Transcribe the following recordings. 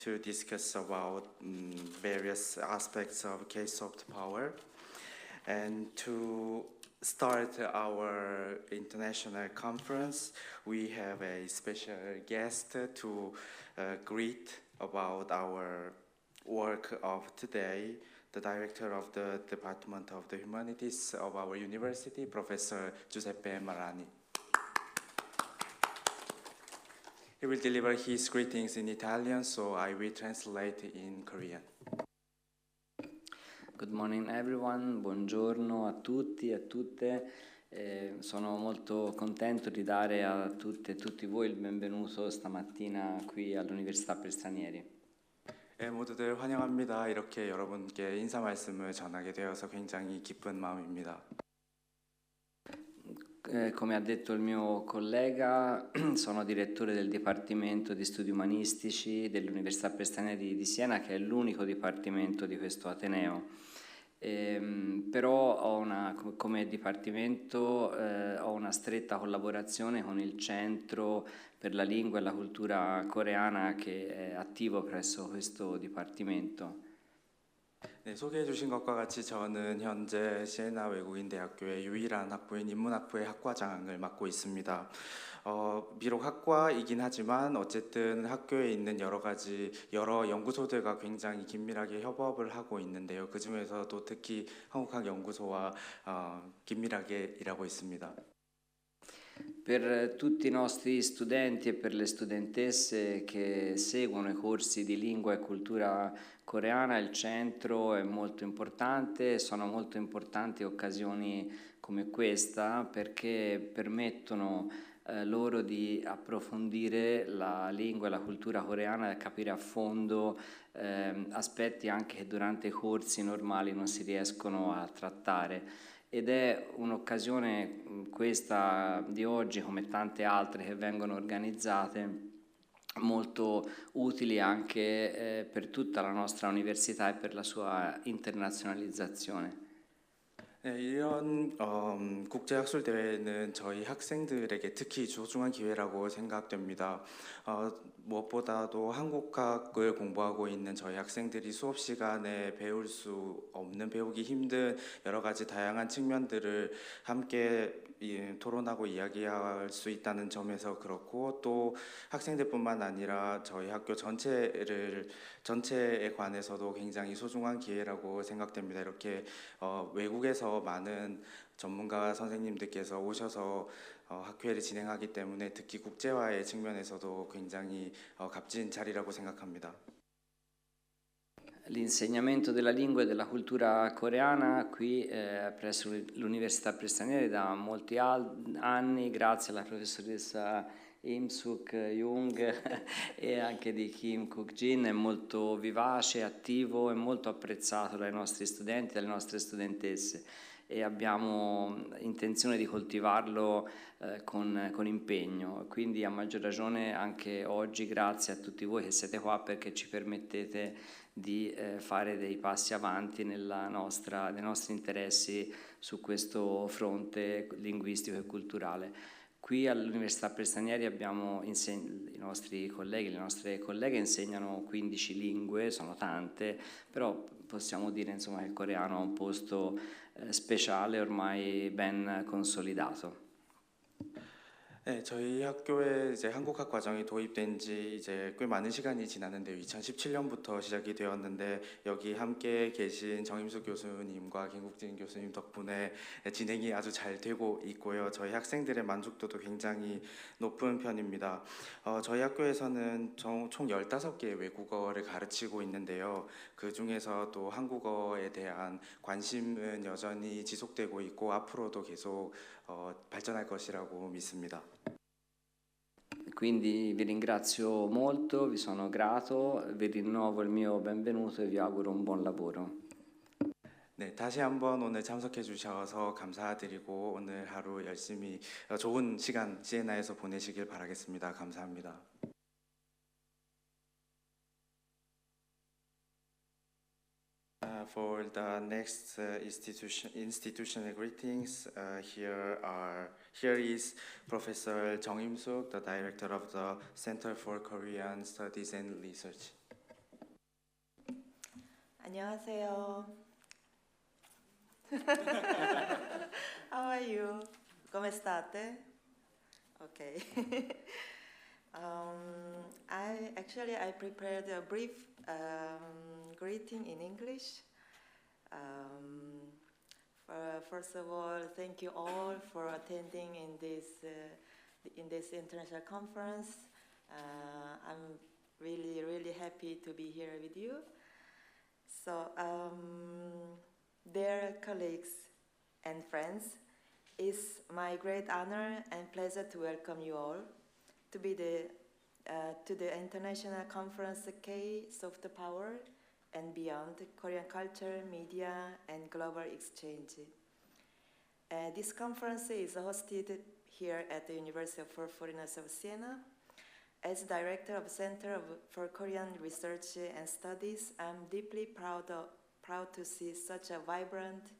to discuss about various aspects of K-soft power. And to start our international conference, we have a special guest to greet about our work of today, the director of the Department of the Humanities of our university, Professor Giuseppe Marani. He will deliver his greetings in Italian, so I will translate in Korean. Good morning everyone, buongiorno a tutti e a tutte. Sono molto contento di dare a tutte e tutti voi il benvenuto stamattina qui all'Università per Stranieri. 모두들 환영합니다. 이렇게 여러분께 인사 말씀을 전하게 되어서 굉장히 기쁜 마음입니다. Come ha detto il mio collega, sono direttore del Dipartimento di Studi Umanistici dell'Università per Stranieri di Siena, che è l'unico dipartimento di questo Ateneo. Però come dipartimento ho una stretta collaborazione con il Centro per la lingua e la cultura coreana che è attivo presso questo dipartimento. 네, 소개해 주신 것과 같이 저는 현재 시에나 외국인대학교의 유일한 학부인 인문학부의 학과장을 맡고 있습니다. 비록 학과이긴 하지만 어쨌든 학교에 있는 여러 연구소들과 굉장히 긴밀하게 협업을 하고 있는데요. 그 중에서도 특히 한국학연구소와 긴밀하게 일하고 있습니다. Per tutti i nostri studenti e per le studentesse che seguono i corsi di lingua e cultura coreana, il centro è molto importante, sono molto importanti occasioni come questa perché permettono loro di approfondire la lingua e la cultura coreana e capire a fondo aspetti anche che durante i corsi normali non si riescono a trattare. Ed è un'occasione, questa di oggi, come tante altre che vengono organizzate, molto utili anche per tutta la nostra università e per la sua internazionalizzazione. 네, 이런 국제학술대회는 저희 학생들에게 특히 소중한 기회라고 생각됩니다. 무엇보다도 한국학을 공부하고 있는 저희 학생들이 수업 시간에 배울 수 없는, 배우기 힘든 여러 가지 다양한 측면들을 함께 토론하고 이야기할 수 있다는 점에서 그렇고, 또 학생들뿐만 아니라 저희 학교 전체에 관해서도 굉장히 소중한 기회라고 생각됩니다. 이렇게 외국에서 많은 전문가 선생님들께서 오셔서 학회를 진행하기 때문에 특히 국제화의 측면에서도 굉장히 값진 자리라고 생각합니다. L'insegnamento della lingua e della cultura coreana qui presso l'Università per Stranieri da molti anni, grazie alla professoressa Im Suk Jung e anche di Kim Kook Jin, è molto vivace, attivo e molto apprezzato dai nostri studenti e dalle nostre studentesse, e abbiamo intenzione di coltivarlo con impegno. Quindi a maggior ragione anche oggi grazie a tutti voi che siete qua, perché ci permettete di fare dei passi avanti nei nostri interessi su questo fronte linguistico e culturale. Qui all'Università per Stranieri abbiamo i nostri colleghi, le nostre colleghe insegnano 15 lingue, sono tante, però possiamo dire insomma che il coreano ha un posto speciale ormai ben consolidato. 네, 저희 학교에 이제 한국학 과정이 도입된 지 이제 꽤 많은 시간이 지났는데요. 2017년부터 시작이 되었는데 여기 함께 계신 정임수 교수님과 김국진 교수님 덕분에 진행이 아주 잘 되고 있고요. 저희 학생들의 만족도도 굉장히 높은 편입니다. 저희 학교에서는 총 15개의 외국어를 가르치고 있는데요. 그 중에서 또 한국어에 대한 관심은 여전히 지속되고 있고 앞으로도 계속 발전할 것이라고 믿습니다. Quindi vi ringrazio molto, vi sono grato, vi rinnovo il mio benvenuto e vi auguro un buon lavoro. 네, 다시 한번 오늘 참석해 주셔서 감사드리고 오늘 하루 열심히 좋은 시간 시에나에서 보내시길 바라겠습니다. 감사합니다. For the next institutional greetings, here is Professor Jung Im-suk, the director of the Center for Korean Studies and Research. 안녕하세요. How are you? Come state? Okay. I prepared a brief greeting in English. First of all, thank you all for attending in this international conference. I'm really happy to be here with you. So, dear colleagues and friends, it's my great honor and pleasure to welcome you all to the International Conference K Soft Power and Beyond Korean Culture, Media, and Global Exchange. This conference is hosted here at the University of Foreigners of Siena. As director of Center for Korean Research and Studies, I'm deeply proud to see such a vibrant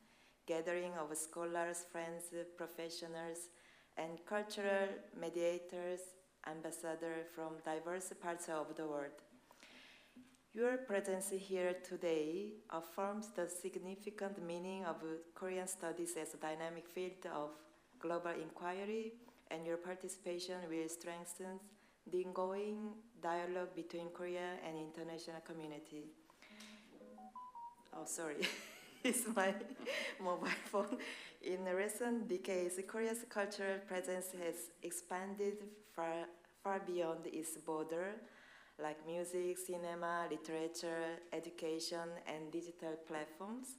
gathering of scholars, friends, professionals, and cultural mediators, ambassadors from diverse parts of the world. Your presence here today affirms the significant meaning of Korean studies as a dynamic field of global inquiry, and your participation will strengthen the ongoing dialogue between Korea and international community. Oh, sorry, it's my mobile phone. In recent decades, Korea's cultural presence has expanded far beyond its border, like music, cinema, literature, education, and digital platforms.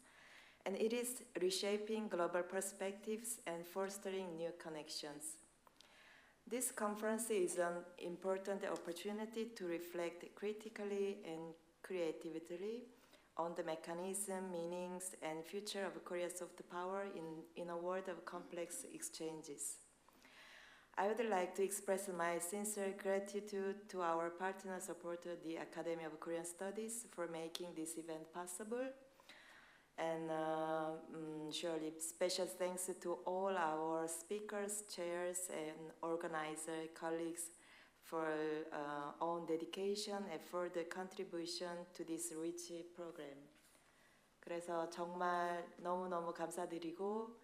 And it is reshaping global perspectives and fostering new connections. This conference is an important opportunity to reflect critically and creatively on the mechanism, meanings, and future of Korea's soft power in a world of complex exchanges. I would like to express my sincere gratitude to our partner supporter, the Academy of Korean Studies, for making this event possible. And surely special thanks to all our speakers, chairs, and organizer colleagues for own dedication and for the contribution to this rich program. 그래서 정말 너무너무 감사드리고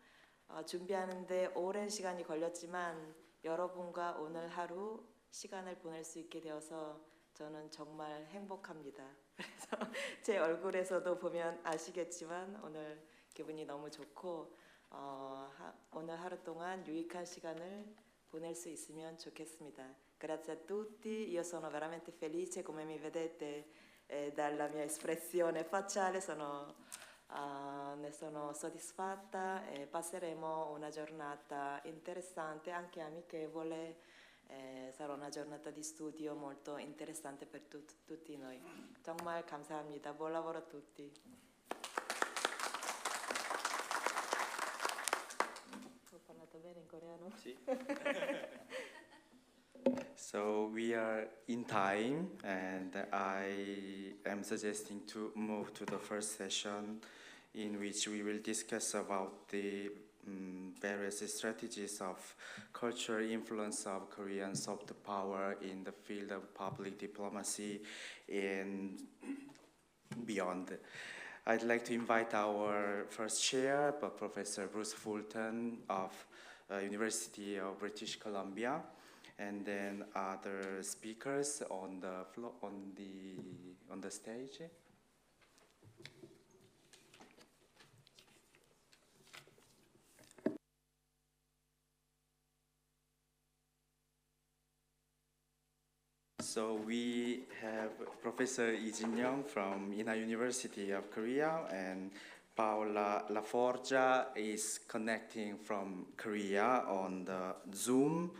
준비하는데 오랜 시간이 걸렸지만 여러분과 오늘 하루 시간을 보낼 수 있게 되어서 저는 정말 행복합니다. 그래서 제 얼굴에서도 보면 아시겠지만 오늘 기분이 너무 좋고 오늘 하루 동안 유익한 시간을 보낼 수 있으면 좋겠습니다. Grazie a tutti, io sono veramente felice, come mi vedete dalla mia espressione facciale, ne sono soddisfatta e passeremo una giornata interessante, anche amichevole. Sarà una giornata di studio molto interessante per tutti noi. 정말 감사합니다. Buon lavoro a tutti. Ho parlato bene in coreano? Sì. So we are in time, and I am suggesting to move to the first session, in which we will discuss about the various strategies of cultural influence of Korean soft power in the field of public diplomacy and beyond. I'd like to invite our first chair, Professor Bruce Fulton of University of British Columbia, and then other speakers on the stage. So we have Professor Lee Jin-young from Ina University of Korea, and Paola Laforgia is connecting from Korea on the Zoom.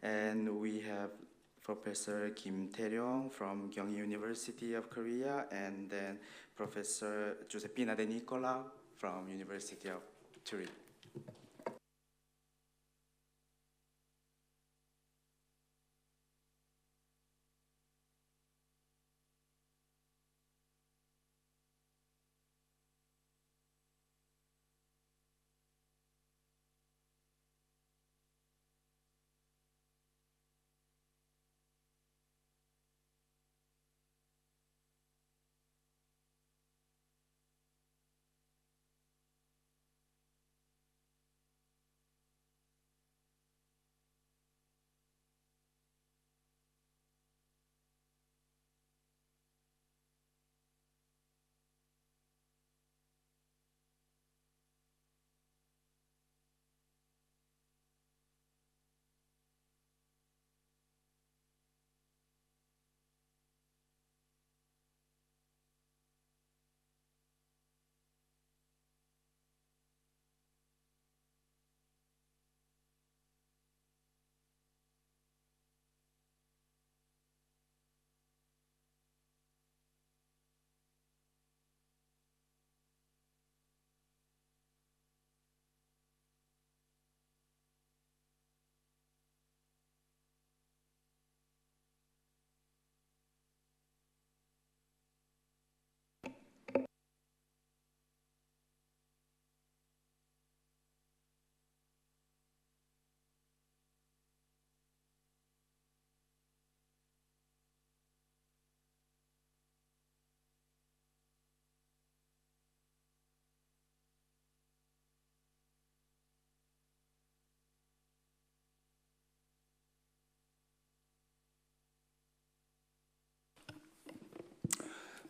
And we have Professor Kim Tae-ryong from Gyeonggi University of Korea, and then Professor Giuseppina De Nicola from University of Turin.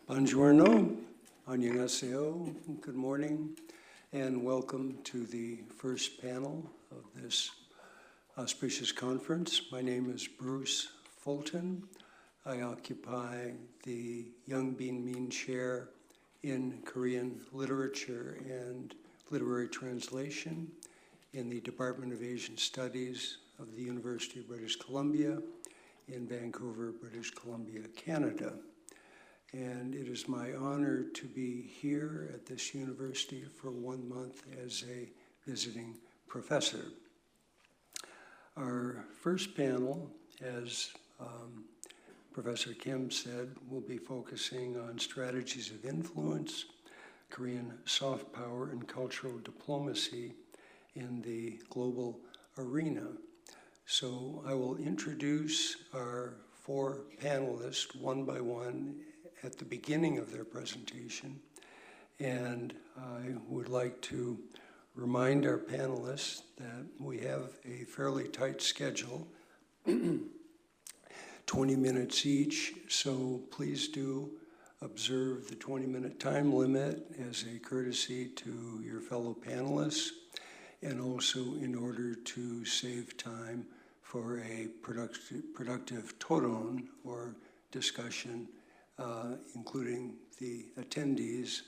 Buongiorno, annyeonghaseyo, good morning, and welcome to the first panel of this auspicious conference. My name is Bruce Fulton. I occupy the Young Bin Min Chair in Korean Literature and Literary Translation in the Department of Asian Studies of the University of British Columbia in Vancouver, British Columbia, Canada. And it is my honor to be here at this university for 1 month as a visiting professor. Our first panel, as Professor Kim said, will be focusing on strategies of influence, Korean soft power, and cultural diplomacy in the global arena. So I will introduce our 4 panelists one by one at the beginning of their presentation, and I would like to remind our panelists that we have a fairly tight schedule, 20 minutes each, so please do observe the 20-minute time limit as a courtesy to your fellow panelists, and also in order to save time for a productive toron, or discussion, including the attendees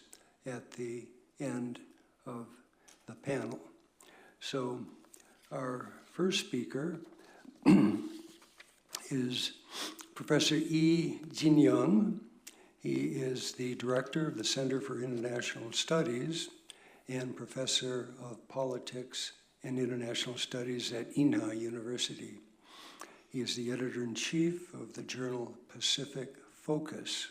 at the end of the panel. So our first speaker is Professor Lee Jin-young. He is the director of the Center for International Studies and professor of politics and international studies at Inha University. He is the editor-in-chief of the journal Pacific Focus.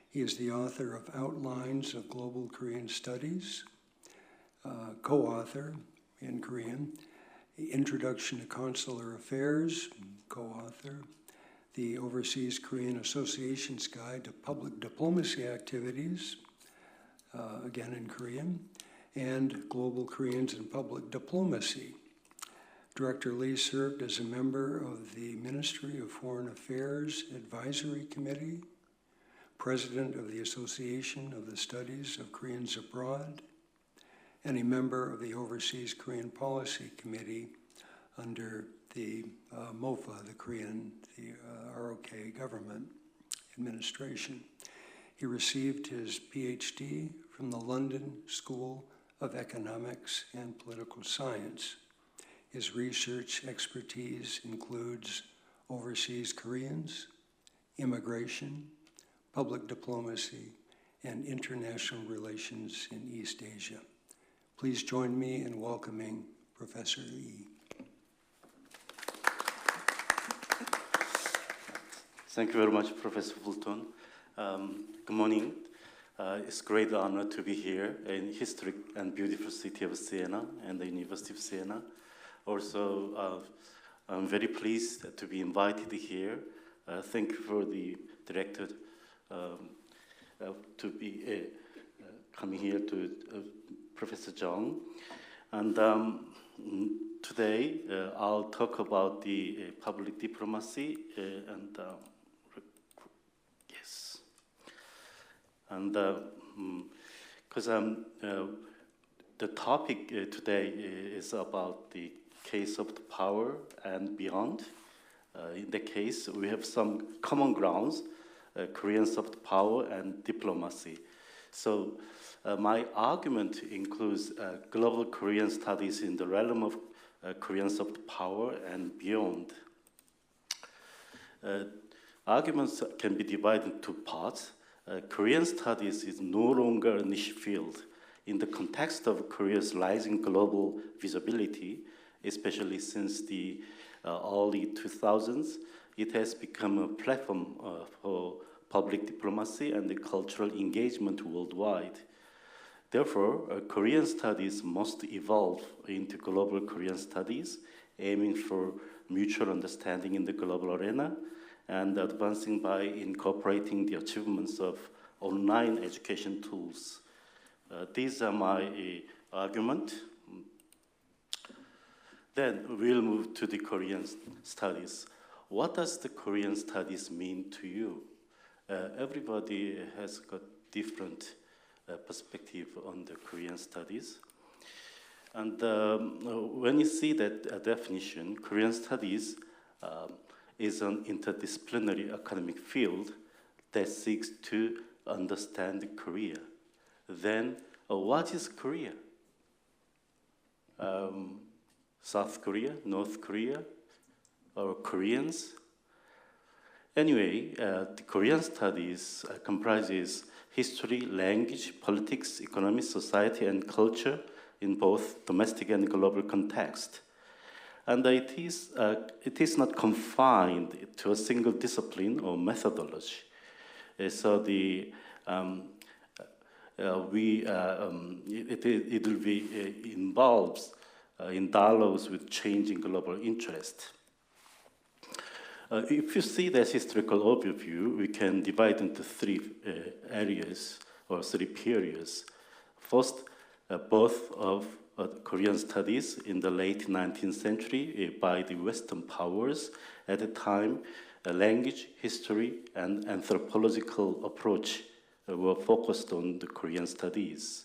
He is the author of Outlines of Global Korean Studies, co-author in Korean, The Introduction to Consular Affairs, co-author, the Overseas Korean Association's Guide to Public Diplomacy Activities, again in Korean, and Global Koreans in Public Diplomacy. Director Lee served as a member of the Ministry of Foreign Affairs Advisory Committee, president of the Association of the Studies of Koreans Abroad, and a member of the Overseas Korean Policy Committee under the MOFA, the ROK government administration. He received his PhD from the London School of Economics and Political Science. His research expertise includes overseas Koreans, immigration, public diplomacy, and international relations in East Asia. Please join me in welcoming Professor Lee. Thank you very much, Professor Fulton. Good morning. It's a great honor to be here in historic and beautiful city of Siena and the University of Siena. Also, I'm very pleased to be invited here. Thank you for the director to be coming here to Professor Jung. And today, I'll talk about the public diplomacy and yes. And because the topic today is about the case of the power and beyond. In the case, we have some common grounds, Korean soft power and diplomacy. So my argument includes global Korean studies in the realm of Korean soft power and beyond. Arguments can be divided into parts. Korean studies is no longer a niche field. In the context of Korea's rising global visibility, especially since the early 2000s, it has become a platform for public diplomacy and the cultural engagement worldwide. Therefore, Korean studies must evolve into global Korean studies, aiming for mutual understanding in the global arena and advancing by incorporating the achievements of online education tools. These are my argument. Then we'll move to the Korean studies. What does the Korean studies mean to you? everybody has got different perspective on the Korean studies. And when you see that definition, Korean studies is an interdisciplinary academic field that seeks to understand Korea. Then, what is Korea? South Korea, North Korea, or Koreans? Anyway, the Korean studies comprises history, language, politics, economy, society, and culture in both domestic and global context. And it is not confined to a single discipline or methodology. So it will be involves in dialogues with changing global interest. If you see this historical overview, we can divide into three areas or three periods. First, both of Korean studies in the late 19th century by the Western powers. At the time, language, history, and anthropological approach were focused on the Korean studies.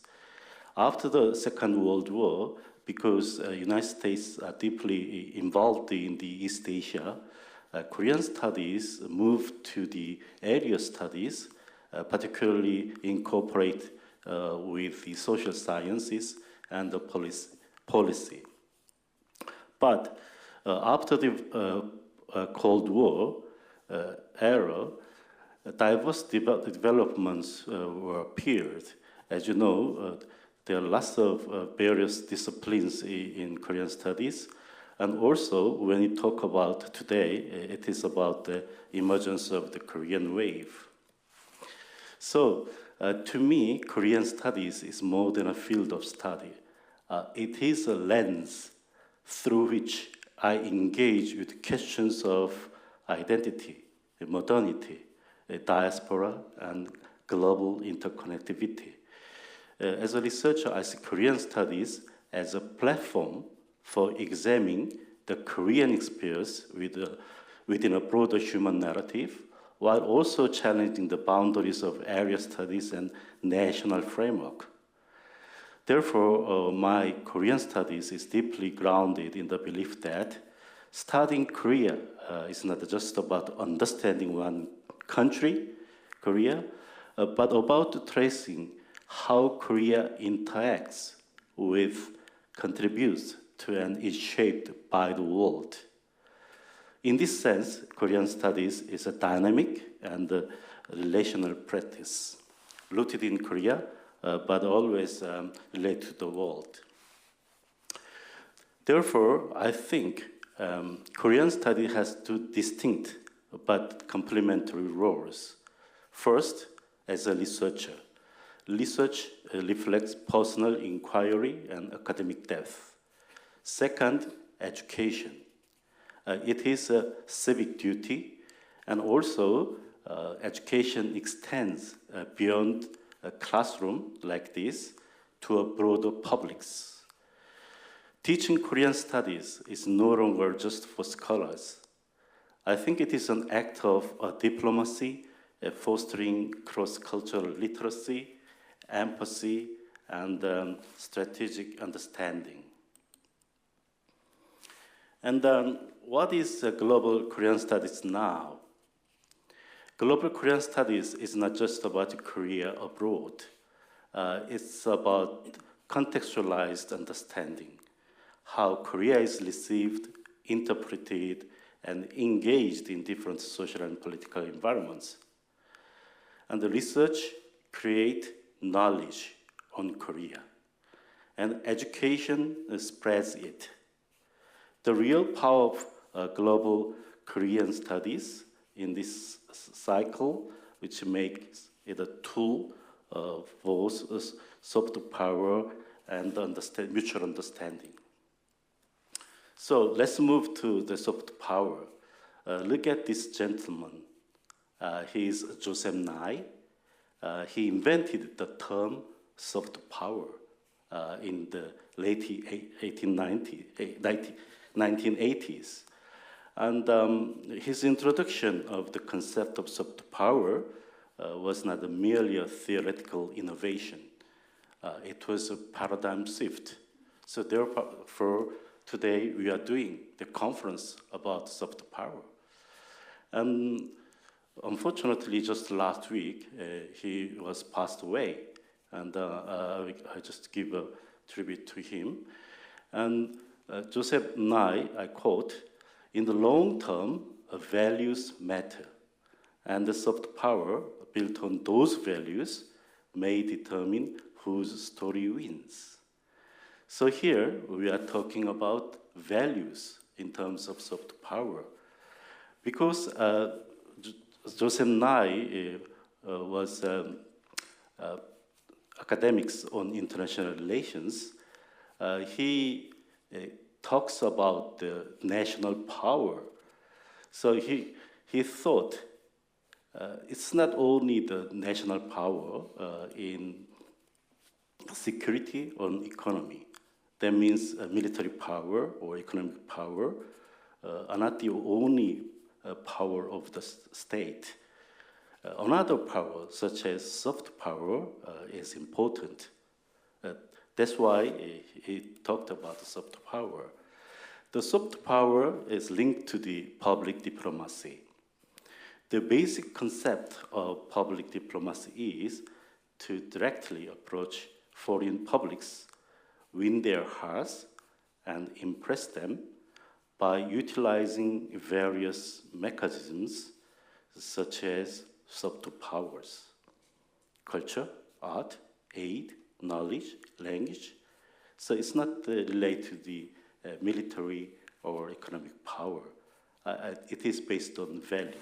After the Second World War, because the United States are deeply involved in the East Asia, Korean studies moved to the area studies, particularly incorporate with the social sciences and the policy. But after the Cold War era, diverse developments were appeared. As you know, there are lots of various disciplines in Korean studies. And also, when we talk about today, it is about the emergence of the Korean wave. So, to me, Korean studies is more than a field of study. It is a lens through which I engage with questions of identity, modernity, diaspora, and global interconnectivity. As a researcher, I see Korean studies as a platform for examining the Korean experience within a broader human narrative, while also challenging the boundaries of area studies and national framework. Therefore, my Korean studies is deeply grounded in the belief that studying Korea is not just about understanding one country, Korea, but about tracing how Korea interacts with, contributes to, and is shaped by the world. In this sense, Korean studies is a dynamic and relational practice, rooted in Korea, but always related to the world. Therefore, I think Korean study has two distinct but complementary roles. First, as a researcher, research reflects personal inquiry and academic depth. Second, education. It is a civic duty, and also education extends beyond a classroom like this to a broader publics. Teaching Korean studies is no longer just for scholars. I think it is an act of diplomacy, fostering cross-cultural literacy, empathy, and strategic understanding. And what is global Korean studies now? Global Korean studies is not just about Korea abroad. It's about contextualized understanding, how Korea is received, interpreted, and engaged in different social and political environments. And the research creates knowledge on Korea, and education spreads it. The real power of global Korean studies in this cycle, which makes it a tool of both soft power and mutual understanding. So let's move to the soft power. Look at this gentleman. He is Joseph Nye. He invented the term soft power in the late 1980s. And his introduction of the concept of soft power was not merely a theoretical innovation. It was a paradigm shift. So therefore, today we are doing the conference about soft power. And unfortunately, just last week, he was passed away. And I just give a tribute to him. And Joseph Nye, I quote, "In the long term, values matter. And the soft power built on those values may determine whose story wins." So here we are talking about values in terms of soft power. Because Joseph Nye was academics on international relations, he talks about the national power. So he thought it's not only the national power in security or economy. That means military power or economic power are not the only power of the state. Another power, such as soft power, is important. That's why he talked about soft power. The soft power is linked to the public diplomacy. The basic concept of public diplomacy is to directly approach foreign publics, win their hearts, and impress them by utilizing various mechanisms such as soft powers: culture, art, aid, knowledge, language. So it's not related to the military or economic power. It is based on value.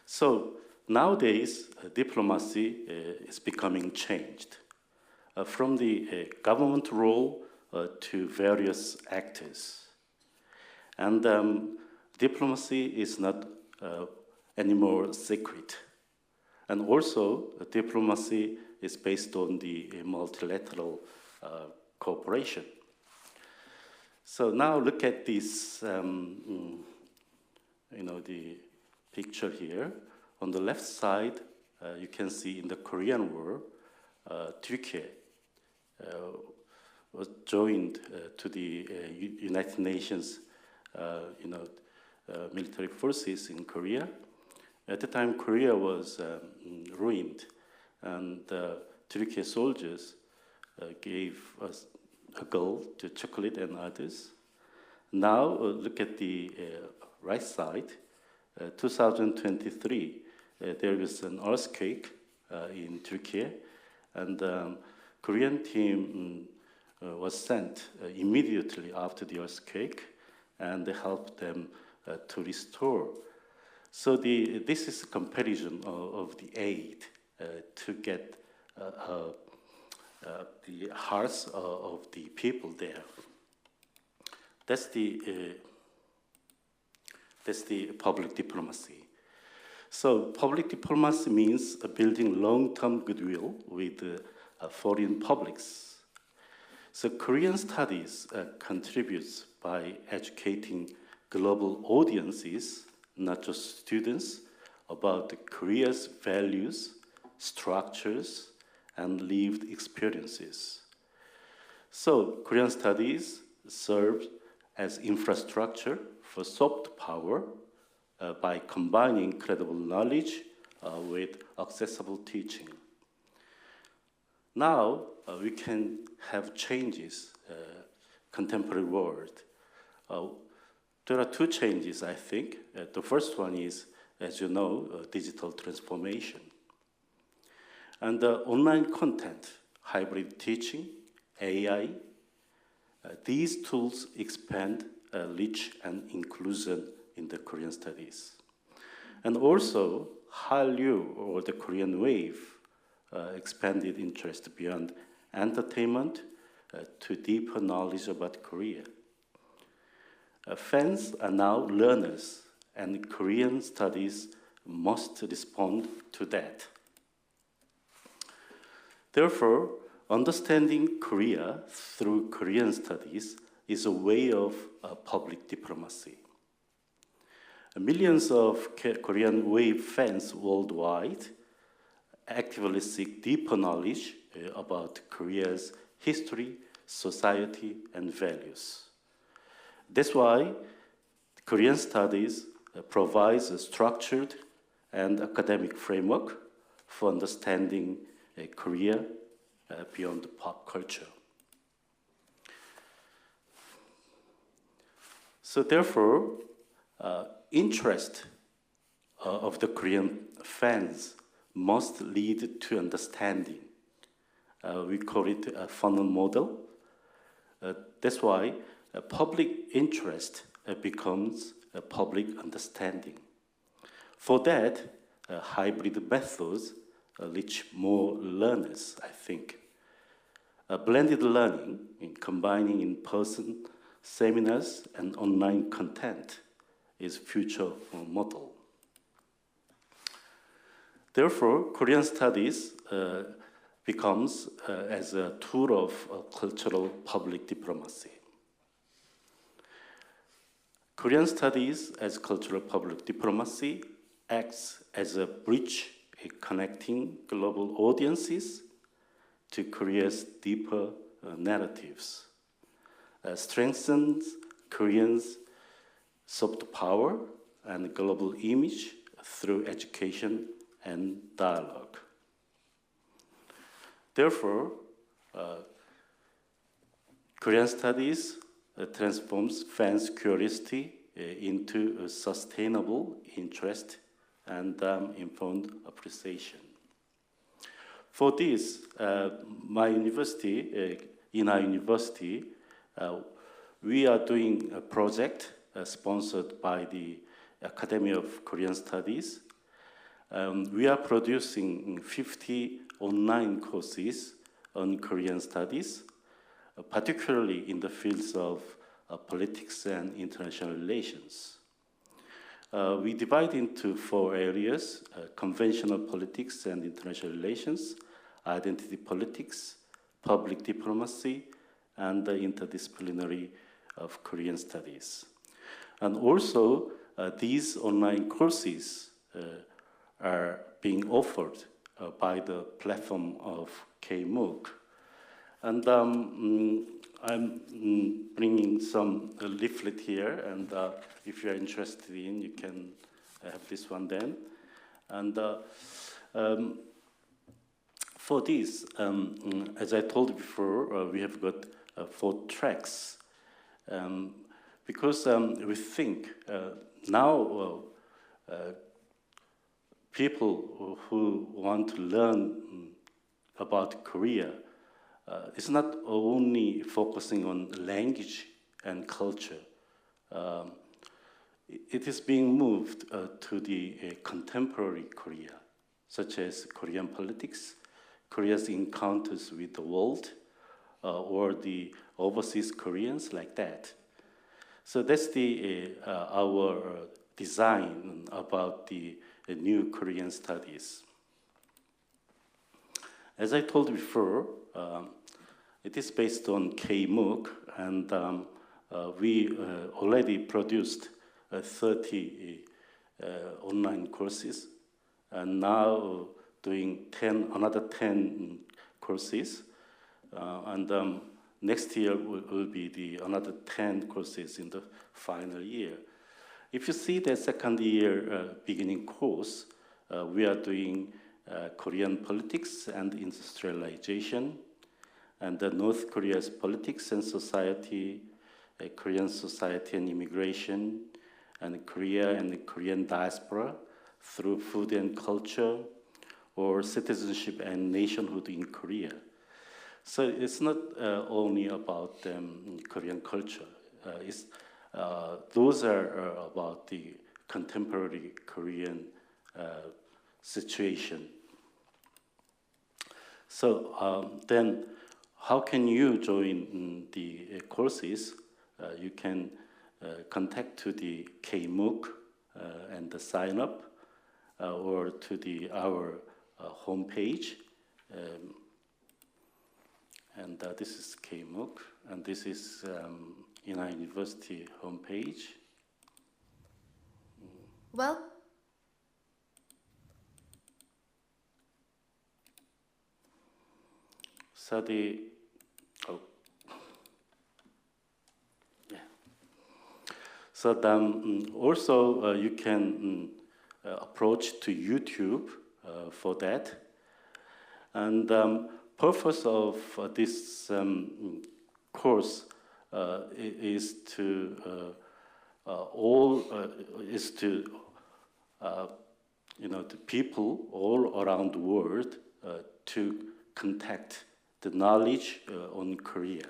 So nowadays, diplomacy is becoming changed from the government role to various actors. And diplomacy is not anymore secret. And also, diplomacy is based on the multilateral cooperation. So now look at this, the picture here. On the left side, you can see in the Korean War, Turkey was joined to the United Nations, military forces in Korea. At the time, Korea was ruined, and Turkey soldiers gave us a gold to chocolate and others. Now, look at the right side. 2023, there was an earthquake in Turkey, and Korean team was sent immediately after the earthquake, and they helped them to restore. So this is a comparison of the aid to get the hearts of the people there. That's the public diplomacy. So public diplomacy means building long-term goodwill with foreign publics. So Korean Studies contributes by educating global audiences, not just students, about Korea's values, structures, and lived experiences. So Korean Studies serves as infrastructure for soft power by combining credible knowledge with accessible teaching. Now we can have changes, contemporary world. There are two changes, I think. The first one is, as you know, digital transformation. And online content, hybrid teaching, AI, these tools expand reach and inclusion in the Korean studies. And also, Hallyu, or the Korean wave, expanded interest beyond entertainment to deeper knowledge about Korea. Fans are now learners, and Korean studies must respond to that. Therefore, understanding Korea through Korean studies is a way of public diplomacy. Millions of Korean wave fans worldwide actively seek deeper knowledge about Korea's history, society, and values. That's why Korean Studies provides a structured and academic framework for understanding Korea beyond pop culture. So therefore, interest of the Korean fans must lead to understanding. We call it a funnel model. That's why public interest becomes a public understanding. For that, hybrid methods reach more learners, I think. Blended learning, in combining in-person seminars and online content, is future model. Therefore, Korean Studies becomes as a tool of cultural public diplomacy. Korean Studies as cultural public diplomacy acts as a bridge connecting global audiences to Korea's deeper narratives, strengthens Koreans' soft power and global image through education and dialogue. Therefore, Korean Studies transforms fans' curiosity into a sustainable interest and informed appreciation. For this, my university, in our university, we are doing a project sponsored by the Academy of Korean Studies. We are producing 50 online courses on Korean studies, particularly in the fields of politics and international relations. We divide into 4 areas: conventional politics and international relations, identity politics, public diplomacy, and the interdisciplinary of Korean studies. And also, these online courses are being offered by the platform of KMOOC. And I'm bringing some leaflet here, and if you're interested in, you can have this one then. And for this, as I told before, we have got 4 tracks. Because we think now people who want to learn about Korea, it's not only focusing on language and culture. It is being moved to the contemporary Korea, such as Korean politics, Korea's encounters with the world, or the overseas Koreans, like that. So that's our design about the new Korean studies. As I told before, it is based on KMOOC, and we already produced 30 online courses, and now doing another 10 courses, and next year will be another 10 courses in the final year. If you see the second year beginning course, we are doing Korean politics and industrialization, and North Korea's politics and society, Korean society and immigration, and Korea and the Korean diaspora through food and culture, or citizenship and nationhood in Korea. So it's not only about Korean culture. Those are about the contemporary Korean situation. So then, how can you join the courses? You can contact to the KMOOC and the sign up, or to our homepage. And this is KMOOC, and this is in our university homepage. Well, So oh, yeah. So then also you can approach to YouTube for that. And purpose of this course is to the people all around the world to contact the knowledge on Korea.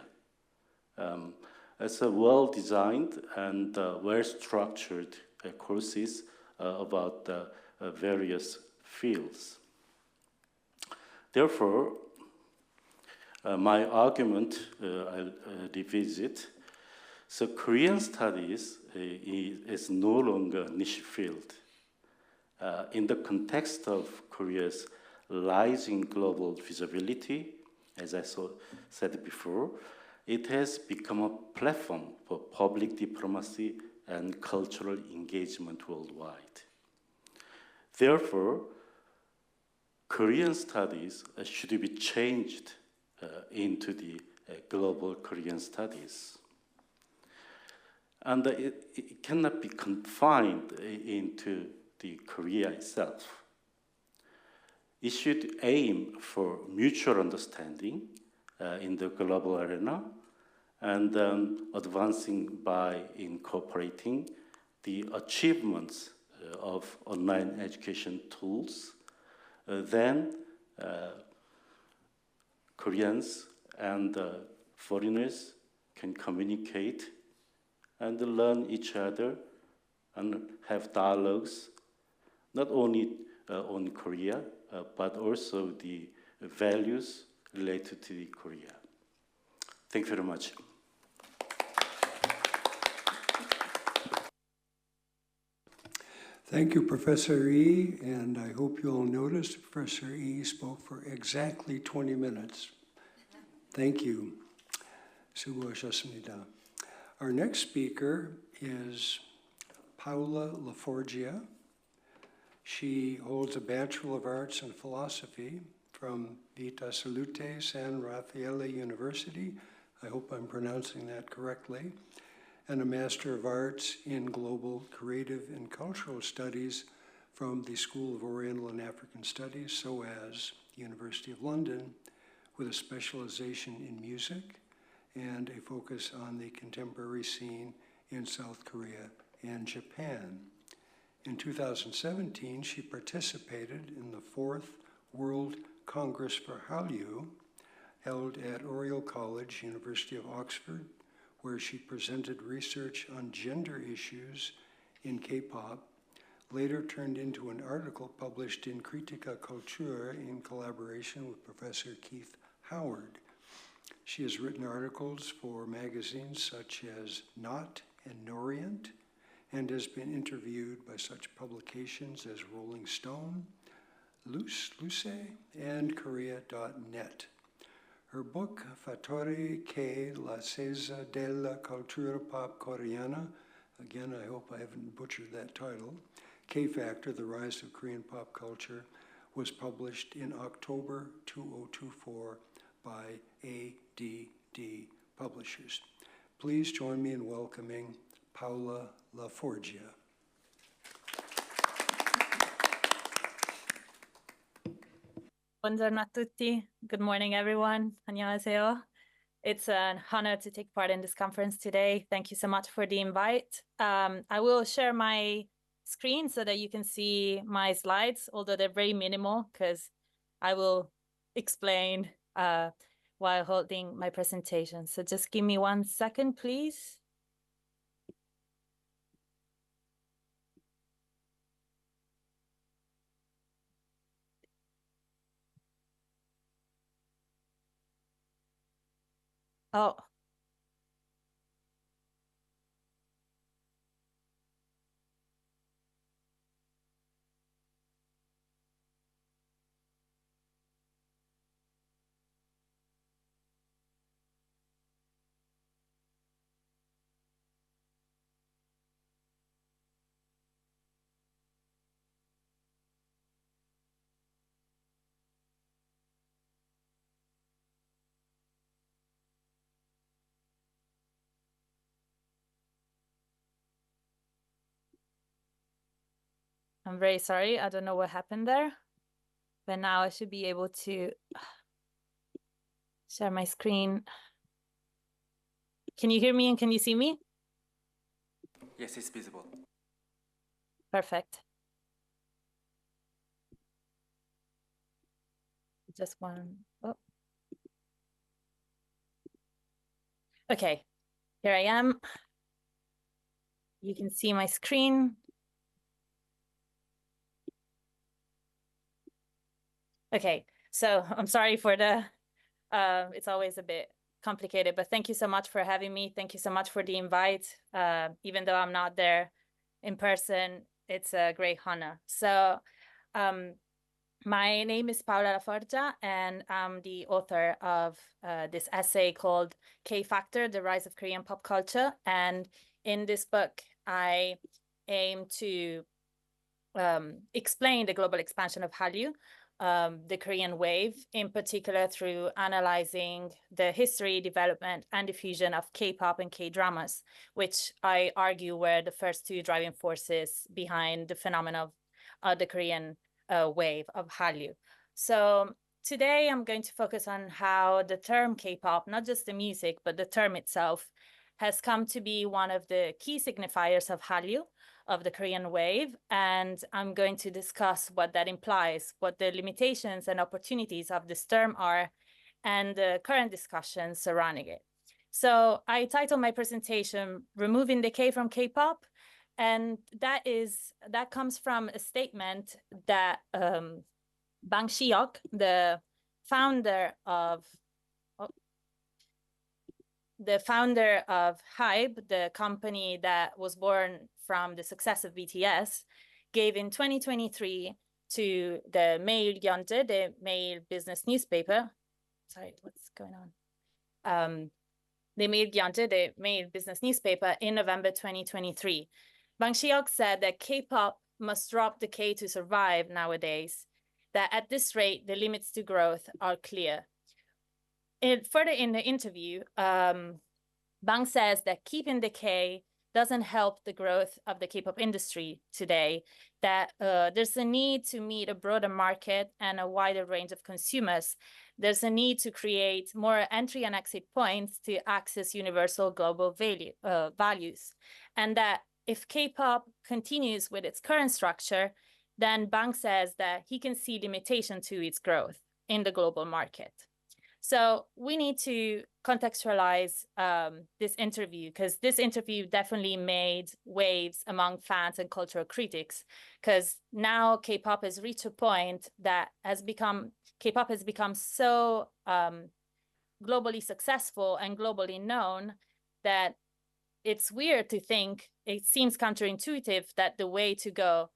It's a well-designed and well-structured courses about various fields. Therefore, my argument I'll revisit. So Korean studies is no longer a niche field. In the context of Korea's rising global visibility, as I said before, it has become a platform for public diplomacy and cultural engagement worldwide. Therefore, Korean studies should be changed into the global Korean studies. And it cannot be confined into the Korea itself. It should aim for mutual understanding in the global arena and advancing by incorporating the achievements of online education tools. Then Koreans and foreigners can communicate and learn each other and have dialogues, not only on Korea, but also the values related to the Korea. Thank you very much. Thank you, Professor Yi, and I hope you'll notice Professor Yi spoke for exactly 20 minutes. Thank you. 수고하셨습니다. Our next speaker is Paola Laforgia. She holds a Bachelor of Arts in Philosophy from Vita Salute San Raffaele University. I hope I'm pronouncing that correctly. And a Master of Arts in Global Creative and Cultural Studies from the School of Oriental and African Studies, SOAS, University of London, with a specialization in music and a focus on the contemporary scene in South Korea and Japan. In 2017, she participated in the 4th World Congress for Hallyu, held at Oriel College, University of Oxford, where she presented research on gender issues in K-pop, later turned into an article published in Critica Cultura in collaboration with Professor Keith Howard. She has written articles for magazines such as Not and Norient, and has been interviewed by such publications as Rolling Stone, Luce, and Korea.net. Her book, Fattori che l'ascesa della cultura pop coreana, again, I hope I haven't butchered that title, K-Factor, The Rise of Korean Pop Culture, was published in October 2024 by ADD Publishers. Please join me in welcoming Paola Laforgia. Buongiorno a tutti. Good morning, everyone. 안녕하세요. It's an honor to take part in this conference today. Thank you so much for the invite. I will share my screen so that you can see my slides, although they're very minimal because I will explain while holding my presentation. So just give me 1 second, please. Oh. I'm very sorry. I don't know what happened there, but now I should be able to share my screen. Can you hear me and can you see me? Yes, it's visible. Perfect. Just one. Oh. Okay, here I am. You can see my screen. Okay, so I'm sorry for the, it's always a bit complicated, but thank you so much for having me. Thank you so much for the invite. Even though I'm not there in person, it's a great honor. So my name is Paola Laforgia, and I'm the author of this essay called K-Factor, The Rise of Korean Pop Culture. And in this book, I aim to explain the global expansion of Hallyu, the Korean wave, in particular through analyzing the history, development, and diffusion of K-pop and K-dramas, which I argue were the first two driving forces behind the phenomenon of the Korean wave of Hallyu. So today I'm going to focus on how the term K-pop, not just the music, but the term itself, has come to be one of the key signifiers of Hallyu, of the Korean wave, and I'm going to discuss what that implies, what the limitations and opportunities of this term are, and the current discussions surrounding it. So I titled my presentation, Removing the K from K-pop, and that comes from a statement that Bang Si-hyuk, the founder of HYBE, the company that was born from the success of BTS, gave in 2023 to the Mail Yeonje, the Mail business newspaper. Sorry, what's going on? The Mail Yeonje, the Mail business newspaper, in November 2023. Bang Si-hyuk said that K-pop must drop the K to survive nowadays, that at this rate, the limits to growth are clear. Further in the interview, Bang says that keeping the K doesn't help the growth of the K-pop industry today, that there's a need to meet a broader market and a wider range of consumers. There's a need to create more entry and exit points to access universal global values. And that if K-pop continues with its current structure, then Bang says that he can see limitation to its growth in the global market. So we need to contextualize this interview, because this interview definitely made waves among fans and cultural critics, because now K-pop has reached a point that K-pop has become so globally successful and globally known that it's weird to think, it seems counterintuitive that the way to go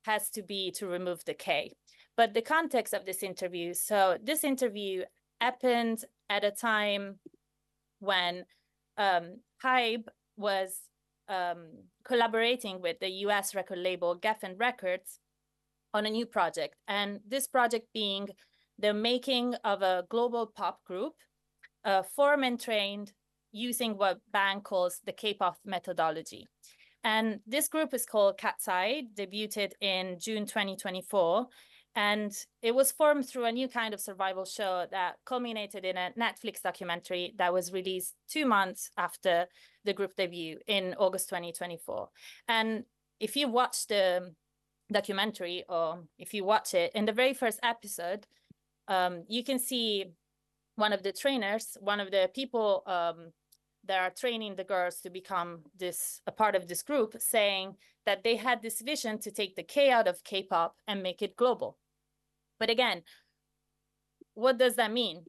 has to be to remove the K. But the context of this interview, so this interview happened at a time when HYBE was collaborating with the US record label Geffen Records on a new project. And this project being the making of a global pop group, formed and trained using what Bang calls the K-pop methodology. And this group is called Cat's Eye, debuted in June 2024. And it was formed through a new kind of survival show that culminated in a Netflix documentary that was released 2 months after the group debut in August 2024. And if you watch the documentary, or if you watch it, in the very first episode, you can see one of the trainers, one of the people that are training the girls to become a part of this group, saying that they had this vision to take the K out of K-pop and make it global. But again, what does that mean?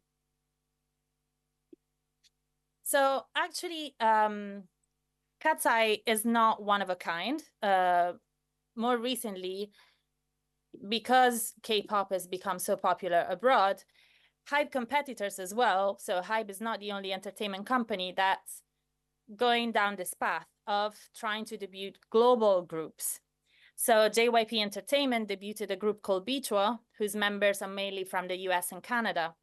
So actually, Cat's Eye is not one of a kind. More recently, because K-pop has become so popular abroad, HYBE competitors as well. So HYBE is not the only entertainment company that's going down this path of trying to debut global groups. So JYP Entertainment debuted a group called Beachwa, whose members are mainly from the US and Canada.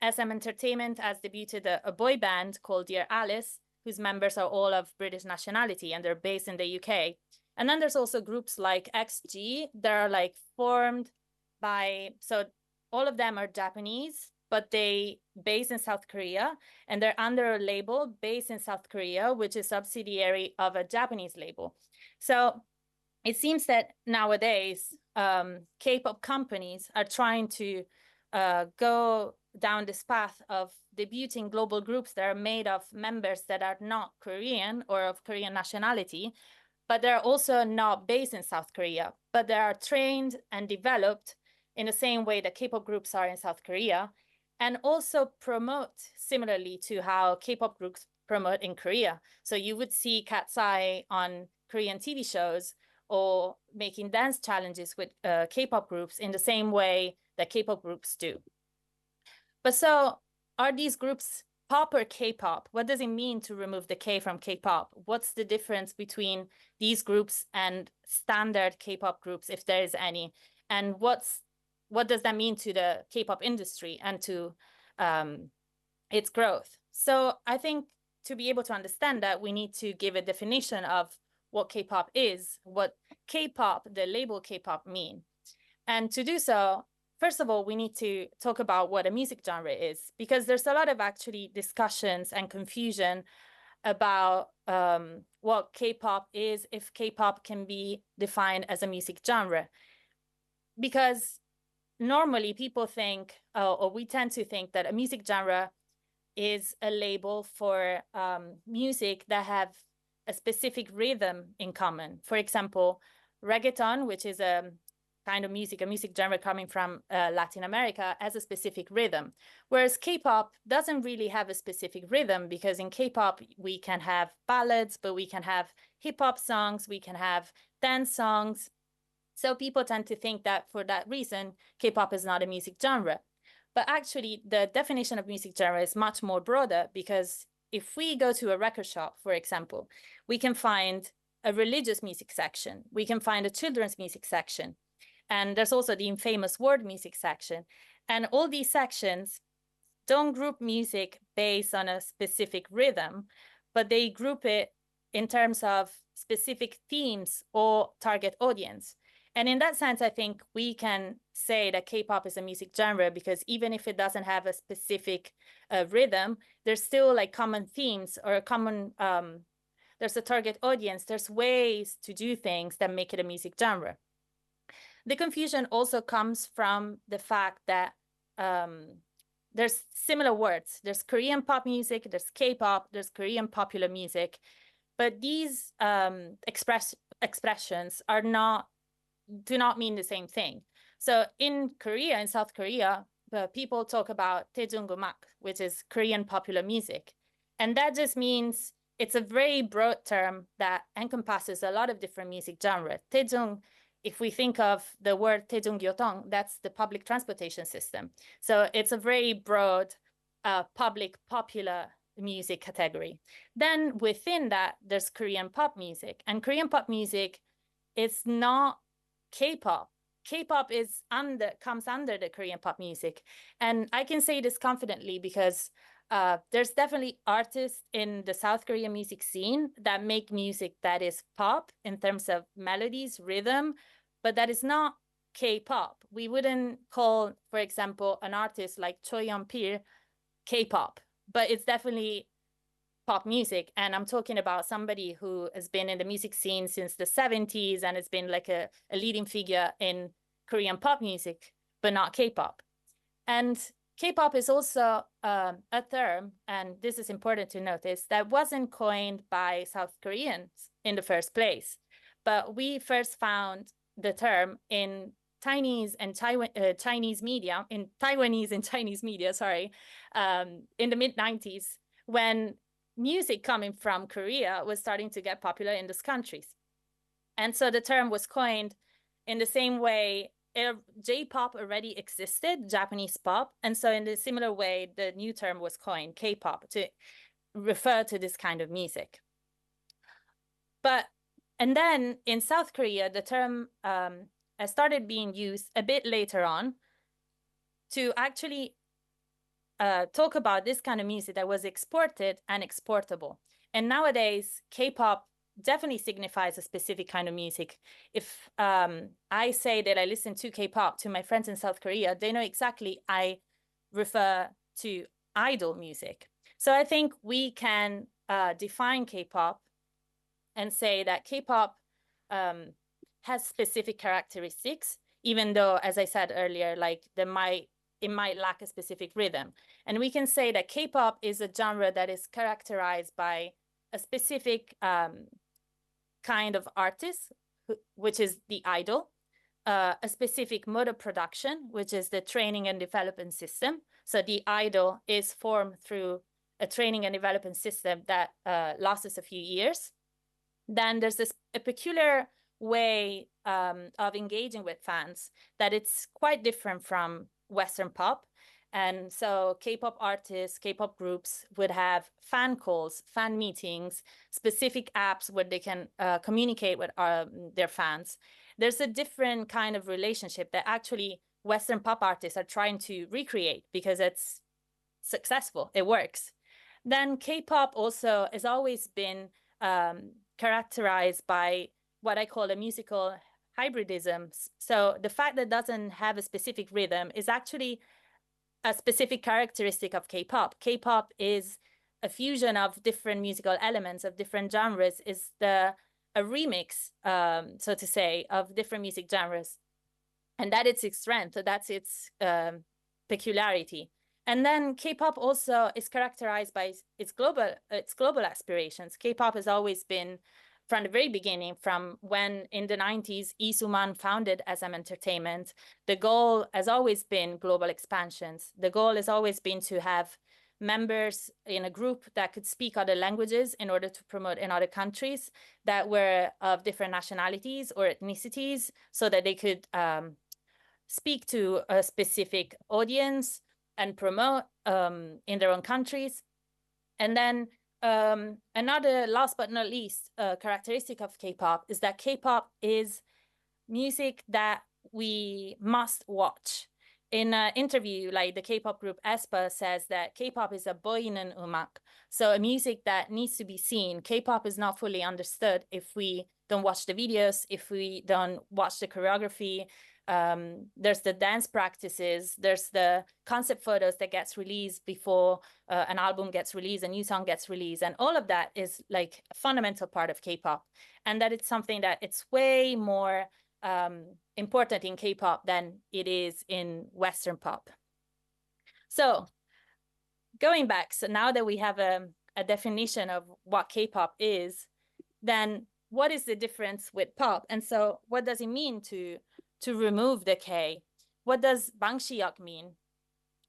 SM Entertainment has debuted a boy band called Dear Alice, whose members are all of British nationality and they're based in the UK. And then there's also groups like XG that are like formed by, so all of them are Japanese, but they based in South Korea, and they're under a label based in South Korea, which is subsidiary of a Japanese label. So it seems that nowadays, K-pop companies are trying to go down this path of debuting global groups that are made of members that are not Korean or of Korean nationality, but they're also not based in South Korea, but they are trained and developed in the same way that K-pop groups are in South Korea, and also promote similarly to how K-pop groups promote in Korea. So you would see Cat's Eye on Korean TV shows or making dance challenges with K-pop groups in the same way that K-pop groups do. But so are these groups pop or K-pop? What does it mean to remove the K from K-pop? What's the difference between these groups and standard K-pop groups, if there is any? And what does that mean to the K-pop industry and to its growth? So I think to be able to understand that, we need to give a definition of what K-pop is, what K-pop, the label K-pop, mean. And to do so, first of all, we need to talk about what a music genre is, because there's a lot of actually discussions and confusion about what K-pop is, if K-pop can be defined as a music genre. Because normally people think, or we tend to think, that a music genre is a label for music that have a specific rhythm in common. For example, reggaeton, which is a kind of music, a music genre coming from Latin America, has a specific rhythm. Whereas K-pop doesn't really have a specific rhythm, because in K-pop we can have ballads, but we can have hip-hop songs, we can have dance songs. So people tend to think that for that reason, K-pop is not a music genre. But actually, the definition of music genre is much more broader, because if we go to a record shop, for example, we can find a religious music section, we can find a children's music section, and there's also the infamous world music section. And all these sections don't group music based on a specific rhythm, but they group it in terms of specific themes or target audience. And in that sense, I think we can say that K-pop is a music genre, because even if it doesn't have a specific rhythm, there's still like common themes or a common, there's a target audience, there's ways to do things that make it a music genre. The confusion also comes from the fact that there's similar words. There's Korean pop music, there's K-pop, there's Korean popular music, but these expressions do not mean the same thing. So in Korea, in South Korea, people talk about daejungum악, which is Korean popular music. And that just means it's a very broad term that encompasses a lot of different music genres. Daejung, if we think of the word 대중교통, that's the public transportation system. So it's a very broad public popular music category. Then within that, there's Korean pop music. And Korean pop music is not K-pop. K-pop comes under the Korean pop music. And I can say this confidently because there's definitely artists in the South Korean music scene that make music that is pop in terms of melodies, rhythm, but that is not K-pop. We wouldn't call, for example, an artist like Choi Yeon-pil K-pop, but it's definitely pop music. And I'm talking about somebody who has been in the music scene since the 70s and has been like a leading figure in Korean pop music, but not K-pop. And K-pop is also a term, and this is important to notice, that wasn't coined by South Koreans in the first place. But we first found the term in Chinese and Chinese media, in Taiwanese and Chinese media, sorry, in the mid-90s, when music coming from Korea was starting to get popular in those countries. And so the term was coined in the same way J-pop already existed, Japanese pop. And so in a similar way, the new term was coined, K-pop, to refer to this kind of music. And then in South Korea, the term started being used a bit later on to actually talk about this kind of music that was exported and exportable. And nowadays, K-pop definitely signifies a specific kind of music. If I say that I listen to K-pop to my friends in South Korea, they know exactly I refer to idol music. So I think we can define K-pop and say that K-pop has specific characteristics, even though, as I said earlier, like it might lack a specific rhythm. And we can say that K-pop is a genre that is characterized by a specific kind of artist, which is the idol, a specific mode of production, which is the training and development system. So the idol is formed through a training and development system that lasts a few years. Then there's a peculiar way of engaging with fans that it's quite different from Western pop. And so K-pop artists, K-pop groups would have fan calls, fan meetings, specific apps where they can communicate with their fans. There's a different kind of relationship that actually Western pop artists are trying to recreate because it's successful, it works. Then K-pop also has always been characterized by what I call a musical hybridism. So the fact that it doesn't have a specific rhythm is actually a specific characteristic of K-pop. K-pop is a fusion of different musical elements, of different genres, is a remix, so to say, of different music genres. And that is its strength, that's its peculiarity. And then K-pop also is characterized by its global aspirations. K-pop has always been, from the very beginning, from when in the 90s, Lee Soo-man founded SM Entertainment, the goal has always been global expansions. The goal has always been to have members in a group that could speak other languages in order to promote in other countries that were of different nationalities or ethnicities, so that they could speak to a specific audience and promote in their own countries. And then another, last but not least, characteristic of K-pop is that K-pop is music that we must watch. In an interview, like the K-pop group aespa says that K-pop is a boinen umak, so a music that needs to be seen. K-pop is not fully understood if we don't watch the videos, if we don't watch the choreography. There's the dance practices, there's the concept photos that gets released before an album gets released, a new song gets released, and all of that is like a fundamental part of K-pop, and that it's something that it's way more important in K-pop than it is in Western pop. So going back, so now that we have a definition of what K-pop is, then what is the difference with pop? And so what does it mean to remove the K? What does Bang Si-hyuk mean?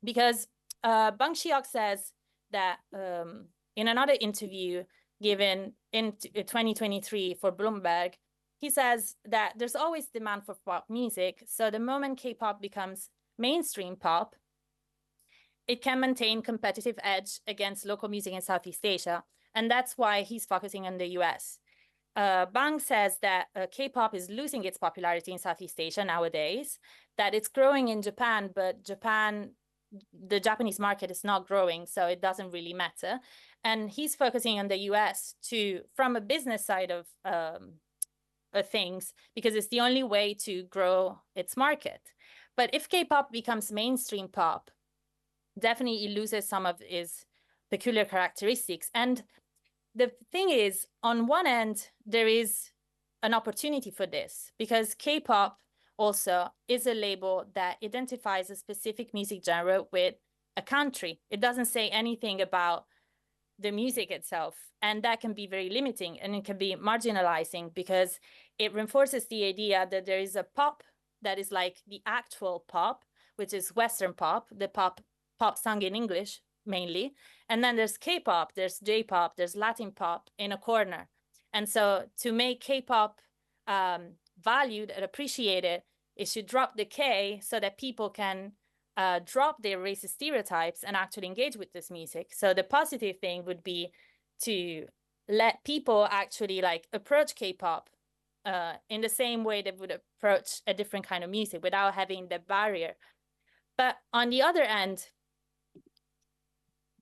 Because Bang Si-hyuk says that in another interview given in 2023 for Bloomberg, he says that there's always demand for pop music. So the moment K-pop becomes mainstream pop, it can maintain competitive edge against local music in Southeast Asia. And that's why he's focusing on the US. Bang says that K-pop is losing its popularity in Southeast Asia nowadays, that it's growing in Japan, but the Japanese market is not growing, so it doesn't really matter. And he's focusing on the US from a business side of things, because it's the only way to grow its market. But if K-pop becomes mainstream pop, definitely it loses some of its peculiar characteristics. And the thing is, on one end, there is an opportunity for this, because K-pop also is a label that identifies a specific music genre with a country. It doesn't say anything about the music itself, and that can be very limiting, and it can be marginalizing, because it reinforces the idea that there is a pop that is like the actual pop, which is Western pop, the pop sung in English mainly, and then there's K-pop, there's J-pop, there's Latin pop in a corner. And so to make K-pop valued and appreciated, it should drop the K so that people can drop their racist stereotypes and actually engage with this music. So the positive thing would be to let people actually like approach K-pop in the same way they would approach a different kind of music without having the barrier. But on the other end,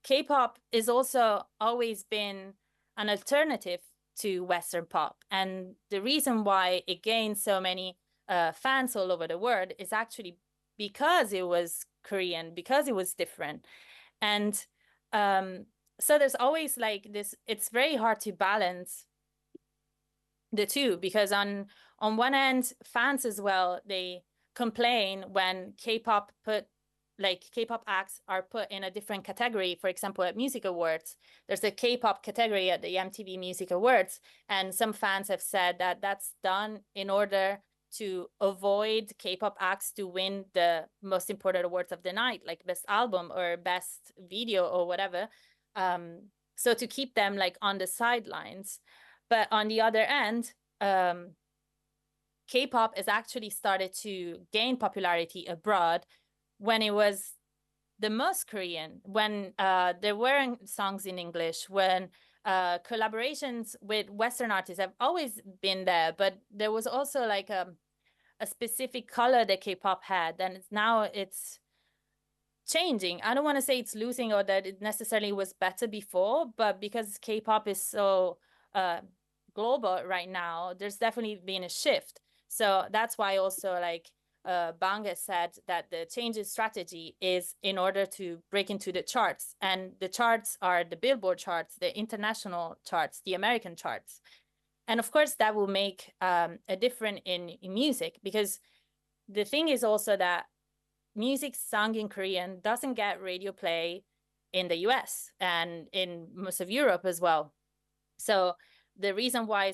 K-pop is also always been an alternative to Western pop. And the reason why it gained so many fans all over the world is actually because it was Korean, because it was different. And so there's always like this, it's very hard to balance the two, because on one end, fans as well, they complain when K-pop acts are put in a different category. For example, at Music Awards, there's a K-pop category at the MTV Music Awards, and some fans have said that that's done in order to avoid K-pop acts to win the most important awards of the night, like best album or best video or whatever. So to keep them like on the sidelines. But on the other end, K-pop has actually started to gain popularity abroad when it was the most Korean, when there weren't songs in English, when collaborations with Western artists have always been there, but there was also like a specific color that K-pop had, and now it's changing. I don't want to say it's losing or that it necessarily was better before, but because K-pop is so global right now, there's definitely been a shift. So that's why also like Bang has said that the change in strategy is in order to break into the charts. And the charts are the Billboard charts, the international charts, the American charts. And of course, that will make a difference in music, because the thing is also that music sung in Korean doesn't get radio play in the US and in most of Europe as well. So the reason why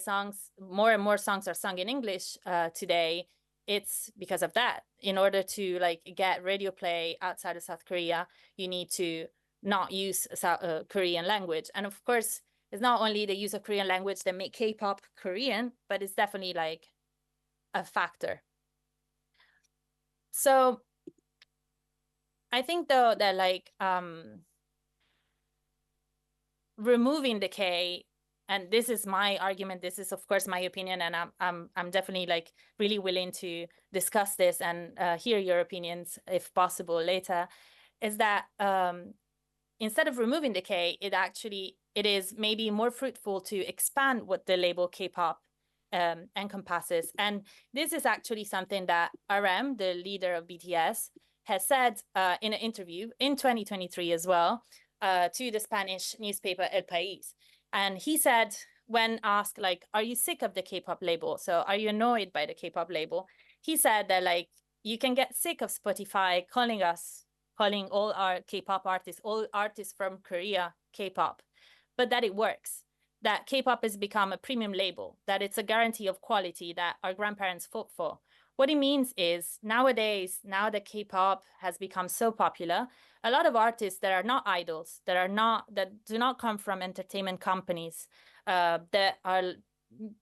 more and more songs are sung in English today, it's because of that. In order to like get radio play outside of South Korea, you need to not use Korean language. And of course, it's not only the use of Korean language that make K-pop Korean, but it's definitely like a factor. So I think though that like removing the K, and this is my argument, this is of course my opinion, and I'm definitely like really willing to discuss this and hear your opinions if possible later, is that instead of removing the K, it is maybe more fruitful to expand what the label K-pop encompasses. And this is actually something that RM, the leader of BTS, has said in an interview in 2023 as well to the Spanish newspaper El País. And he said, when asked, like, are you sick of the K-pop label? So are you annoyed by the K-pop label? He said that, like, you can get sick of Spotify calling all our K-pop artists, all artists from Korea, K-pop, but that it works, that K-pop has become a premium label, that it's a guarantee of quality that our grandparents fought for. What it means is nowadays, now that K-pop has become so popular, a lot of artists that are not idols, that do not come from entertainment companies, that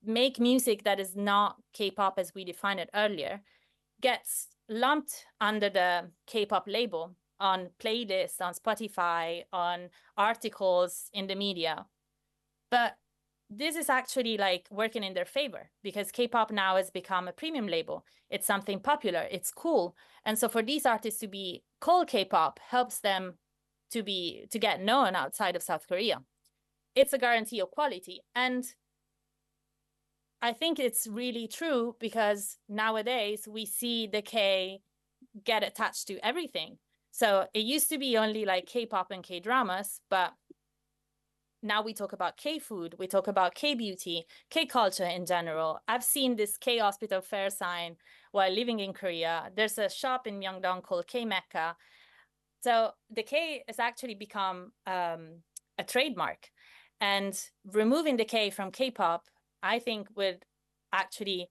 make music that is not K-pop as we defined it earlier, gets lumped under the K-pop label on playlists, on Spotify, on articles in the media. But this is actually like working in their favor, because K-pop now has become a premium label. It's something popular, it's cool. And so for these artists to be called K-pop helps them to get known outside of South Korea. It's a guarantee of quality. And I think it's really true, because nowadays we see the K get attached to everything. So it used to be only like K-pop and K-dramas, but now we talk about K-food, we talk about K-beauty, K-culture in general. I've seen this K-hospital fair sign while living in Korea. There's a shop in Myeongdong called K-Mecca. So the K has actually become a trademark. And removing the K from K-pop, I think, would actually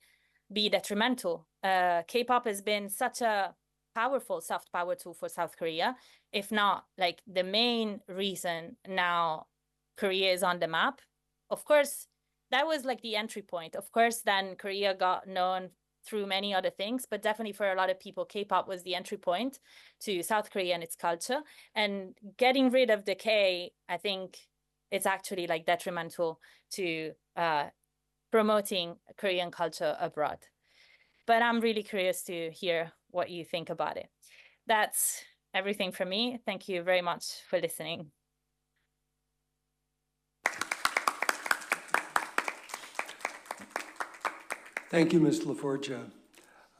be detrimental. K-pop has been such a powerful soft power tool for South Korea, if not like the main reason now Korea is on the map. Of course, that was like the entry point. Of course, then Korea got known through many other things, but definitely for a lot of people, K-pop was the entry point to South Korea and its culture. And getting rid of the K, I think it's actually like detrimental to promoting Korean culture abroad. But I'm really curious to hear what you think about it. That's everything from me. Thank you very much for listening. Thank you, Ms. LaForgia.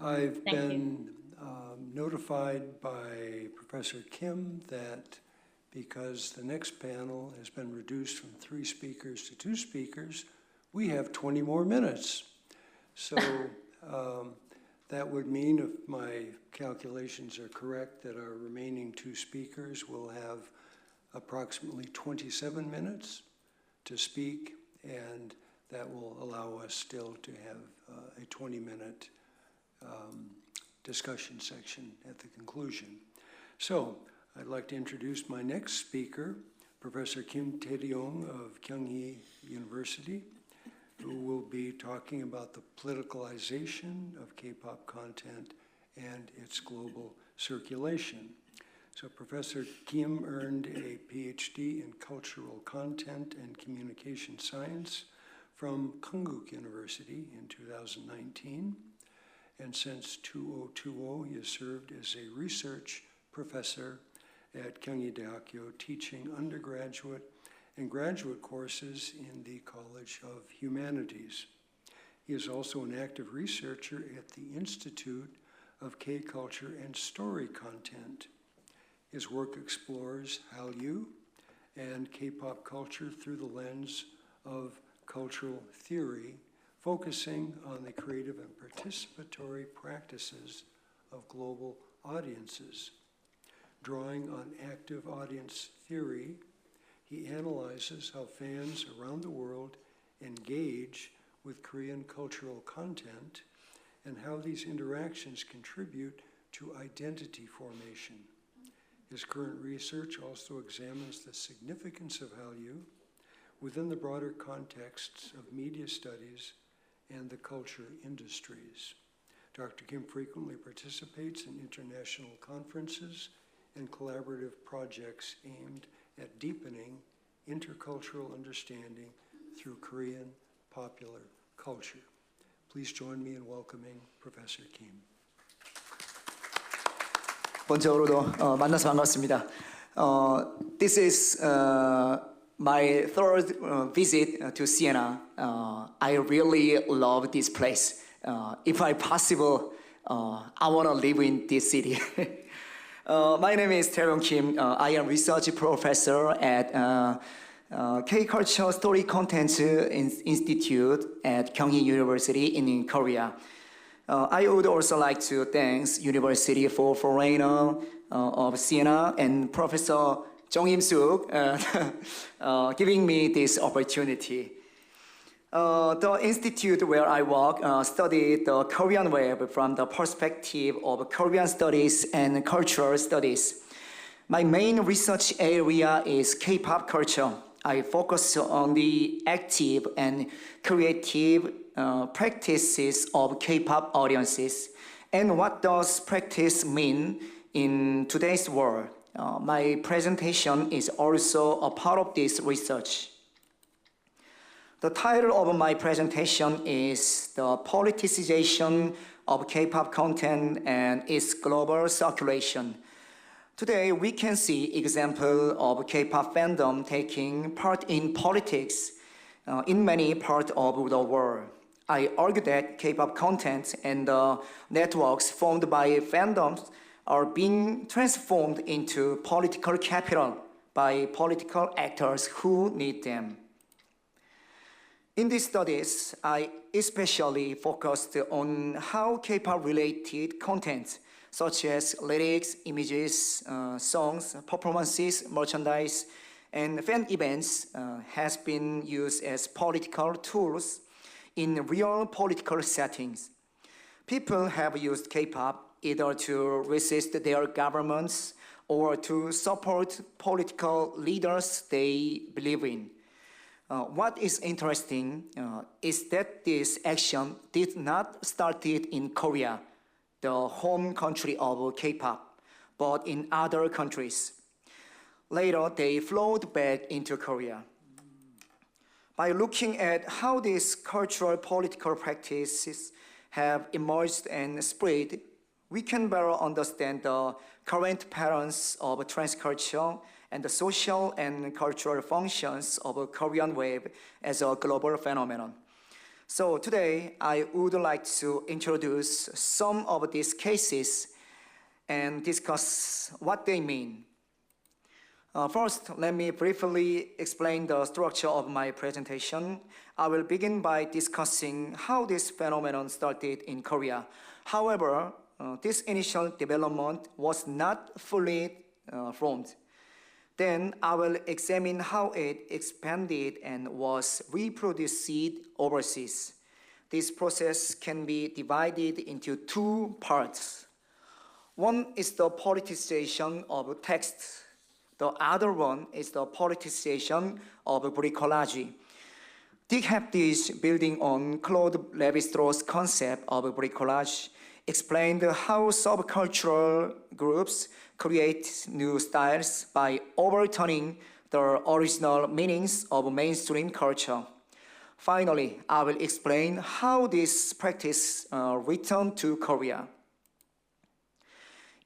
I've Thank you. been notified by Professor Kim that because the next panel has been reduced from 3 speakers to 2 speakers, we have 20 more minutes. So that would mean, if my calculations are correct, that our remaining 2 speakers will have approximately 27 minutes to speak, and that will allow us still to have a 20-minute discussion section at the conclusion. So I'd like to introduce my next speaker, Professor Kim Tae-ryong of Kyunghee University, who will be talking about the politicalization of K-pop content and its global circulation. So Professor Kim earned a PhD in Cultural Content and Communication Science from Konkuk University in 2019. And since 2020, he has served as a research professor at Kyunghee Daehakyo, teaching undergraduate and graduate courses in the College of Humanities. He is also an active researcher at the Institute of K-Culture and Story Content. His work explores Hallyu and K-pop culture through the lens of cultural theory, focusing on the creative and participatory practices of global audiences. Drawing on active audience theory, he analyzes how fans around the world engage with Korean cultural content and how these interactions contribute to identity formation. His current research also examines the significance of Hallyu within the broader contexts of media studies and the culture industries. Dr. Kim frequently participates in international conferences and collaborative projects aimed at deepening intercultural understanding through Korean popular culture. Please join me in welcoming Professor Kim. 번쩍으로도 만나서 반갑습니다. This is my third visit to Siena. I really love this place. If I possible, I want to live in this city. My name is Tae-ryong Kim. I am research professor at K-Culture Story Content Institute at Kyunghee University in Korea. I would also like to thank University for Foreigner of Siena and Professor Jung Im-suk giving me this opportunity. The institute where I work studied the Korean web from the perspective of Korean studies and cultural studies. My main research area is K-pop culture. I focus on the active and creative practices of K-pop audiences and what does practice mean in today's world. My presentation is also a part of this research. The title of my presentation is The Politicization of K-pop Content and Its Global Circulation. Today, we can see example of K-pop fandom taking part in politics in many parts of the world. I argue that K-pop content and the networks formed by fandoms are being transformed into political capital by political actors who need them. In these studies, I especially focused on how K-pop related content such as lyrics, images, songs, performances, merchandise, and fan events has been used as political tools in real political settings. People have used K-pop either to resist their governments or to support political leaders they believe in. What is interesting is that this action did not start in Korea, the home country of K-pop, but in other countries. Later, they flowed back into Korea. By looking at how these cultural political practices have emerged and spread, we can better understand the current patterns of transculture and the social and cultural functions of a Korean wave as a global phenomenon. So today I would like to introduce some of these cases and discuss what they mean. First, let me briefly explain the structure of my presentation. I will begin by discussing how this phenomenon started in Korea. However, this initial development was not fully formed. Then I will examine how it expanded and was reproduced overseas. This process can be divided into two parts. One is the politicization of text. The other one is the politicization of bricolage. Dick Heptisch, building on Claude Lévi-Strauss' concept of bricolage, explained how subcultural groups create new styles by overturning the original meanings of mainstream culture. Finally, I will explain how this practice returned to Korea.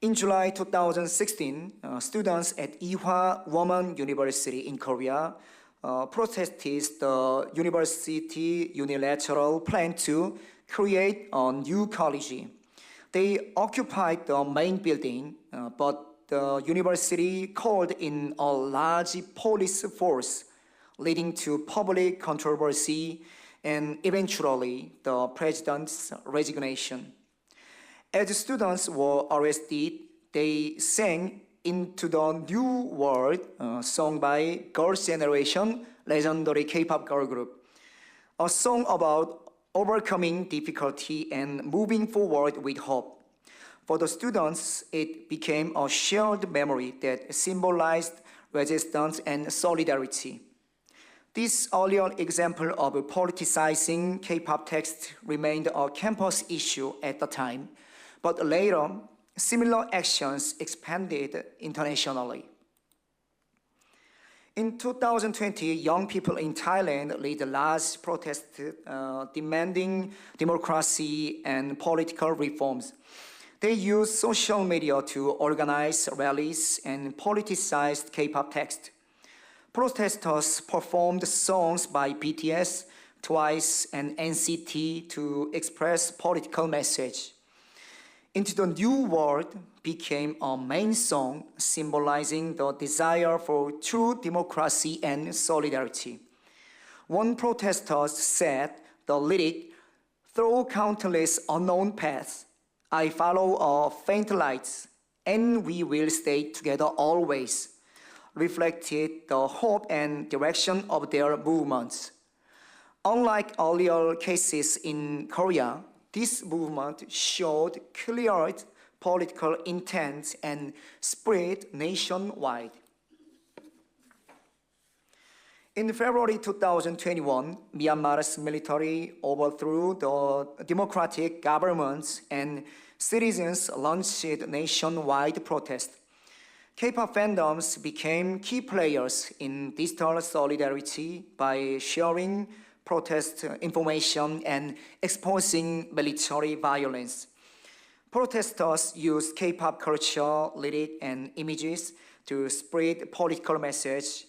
In July 2016, students at Ewha Women University in Korea protested the university unilateral plan to create a new college. They occupied the main building, but the university called in a large police force, leading to public controversy and eventually the president's resignation. As students were arrested, they sang Into the New World, sung by Girls' Generation, legendary K-pop girl group. A song about overcoming difficulty and moving forward with hope. For the students, it became a shared memory that symbolized resistance and solidarity. This earlier example of politicizing K-pop text remained a campus issue at the time, but later, similar actions expanded internationally. In 2020, young people in Thailand led large protests demanding democracy and political reforms. They used social media to organize rallies and politicized K-pop text. Protesters performed songs by BTS, TWICE, and NCT to express political message. Into the New World became a main song symbolizing the desire for true democracy and solidarity. One protester said the lyric, "Through countless unknown paths, I follow a faint light, and we will stay together always," reflected the hope and direction of their movements. Unlike earlier cases in Korea, this movement showed clear political intent and spread nationwide. In February 2021, Myanmar's military overthrew the democratic government and citizens launched nationwide protests. K-pop fandoms became key players in digital solidarity by sharing protest information and exposing military violence. Protesters used K-pop culture, lyric, and images to spread political message.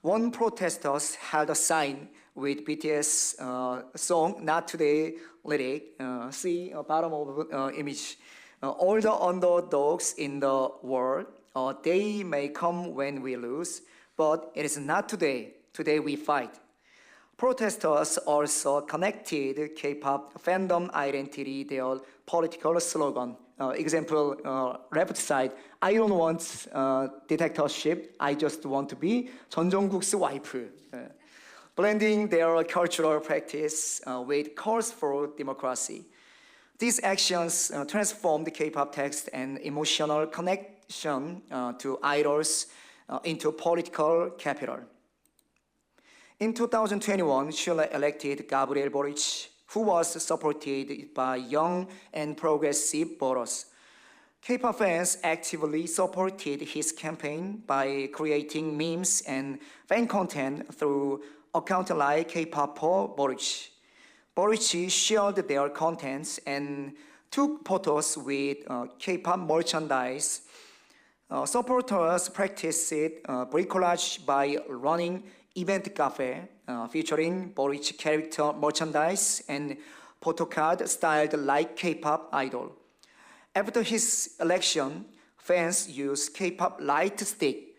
One protester held a sign with BTS song "Not Today" lyric. See bottom of image. All the underdogs in the world, a day may come when we lose, but it is not today. Today we fight. Protesters also connected K-pop fandom identity, their political slogan. Example, left side, I don't want dictatorship, I just want to be 전종국's wife. Blending their cultural practice with calls for democracy. These actions transformed K-pop text and emotional connection to idols into political capital. In 2021, Chile elected Gabriel Boric, who was supported by young and progressive voters. K-pop fans actively supported his campaign by creating memes and fan content through accounts like K-Popper Boric. Boric shared their contents and took photos with K-pop merchandise. Supporters practiced bricolage by running event cafe featuring Boric character merchandise and photocard styled like K-pop idol. After his election, fans used K-pop light stick,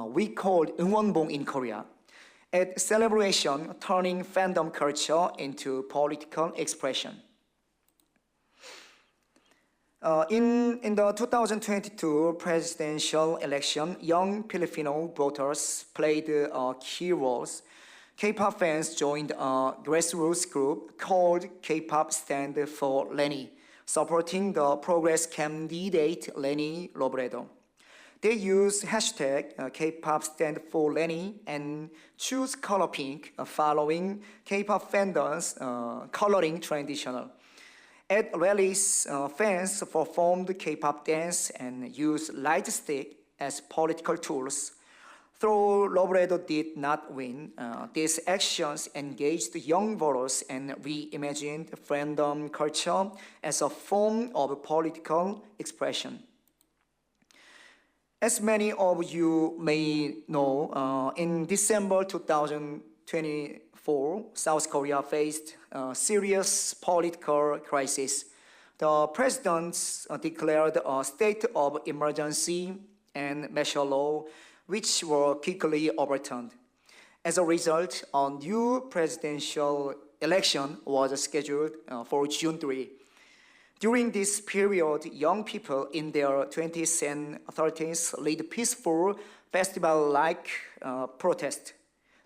we called 응원봉 in Korea, at celebration, turning fandom culture into political expression. In the 2022 presidential election, young Filipino voters played key roles. K-pop fans joined a grassroots group called K-pop Stand for Lenny, supporting the Progress candidate Lenny Robredo. They use hashtag K-pop Stand for Lenny and choose color pink, following K-pop fandoms coloring traditional. At rallies, fans performed K-pop dance and used light stick as political tools. Though Robredo did not win, these actions engaged young voters and reimagined fandom culture as a form of political expression. As many of you may know, in December 2024, South Korea faced a serious political crisis. The president declared a state of emergency and martial law, which were quickly overturned. As a result, a new presidential election was scheduled for June 3. During this period, young people in their 20s and 30s led peaceful festival-like protest.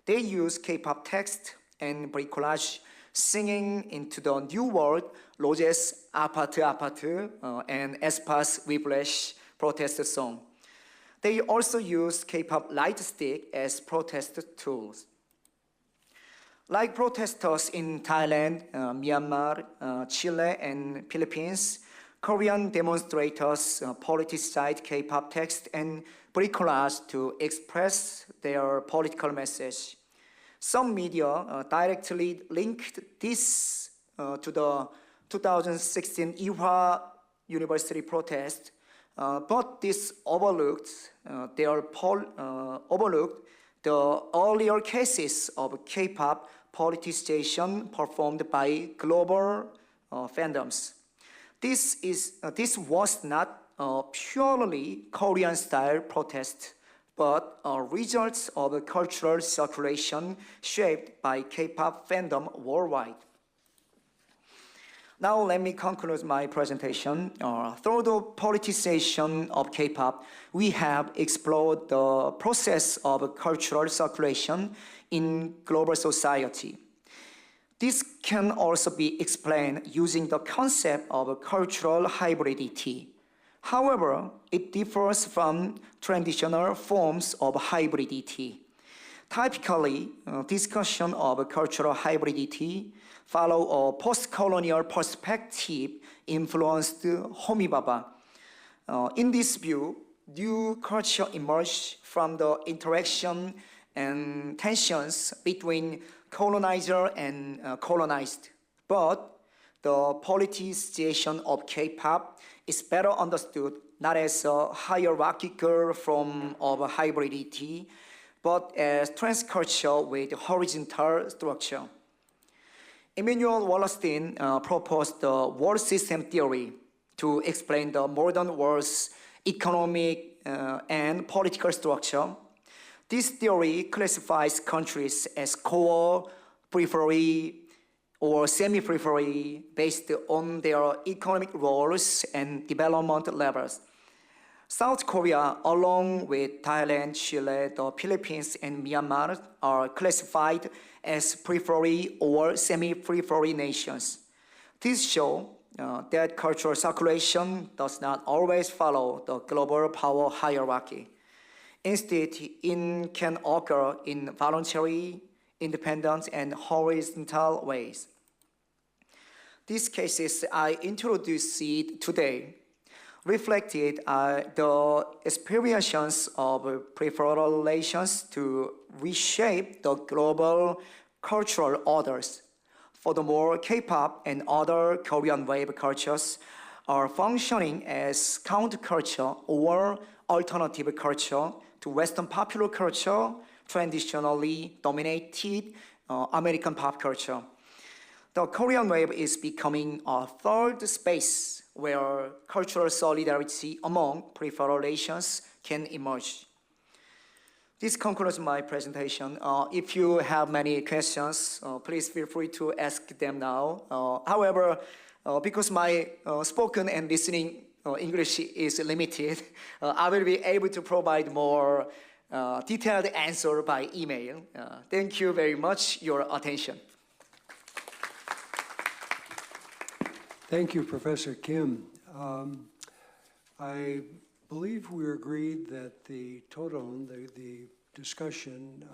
They used K-pop text and bricolage, singing into the new word 로제's 아파트 아파트 and aespa's whiplash protest song. They also used K-pop light stick as protest tools. Like protesters in Thailand, Myanmar, Chile, and Philippines, Korean demonstrators politicized K-pop text and bricolage to express their political message. Some media directly linked this to the 2016 Ewha University protest, but this overlooked the earlier cases of K-pop politicization performed by global fandoms. This was not a purely Korean-style protest, but a result of a cultural circulation shaped by K-pop fandom worldwide. Now let me conclude my presentation. Through the politicization of K-pop, we have explored the process of cultural circulation in global society. This can also be explained using the concept of cultural hybridity. However, it differs from traditional forms of hybridity. Typically, discussion of cultural hybridity follow a post-colonial perspective influenced Homibaba. In this view, new culture emerged from the interaction and tensions between colonizer and colonized. But the politicization of K-pop is better understood not as a hierarchical form of hybridity, but as transculture with horizontal structure. Immanuel Wallerstein proposed the world system theory to explain the modern world's economic and political structure. This theory classifies countries as core, periphery, or semi-periphery based on their economic roles and development levels. South Korea, along with Thailand, Chile, the Philippines, and Myanmar, are classified as periphery or semi-periphery nations. This shows that cultural circulation does not always follow the global power hierarchy. Instead, it can occur in voluntary, independent, and horizontal ways. These cases I introduced today reflected the aspirations of peripheral relations to reshape the global cultural orders. Furthermore, K-pop and other Korean wave cultures are functioning as counterculture or alternative culture to Western popular culture, traditionally dominated American pop culture. The Korean wave is becoming a third space where cultural solidarity among peripheral nations can emerge. This concludes my presentation. If you have many questions, please feel free to ask them now. However, because my spoken and listening English is limited, I will be able to provide more detailed answer by email. Thank you very much for your attention. Thank you, Professor Kim. I believe we agreed that the toton, the discussion,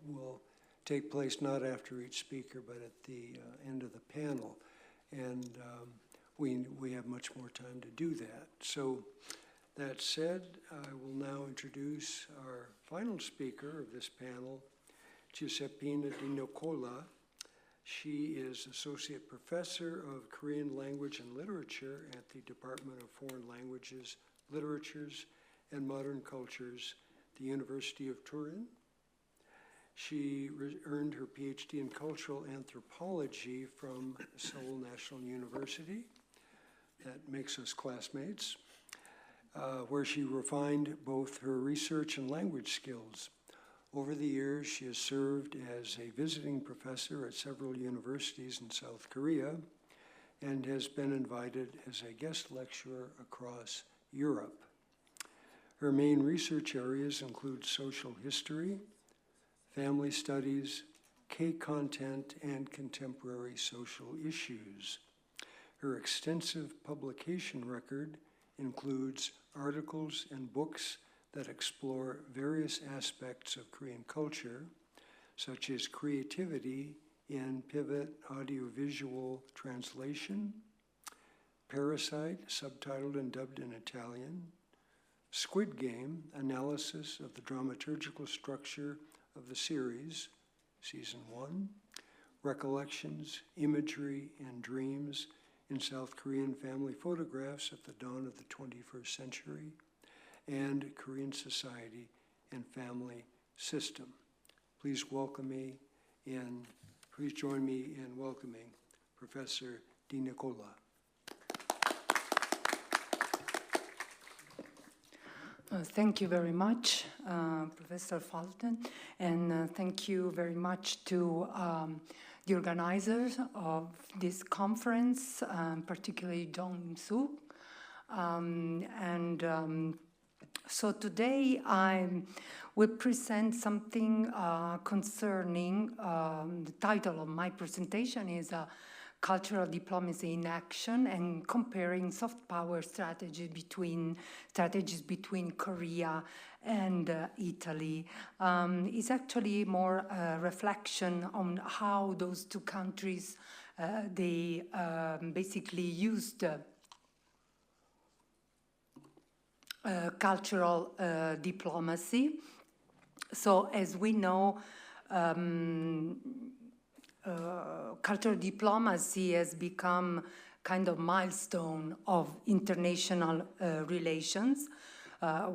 will take place not after each speaker, but at the end of the panel. And we have much more time to do that. So that said, I will now introduce our final speaker of this panel, Giuseppina Di Nicola. She is Associate Professor of Korean Language and Literature at the Department of Foreign Languages, Literatures, and Modern Cultures, the University of Turin. She earned her PhD in Cultural Anthropology from Seoul National University. That makes us classmates, where she refined both her research and language skills. Over the years, she has served as a visiting professor at several universities in South Korea and has been invited as a guest lecturer across Europe. Her main research areas include social history, family studies, K-content, and contemporary social issues. Her extensive publication record includes articles and books that explore various aspects of Korean culture, such as creativity in pivot audiovisual translation, Parasite, subtitled and dubbed in Italian, Squid Game, analysis of the dramaturgical structure of the series, Season 1, Recollections, Imagery, and Dreams in South Korean Family Photographs at the Dawn of the 21st Century, and Korean Society and Family System. Please join me in welcoming Professor Di Nicola. Thank you very much, Professor Fulton, and thank you very much to the organizers of this conference, particularly Jong Suk. So today I will present something concerning, the title of my presentation is Cultural Diplomacy in Action and Comparing Soft Power Strategies between Korea and Italy. It's actually more a reflection on how those two countries, they basically used cultural diplomacy. So as we know, cultural diplomacy has become kind of milestone of international relations,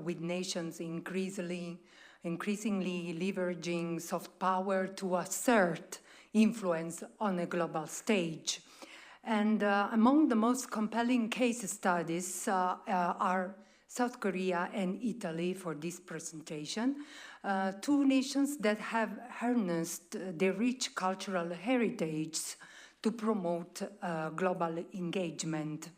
with nations increasingly leveraging soft power to assert influence on a global stage. And among the most compelling case studies are South Korea and Italy for this presentation, two nations that have harnessed their rich cultural heritage to promote global engagement.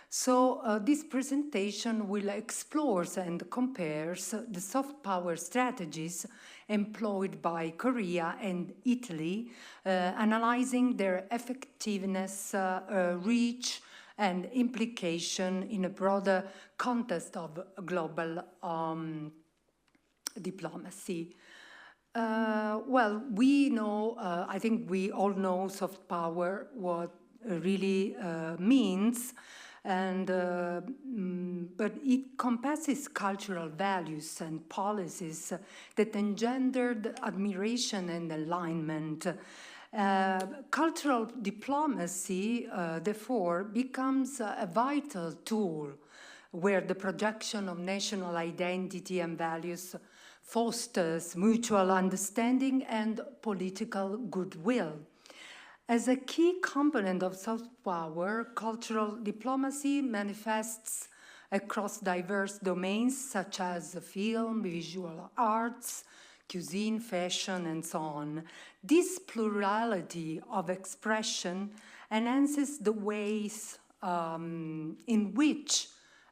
So this presentation will explore and compares the soft power strategies employed by Korea and Italy, analyzing their effectiveness, reach, and implication in a broader context of global diplomacy. Well, we know, I think we all know soft power, what really means, and but it encompasses cultural values and policies that engendered admiration and alignment. Cultural diplomacy, therefore, becomes a vital tool where the projection of national identity and values fosters mutual understanding and political goodwill. As a key component of soft power, cultural diplomacy manifests across diverse domains such as film, visual arts, cuisine, fashion, and so on. This plurality of expression enhances the ways in which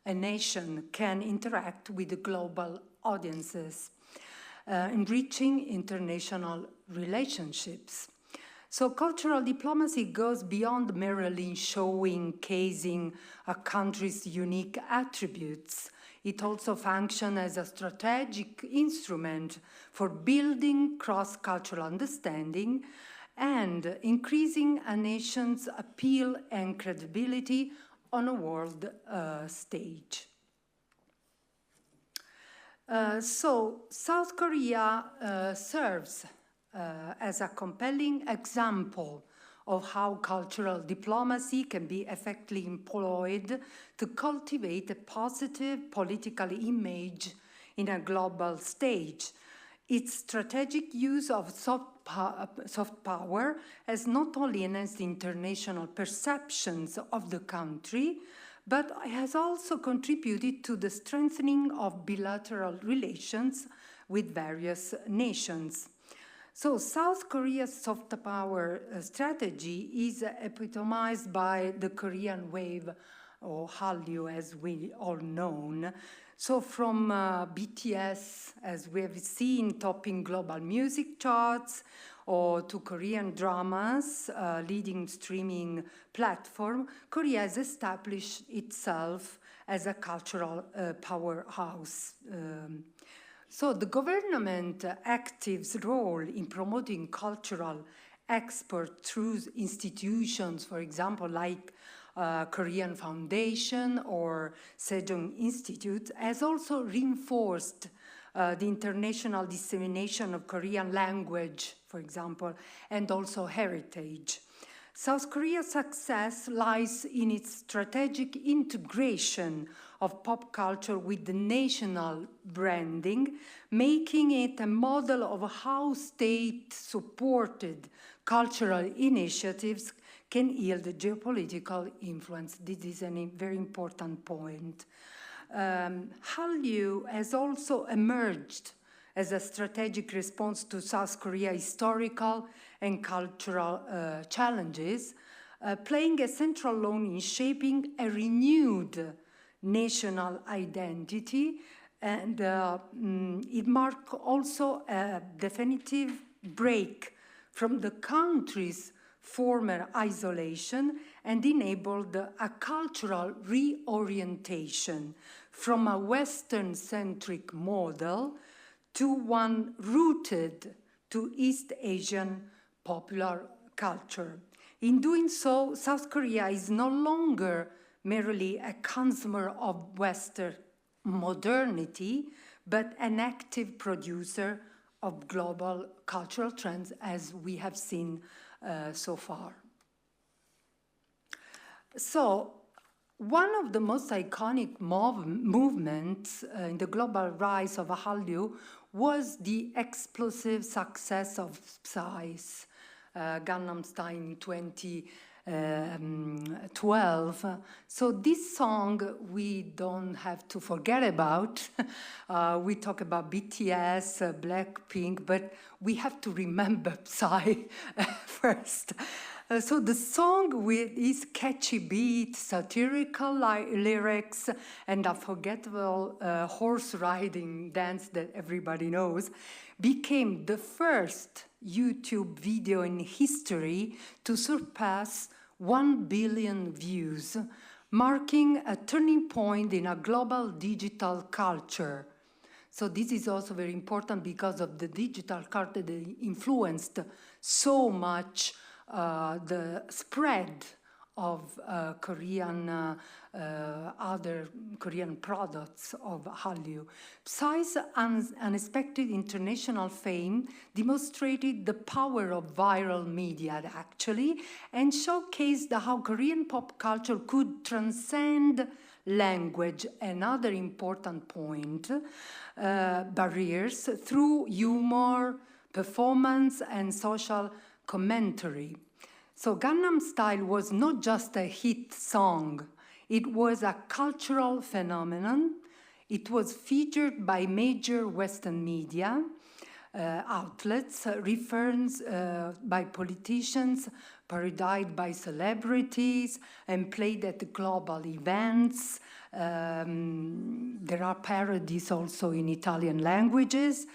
a nation can interact with the global audiences, enriching international relationships. So cultural diplomacy goes beyond merely showcasing a country's unique attributes. It also functions as a strategic instrument for building cross-cultural understanding and increasing a nation's appeal and credibility on a world stage. So South Korea serves as a compelling example of how cultural diplomacy can be effectively employed to cultivate a positive political image in a global stage. Its strategic use of soft power has not only enhanced international perceptions of the country, but has also contributed to the strengthening of bilateral relations with various nations. So South Korea's soft power strategy is epitomized by the Korean wave, or Hallyu as we all know. So from BTS, as we have seen, topping global music charts, or to Korean dramas, leading streaming platform, Korea has established itself as a cultural powerhouse. So the government active role in promoting cultural export through institutions, for example, like Korean Foundation or Sejong Institute, has also reinforced the international dissemination of Korean language, for example, and also heritage. South Korea's success lies in its strategic integration of pop culture with the national branding, making it a model of how state-supported cultural initiatives can yield geopolitical influence. This is a very important point. Hallyu has also emerged as a strategic response to South Korea's historical and cultural challenges, playing a central role in shaping a renewed national identity, and it marked also a definitive break from the country's former isolation and enabled a cultural reorientation from a Western-centric model to one rooted to East Asian popular culture. In doing so, South Korea is no longer merely a consumer of Western modernity, but an active producer of global cultural trends, as we have seen so far. So, one of the most iconic movements in the global rise of Hallyu was the explosive success of Psy's Gangnam Style in 2012. So this song we don't have to forget about. We talk about BTS, Blackpink, but we have to remember Psy first. So the song with its catchy beat, satirical lyrics, and a forgettable horse riding dance that everybody knows, became the first YouTube video in history to surpass 1 billion views, marking a turning point in a global digital culture. So this is also very important because of the digital culture that influenced so much the spread of other Korean products of Hallyu. Psy's unexpected international fame demonstrated the power of viral media, actually, and showcased how Korean pop culture could transcend language, another important point, barriers through humor, performance, and social commentary. So Gangnam Style was not just a hit song, it was a cultural phenomenon. It was featured by major Western media outlets, referenced by politicians, parodied by celebrities, and played at global events. There are parodies also in Italian languages.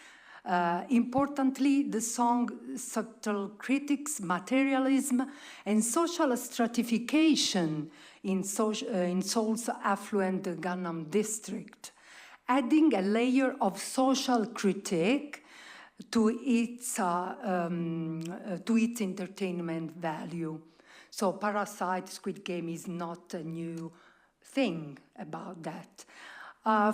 Importantly, the song subtle critiques, materialism, and social stratification in Seoul's affluent Gangnam district, adding a layer of social critique to its entertainment value. So Parasite, Squid Game is not a new thing about that.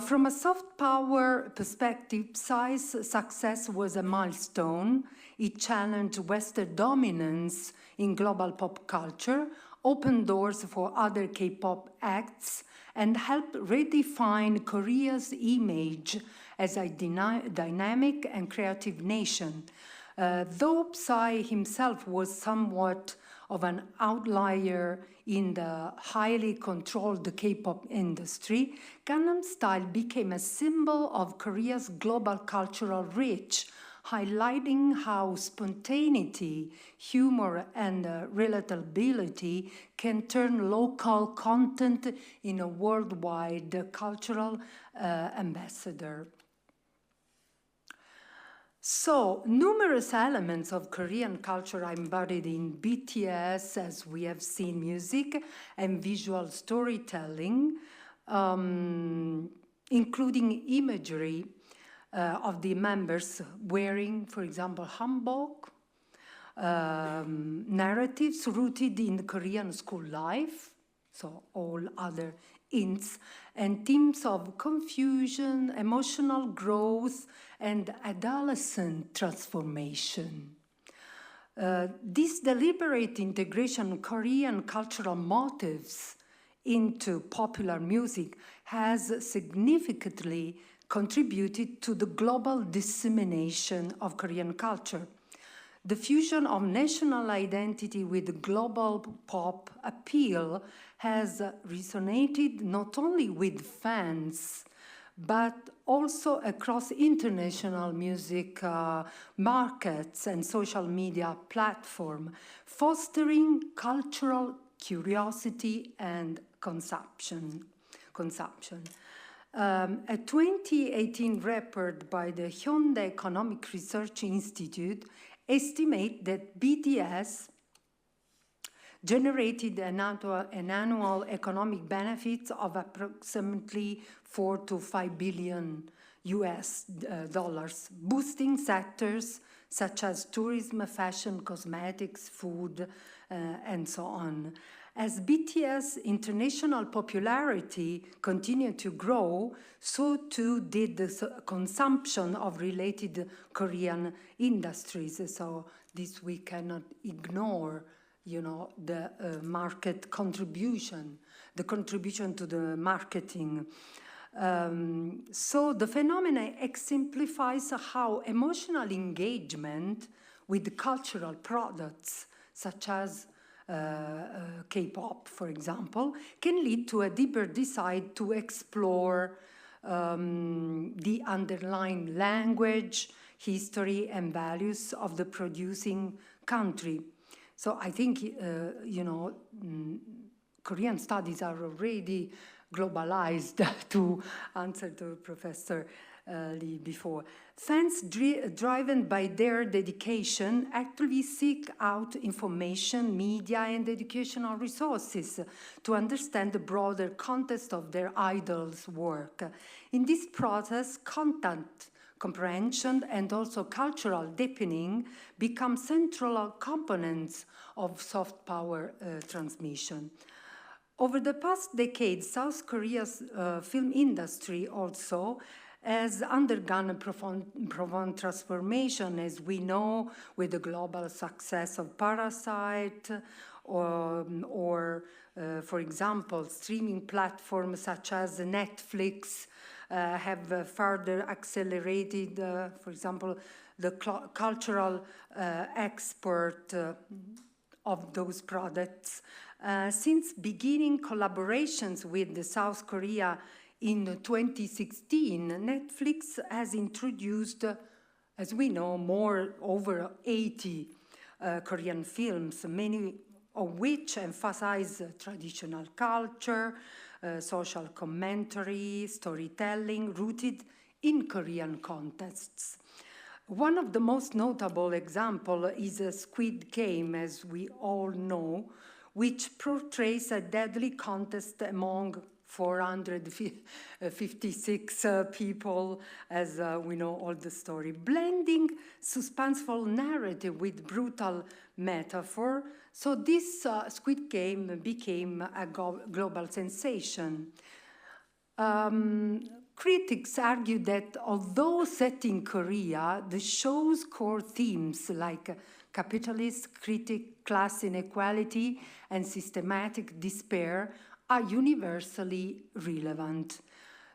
From a soft power perspective, Psy's success was a milestone. It challenged Western dominance in global pop culture, opened doors for other K-pop acts, and helped redefine Korea's image as a dynamic and creative nation. Though Psy himself was somewhat of an outlier in the highly controlled K-pop industry, Gangnam Style became a symbol of Korea's global cultural reach, highlighting how spontaneity, humor, and relatability can turn local content in a worldwide cultural ambassador. So, numerous elements of Korean culture are embodied in BTS, as we have seen, music and visual storytelling, including imagery of the members wearing, for example, hanbok, narratives rooted in Korean school life, so all other hints, and themes of confusion, emotional growth, and adolescent transformation. This deliberate integration of Korean cultural motifs into popular music has significantly contributed to the global dissemination of Korean culture. The fusion of national identity with global pop appeal has resonated not only with fans, but also across international music markets and social media platforms, fostering cultural curiosity and consumption. A 2018 report by the Hyundai Economic Research Institute estimates that BTS generated an annual economic benefits of approximately $4 to $5 billion US dollars, boosting sectors such as tourism, fashion, cosmetics, food, and so on. As BTS' international popularity continued to grow, so too did the consumption of related Korean industries. So this we cannot ignore, you know, the market contribution, the contribution to the marketing. So the phenomenon exemplifies how emotional engagement with cultural products, such as K-pop, for example, can lead to a deeper desire to explore the underlying language, history, and values of the producing country. So I think, you know, Korean studies are already globalized, to answer to Professor Lee before. Fans driven by their dedication actively seek out information, media, and educational resources to understand the broader context of their idols' work. In this process, content comprehension and also cultural deepening become central components of soft power transmission. Over the past decade, South Korea's film industry also has undergone a profound transformation, as we know, with the global success of Parasite for example, streaming platforms such as Netflix have further accelerated, for example, the cultural export of those products. Since beginning collaborations with South Korea in 2016, Netflix has introduced, as we know, over 80 Korean films, many of which emphasize traditional culture, social commentary, storytelling rooted in Korean contexts. One of the most notable examples is a Squid Game, as we all know, which portrays a deadly contest among 456 people, as we know all the story, blending suspenseful narrative with brutal metaphor. So this Squid Game became a global sensation. Critics argue that although set in Korea, the show's core themes like capitalist critique, class inequality, and systematic despair are universally relevant.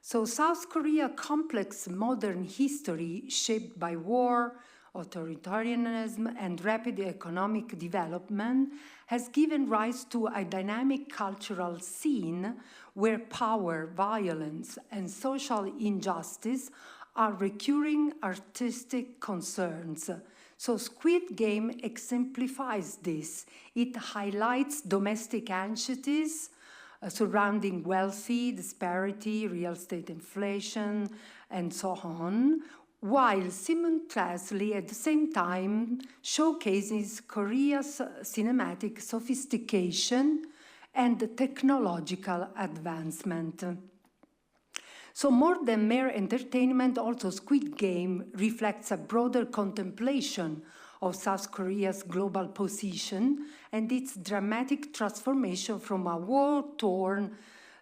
So South Korea's complex modern history shaped by war, authoritarianism, and rapid economic development has given rise to a dynamic cultural scene where power, violence, and social injustice are recurring artistic concerns. So Squid Game exemplifies this. It highlights domestic anxieties surrounding wealthy, disparity, real estate inflation, and so on, while simultaneously at the same time showcases Korea's cinematic sophistication and technological advancement. So more than mere entertainment, also Squid Game reflects a broader contemplation of South Korea's global position and its dramatic transformation from a war-torn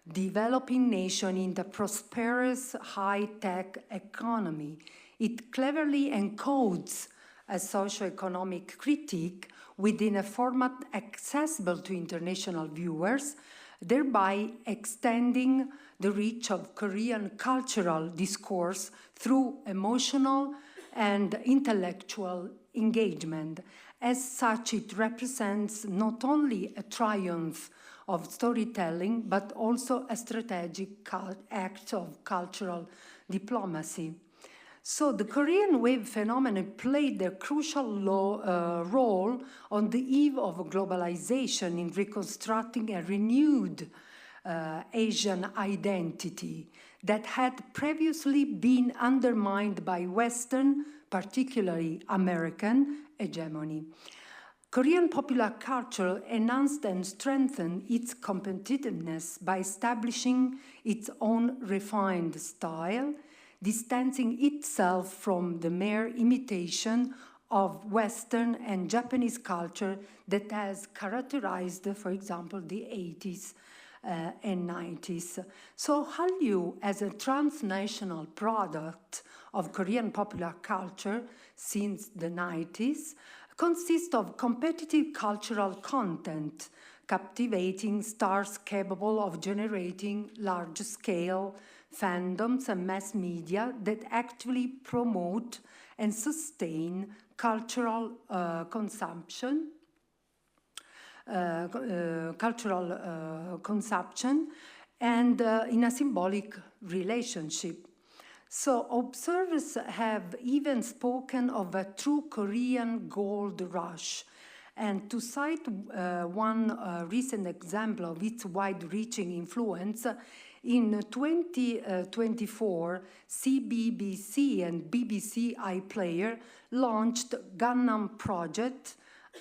developing nation into a prosperous high-tech economy. It cleverly encodes a socio-economic critique within a format accessible to international viewers, thereby extending the reach of Korean cultural discourse through emotional and intellectual engagement. As such, it represents not only a triumph of storytelling, but also a strategic act of cultural diplomacy. So the Korean wave phenomenon played a crucial role on the eve of globalization in reconstructing a renewed Asian identity that had previously been undermined by Western, particularly American, hegemony. Korean popular culture enhanced and strengthened its competitiveness by establishing its own refined style, distancing itself from the mere imitation of Western and Japanese culture that has characterized, for example, the 80s and 90s. So Hallyu, as a transnational product of Korean popular culture since the 90s, consists of competitive cultural content, captivating stars capable of generating large-scale fandoms and mass media that actually promote and sustain cultural consumption, and in a symbolic relationship. So observers have even spoken of a true Korean gold rush. And to cite one recent example of its wide-reaching influence, in 2024, CBBC and BBC iPlayer launched Gangnam Project,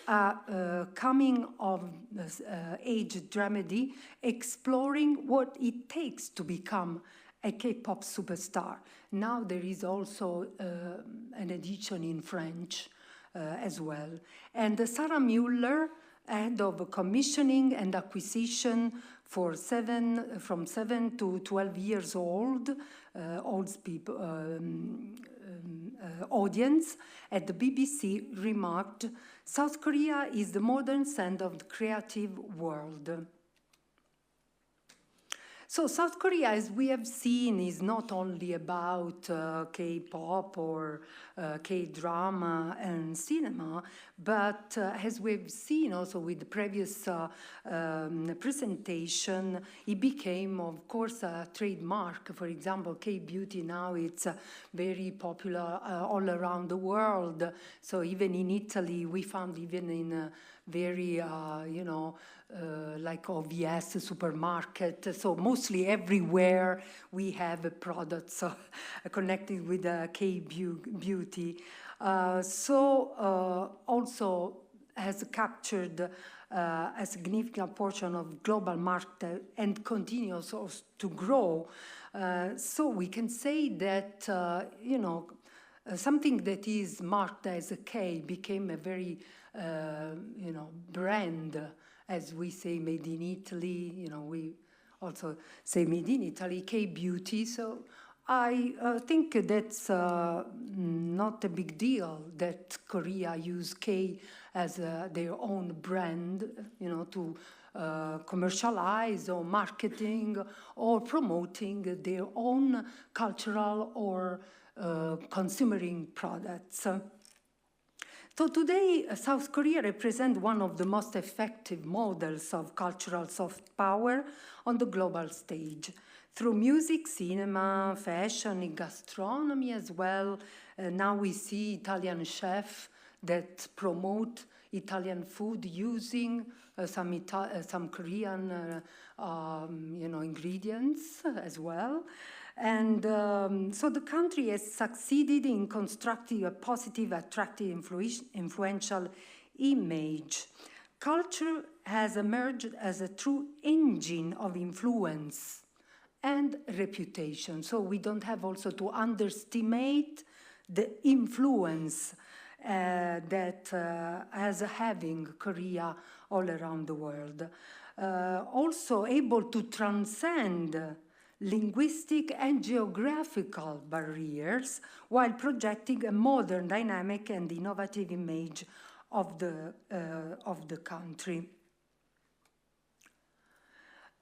a coming-of-age dramedy exploring what it takes to become a K-pop superstar. Now there is also an edition in French as well. And Sarah Mueller ahead of commissioning and acquisition from 7 to 12 years old audience at the BBC remarked, "South Korea is the modern center of the creative world." So South Korea, as we have seen, is not only about K-pop or K-drama and cinema, but as we've seen also with the previous presentation, it became, of course, a trademark. For example, K-beauty now, it's very popular all around the world. So even in Italy, we found even in very, like OVS supermarket. So mostly everywhere we have products connected with K-beauty. Also has captured a significant portion of global market and continues also to grow. So we can say that, something that is marked as a K became a very, brand, as we say, made in Italy. We also say made in Italy, K-beauty. So I think that's not a big deal that Korea use K as their own brand, to commercialize or marketing or promoting their own cultural or consuming products. So today, South Korea represents one of the most effective models of cultural soft power on the global stage. Through music, cinema, fashion, and gastronomy as well. Now we see Italian chefs that promote Italian food using some Korean ingredients as well. And so the country has succeeded in constructing a positive, attractive, influential image. Culture has emerged as a true engine of influence and reputation. So we don't have also to underestimate the influence that has having Korea all around the world. Also able to transcend linguistic and geographical barriers while projecting a modern, dynamic, and innovative image of the country.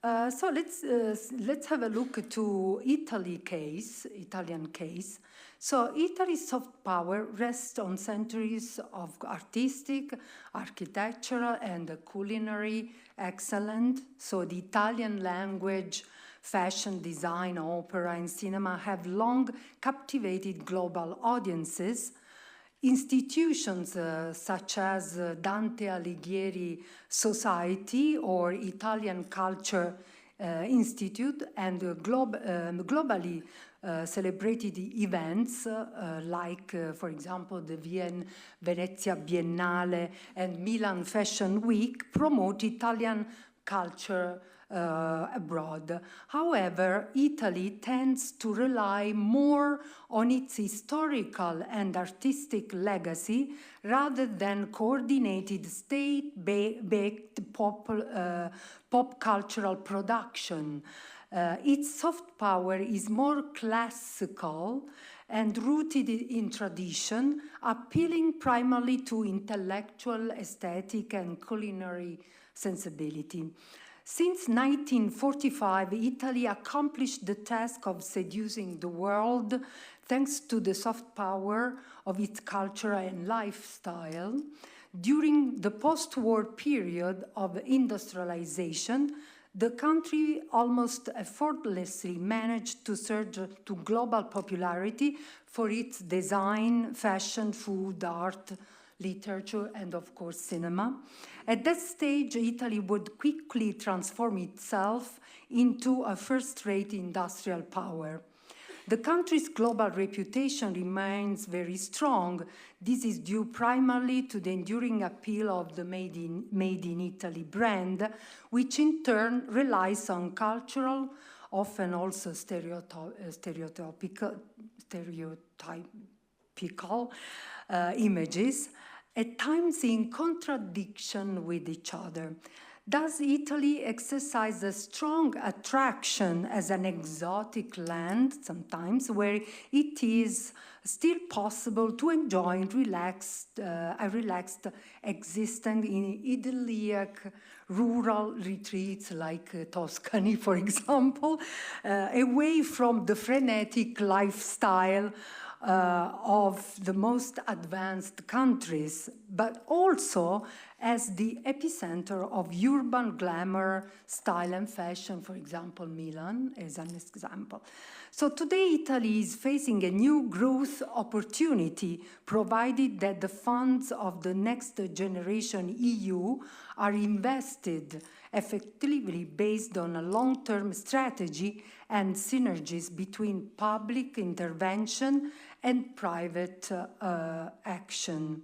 So let's have a look to Italian case. So Italy's soft power rests on centuries of artistic, architectural, and culinary excellence. So the Italian language, fashion, design, opera, and cinema have long captivated global audiences. Institutions such as Dante Alighieri Society or Italian Culture Institute and globally celebrated events like, for example, the Venezia Biennale and Milan Fashion Week promote Italian culture abroad. However, Italy tends to rely more on its historical and artistic legacy rather than coordinated state-baked pop cultural production. Its soft power is more classical and rooted in tradition, appealing primarily to intellectual, aesthetic, and culinary sensibility. Since 1945, Italy accomplished the task of seducing the world thanks to the soft power of its culture and lifestyle. During the post-war period of industrialization, the country almost effortlessly managed to surge to global popularity for its design, fashion, food, art, literature, and of course cinema. At that stage, Italy would quickly transform itself into a first-rate industrial power. The country's global reputation remains very strong. This is due primarily to the enduring appeal of the Made in Italy brand, which in turn relies on cultural, often also stereotypical images, at times in contradiction with each other. Does Italy exercise a strong attraction as an exotic land, sometimes, where it is still possible to enjoy a relaxed existence in idyllic rural retreats like Tuscany, for example, away from the frenetic lifestyle of the most advanced countries, but also as the epicenter of urban glamour, style and fashion, for example, Milan is an example. So today Italy is facing a new growth opportunity, provided that the funds of the Next Generation EU are invested effectively based on a long-term strategy and synergies between public intervention and private action.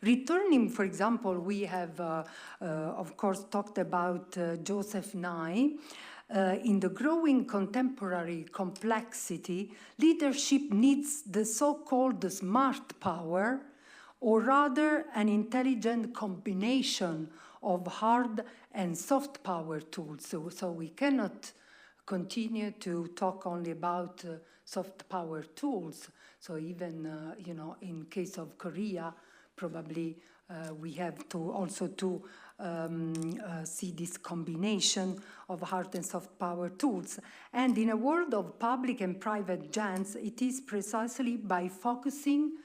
Returning, for example, we have, of course, talked about Joseph Nye. In the growing contemporary complexity, leadership needs the so-called smart power, or rather an intelligent combination of hard and soft power tools. So we cannot continue to talk only about soft power tools. So even, in case of Korea, probably we have to also to see this combination of hard and soft power tools. And in a world of public and private giants, it is precisely by focusing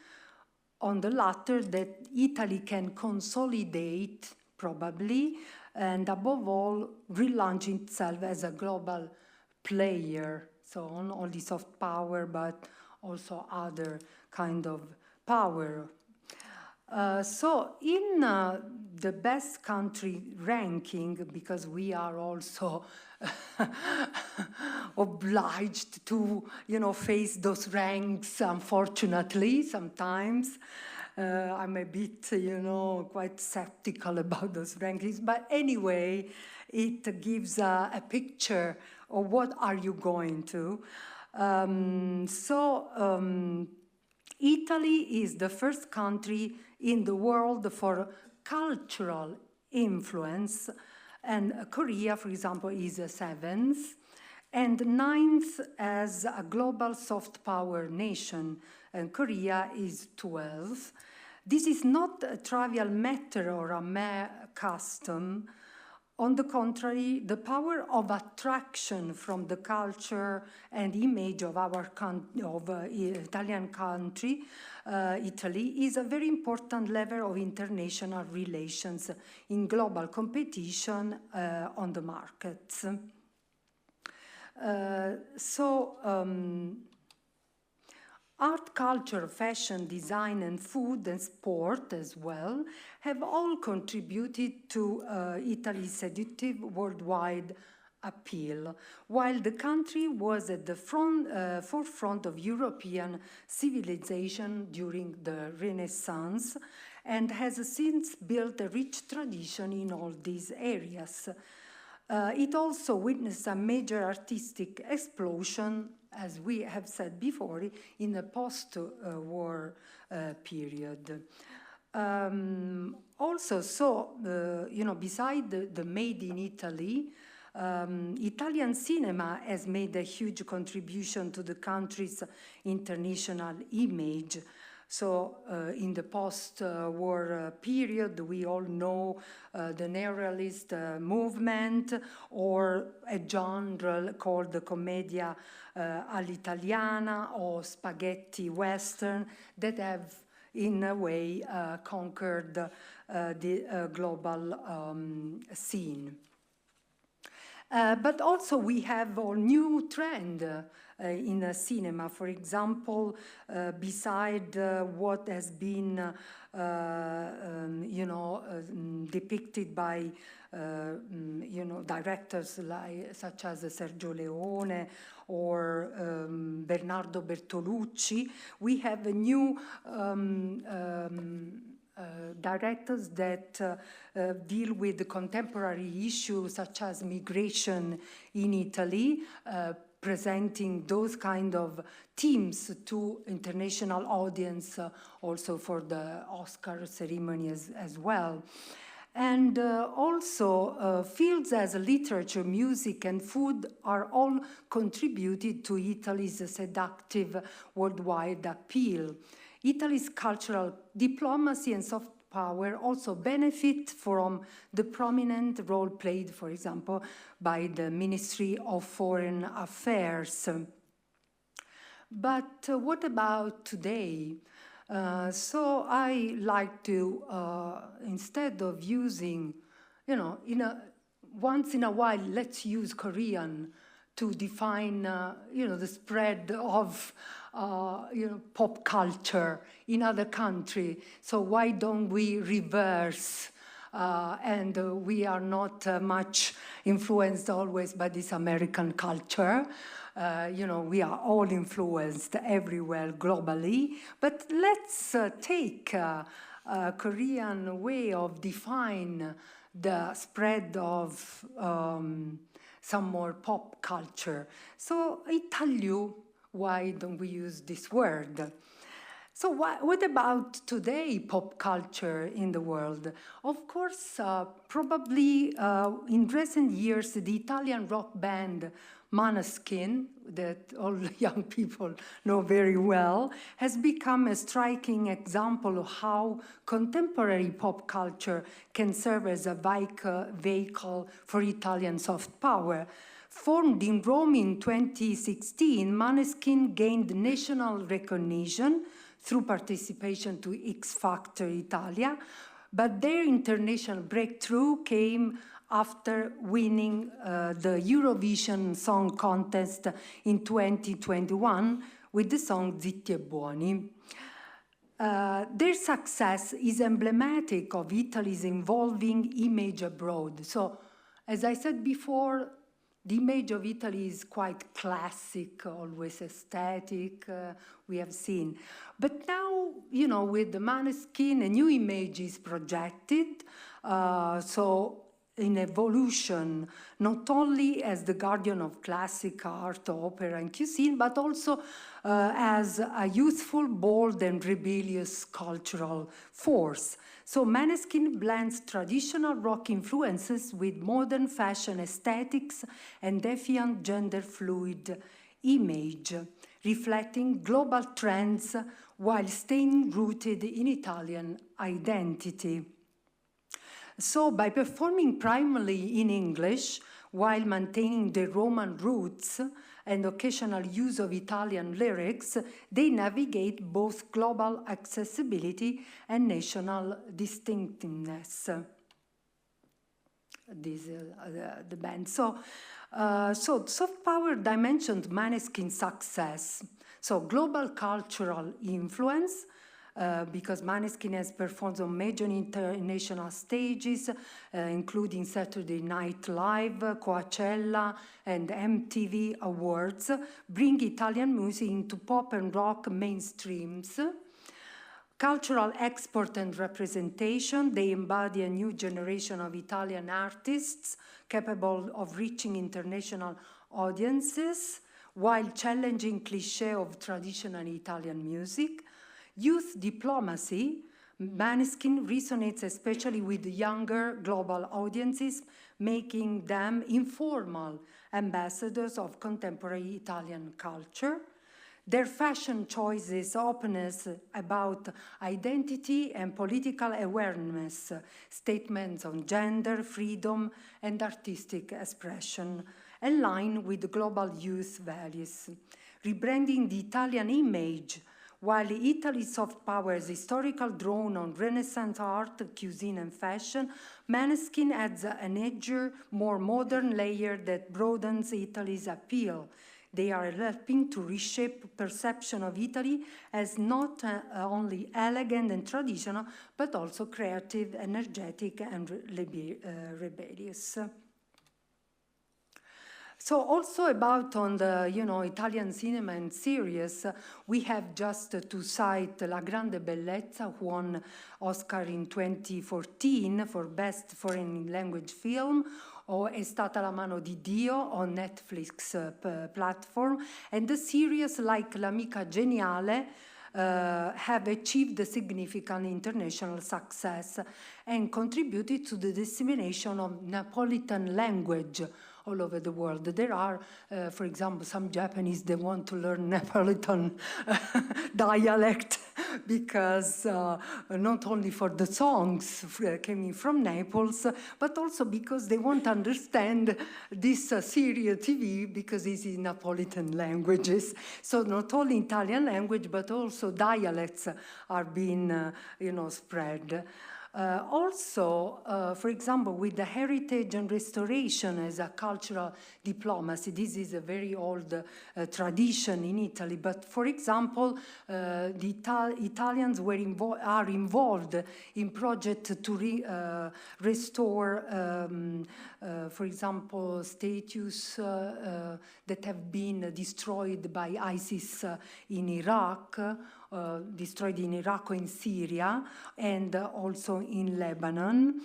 on the latter that Italy can consolidate, probably, and above all, relaunch itself as a global player. So not only soft power, but also other kind of power. So in the best country ranking, because we are also obliged to, face those ranks, unfortunately, sometimes. I'm a bit, quite skeptical about those rankings. But anyway, it gives a picture of what are you going to. Italy is the first country in the world for cultural influence, and Korea, for example, is a 7th, and 9th as a global soft power nation, and Korea is 12th. This is not a trivial matter or a mere custom. On the contrary, the power of attraction from the culture and image of our Italian country, Italy, is a very important lever of international relations in global competition on the markets. Art, culture, fashion, design, and food and sport as well have all contributed to Italy's seductive worldwide appeal, while the country was at the forefront of European civilization during the Renaissance and has since built a rich tradition in all these areas. It also witnessed a major artistic explosion, as we have said before, in the post-war period. Beside the Made in Italy, Italian cinema has made a huge contribution to the country's international image. So in the post-war period, we all know the neorealist movement, or a genre called the commedia all'italiana or spaghetti western, that have in a way conquered the global scene. But also we have a new trend in cinema. For example, beside what has been, depicted by, directors such as Sergio Leone or Bernardo Bertolucci, we have a new directors that deal with the contemporary issues such as migration in Italy, presenting those kind of themes to international audience, also for the Oscar ceremony as well. And also fields as literature, music, and food are all contributed to Italy's seductive worldwide appeal. Italy's cultural diplomacy and soft power also benefit from the prominent role played, for example, by the Ministry of Foreign Affairs. But what about today? So I like to, instead of using, once in a while, let's use Korean to define, the spread of, pop culture in other countries. So why don't we reverse? And we are not much influenced always by this American culture. We are all influenced everywhere globally. But let's take a Korean way of define the spread of some more pop culture. So I tell you, why don't we use this word? So what about today pop culture in the world? Of course, probably in recent years, the Italian rock band Måneskin, that all young people know very well, has become a striking example of how contemporary pop culture can serve as a vehicle for Italian soft power. Formed in Rome in 2016, Måneskin gained national recognition through participation to X Factor Italia, but their international breakthrough came after winning the Eurovision Song Contest in 2021 with the song Zitti e Buoni. Their success is emblematic of Italy's evolving image abroad. So, as I said before, the image of Italy is quite classic, always aesthetic, we have seen. But now, with the Måneskin, a new image is projected. So in evolution, not only as the guardian of classic art, opera, and cuisine, but also as a youthful, bold, and rebellious cultural force. So Måneskin blends traditional rock influences with modern fashion aesthetics and defiant gender-fluid image, reflecting global trends while staying rooted in Italian identity. So by performing primarily in English, while maintaining their Roman roots and occasional use of Italian lyrics, they navigate both global accessibility and national distinctiveness. This is the band. So soft power dimensioned Måneskin's success. So global cultural influence, because Måneskin has performed on major international stages, including Saturday Night Live, Coachella, and MTV Awards, bring Italian music into pop and rock mainstreams. Cultural export and representation, they embody a new generation of Italian artists capable of reaching international audiences, while challenging cliché of traditional Italian music. Youth diplomacy, Måneskin resonates especially with younger global audiences, making them informal ambassadors of contemporary Italian culture. Their fashion choices, openness about identity and political awareness, statements on gender, freedom, and artistic expression, align with global youth values. Rebranding the Italian image, while Italy's soft power is historical drawn on Renaissance art, cuisine, and fashion, Måneskin adds an edgier, more modern layer that broadens Italy's appeal. They are helping to reshape perception of Italy as not only elegant and traditional, but also creative, energetic, and rebellious. So also about on the, Italian cinema and series, we have just to cite La Grande Bellezza, who won Oscar in 2014 for Best Foreign Language Film, or È stata la mano di Dio on Netflix platform, and the series like L'Amica Geniale have achieved significant international success and contributed to the dissemination of Neapolitan language all over the world. There are, for example, some Japanese, they want to learn Neapolitan dialect because not only for the songs coming from Naples, but also because they want to understand this series TV because it's in Neapolitan languages. So not only Italian language, but also dialects are being, spread. Also, for example, with the heritage and restoration as a cultural diplomacy, this is a very old tradition in Italy. But for example, the Italians are involved in projects to restore, for example, statues that have been destroyed by ISIS in Iraq. Destroyed in Iraq or in Syria, and also in Lebanon.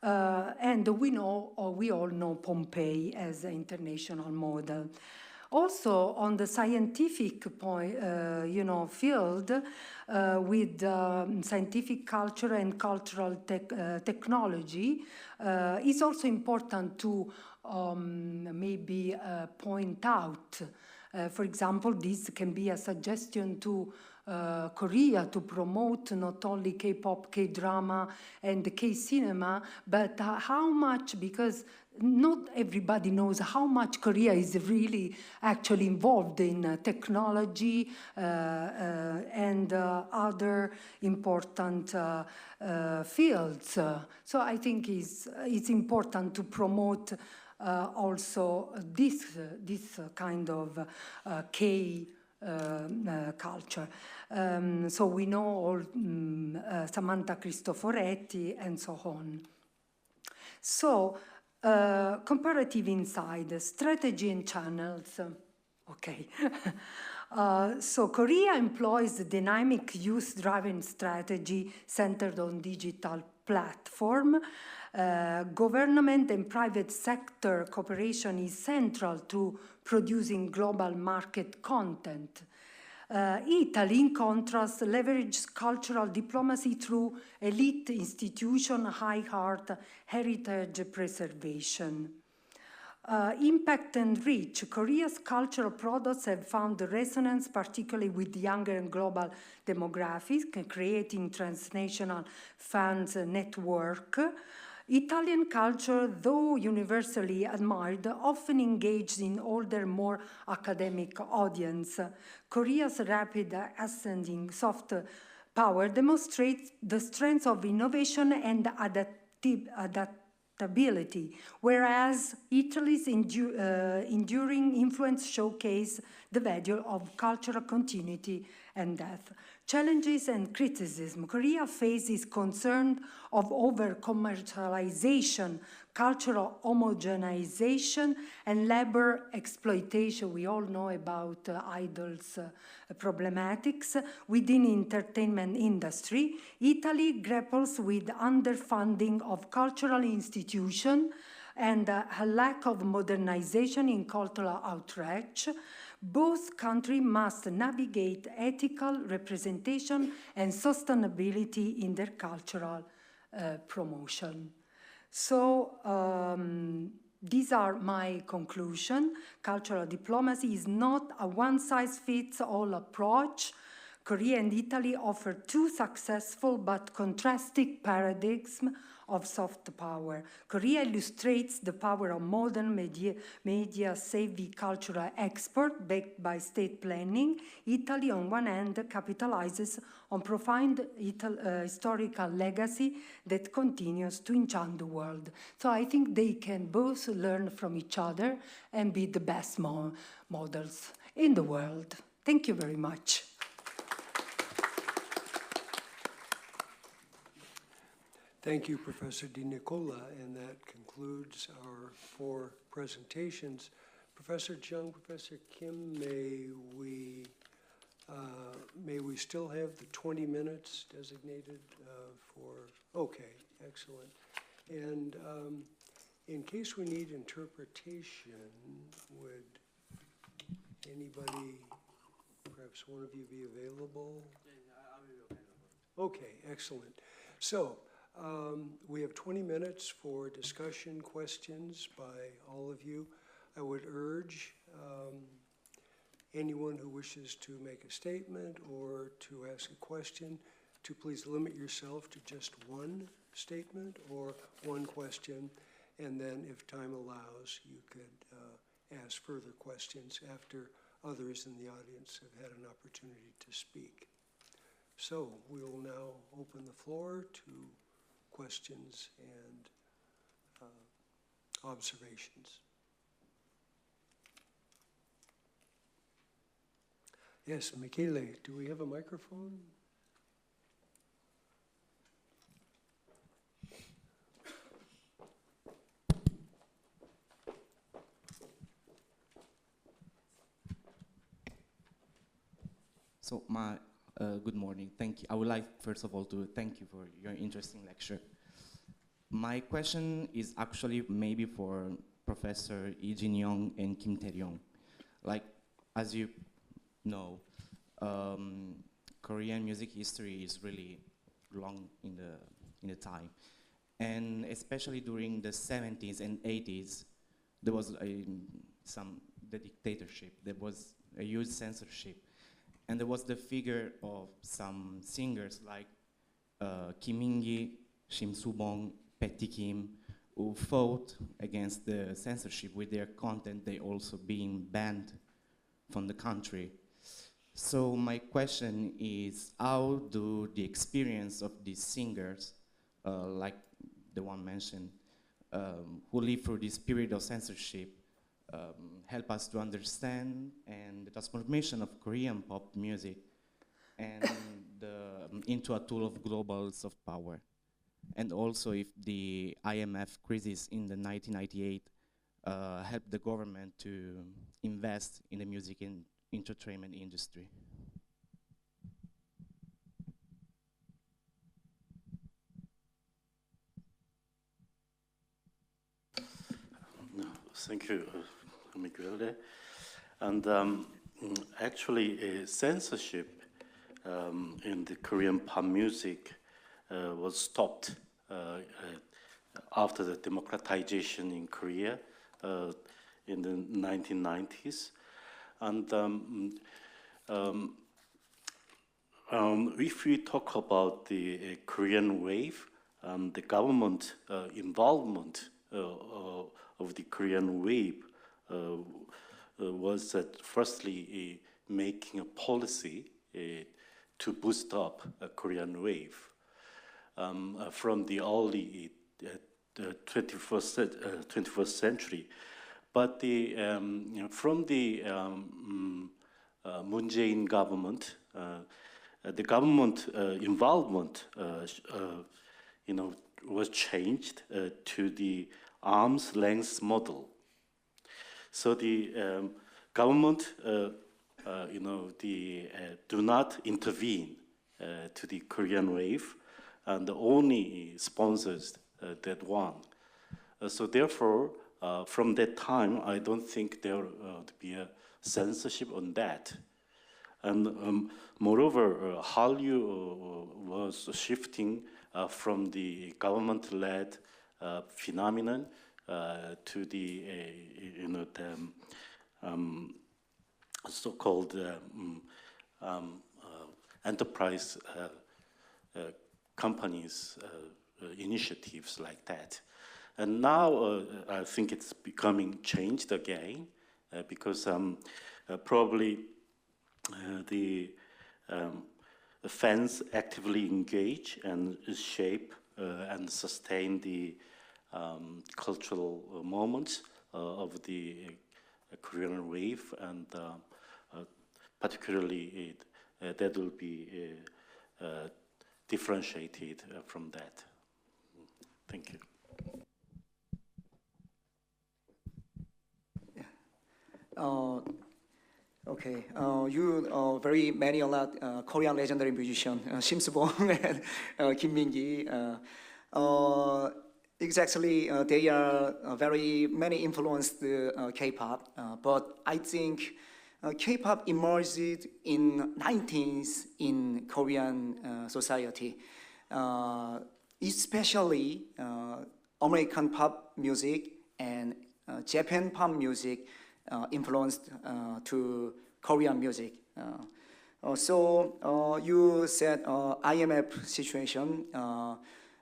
And we all know Pompeii as an international model. Also, on the scientific field, with scientific culture and cultural technology, it's also important to maybe point out. For example, this can be a suggestion to Korea to promote not only K-pop, K-drama, and K-cinema, but how much, because not everybody knows how much Korea is really actually involved in technology and other important fields. So I think it's important to promote also this kind of K culture. So we know all Samantha Cristoforetti and so on. So comparative insight, strategy and channels. Okay. So Korea employs a dynamic youth-driven strategy centered on digital platform. Government and private sector cooperation is central to producing global market content. Italy, in contrast, leverages cultural diplomacy through elite institution, high art, heritage preservation. Impact and reach. Korea's cultural products have found resonance, particularly with younger and global demographics, creating transnational fans network. Italian culture, though universally admired, often engaged in older, more academic audience. Korea's rapid ascending soft power demonstrates the strength of innovation and adaptability, whereas Italy's enduring influence showcase the value of cultural continuity and depth. Challenges and criticism. Korea faces concern of over-commercialization, cultural homogenization, and labor exploitation. We all know about idols problematics within entertainment industry. Italy grapples with underfunding of cultural institutions and a lack of modernization in cultural outreach. Both countries must navigate ethical representation and sustainability in their cultural promotion. So these are my conclusions. Cultural diplomacy is not a one-size-fits-all approach. Korea and Italy offer two successful but contrasting paradigms of soft power. Korea illustrates the power of modern media-savvy cultural export backed by state planning. Italy, on one hand, capitalizes on profound historical legacy that continues to enchant the world. So I think they can both learn from each other and be the best models in the world. Thank you very much. Thank you, Professor Di Nicola, and that concludes our 4 presentations Professor Chung, Professor Kim, may we still have the 20 minutes designated for? Okay, excellent. And in case we need interpretation, would anybody, perhaps one of you, be available? I will be available. Okay, excellent. So we have 20 minutes for discussion, questions by all of you. I would urge anyone who wishes to make a statement or to ask a question to please limit yourself to just one statement or one question, and then if time allows, you could ask further questions after others in the audience have had an opportunity to speak. So we will now open the floor to questions and observations. Yes, Michele, do we have a microphone? So good morning. Thank you. I would like, first of all, to thank you for your interesting lecture. My question is actually maybe for Professor Lee Jin-young and Kim Tae-ryong. Like, as you know, Korean music history is really long in the time, and especially during the 70s and 80s, there was the dictatorship. There was a huge censorship. And there was the figure of some singers like Kim In-gi, Shim Soo-bong, Petty Kim, who fought against the censorship with their content. They also being banned from the country. So my question is, how do the experience of these singers, like the one mentioned, who live through this period of censorship, help us to understand and the transformation of Korean pop music and into a tool of global soft power? And also if the IMF crisis in the 1998 helped the government to invest in the music and entertainment industry. Thank you, Miguel. And actually, censorship in the Korean pop music was stopped after the democratization in Korea in the 1990s. And if we talk about the Korean wave, the government involvement of the Korean wave was that firstly making a policy to boost up a Korean wave from the early 21st century. But from the Moon Jae-in government, the government involvement, was changed to the arm's length model. So the government, do not intervene to the Korean wave, and only sponsors that one. So therefore, from that time, I don't think there would be a censorship on that. And moreover, Hallyu was shifting from the government-led phenomenon to the so-called enterprise companies initiatives like that. And now I think it's becoming changed again because probably the fans actively engage and shape and sustain the cultural moments of the Korean wave, and particularly that will be differentiated from that. Thank you. Okay, you very many a lot Korean legendary musician Shim Soo-bong and Kim Min-gi. Exactly, they are very many influenced K-pop, but I think K-pop emerged in 90s in Korean society, especially American pop music and Japan pop music influenced to Korean music. So you said IMF situation.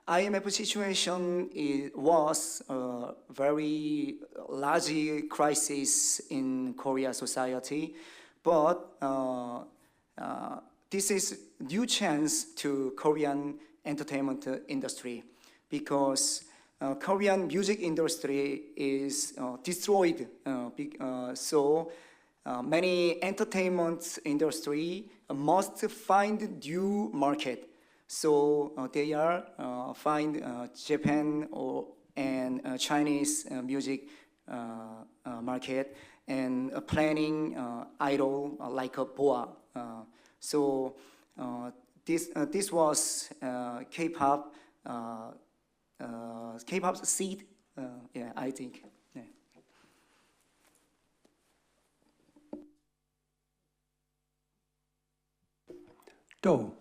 IMF situation was a very large crisis in Korea society, but this is new chance to Korean entertainment industry because Korean music industry is destroyed. So many entertainment industry must find new market. So they are find Japan and Chinese music market and planning idol like a BoA. So this was K-pop K-pop's seed. Yeah, I think. Yeah. Do.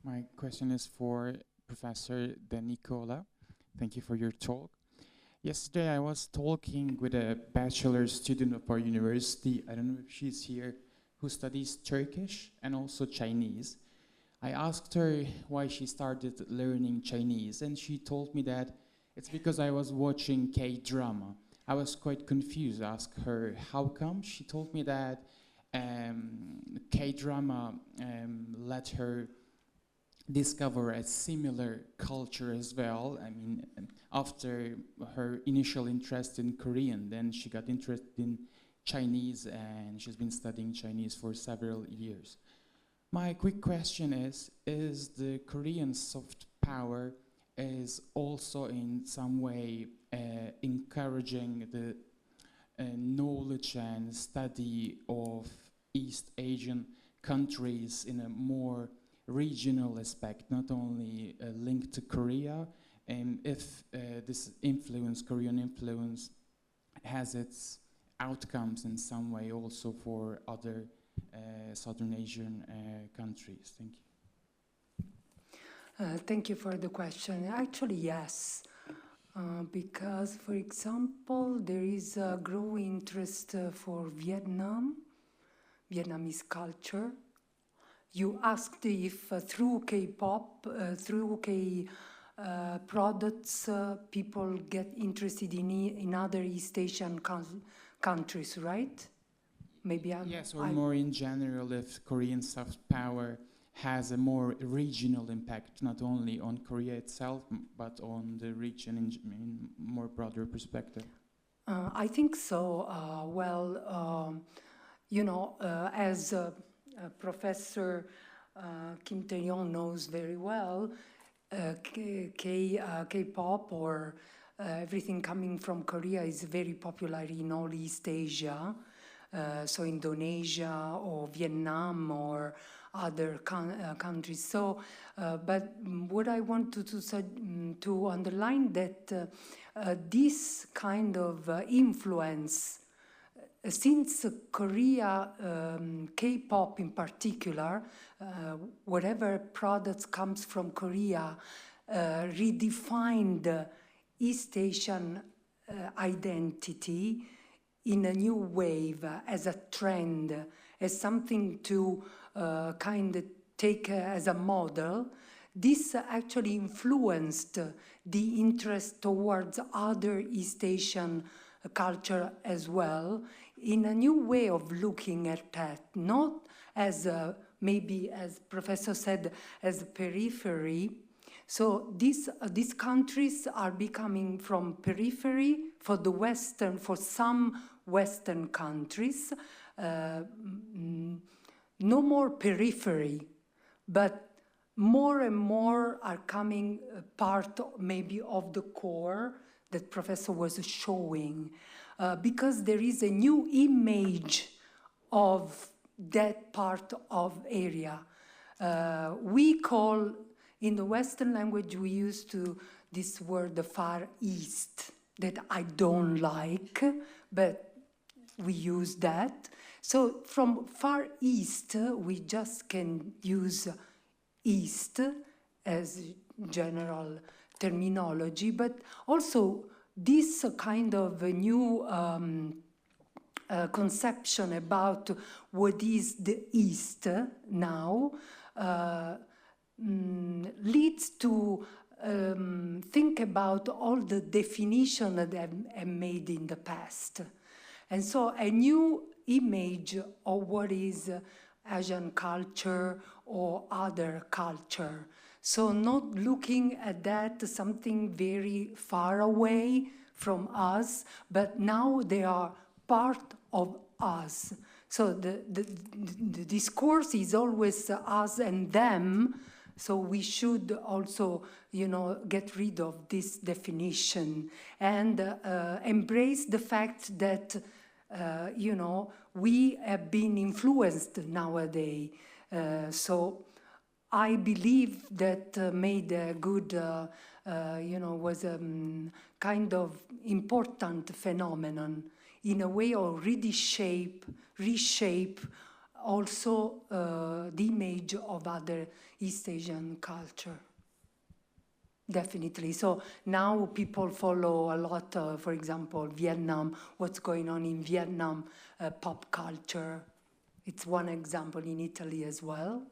My question is for Professor De Nicola. Thank you for your talk. Yesterday I was talking with a bachelor student of our university, I don't know if she's here, who studies Turkish and also Chinese. I asked her why she started learning Chinese, and she told me that it's because I was watching K-drama. I was quite confused. I asked her how come. She told me that K-drama let her discover a similar culture as well. I mean, after her initial interest in Korean, then she got interested in Chinese, and she's been studying Chinese for several years. My quick question is the Korean soft power is also in some way encouraging the knowledge and study of East Asian countries in a more regional aspect, not only linked to Korea, and if this influence, Korean influence, has its outcomes in some way also for other Southern Asian countries. Thank you. Thank you for the question. Actually, yes, because, for example, there is a growing interest for Vietnamese culture. You asked if through K-pop, through products, people get interested in other East Asian countries, right? Maybe yes, or more in general, if Korean soft power has a more regional impact, not only on Korea itself, but on the region in more broader perspective. I think so. You know, as Professor Kim Tae-yong knows very well, K-pop or everything coming from Korea is very popular in all East Asia. So Indonesia or Vietnam or other countries. So, but what I want to underline that this kind of influence, since Korea, K-pop in particular, whatever products comes from Korea, redefined East Asian identity in a new wave, as a trend, as something to kind of take as a model. This actually influenced the interest towards other East Asian culture as well, in a new way of looking at that, not as maybe, as Professor said, as a periphery. So these countries are becoming from periphery for the Western, for some Western countries, no more periphery, but more and more are coming part maybe of the core that Professor was showing, because there is a new image of that part of area. We call, in the Western language, we used to this word, the Far East, that I don't like, but we use that. So from Far East, we just can use East as general terminology, but also this kind of a new conception about what is the East now leads to think about all the definition that have made in the past. And so a new image of what is Asian culture or other culture. So not looking at that something very far away from us, but now they are part of us. So the discourse is always us and them, so we should also, get rid of this definition and embrace the fact that, we have been influenced nowadays. So I believe that made a good, was a kind of important phenomenon in a way of reshape also the image of other East Asian culture. Definitely. So now people follow a lot, for example, Vietnam, what's going on in Vietnam, pop culture. It's one example in Italy as well.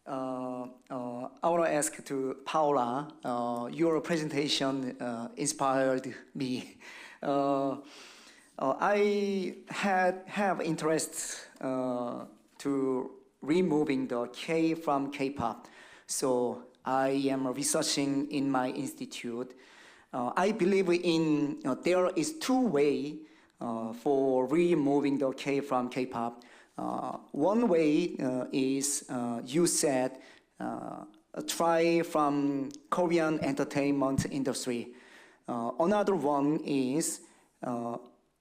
I want to ask to Paula, your presentation inspired me. I have interest to removing the K from K-pop. So I am researching in my institute. I believe in there is two ways for removing the K from K-pop. One way is you said try from Korean entertainment industry. Another one is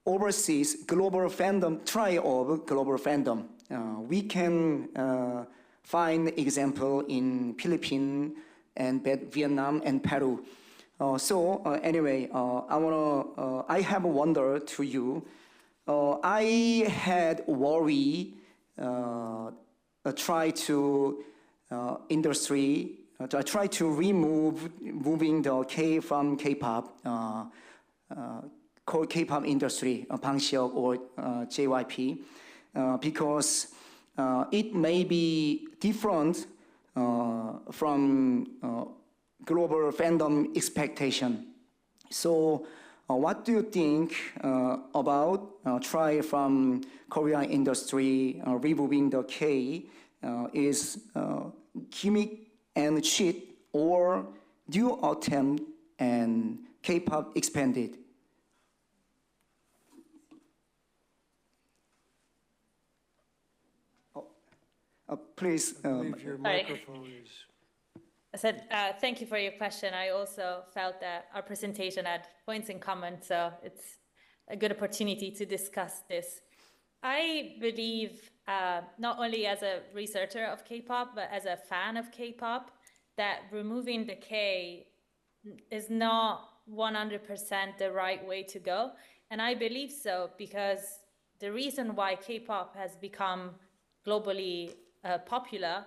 overseas global fandom, try of global fandom. We can find example in Philippines and Vietnam and Peru. Anyway, I have a wonder to you. I had worry, try to industry, I try to moving the K from K-pop, K-pop industry, Bangsiok or JYP, because it may be different from global fandom expectation. So what do you think about try from Korean industry removing the K is gimmick and cheat, or do you attempt and K-pop expanded? Please. I believe your microphone is. I said, thank you for your question. I also felt that our presentation had points in common, so it's a good opportunity to discuss this. I believe, not only as a researcher of K-pop, but as a fan of K-pop, that removing the K is not 100% the right way to go. And I believe so because the reason why K-pop has become globally popular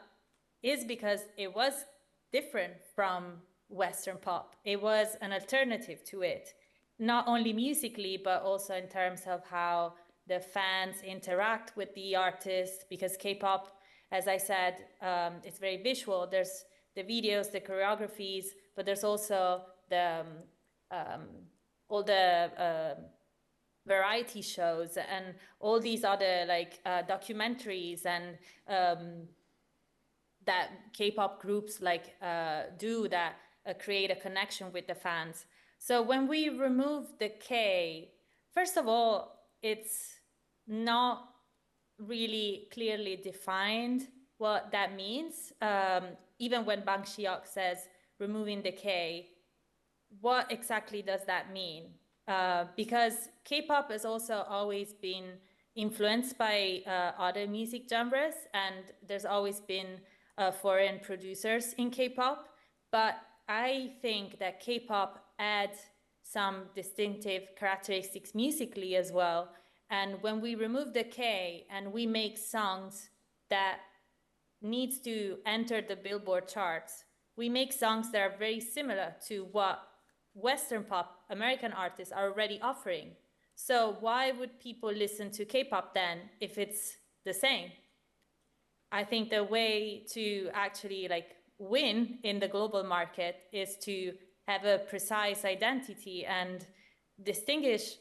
is because it was different from Western pop. It was an alternative to it, not only musically, but also in terms of how the fans interact with the artist, because K-pop, as I said, it's very visual. There's the videos, the choreographies, but there's also the all the variety shows and all these other documentaries and that K-pop groups do that create a connection with the fans. So when we remove the K, first of all, it's not really clearly defined what that means. Even when Bang Shiok says removing the K, what exactly does that mean? Because K-pop has also always been influenced by other music genres, and there's always been foreign producers in K-pop. But I think that K-pop adds some distinctive characteristics musically as well. And when we remove the K and we make songs that needs to enter the Billboard charts, we make songs that are very similar to what Western pop, American artists are already offering. So why would people listen to K-pop then if it's the same? I think the way to actually win in the global market is to have a precise identity and distinguish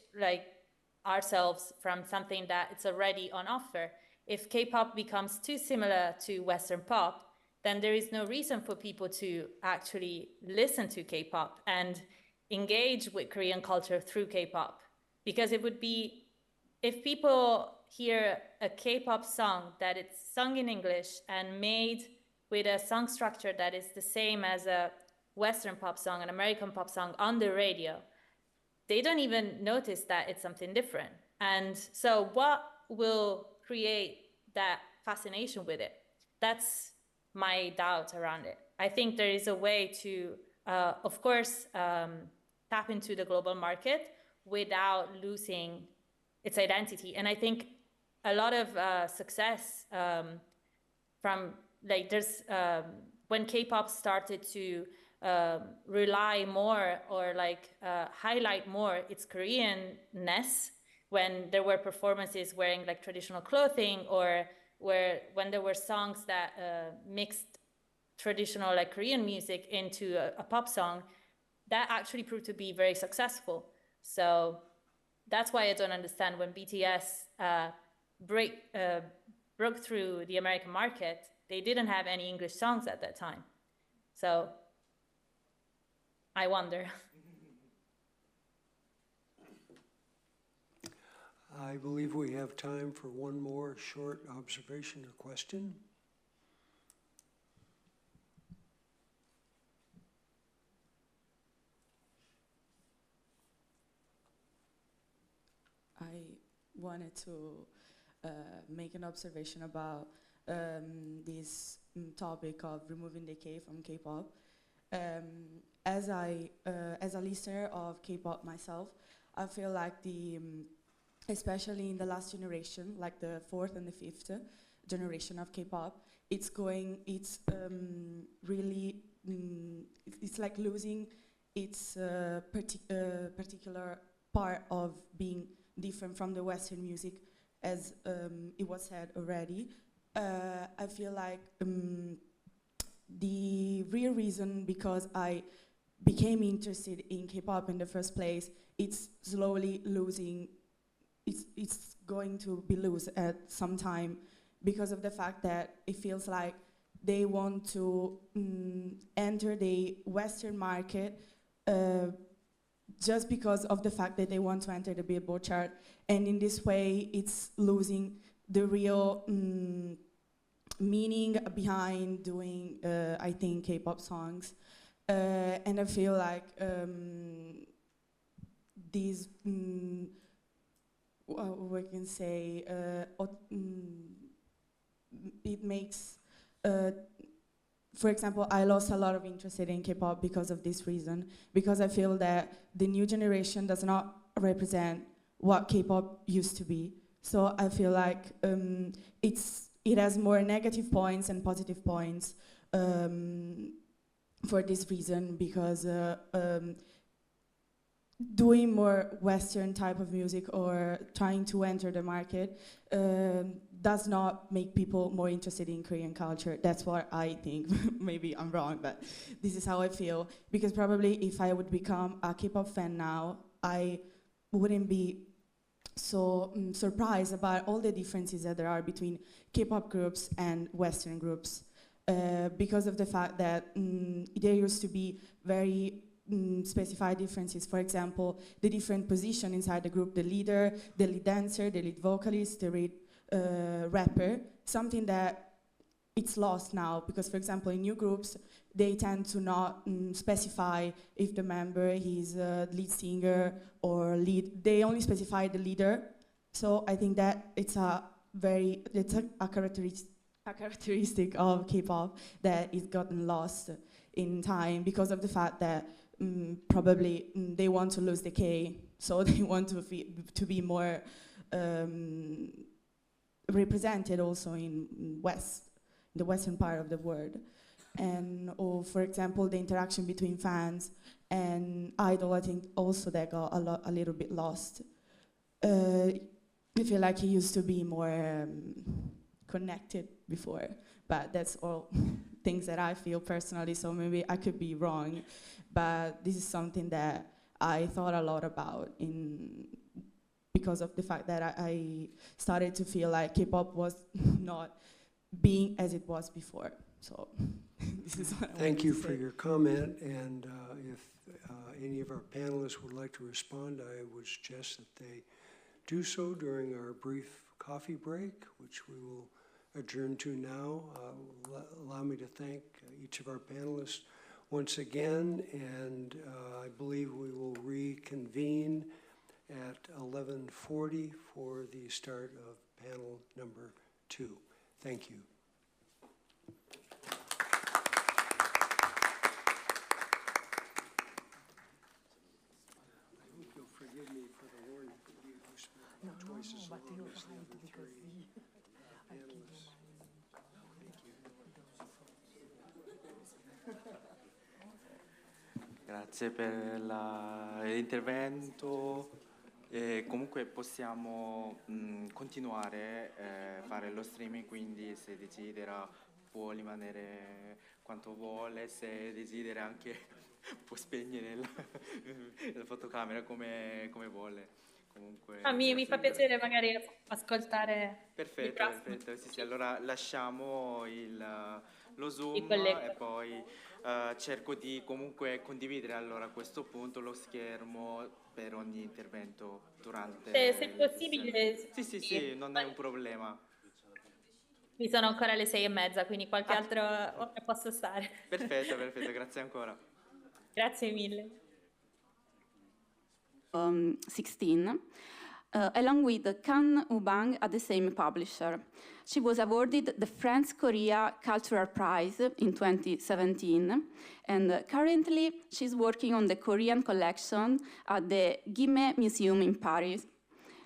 ourselves from something that it's already on offer. If K-pop becomes too similar to Western pop, then there is no reason for people to actually listen to K-pop and engage with Korean culture through K-pop. Because it would be, if people hear a K-pop song that it's sung in English and made with a song structure that is the same as a Western pop song, an American pop song on the radio, they don't even notice that it's something different. And so what will create that fascination with it? That's my doubt around it. I think there is a way to, of course, tap into the global market without losing its identity. And I think a lot of success from there's when K-pop started to rely more or highlight more its Koreanness, when there were performances wearing traditional clothing, or when there were songs that mixed traditional Korean music into a pop song, that actually proved to be very successful. So that's why I don't understand when BTS broke through the American market, they didn't have any English songs at that time. So I wonder. I believe we have time for one more short observation or question. I wanted to make an observation about this topic of removing the K from K-pop. As a listener of K-pop myself, I feel like especially in the last generation, like the fourth and the fifth generation of K-pop, it's really losing its particular part of being different from the Western music, as it was said already. I feel like the real reason because I became interested in K-pop in the first place, it's slowly losing, it's going to be lost at some time because of the fact that it feels like they want to enter the Western market just because of the fact that they want to enter the Billboard chart, and in this way it's losing the real meaning behind doing, I think, K-pop songs. And I feel like these, we can say, it makes, for example, I lost a lot of interest in K-pop because of this reason, because I feel that the new generation does not represent what K-pop used to be. So I feel like it has more negative points and positive points for this reason, because doing more Western type of music or trying to enter the market does not make people more interested in Korean culture. That's what I think. Maybe I'm wrong, but this is how I feel. Because probably if I would become a K-pop fan now, I wouldn't be so surprised about all the differences that there are between K-pop groups and Western groups. because of the fact that there used to be very specified differences. For example, the different position inside the group, the leader, the lead dancer, the lead vocalist, the lead rapper, something that it's lost now, because for example in new groups they tend to not specify if the member is lead singer or lead, they only specify the leader. So I think that it's a characteristic of K-pop that is gotten lost in time because of the fact that probably they want to lose the K, so they want to be more represented also in the western part of the world. And for example, the interaction between fans and idol, I think also that got a little bit lost. I feel like it used to be more connected before, but that's all things that I feel personally, so maybe I could be wrong, but this is something that I thought a lot about because of the fact that I started to feel like K-pop was not being as it was before. So this is what I Thank you for say. your comment, and if any of our panelists would like to respond, I would suggest that they do so during our brief coffee break, which we will adjourn to now. Allow me to thank each of our panelists once again, and I believe we will reconvene at 11:40 for the start of panel number 2. Thank you. I hope you'll forgive me for the warning. No, twice as but long you're as the right, other because three panelists. Grazie per l'intervento. Comunque possiamo continuare a fare lo streaming, quindi se desidera può rimanere quanto vuole, se desidera anche può spegnere la fotocamera come vuole. Comunque, Mi fa piacere magari ascoltare. Perfetto, sì, sì, allora lasciamo lo Zoom collego. e poi cerco di comunque condividere allora a questo punto lo schermo per ogni intervento durante Se le possibile. sessioni. Sì, non è un problema. Mi sono ancora le 6:30, quindi qualche altro ora posso stare. Perfetto, grazie ancora. Grazie mille. 16, along with Kan Ubang at the same publisher. She was awarded the France Korea Cultural Prize in 2017, and currently she's working on the Korean collection at the Guimet Museum in Paris,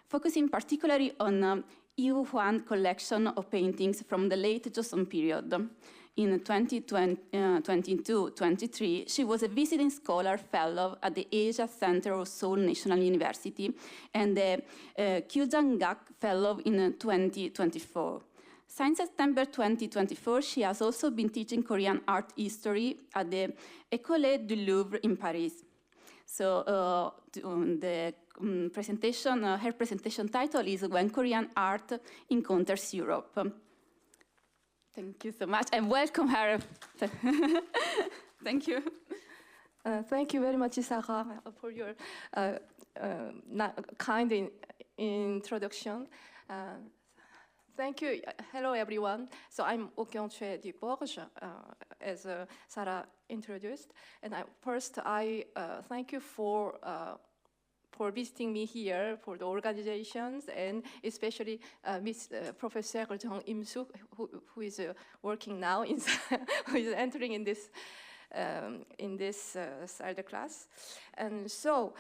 focusing particularly on Yu Huan collection of paintings from the late Joseon period. In 2022-23, she was a visiting scholar fellow at the Asia Center of Seoul National University and the Kyujang-gak fellow in 2024. Since September 2024, she has also been teaching Korean art history at the École du Louvre in Paris. So her presentation title is When Korean Art Encounters Europe. Thank you so much, and welcome her. Thank you. Thank you very much, Isaka, for your kind introduction. Thank you. Hello, everyone. So I'm Aucun Chue Duborge, as Sarah introduced. And first, I thank you for visiting me here, for the organizations, and especially Professor Jung Im-suk, who is working now, who is entering in this side class. And so,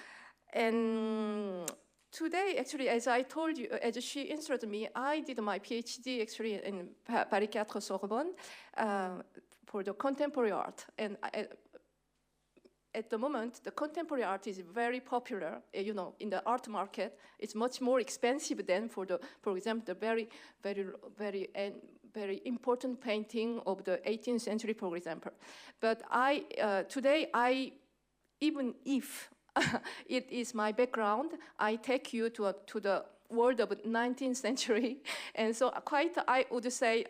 today, actually, as I told you, as she introduced me, I did my PhD actually in Paris 4 Sorbonne for the contemporary art. And at the moment, the contemporary art is very popular. You know, in the art market, it's much more expensive than for example, the very important painting of the 18th century, for example. But today, even if it is my background, I take you to the world of 19th century, and so I would say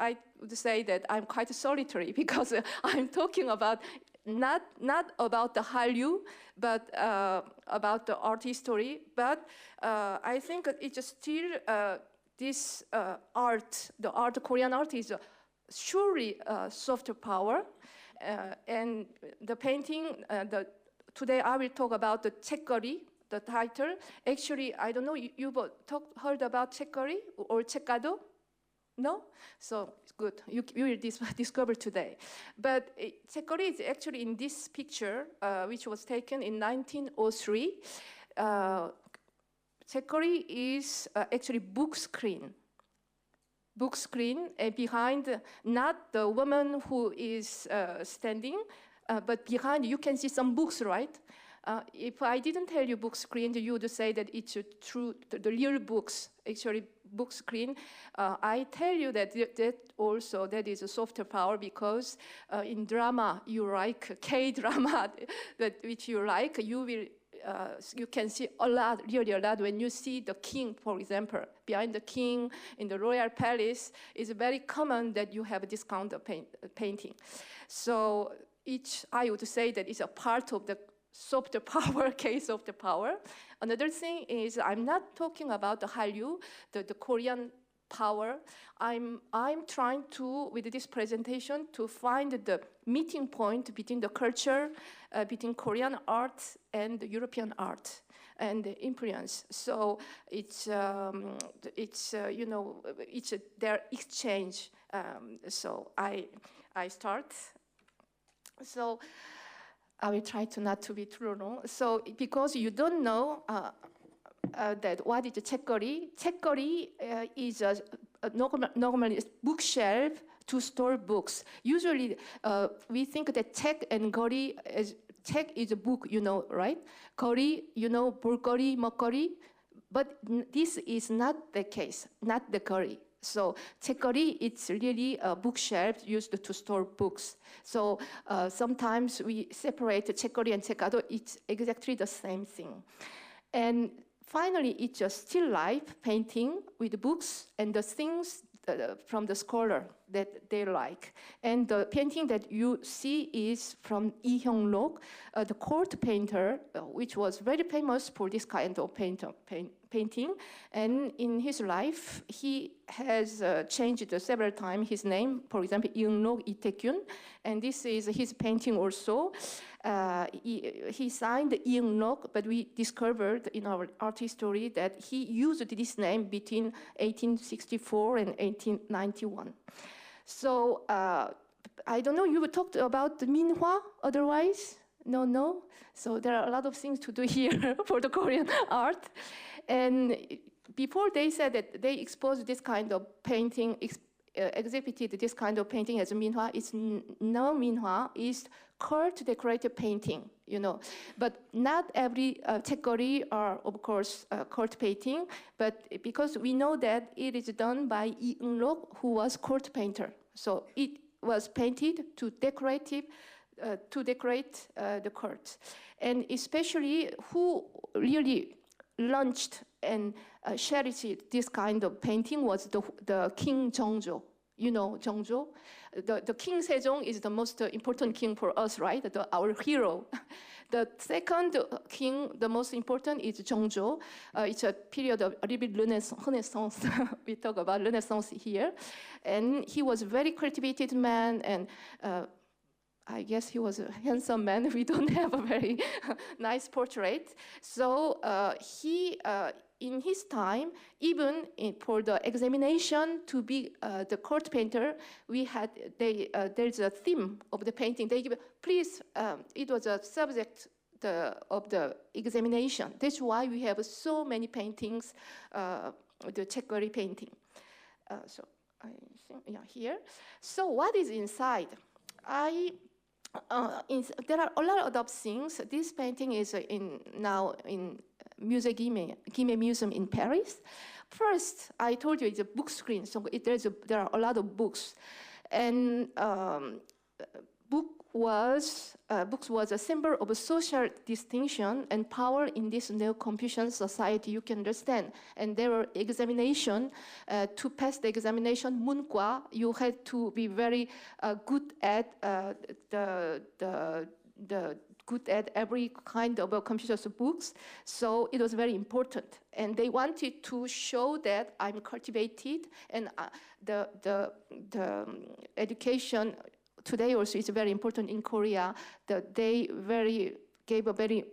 that I'm quite solitary because I'm talking about not about the Hallyu, but about the art history. But I think it's still this art, the Korean art is surely soft power, and the painting. Today I will talk about the Chekori, the title. Actually, I don't know, you heard about Chekori or Chekado? No? So it's good. You will discover today. But Chekori is actually in this picture, which was taken in 1903. Chekori is actually book screen. Book screen behind not the woman who is standing, but behind you can see some books, right? If I didn't tell you book screen, you would say that it's true, the real books, actually book screen. I tell you that that is a softer power because in drama you like, K-drama, which you like, you can see a lot, really a lot. When you see the king, for example, behind the king in the royal palace, it's very common that you have this kind of painting. So I would say that it's a part of the softer power, case of the power. Another thing is I'm not talking about the Hallyu, the Korean power. I'm trying to, with this presentation, to find the meeting point between the culture, between Korean art and the European art and the influence. So it's their exchange. So I start. So I will try to not to be too long. So because you don't know that what is Chekori? Chekori is a normally bookshelf to store books. Usually we think that Chek and Gori is, Chek is a book, you know, right? Gori, you know, Bulgari, Mokori. But this is not the case, not the Gori. So Chekori, it's really a bookshelf used to store books. So sometimes we separate Chekori and Chekado, it's exactly the same thing. And finally, it's a still life painting with books and the things from the scholar that they like. And the painting that you see is from Lee Hyung-lok, the court painter, which was very famous for this kind of painting. And in his life, he has changed several times his name. For example, Young-lok Itaekyun, and this is his painting also. He signed Young-lok, but we discovered in our art history that he used this name between 1864 and 1891. So I don't know, you talked about the Minhwa otherwise? No? So there are a lot of things to do here for the Korean art. And before they said that they exposed this kind of painting, exhibited this kind of painting as Minhwa, it's no Minhwa, is court decorated painting, you know. But not every Chekori are, of course, court painting, but because we know that it is done by Lee Eun-lok, who was court painter. So it was painted to decorate the court. And especially who really launched and cherished this kind of painting was the King Jeongjo. You know Jeongjo? The King Sejong is the most important king for us, right? Our hero. The second king, the most important, is Jeongjo. It's a period of a little bit Renaissance. We talk about Renaissance here. And he was a very cultivated man, and I guess he was a handsome man. We don't have a very nice portrait. So he, in his time, even for the examination to be the court painter, we had there's a theme of the painting. They give, please, it was a subject of the examination. That's why we have so many paintings, the Chekori painting. So I think, here. So what is inside? There are a lot of things. This painting is now in Musée Guimet Museum in Paris. First, I told you it's a book screen, so there are a lot of books. And books was a symbol of social distinction and power in this neo-Confucian society, you can understand. And there were examination, to pass the examination, 문과, you had to be very good at good at every kind of Confucius books, so it was very important. And they wanted to show that I'm cultivated, and the education today also is very important in Korea, that they gave a very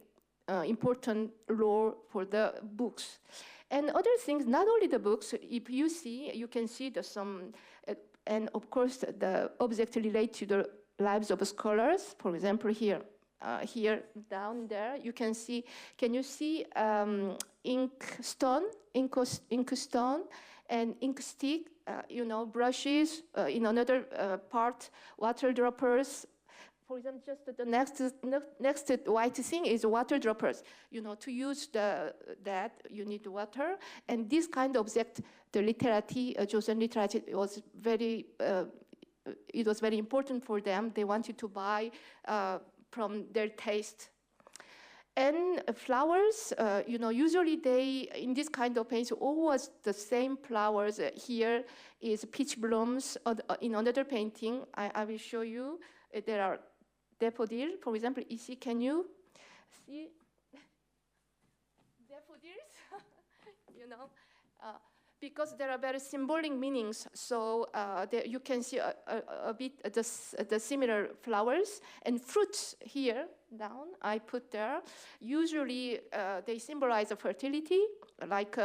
important role for the books. And other things, not only the books, if you see, you can see some, and of course the object related to the lives of scholars, for example here down there, you can see, can you see ink stone and ink stick, brushes, in another part, water droppers. For example, just the next white thing is water droppers. To use that, you need water. And this kind of object, the literati, Joseon literati, was very important for them. They wanted to buy from their taste. And flowers, usually in this kind of painting, always the same flowers. Here is peach blooms. In another painting, I will show you, there are daffodils. For example, ici, can you see daffodils? Because there are very symbolic meanings, so there you can see a bit the similar flowers and fruits here down. I put there. Usually they symbolize fertility, like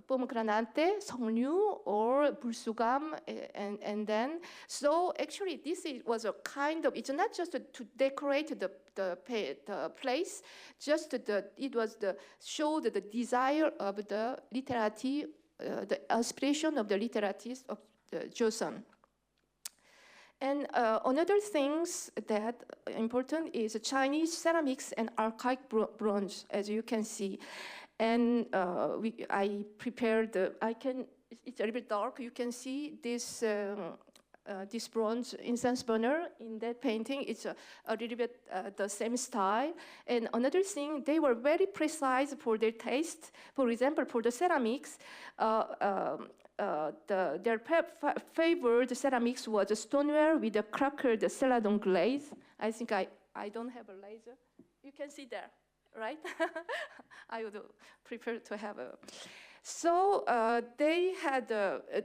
pomegranate, 석류, or 불수감, and then. So actually, was a kind of. It's not just to decorate the place. Just it was showed the desire of the literati. The aspiration of the literates of Joseon. And another things that important is Chinese ceramics and archaic bronze, as you can see. And I prepared it's a little bit dark. You can see this bronze incense burner in that painting. It's a little bit the same style. And another thing, they were very precise for their taste. For example, for the ceramics, their favored ceramics was stoneware with a crackered celadon glaze. I think I don't have a laser. You can see there, right? I would prefer to have a. So they had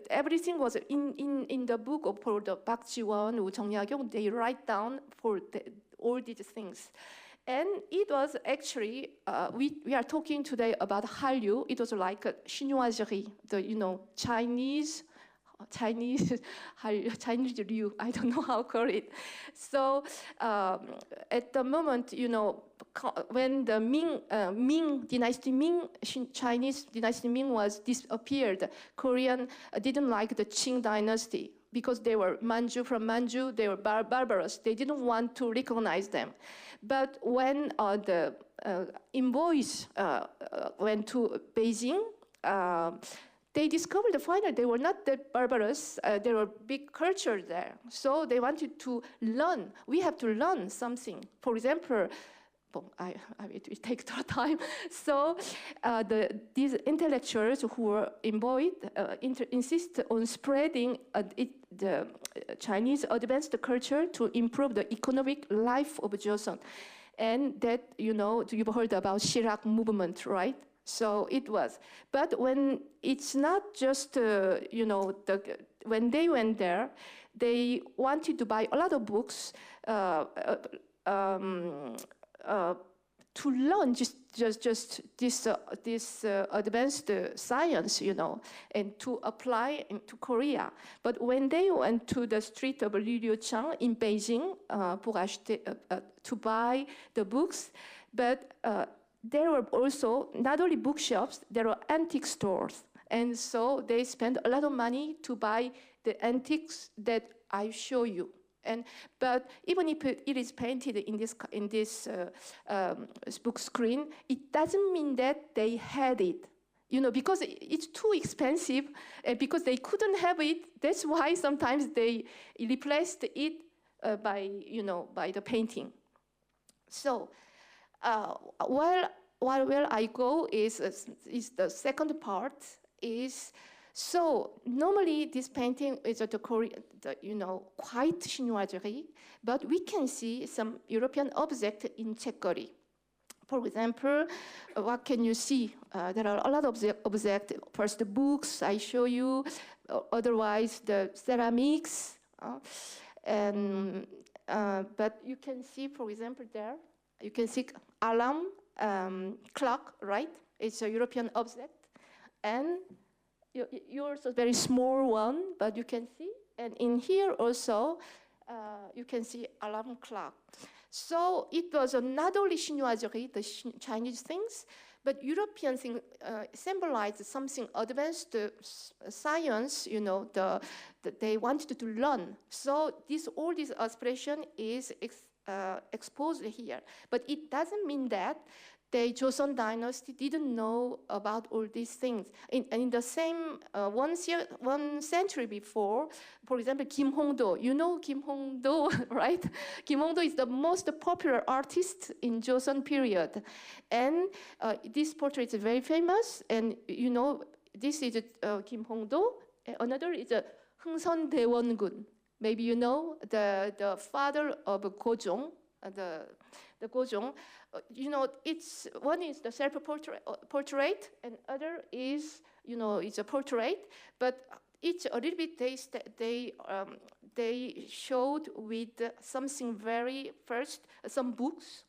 everything was in the book for the Park Ji-won, Woo Jung-yakyong. They write down for all these things, and it was actually we are talking today about Hallyu. It was like a chinoiserie, Chinese Ryu. I don't know how to call it. So at the moment, when the Ming dynasty, Chinese dynasty Ming was disappeared, Korean didn't like the Qing dynasty because they were from Manchu, they were barbarous. They didn't want to recognize them. But when the envoys went to Beijing, they discovered finally they were not that barbarous. There were big culture there. So they wanted to learn. We have to learn something. For example, it takes time. So these intellectuals who were envoyed insist on spreading the Chinese advanced culture to improve the economic life of Joseon. And that, you've heard about Shirak movement, right? So it was. But when it's not just, when they went there, they wanted to buy a lot of books to learn just this advanced science, and to apply into Korea. But when they went to the street of Liuchang in Beijing to buy the books, but there were also not only bookshops, there were antique stores. And so they spent a lot of money to buy the antiques that I show you. But even if it is painted in this book screen, it doesn't mean that they had it. Because it's too expensive, because they couldn't have it. That's why sometimes they replaced it by the painting. So where I go is the second part is, so normally this painting is quite chinoiserie, but we can see some European object in Czechoslovakia. For example, what can you see? There are a lot of objects. First, the books I show you, otherwise the ceramics, but you can see, for example, there, you can see alarm clock, right? It's a European object. And yours is a very small one, but you can see. And in here also, you can see alarm clock. So it was not only chinoiserie, the Chinese things, but European things symbolized something advanced science, they wanted to learn. So all this expression is exposed here. But it doesn't mean that the Joseon dynasty didn't know about all these things. In the same 1 century before, for example, Kim Hong-do. You know Kim Hong-do, right? Kim Hong-do is the most popular artist in Joseon period. And this portrait is very famous. And this is Kim Hong-do. Another is Hungseon Daewon-gun. Maybe you know the father of Gojong, the Gojong. It's one is the self-portrait, and other is, it's a portrait. But it's a little bit they showed with something very first some books,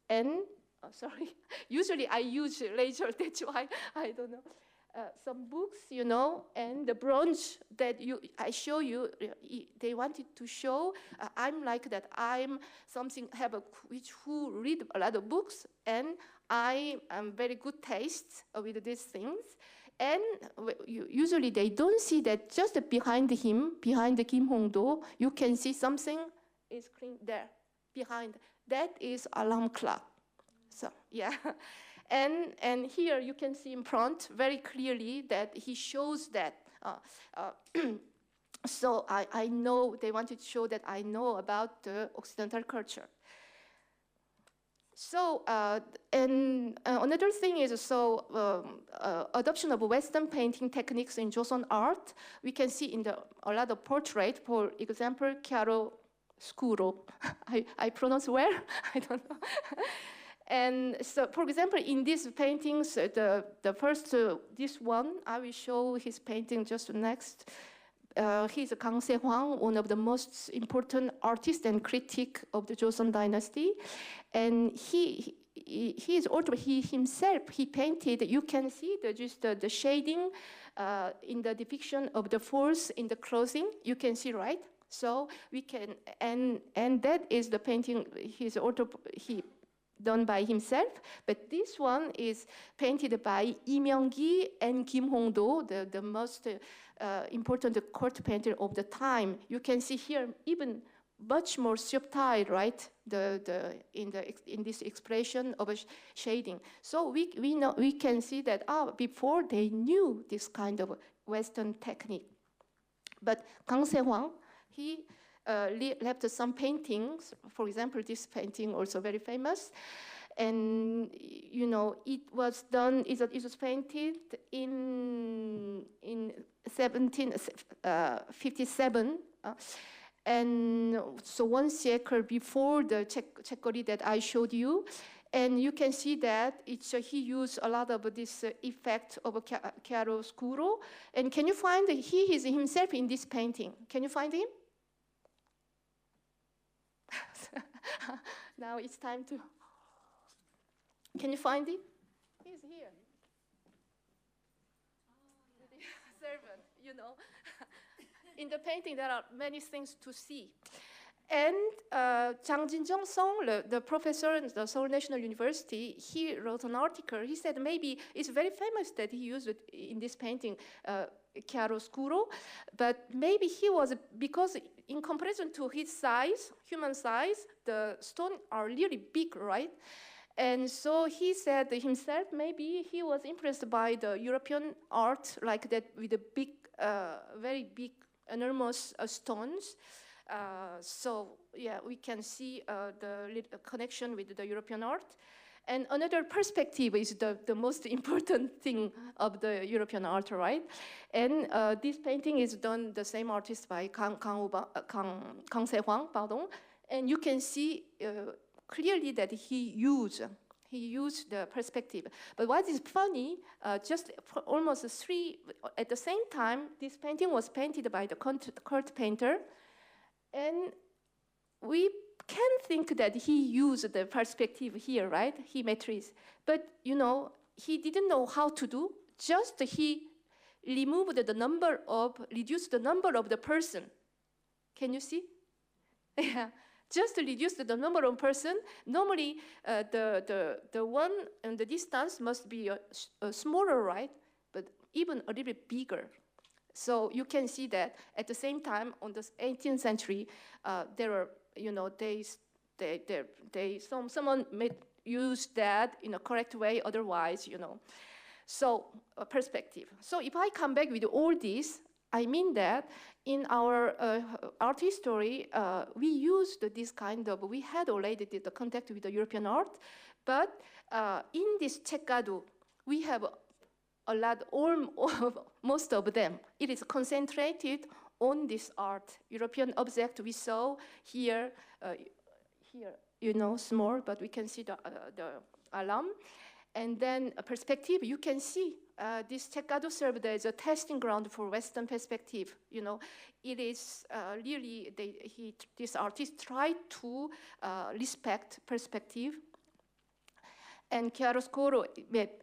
and sorry. Usually I use laser. That's why I don't know. Some books, and the bronze that I show you, they wanted to show I'm like that. I'm something who read a lot of books, and I am very good taste with these things. And usually they don't see that just behind him, behind the Kim Hong-do, you can see something is there behind. That is alarm clock. So yeah. And here you can see in front very clearly that he shows that. So I know they wanted to show that I know about the Occidental culture. So, and another thing is, adoption of Western painting techniques in Joseon art, we can see in a lot of portraits, for example, chiaroscuro. I pronounce well? I don't know. And so, for example, in these paintings, the first, this one, I will show his painting just next. He's Kang Se-hwang, one of the most important artists and critic of the Joseon dynasty. And he himself painted, you can see the shading in the depiction of the force in the clothing, you can see, right? So we can, and that is the painting he done by himself, but this one is painted by Lee Myung-gi and Kim Hong-do, the most important court painter of the time. You can see here even much more subtle, right? In this expression of shading. So we can see that before they knew this kind of Western technique. But Kang Se-hwang, he left some paintings. For example, this painting also very famous, and it was done. It was painted in 1757, and so 1 cycle before the Czechoslovakia that I showed you. And you can see that he used a lot of this effect of chiaroscuro. And can you find he is himself in this painting? Can you find him? Now it's time to. Can you find him? He's here. Servant, In the painting, there are many things to see. And Jang Jin-jung-sung, the professor at the Seoul National University, he wrote an article. He said maybe it's very famous that he used it in this painting, chiaroscuro, but maybe he was, because in comparison to his size, human size, the stones are really big, right? And so he said himself, maybe he was impressed by the European art like that with the big, very big, enormous stones. So yeah, we can see the connection with the European art. And another perspective is the most important thing of the European art, right? And this painting is done the same artist by Kang Se-hwang, pardon. And you can see clearly that he used the perspective. But what is funny, just almost at the same time, this painting was painted by the court painter, and we can think that he used the perspective here, right? He matrix. But, you know, he didn't know how to do. Just he reduced the number of the person. Can you see? Yeah. Just to reduce the number of person. Normally, the one and the distance must be smaller, right? But even a little bit bigger. So you can see that at the same time, on the 18th century, there are, you know, someone may use that in a correct way, otherwise, you know. So, perspective. So if I come back with all this, I mean that in our art history, we used this kind of, we had already the contact with the European art, but in this CeSK, we have a lot, most of them. It is concentrated on this art. European object we saw here, you know, small, but we can see the alarm. And then a perspective, you can see this CeSK served as a testing ground for Western perspective. You know, it is really, this artist tried to respect perspective. And chiaroscuro,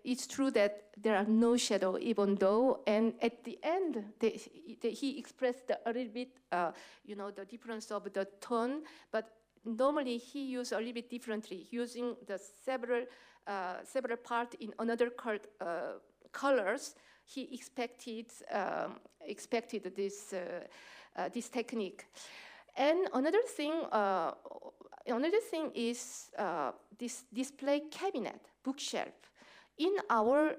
it's true that there are no shadow, even though, and at the end, he expressed a little bit, you know, the difference of the tone, but normally he used a little bit differently, using the several parts in another colors. He expected this technique. And another thing is this display cabinet, bookshelf. In our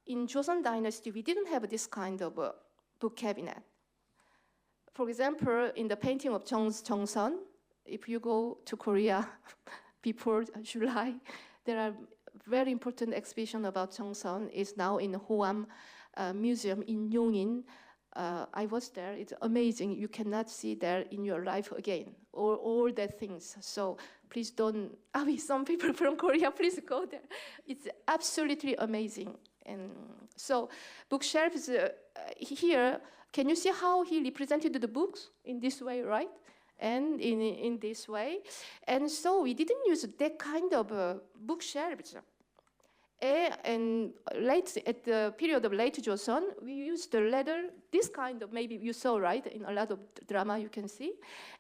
in Joseon Dynasty, we didn't have this kind of book cabinet. For example, in the painting of Jongseon, if you go to Korea before July, there are very important exhibition about Jongseon. Is now in Hoam Museum in Yongin. I was there. It's amazing. You cannot see there in your life again, or all the things. So please don't. Some people from Korea, please go there. It's absolutely amazing. And so bookshelves here. Can you see how he represented the books in this way, right? And in this way. And so we didn't use that kind of bookshelves. And at the period of late Joseon, we used the leather, this kind of, maybe you saw, right, in a lot of drama you can see.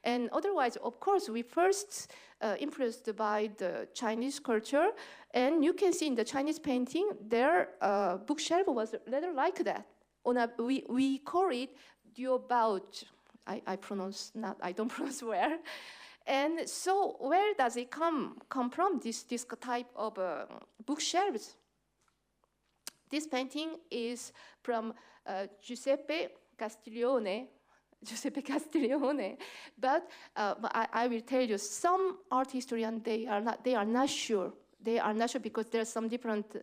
And otherwise, of course, we first influenced by the Chinese culture. And you can see in the Chinese painting, their bookshelf was leather like that. We call it duobao. I don't pronounce where. And so where does it come from, this type of bookshelves? This painting is from Giuseppe Castiglione, but I will tell you, some art historians, they are not sure. They are not sure because there's some difference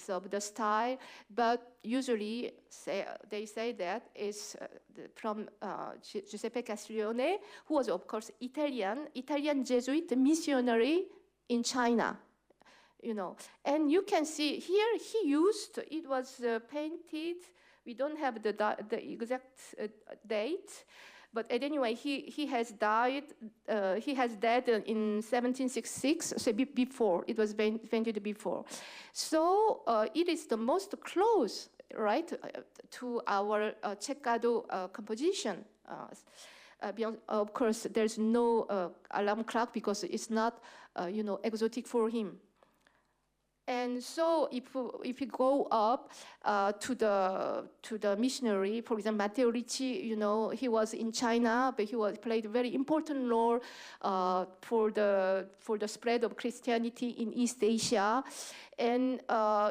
of the style, but usually they say that it's from Giuseppe Castiglione, who was, of course, Italian Jesuit missionary in China. You know, and you can see here it was painted. We don't have the exact date, but anyway, he has died. He has died in 1766. So before it was painted before, so it is the most close, right, to our CeSK composition. Of course, there's no alarm clock because it's not, exotic for him. And so if you go up to the missionary, for example, Matteo Ricci, you know, he was in China, but he played a very important role for the spread of Christianity in East Asia. And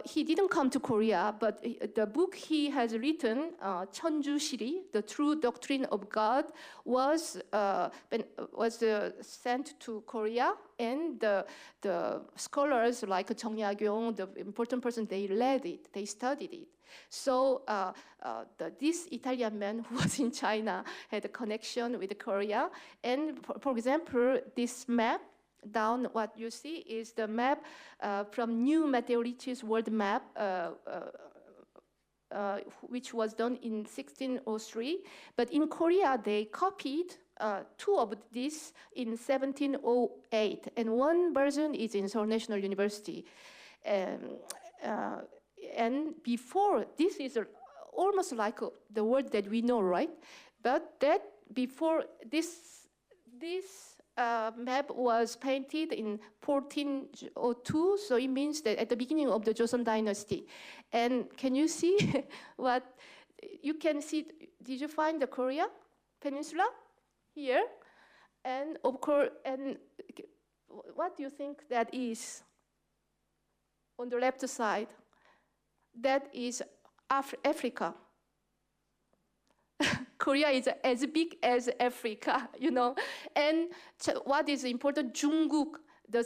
he didn't come to Korea, but the book he has written, Cheonju Shiri, The True Doctrine of God, was sent to Korea, and the scholars like Chung Ya-kyung, the important person, they led it, they studied it. So this Italian man who was in China had a connection with Korea. And for example, this map, down what you see is the map from New Matteo Ricci's world map, which was done in 1603. But in Korea, they copied two of these in 1708. And one version is in Seoul National University. And before, this is almost like the word that we know, right? But that before this map was painted in 1402, so it means that at the beginning of the Joseon dynasty. And can you see what you can see? Did you find the Korea peninsula here? And of course, and what do you think that is on the left side? That is Africa. Korea is as big as Africa, you know. And what is important? Jungkook, the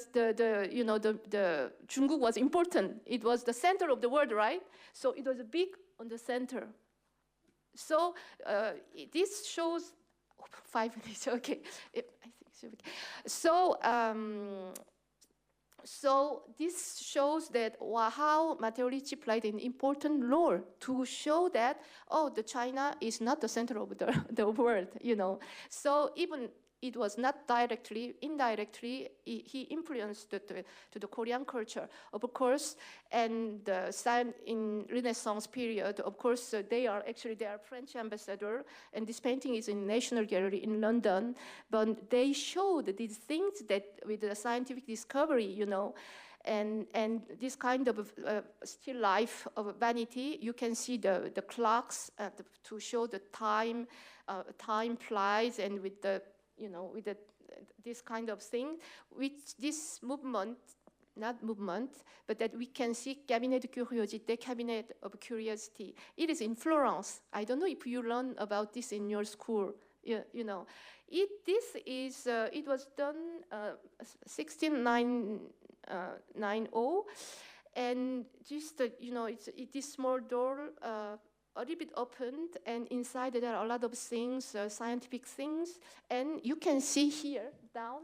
Jungkook was important. It was the center of the world, right? So it was big on the center. So this shows 5 minutes. Okay, I think so. Okay. So this shows that how Matteo Ricci played an important role to show that, the China is not the center of the world, you know. So even it was not directly, indirectly, he influenced to the Korean culture, of course. And in Renaissance period, of course, they are French ambassador, and this painting is in National Gallery in London. But they showed these things that with the scientific discovery, you know, and this kind of still life of vanity, you can see the clocks to show the time, time flies, and with the this kind of thing, which this movement, not movement, but that we can see cabinet de curiosité, cabinet of curiosity. It is in Florence. I don't know if you learn about this in your school. You know, it was done 1690, and just it is small door. A little bit opened, and inside there are a lot of things, scientific things, and you can see here down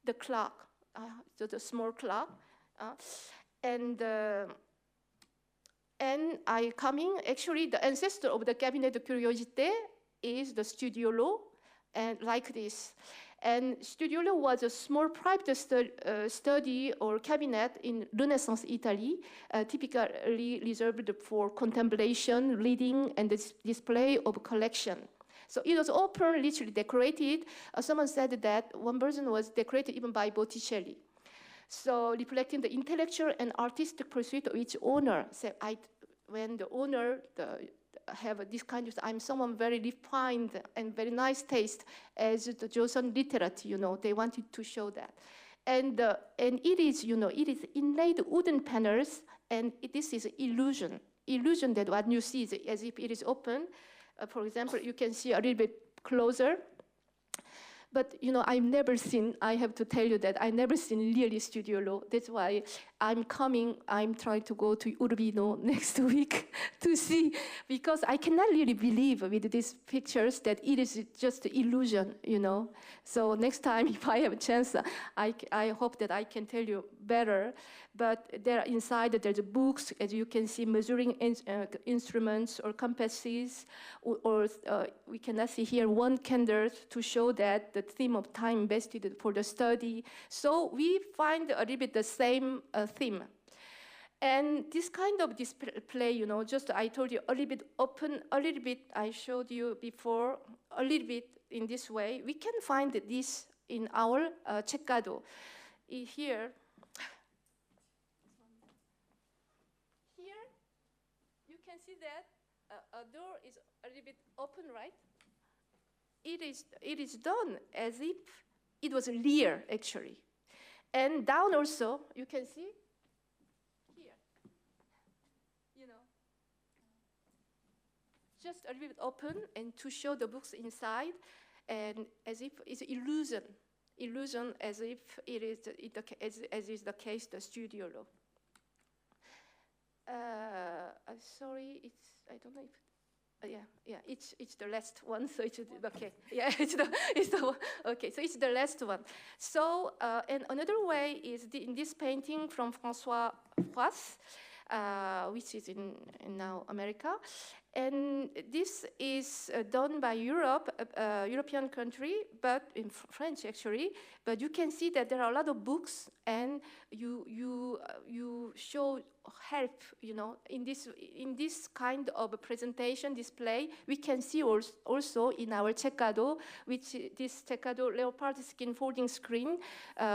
the clock, the small clock, and I coming. Actually, the ancestor of the cabinet de curiosité is the studiolo, and like this. And studiolo was a small private study or cabinet in Renaissance Italy, typically reserved for contemplation, reading, and display of collection. So it was open, literally decorated. Someone said that one version was decorated even by Botticelli. So reflecting the intellectual and artistic pursuit of each owner. So when the owner have this kind of, I'm someone very refined and very nice taste as the Joseon literate, you know, they wanted to show that. And it is, you know, it is inlaid wooden panels, and this is illusion that what you see is as if it is open. For example, you can see a little bit closer. But, you know, I have to tell you that I've never seen really studiolo. That's why I'm trying to go to Urbino next week to see, because I cannot really believe with these pictures that it is just illusion, you know. So next time, if I have a chance, I hope that I can tell you better. But there inside, there's books, as you can see, measuring instruments or compasses, or we cannot see here one candle to show that the theme of time invested for the study. So we find a little bit the same theme. And this kind of display, you know, just I told you a little bit open, a little bit I showed you before, a little bit in this way. We can find this in our CeSK. Here, that a door is a little bit open, right? It is done as if it was real, actually. And down also, you can see here, just a little bit open and to show the books inside, and as if it's illusion as if it is as is the case the studio law. Sorry, I don't know if it's the last one, so it's okay. Yeah, it's the one. Okay, so it's the last one. So and another way is in this painting from François Froisse, which is in now America. And this is done by European country, but in French actually. But you can see that there are a lot of books, and you show help. In this kind of a presentation display, we can see also in our CeSK, which this CeSK leopard skin folding screen,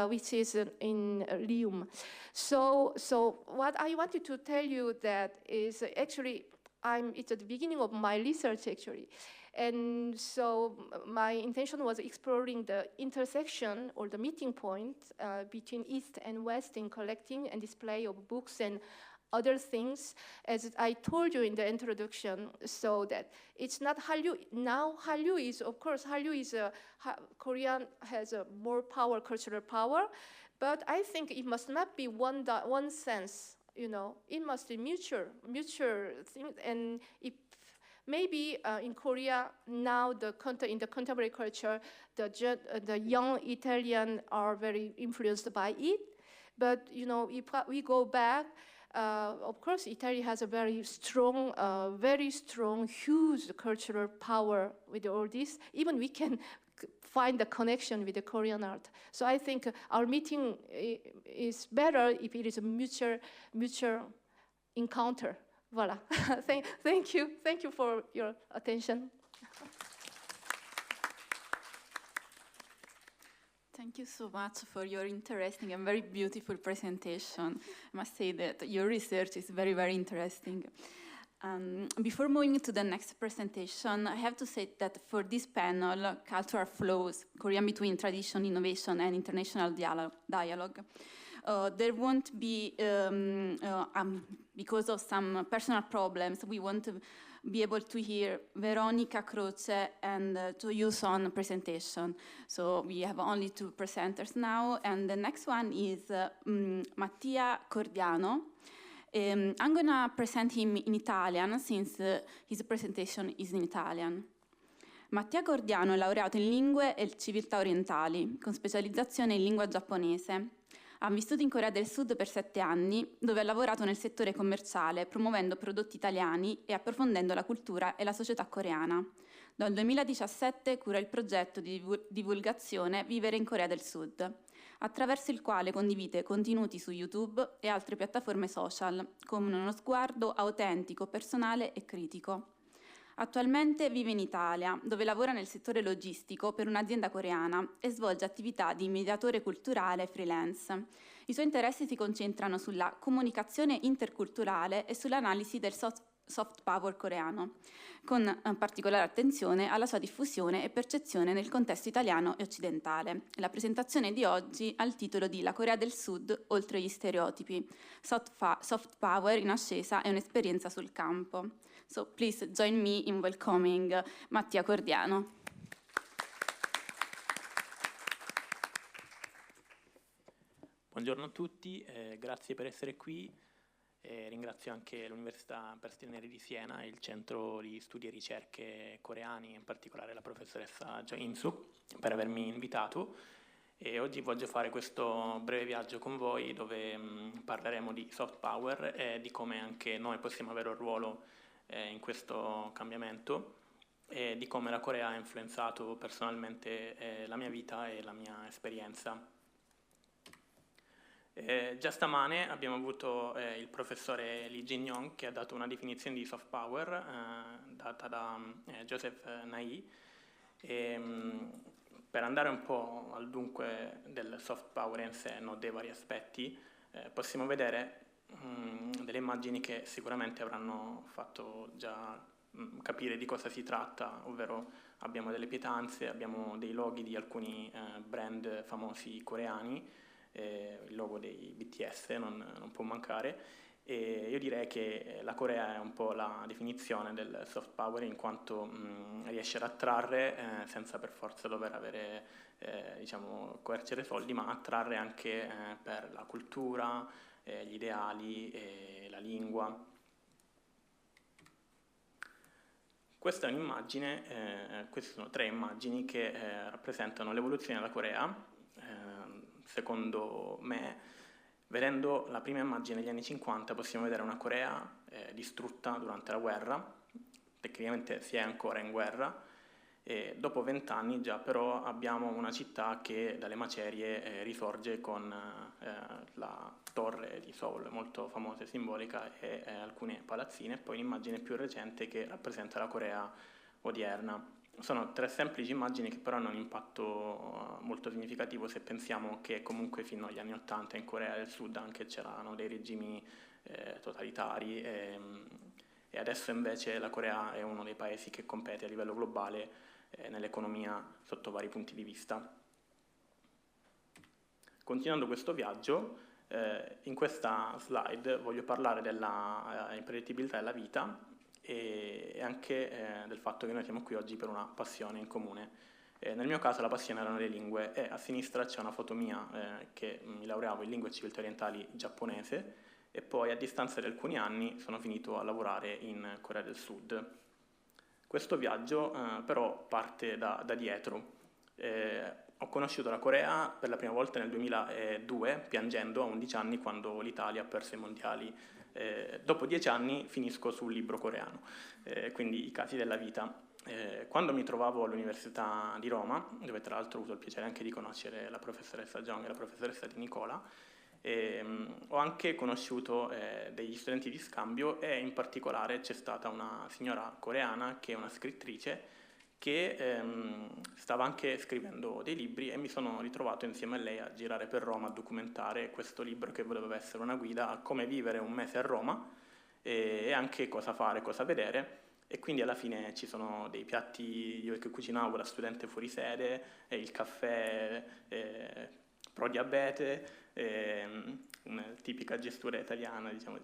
which is in Lyon. So what I wanted to tell you that is actually. It's at the beginning of my research, actually. And so my intention was exploring the intersection or the meeting point between East and West in collecting and display of books and other things, as I told you in the introduction, so that it's not Hallyu. Now Hallyu is, of course, Korean has a more power, cultural power, but I think it must not be one sense. It must be mutual thing, and if maybe in Korea now in the contemporary culture, the young Italian are very influenced by it. But if we go back, of course, Italy has a very strong, huge cultural power with all this. Even we can find the connection with the Korean art. So I think our meeting is better if it is a mutual encounter. Voila. Thank you for your attention. Thank you so much for your interesting and very beautiful presentation. I must say that your research is very, very interesting. Before moving to the next presentation, I have to say that for this panel, Cultural Flows, Korean Between Tradition, Innovation and International Dialogue, there won't be, because of some personal problems, we won't be able to hear Veronica Croce and Toyuson presentation. So we have only two presenters now, and the next one is Mattia Cordiano. I'm going to present him in Italian since his presentation is in Italian. Mattia Cordiano è laureato in lingue e civiltà orientali, con specializzazione in lingua giapponese. Ha vissuto in Corea del Sud per 7 anni, dove ha lavorato nel settore commerciale, promuovendo prodotti italiani e approfondendo la cultura e la società coreana. Dal 2017 cura il progetto di divulgazione Vivere in Corea del Sud, attraverso il quale condivide contenuti su YouTube e altre piattaforme social, con uno sguardo autentico, personale e critico. Attualmente vive in Italia, dove lavora nel settore logistico per un'azienda coreana e svolge attività di mediatore culturale freelance. I suoi interessi si concentrano sulla comunicazione interculturale e sull'analisi del soft power coreano, con particolare attenzione alla sua diffusione e percezione nel contesto italiano e occidentale. La presentazione di oggi ha il titolo di La Corea del Sud oltre gli stereotipi, soft power in ascesa e un'esperienza sul campo. So please join me in welcoming Mattia Cordiano. Buongiorno a tutti, grazie per essere qui. Ringrazio anche l'Università per Stranieri di Siena e il Centro di Studi e Ricerche Coreani, in particolare la professoressa Jo In-suk, per avermi invitato. E oggi voglio fare questo breve viaggio con voi dove parleremo di soft power e di come anche noi possiamo avere un ruolo in questo cambiamento e di come la Corea ha influenzato personalmente la mia vita e la mia esperienza. Già stamane abbiamo avuto il professore Lee Jin-yong che ha dato una definizione di soft power data da Joseph Nai. Per andare un po' al dunque del soft power in sé, no, dei vari aspetti, possiamo vedere delle immagini che sicuramente avranno fatto già capire di cosa si tratta, ovvero abbiamo delle pietanze, abbiamo dei loghi di alcuni brand famosi coreani, il logo dei BTS non può mancare, e io direi che la Corea è un po' la definizione del soft power, in quanto riesce ad attrarre senza per forza dover avere, diciamo, coercere soldi, ma attrarre anche per la cultura, gli ideali, la lingua. Questa è un'immagine, queste sono 3 immagini che rappresentano l'evoluzione della Corea. Secondo me, vedendo la prima immagine negli anni 50 possiamo vedere una Corea distrutta durante la guerra, tecnicamente si è ancora in guerra, e dopo 20 anni già però abbiamo una città che dalle macerie risorge con la torre di Seoul, molto famosa e simbolica, e alcune palazzine, e poi un'immagine più recente che rappresenta la Corea odierna. Sono 3 semplici immagini che però hanno un impatto molto significativo se pensiamo che comunque fino agli anni 80 in Corea del Sud anche c'erano dei regimi totalitari, e adesso invece la Corea è uno dei paesi che compete a livello globale nell'economia sotto vari punti di vista. Continuando questo viaggio, in questa slide voglio parlare della impredittibilità della vita e anche del fatto che noi siamo qui oggi per una passione in comune. Nel mio caso la passione erano le lingue, e a sinistra c'è una foto mia che mi laureavo in lingue e civiltà orientali giapponese, e poi a distanza di alcuni anni sono finito a lavorare in Corea del Sud. Questo viaggio però parte da dietro. Ho conosciuto la Corea per la prima volta nel 2002, piangendo a 11 anni quando l'Italia perse i mondiali. Dopo 10 anni finisco sul libro coreano, quindi i casi della vita. Quando mi trovavo all'Università di Roma, dove tra l'altro ho avuto il piacere anche di conoscere la professoressa Jong e la professoressa Di Nicola, ho anche conosciuto degli studenti di scambio, e in particolare c'è stata una signora coreana che è una scrittrice che stava anche scrivendo dei libri, e mi sono ritrovato insieme a lei a girare per Roma a documentare questo libro che voleva essere una guida a come vivere un mese a Roma e anche cosa fare, cosa vedere. E quindi alla fine ci sono dei piatti io che cucinavo da studente fuori sede, il caffè pro diabete, una tipica gestura italiana, diciamo,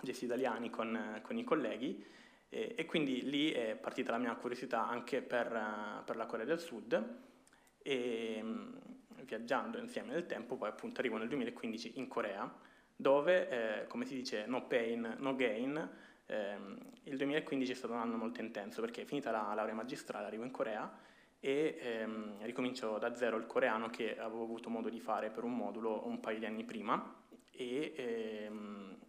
gesti italiani con i colleghi, e quindi lì è partita la mia curiosità anche per la Corea del Sud, e viaggiando insieme nel tempo poi appunto arrivo nel 2015 in Corea, dove come si dice no pain no gain. Il 2015 è stato un anno molto intenso perché finita la laurea magistrale arrivo in Corea e ricomincio da zero il coreano che avevo avuto modo di fare per un modulo un paio di anni prima, e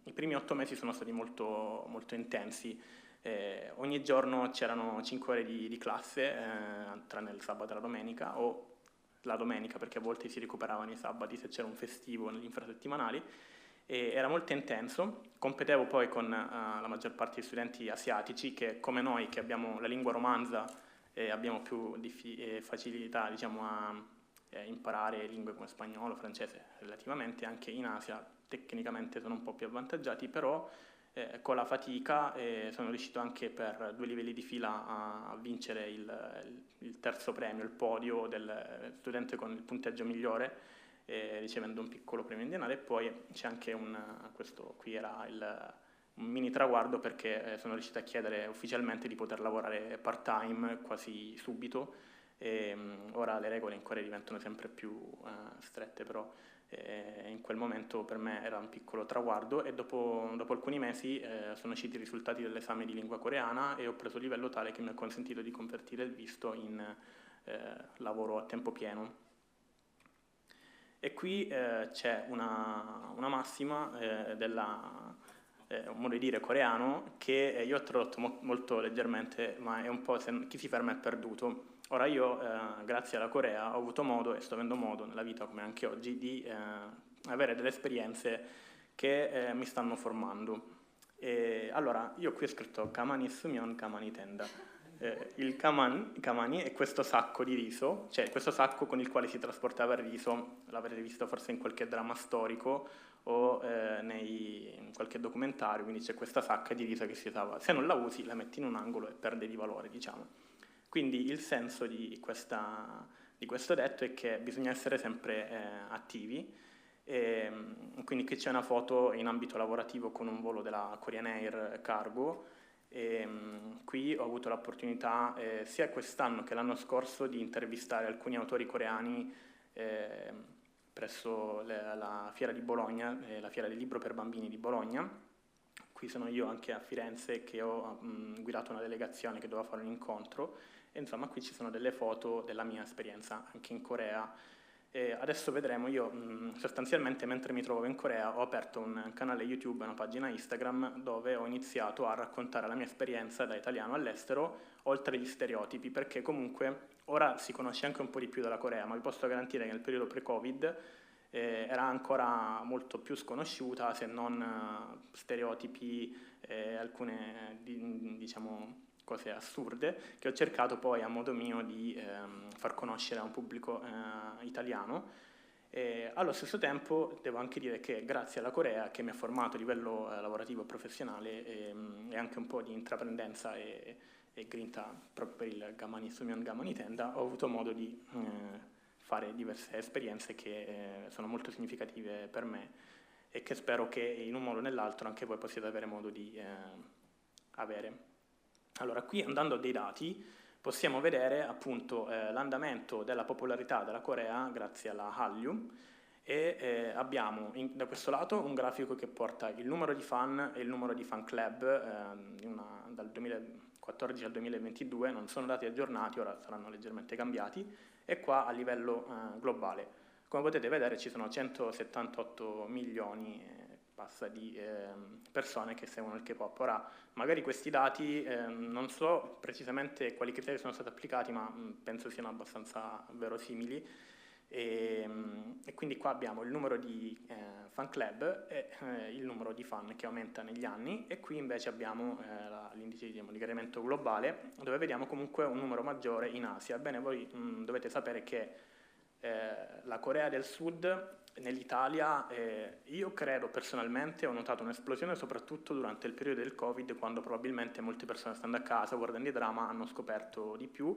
i primi 8 mesi sono stati molto, molto intensi. Ogni giorno c'erano 5 ore di classe, tranne il sabato e la domenica, o la domenica perché a volte si recuperavano i sabati se c'era un festivo negli infrasettimanali. Era molto intenso. Competevo poi con la maggior parte di studenti asiatici che, come noi, che abbiamo la lingua romanza e abbiamo più facilità, diciamo, a imparare lingue come spagnolo, francese relativamente, anche in Asia tecnicamente sono un po' più avvantaggiati, però con la fatica sono riuscito anche per 2 livelli di fila a vincere il terzo premio, il podio del studente con il punteggio migliore, ricevendo un piccolo premio in denaro. E poi c'è anche questo qui era un mini traguardo perché sono riuscito a chiedere ufficialmente di poter lavorare part-time quasi subito. Ora le regole in Corea diventano sempre più strette, però in quel momento per me era un piccolo traguardo, e dopo alcuni mesi sono usciti i risultati dell'esame di lingua coreana e ho preso il livello tale che mi ha consentito di convertire il visto in lavoro a tempo pieno. E qui c'è una massima un modo di dire coreano che io ho tradotto molto leggermente, ma è un po' chi si ferma è perduto. Ora io, grazie alla Corea, ho avuto modo, e sto avendo modo nella vita come anche oggi, di avere delle esperienze che mi stanno formando. Allora, io qui ho scritto Kamani Sumyon, Kamani Tenda. il kamani è questo sacco di riso, cioè questo sacco con il quale si trasportava il riso, l'avrete visto forse in qualche dramma storico o in qualche documentario, quindi c'è questa sacca di riso che si usava. Se non la usi la metti in un angolo e perde di valore, diciamo. Quindi il senso di questo detto è che bisogna essere sempre attivi. Quindi qui c'è una foto in ambito lavorativo con un volo della Korean Air Cargo. Qui ho avuto l'opportunità sia quest'anno che l'anno scorso di intervistare alcuni autori coreani presso la fiera di Bologna, la fiera del libro per bambini di Bologna. Qui sono io anche a Firenze che ho guidato una delegazione che doveva fare un incontro e insomma qui ci sono delle foto della mia esperienza anche in Corea. Adesso vedremo, io sostanzialmente mentre mi trovavo in Corea ho aperto un canale YouTube e una pagina Instagram dove ho iniziato a raccontare la mia esperienza da italiano all'estero, oltre agli stereotipi, perché comunque ora si conosce anche un po' di più della Corea, ma vi posso garantire che nel periodo pre-Covid era ancora molto più sconosciuta, se non stereotipi, alcune diciamo cose assurde che ho cercato poi a modo mio di far conoscere a un pubblico italiano. Allo stesso tempo devo anche dire che grazie alla Corea, che mi ha formato a livello lavorativo e professionale e anche un po' di intraprendenza e grinta proprio per il Gamani Sumion Gamani Tenda, ho avuto modo di fare diverse esperienze che sono molto significative per me e che spero che in un modo o nell'altro anche voi possiate avere modo di avere. Allora, qui andando a dei dati possiamo vedere appunto l'andamento della popolarità della Corea grazie alla Hallyu e abbiamo da questo lato un grafico che porta il numero di fan e il numero di fan club dal 2014 al 2022, non sono dati aggiornati, ora saranno leggermente cambiati, e qua a livello globale. Come potete vedere ci sono 178 milioni passa di persone che seguono il K-pop. Ora, magari questi dati non so precisamente quali criteri sono stati applicati, ma penso siano abbastanza verosimili. E quindi qua abbiamo il numero di fan club e il numero di fan che aumenta negli anni, e qui invece abbiamo l'indice di gradimento globale, dove vediamo comunque un numero maggiore in Asia. Ebbene, voi dovete sapere che la Corea del Sud nell'Italia, io credo personalmente, ho notato un'esplosione soprattutto durante il periodo del Covid, quando probabilmente molte persone stando a casa guardando i drama hanno scoperto di più.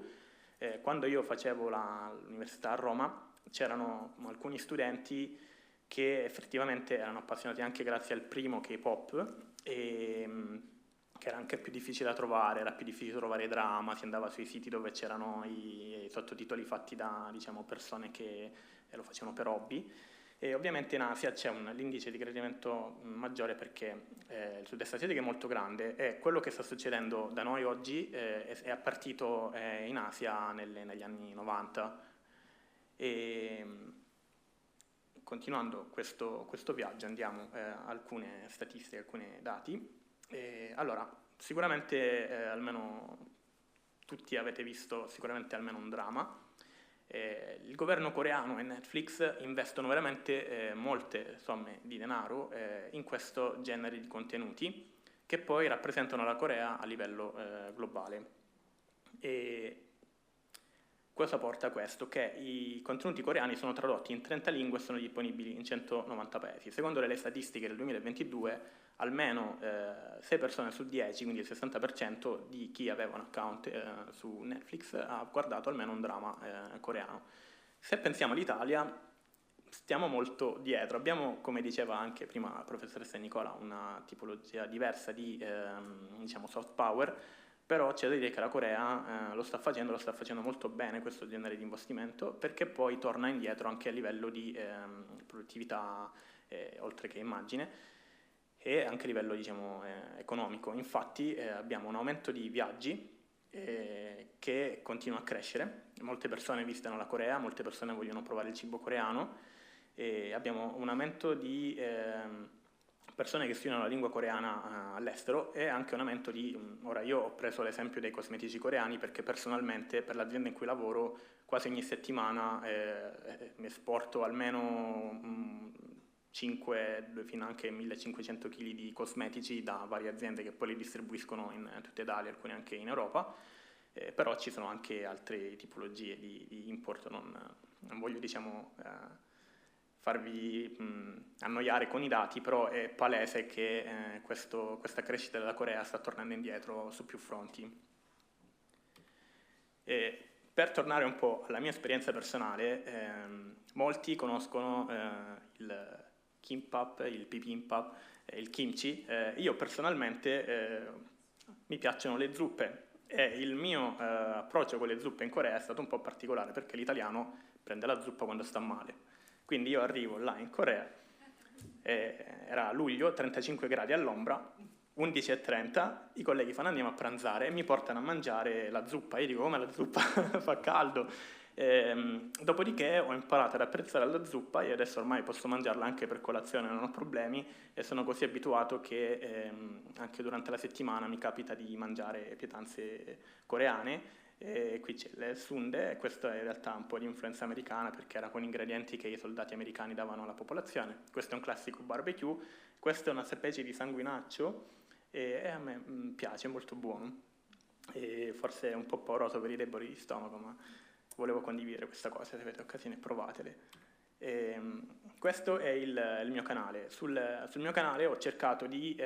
Quando io facevo l'università a Roma c'erano alcuni studenti che effettivamente erano appassionati anche grazie al primo K-pop e che era anche più difficile da trovare, era più difficile trovare drama, si andava sui siti dove c'erano i sottotitoli fatti da, diciamo, persone che lo facevano per hobby. E ovviamente in Asia c'è l'indice di gradimento maggiore perché il sud-est asiatico è molto grande e quello che sta succedendo da noi oggi è partito in Asia negli anni 90. E continuando questo viaggio andiamo a alcune statistiche, alcuni dati. Allora, sicuramente almeno tutti avete visto sicuramente almeno un dramma. Il governo coreano e Netflix investono veramente molte somme di denaro in questo genere di contenuti che poi rappresentano la Corea a livello globale. E cosa porta a questo? Che i contenuti coreani sono tradotti in 30 lingue e sono disponibili in 190 paesi. Secondo le statistiche del 2022 almeno 6 persone su 10, quindi il 60% di chi aveva un account su Netflix ha guardato almeno un dramma coreano. Se pensiamo all'Italia, stiamo molto dietro. Abbiamo, come diceva anche prima la professoressa Nicola, una tipologia diversa di diciamo soft power, però c'è da dire che la Corea lo sta facendo molto bene questo genere di investimento, perché poi torna indietro anche a livello di produttività, oltre che immagine, e anche a livello, diciamo, economico. Infatti abbiamo un aumento di viaggi che continua a crescere, molte persone visitano la Corea, molte persone vogliono provare il cibo coreano, e abbiamo un aumento di persone che studiano la lingua coreana all'estero e anche un aumento di, ora io ho preso l'esempio dei cosmetici coreani perché personalmente per l'azienda in cui lavoro quasi ogni settimana mi esporto almeno 5 fino anche 1500 kg di cosmetici da varie aziende che poi li distribuiscono in tutta Italia, alcune anche in Europa, però ci sono anche altre tipologie di import, non voglio farvi annoiare con i dati, però è palese che questa crescita della Corea sta tornando indietro su più fronti. Per tornare un po' alla mia esperienza personale, molti conoscono il kimbap, il bibimbap, il kimchi. Io personalmente mi piacciono le zuppe e il mio approccio con le zuppe in Corea è stato un po' particolare perché l'italiano prende la zuppa quando sta male. Quindi io arrivo là in Corea, era luglio, 35 gradi all'ombra, 11:30, i colleghi fanno andiamo a pranzare e mi portano a mangiare la zuppa. Io dico come la zuppa fa caldo. Dopodiché ho imparato ad apprezzare la zuppa e adesso ormai posso mangiarla anche per colazione, non ho problemi e sono così abituato che anche durante la settimana mi capita di mangiare pietanze coreane. Qui c'è il sundae e questo è in realtà un po' di influenza americana perché era con ingredienti che i soldati americani davano alla popolazione. Questo è un classico barbecue, questo è una specie di sanguinaccio e a me piace, è molto buono e forse è un po' pauroso per i deboli di stomaco, ma volevo condividere questa cosa, se avete occasione provatele. Questo è il mio canale. Sul mio canale ho cercato di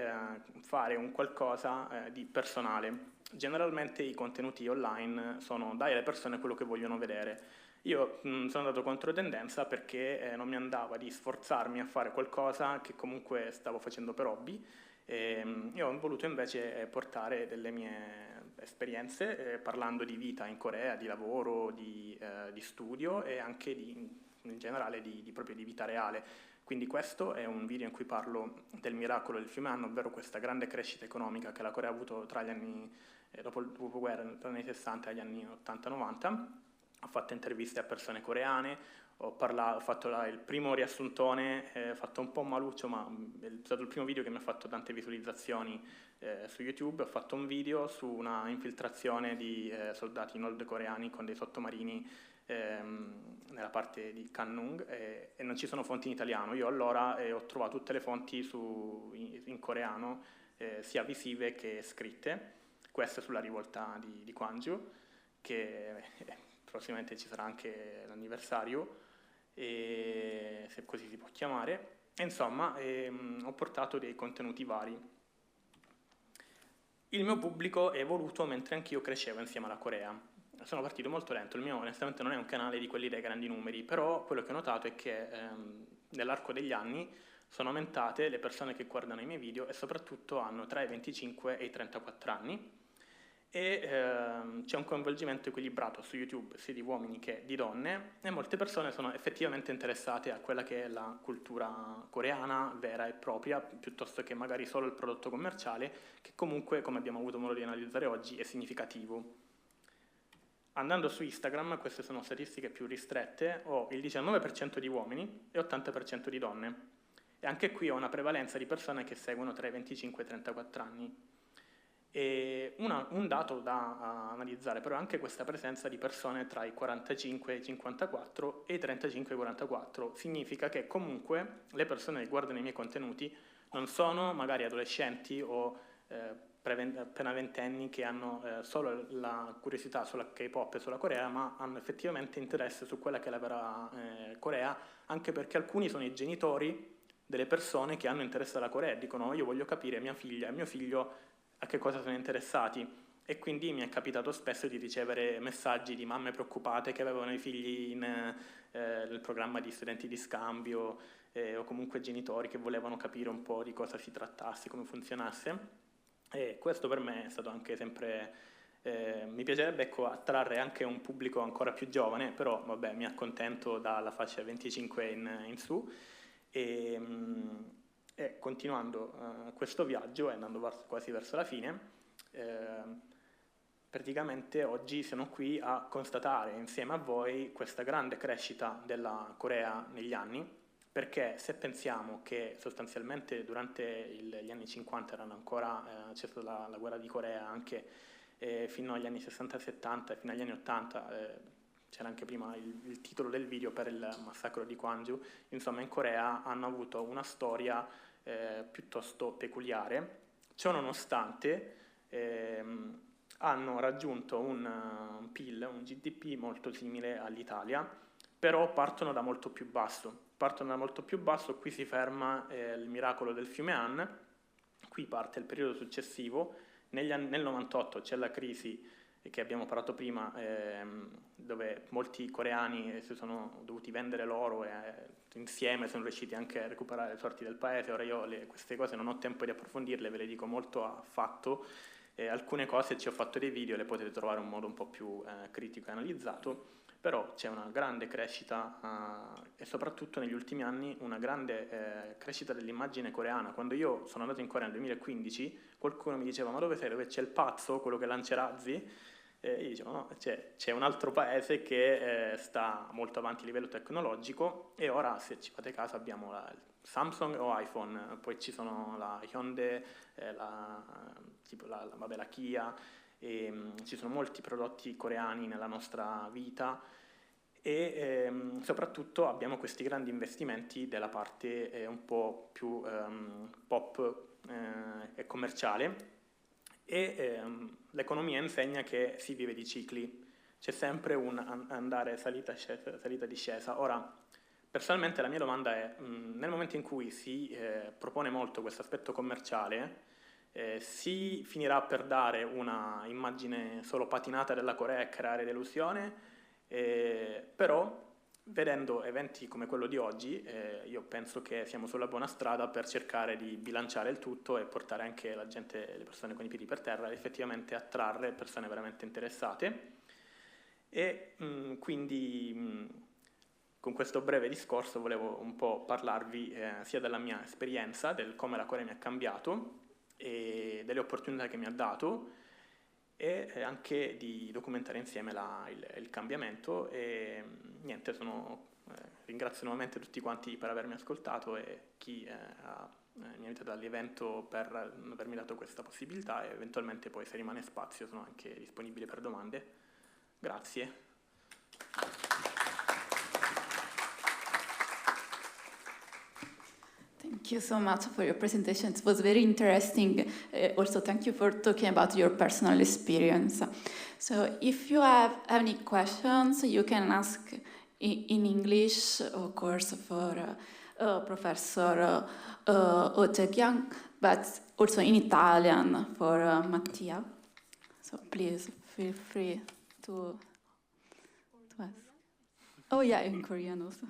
fare un qualcosa di personale. Generalmente i contenuti online sono dai alle persone quello che vogliono vedere. Io sono andato contro tendenza perché non mi andava di sforzarmi a fare qualcosa che comunque stavo facendo per hobby. Io ho voluto invece portare delle mie esperienze parlando di vita in Corea, di lavoro, di studio e anche in generale proprio di vita reale. Quindi questo è un video in cui parlo del miracolo del fiume Han, ovvero questa grande crescita economica che la Corea ha avuto tra gli anni, dopo il dopoguerra, tra gli anni 60 e gli anni 80-90. Ho fatto interviste a persone coreane, ho fatto il primo riassuntone, fatto un po' maluccio, ma è stato il primo video che mi ha fatto tante visualizzazioni su YouTube. Ho fatto un video su una infiltrazione di soldati nordcoreani con dei sottomarini nella parte di Gangneung e non ci sono fonti in italiano. Io allora ho trovato tutte le fonti in coreano, sia visive che scritte. Questa è sulla rivolta di Gwangju, che prossimamente ci sarà anche l'anniversario, se così si può chiamare. E insomma, ho portato dei contenuti vari. Il mio pubblico è evoluto mentre anch'io crescevo insieme alla Corea. Sono partito molto lento, il mio onestamente non è un canale di quelli dai grandi numeri, però quello che ho notato è che nell'arco degli anni sono aumentate le persone che guardano i miei video e soprattutto hanno tra i 25 e i 34 anni e c'è un coinvolgimento equilibrato su YouTube sia di uomini che di donne e molte persone sono effettivamente interessate a quella che è la cultura coreana vera e propria piuttosto che magari solo il prodotto commerciale che comunque, come abbiamo avuto modo di analizzare oggi, è significativo. Andando su Instagram, queste sono statistiche più ristrette, ho il 19% di uomini e 80% di donne. E anche qui ho una prevalenza di persone che seguono tra i 25 e i 34 anni. E un dato da analizzare però è anche questa presenza di persone tra i 45 e i 54 e i 35 e i 44. Significa che comunque le persone che guardano i miei contenuti non sono magari adolescenti o appena ventenni che hanno solo la curiosità sulla K-pop e sulla Corea, ma hanno effettivamente interesse su quella che è la vera Corea, anche perché alcuni sono i genitori delle persone che hanno interesse alla Corea e dicono io voglio capire mia figlia e mio figlio a che cosa sono interessati e quindi mi è capitato spesso di ricevere messaggi di mamme preoccupate che avevano i figli nel programma di studenti di scambio o comunque genitori che volevano capire un po' di cosa si trattasse, come funzionasse. E questo per me è stato anche sempre, mi piacerebbe attrarre anche un pubblico ancora più giovane, però vabbè mi accontento dalla fascia 25 in su e continuando questo viaggio e andando quasi verso la fine, praticamente oggi sono qui a constatare insieme a voi questa grande crescita della Corea negli anni, perché se pensiamo che sostanzialmente durante gli anni 50 erano ancora, c'è stata la guerra di Corea anche fino agli anni 60-70 e fino agli anni 80, c'era anche prima il titolo del video per il massacro di Gwangju, insomma in Corea hanno avuto una storia piuttosto peculiare. Ciò nonostante hanno raggiunto un PIL, un GDP molto simile all'Italia, però partono da molto più basso. Qui si ferma il miracolo del fiume Han, qui parte il periodo successivo. Nel 98 c'è la crisi che abbiamo parlato prima, dove molti coreani si sono dovuti vendere l'oro e insieme sono riusciti anche a recuperare le sorti del paese. Ora io queste cose non ho tempo di approfondirle, ve le dico molto a fatto. Alcune cose ci ho fatto dei video, le potete trovare in un modo un po' più critico e analizzato, però c'è una grande crescita e soprattutto negli ultimi anni una grande crescita dell'immagine coreana. Quando io sono andato in Corea nel 2015, qualcuno mi diceva: ma dove sei? Dove c'è il pazzo, quello che lancia razzi? Io dicevo: no, c'è un altro paese che sta molto avanti a livello tecnologico, e ora, se ci fate caso, abbiamo il Samsung o iPhone, poi ci sono la Hyundai, la Kia, ci sono molti prodotti coreani nella nostra vita, e soprattutto abbiamo questi grandi investimenti della parte un po' più pop e commerciale, e l'economia insegna che si vive di cicli, c'è sempre un andare salita-discesa. Ora, personalmente la mia domanda è, nel momento in cui si propone molto questo aspetto commerciale, si finirà per dare una immagine solo patinata della Corea e creare delusione, però vedendo eventi come quello di oggi, io penso che siamo sulla buona strada per cercare di bilanciare il tutto e portare anche la gente, le persone con i piedi per terra, ed effettivamente attrarre persone veramente interessate. E quindi con questo breve discorso volevo un po' parlarvi sia della mia esperienza, del come la Corea mi ha cambiato e delle opportunità che mi ha dato, e anche di documentare insieme il cambiamento. E niente, ringrazio nuovamente tutti quanti per avermi ascoltato, e chi mi ha invitato all'evento per avermi dato questa possibilità, e eventualmente poi, se rimane spazio, sono anche disponibile per domande. Grazie. Thank you so much for your presentation. It was very interesting. Also, thank you for talking about your personal experience. So, if you have any questions, you can ask in English, of course, for Professor Otekian, but also in Italian for Mattia. So, please feel free to ask. Oh, yeah, in Korean also.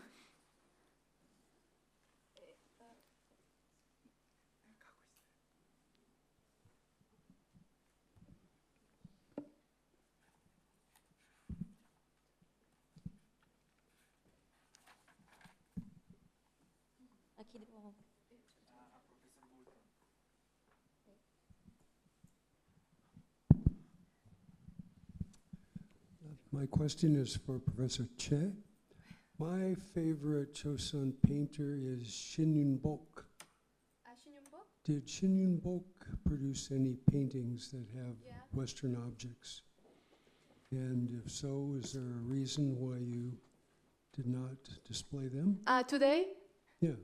My question is for Professor Che. My favorite Chosun painter is Shin Yun-bok. Did Shin Yun-bok produce any paintings that have Western objects? And if so, is there a reason why you did not display them? Today? Yeah.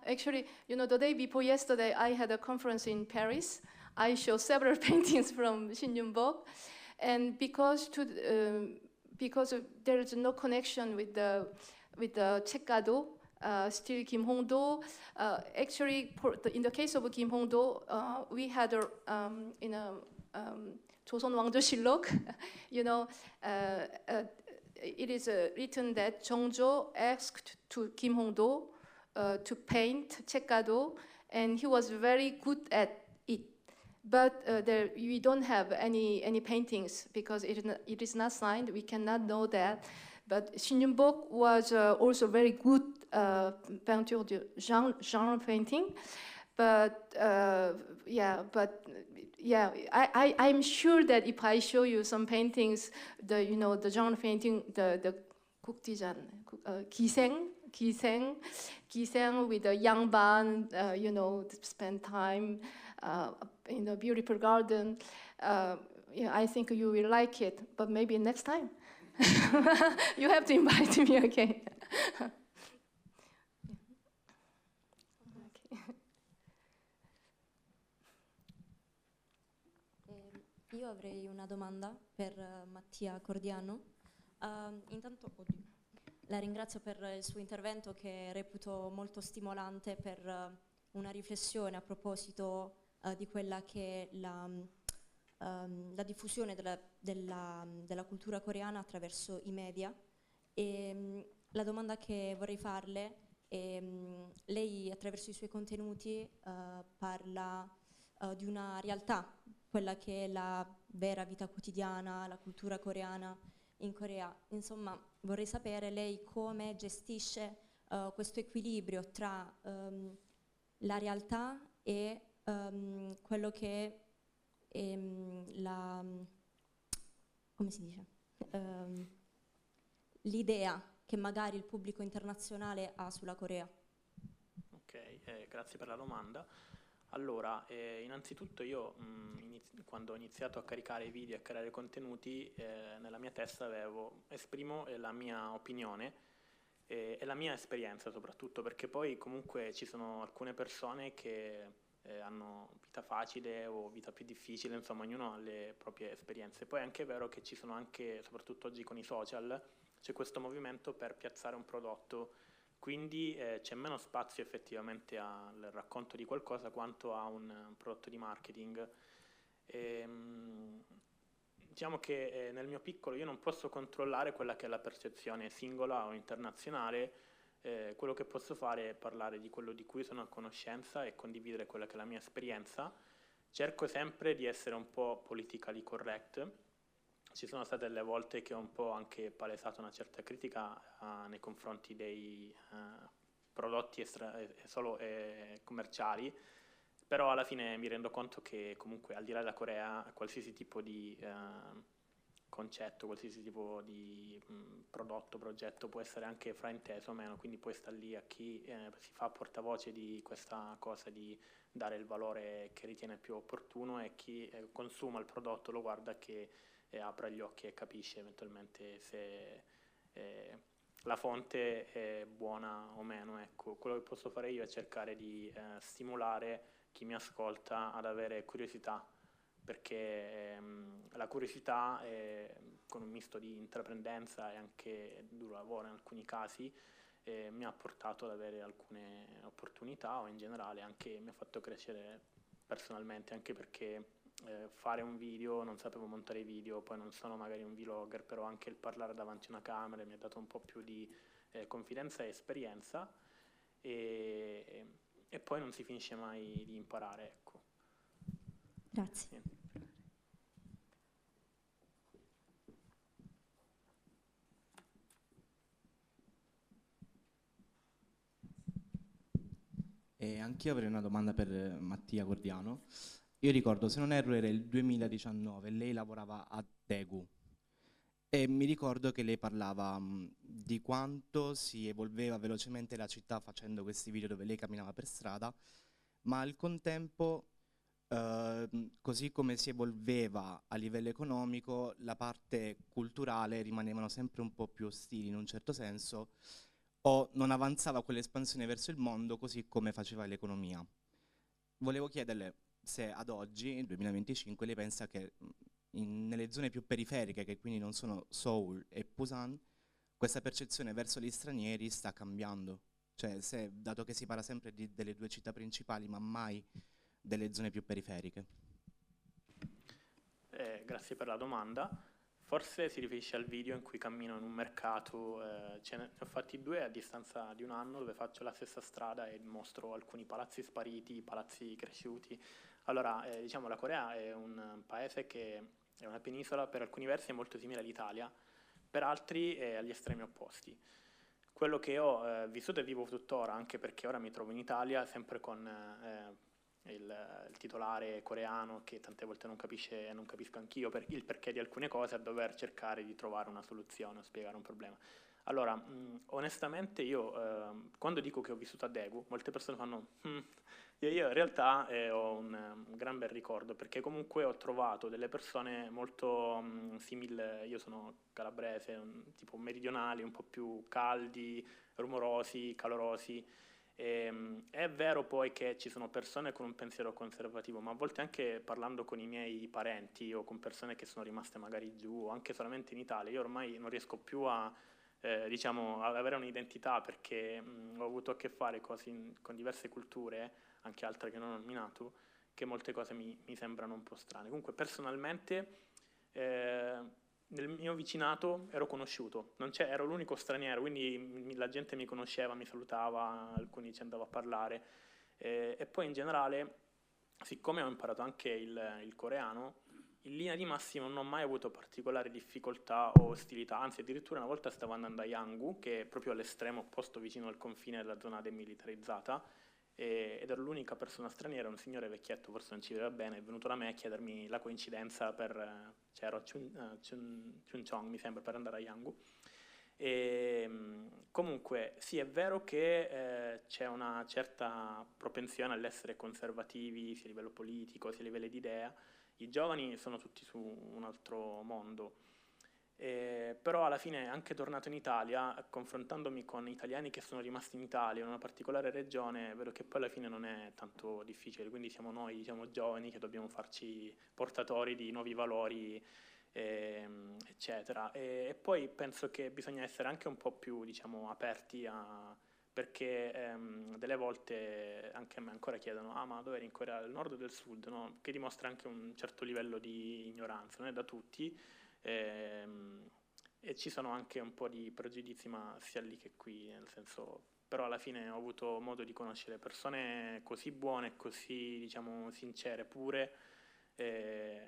Actually, the day before yesterday, I had a conference in Paris. I showed several paintings from Shin Yun-bok, and because there is no connection with the Chekado, still Kim Hong-do. Actually, in the case of Kim Hong-do, we had in a 조선 왕조실록, it is written that Jeongjo asked to Kim Hong-do to paint Chekado, and he was very good at it. But we don't have any paintings because it is not signed. We cannot know that. But Shin Yun-bok was also very good peinture de genre painting. But I'm sure that if I show you some paintings, the genre painting, the 국지전, 기생 with the young man, spend time in a beautiful garden. I think you will like it, but maybe next time. You have to invite me again. Io avrei una domanda per Mattia Cordiano. Intanto la ringrazio per il suo intervento che reputo molto stimolante per una riflessione a proposito di quella che è la diffusione della cultura coreana attraverso i media. E la domanda che vorrei farle è, lei attraverso i suoi contenuti parla di una realtà, quella che è la vera vita quotidiana, la cultura coreana in Corea. Insomma, vorrei sapere lei come gestisce questo equilibrio tra la realtà e quello che è come si dice? L'idea che magari il pubblico internazionale ha sulla Corea. Ok, grazie per la domanda. Allora, innanzitutto io quando ho iniziato a caricare video e a creare contenuti, nella mia testa esprimo la mia opinione e la mia esperienza soprattutto, perché poi comunque ci sono alcune persone che hanno vita facile o vita più difficile, insomma ognuno ha le proprie esperienze. Poi è anche vero che ci sono anche, soprattutto oggi con i social, c'è questo movimento per piazzare un prodotto, quindi c'è meno spazio effettivamente al racconto di qualcosa quanto a un prodotto di marketing. Diciamo che nel mio piccolo io non posso controllare quella che è la percezione singola o internazionale, quello che posso fare è parlare di quello di cui sono a conoscenza e condividere quella che è la mia esperienza. Cerco sempre di essere un po' politically correct. Ci sono state delle volte che ho un po' anche palesato una certa critica nei confronti dei prodotti solo commerciali, però alla fine mi rendo conto che comunque al di là della Corea qualsiasi tipo di concetto, qualsiasi tipo di prodotto, progetto può essere anche frainteso o meno, quindi poi sta lì a chi si fa portavoce di questa cosa di dare il valore che ritiene più opportuno e chi consuma il prodotto lo guarda che apra gli occhi e capisce eventualmente se la fonte è buona o meno. Ecco, quello che posso fare io è cercare di stimolare chi mi ascolta ad avere curiosità, perché la curiosità con un misto di intraprendenza e anche duro lavoro in alcuni casi mi ha portato ad avere alcune opportunità, o in generale anche mi ha fatto crescere personalmente, anche perché fare un video, non sapevo montare i video, poi non sono magari un vlogger, però anche il parlare davanti a una camera mi ha dato un po' più di confidenza e esperienza, e poi non si finisce mai di imparare, ecco. Grazie. E anch'io avrei una domanda per Mattia Cordiano. Io ricordo, se non erro, era il 2019, lei lavorava a Daegu e mi ricordo che lei parlava di quanto si evolveva velocemente la città facendo questi video dove lei camminava per strada, ma al contempo, così come si evolveva a livello economico, la parte culturale rimanevano sempre un po' più ostili in un certo senso, o non avanzava quell'espansione verso il mondo così come faceva l'economia. Volevo chiederle se ad oggi, nel 2025, lei pensa che nelle zone più periferiche, che quindi non sono Seoul e Busan, questa percezione verso gli stranieri sta cambiando. Cioè, dato che si parla sempre delle due città principali, ma mai delle zone più periferiche. Grazie per la domanda. Forse si riferisce al video in cui cammino in un mercato, ne ho fatti 2 a distanza di un anno, dove faccio la stessa strada e mostro alcuni palazzi spariti, palazzi cresciuti. Allora, diciamo, la Corea è un paese che è una penisola, per alcuni versi è molto simile all'Italia, per altri è agli estremi opposti. Quello che ho vissuto e vivo tuttora, anche perché ora mi trovo in Italia, sempre con il titolare coreano che tante volte non capisco anch'io il perché di alcune cose, a dover cercare di trovare una soluzione o spiegare un problema. Allora, onestamente io quando dico che ho vissuto a Daegu, molte persone fanno io in realtà ho un gran bel ricordo, perché comunque ho trovato delle persone molto simili. Io sono calabrese, tipo meridionali, un po' più caldi, rumorosi, calorosi, È vero poi che ci sono persone con un pensiero conservativo, ma a volte anche parlando con i miei parenti o con persone che sono rimaste magari giù o anche solamente in Italia, io ormai non riesco più a diciamo, ad avere un'identità, perché ho avuto a che fare con diverse culture, anche altre che non ho nominato, che molte cose mi sembrano un po' strane. Comunque personalmente nel mio vicinato ero conosciuto, ero l'unico straniero, quindi la gente mi conosceva, mi salutava, alcuni ci andavo a parlare, e poi in generale, siccome ho imparato anche il coreano, in linea di massima non ho mai avuto particolari difficoltà o ostilità, anzi addirittura una volta stavo andando a Yangon, che è proprio all'estremo opposto vicino al confine della zona demilitarizzata, ed ero l'unica persona straniera, un signore vecchietto, forse non ci vedeva bene, è venuto da me a chiedermi la coincidenza cioè ero a Chuncheon, mi sembra, per andare a Yangon. Comunque sì, è vero che c'è una certa propensione all'essere conservativi sia a livello politico sia a livello di idea. I giovani sono tutti su un altro mondo, però alla fine, anche tornato in Italia, confrontandomi con italiani che sono rimasti in Italia, in una particolare regione, vedo che poi alla fine non è tanto difficile, quindi siamo noi, diciamo, giovani, che dobbiamo farci portatori di nuovi valori, eccetera. E poi penso che bisogna essere anche un po' più, diciamo, aperti perché delle volte anche a me ancora chiedono ma dove eri in Corea del Nord o del Sud, no? Che dimostra anche un certo livello di ignoranza, non è da tutti, e ci sono anche un po' di pregiudizi, ma sia lì che qui, nel senso, però alla fine ho avuto modo di conoscere persone così buone, così, diciamo, sincere pure, che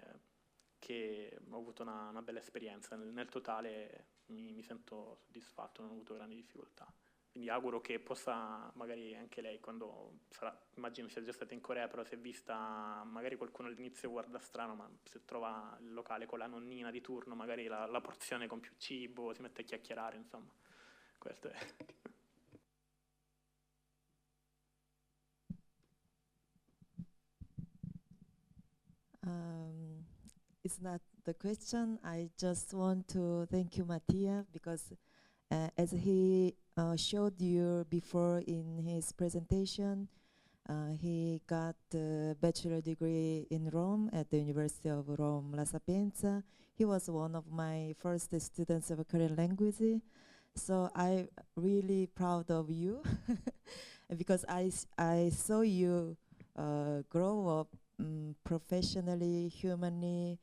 ho avuto una bella esperienza. Nel totale mi sento soddisfatto, non ho avuto grandi difficoltà. Quindi auguro che possa, magari anche lei, quando sarà, immagino sia già stata in Corea, però si è vista, magari qualcuno all'inizio guarda strano, ma se trova il locale con la nonnina di turno, magari la porzione con più cibo, si mette a chiacchierare, insomma, questo è. It's not the question. I just want to thank you, Mattia, because as he showed you before in his presentation, he got a bachelor degree in Rome at the University of Rome La Sapienza. He was one of my first students of Korean language, so I'm really proud of you because I saw you grow up professionally, humanly.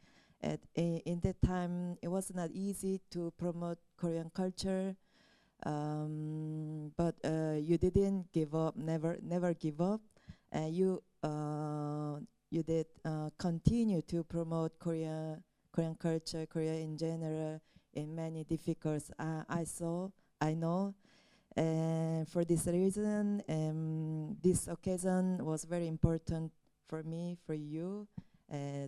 In that time, it was not easy to promote Korean culture. But you didn't give up, never give up, and you did continue to promote Korean culture, Korea in general, in many difficulties. I know, and for this reason, this occasion was very important for me, for you,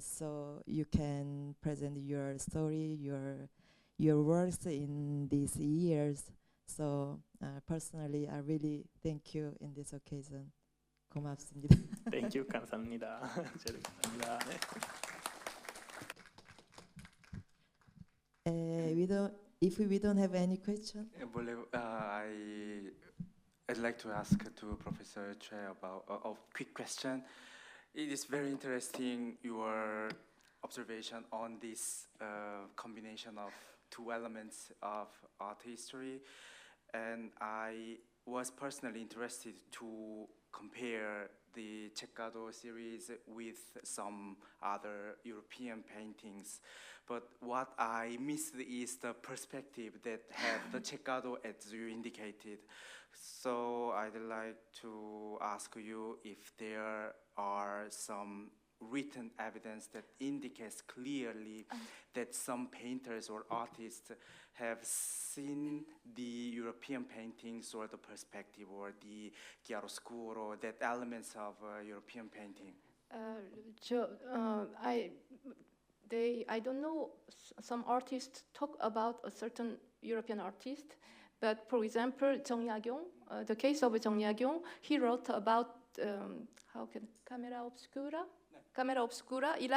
so you can present your story, your works in these years. So personally, I really thank you in this occasion. 고맙습니다. Thank you, 감사합니다. If we don't have any question. I'd like to ask to Professor Choi about a quick question. It is very interesting, your observation on this combination of two elements of art history, and I was personally interested to compare the Cecado series with some other European paintings, but what I missed is the perspective that have the Cecado as you indicated. So I'd like to ask you if there are some written evidence that indicates clearly that some painters or artists have seen the European paintings or the perspective or the chiaroscuro, that elements of European painting. I don't know, some artists talk about a certain European artist, but for example, Jung Ya-kyung, the case of Jung Ya-kyung, he wrote about camera obscura? Camera obscura. He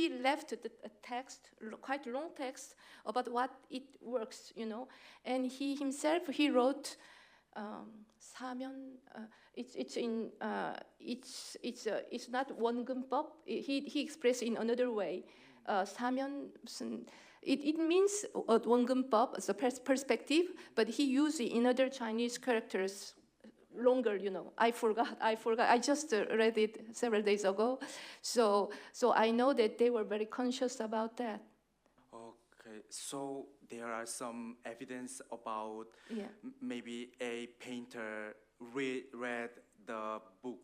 left a text, quite long text, about what it works, you know. And he himself, he wrote 사면. It's not 원근법. He expressed in another way. 사면 무슨. It means 원근법, as a perspective, but he used it in other Chinese characters longer, I forgot. I just read it several days ago. So I know that they were very conscious about that. Okay, so there are some evidence about maybe a painter read the book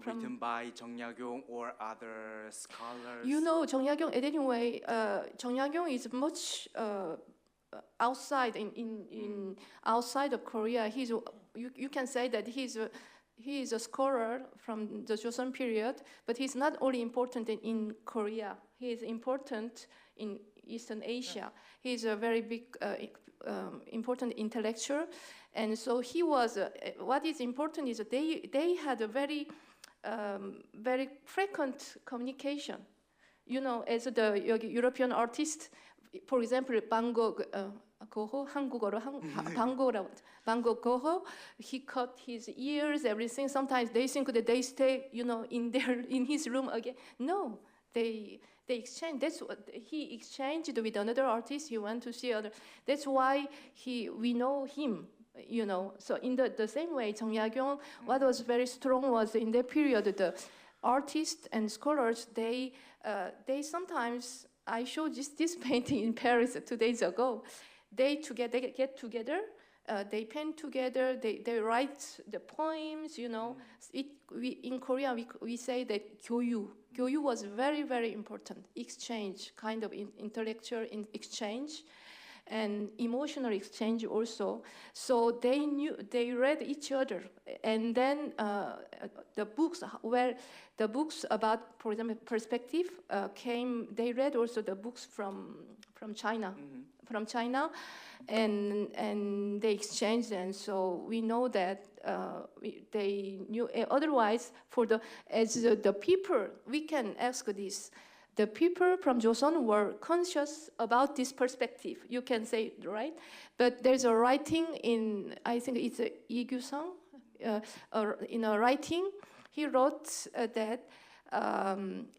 written by Jung Ya-kyung or other scholars. Jung Ya-kyung, anyway, Jung Ya-kyung is much outside outside of Korea. You can say that he is a scholar from the Joseon period, but he's not only important in Korea. He is important in Eastern Asia. He is a very big, important intellectual, and so he was. What is important is that they had a very frequent communication. As the European artist, for example, Van Gogh, 한국어로 Van Gogh Goho, he cut his ears, everything. Sometimes they think that they stay, in his room again. No, they exchange. That's what he exchanged with another artist. He went to see other. That's why we know him. So in the same way, Jung Ya-kyung, what was very strong was in that period, the artists and scholars, they sometimes, I showed this painting in Paris 2 days ago. They get together, they paint together, they write the poems, in Korea, we say that 교유. 교유 was very, very important. Exchange, kind of intellectual exchange. And emotional exchange also. So they read each other, and then the books about, for example, perspective came. They read also the books from China, and they exchanged, and so we know that they knew. Otherwise, as the people, we can ask this. The people from Joseon were conscious about this perspective. You can say, right? But there's a writing I think it's Lee Gyu-sung, in a writing, he wrote that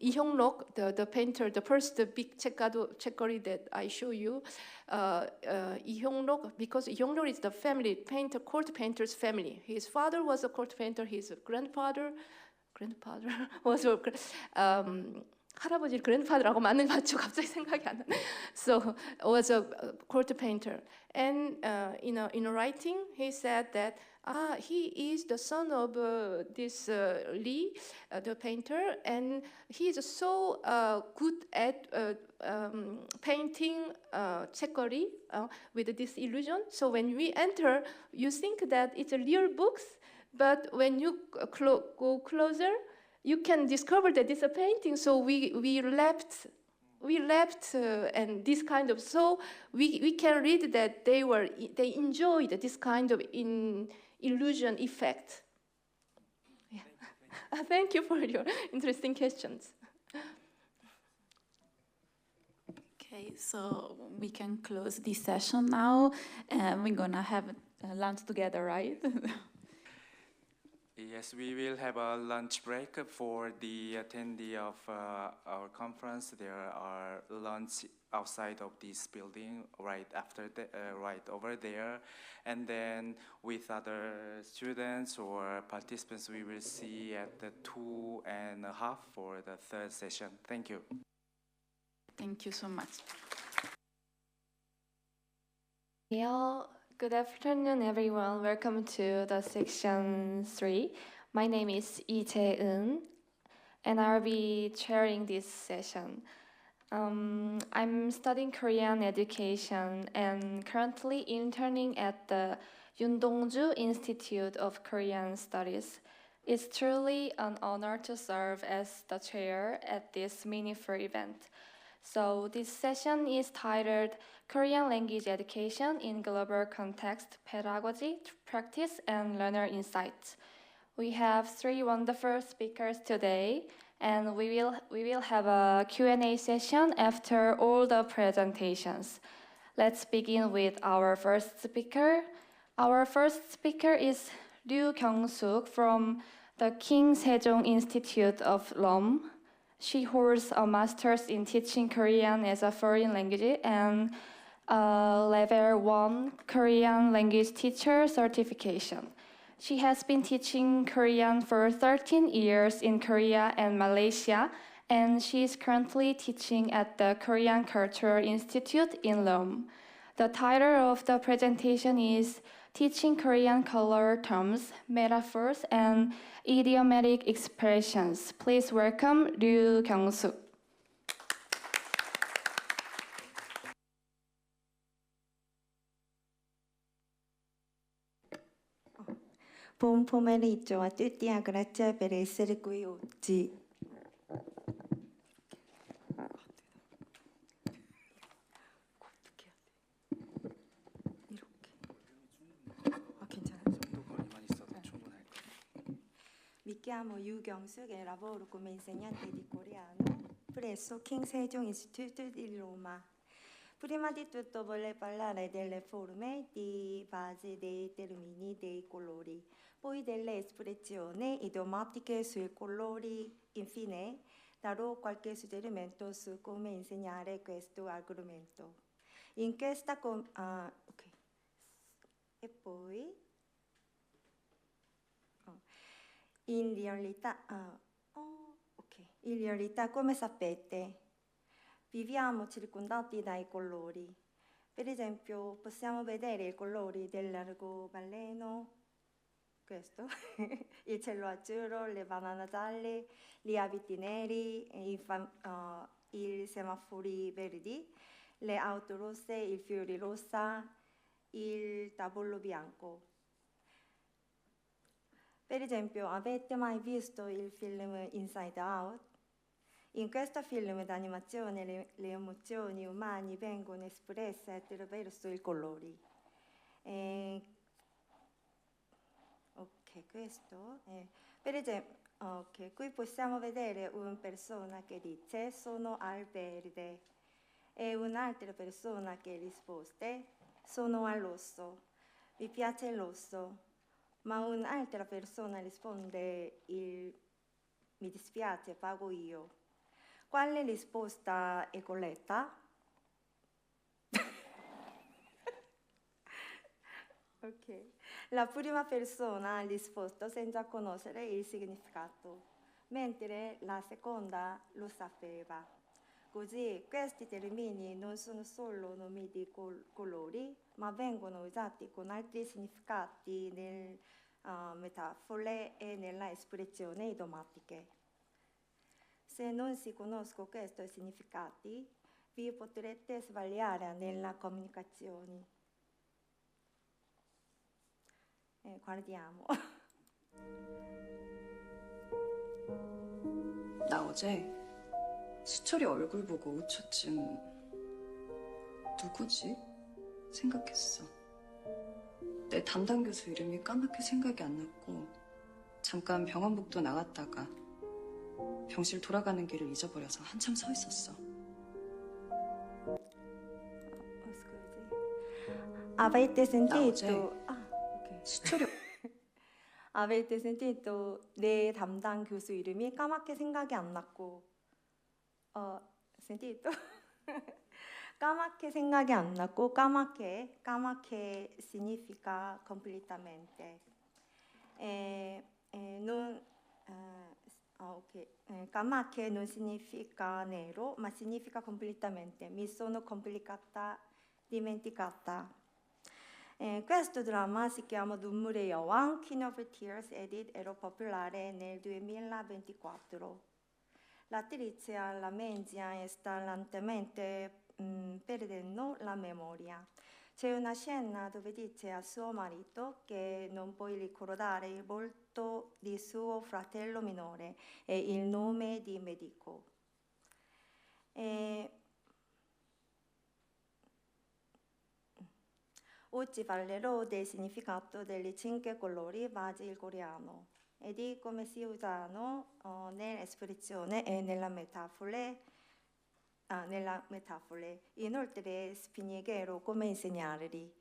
Lee Hyung-lok, the painter, the first big 책거리 that I show you, Lee Hyung-lok, because Lee Hyung-lok is the family, court painter's family. His father was a court painter, his grandfather was 할아버지 grandfather라고 맞죠? 갑자기 생각이 안 나. So was a court painter, and in a writing he said that he is the son of this Lee, the painter, and he is so good at painting 책거리 with this illusion. So when we enter, you think that it's a real books, but when you go closer, you can discover that it's a painting. So we left, and this kind of. So we can read that they enjoyed this kind of illusion effect. Yeah. Thank you for your interesting questions. Okay, so we can close this session now, and we're gonna have lunch together, right? Yes, we will have a lunch break for the attendee of our conference. There are lunch outside of this building, right over there, and then with other students or participants, we will see at the 2:30 for the third session. Thank you. Thank you so much. Good afternoon, everyone. Welcome to the section 3. My name is Lee Jae-eun, and I'll be chairing this session. I'm studying Korean education and currently interning at the Yun Dongju Institute of Korean Studies. It's truly an honor to serve as the chair at this meaningful event. So this session is titled Korean Language Education in Global Context, Pedagogy, Practice, and Learner Insights. We have 3 wonderful speakers today, and we will have a Q&A session after all the presentations. Let's begin with our first speaker, Our first speaker is Ryu Kyung-suk from the King Sejong Institute of Lom. She holds a master's in teaching Korean as a foreign language and a level 1 Korean language teacher certification. She has been teaching Korean for 13 years in Korea and Malaysia, and she is currently teaching at the Korean Cultural Institute in Lom. The title of the presentation is Teaching Korean Color Terms, Metaphors, and Idiomatic Expressions. Please welcome Ryu Kyung-suk. Buon pomeriggio a tutti e grazie per essere qui oggi. Mi chiamo Ryu Kyung-suk e lavoro come insegnante di coreano presso King Sejong Institute di Roma. Prima di tutto vorrei parlare delle forme di base dei termini dei colori, poi delle espressioni idiomatiche sui colori, infine darò qualche suggerimento su come insegnare questo argomento. In questa E poi in realtà, come sapete, viviamo circondati dai colori. Per esempio, possiamo vedere i colori dell'arcobaleno, questo, il cielo azzurro, le banane gialle, gli abiti neri, i semafori verdi, le auto rosse, i fiori rosa, il tavolo bianco. Per esempio, avete mai visto il film Inside Out? In questo film d'animazione le emozioni umane vengono espresse attraverso i colori. Questo. Per esempio, qui possiamo vedere una persona che dice sono al verde e un'altra persona che risponde sono al rosso. Mi piace il rosso. Ma un'altra persona risponde mi dispiace, pago io. Quale risposta è corretta? La prima persona ha risposto senza conoscere il significato, mentre la seconda lo sapeva. Così questi termini non sono solo nomi di colori, ma vengono usati con altri significati nelle metafore e nelle espressioni idiomatiche. Se non si conoscono questi significati, vi potrete sbagliare nella comunicazione. Guardiamo. 나 어제 수철이 얼굴 보고 5초쯤 누구지? 생각했어. 내 담당 교수 이름이 까맣게 생각이 안 났고 잠깐 병원복도 나갔다가 병실 돌아가는 길을 잊어버려서 한참 서 있었어. Avete sentito? 수철이 Avete sentito 내 담당 교수 이름이 까맣게 생각이 안 났고 sentito? 까맣게 생각이 안 났고 까맣게 significa completamente. 까맣게 non significa nero, ma significa completamente. Mi sono complicata, dimenticata. Questo dramma si chiama 눈물의 여왕, King of Tears, ed era popolare nel 2024. L'attrice Lamenzia sta lentamente perdendo la memoria. C'è una scena dove dice a suo marito che non può ricordare il volto di suo fratello minore e il nome di medico. Oggi parlerò del significato dei 5 colori base in coreano e di come si usano nell'espressione e nella metafore. Inoltre spiegherò come insegnarli.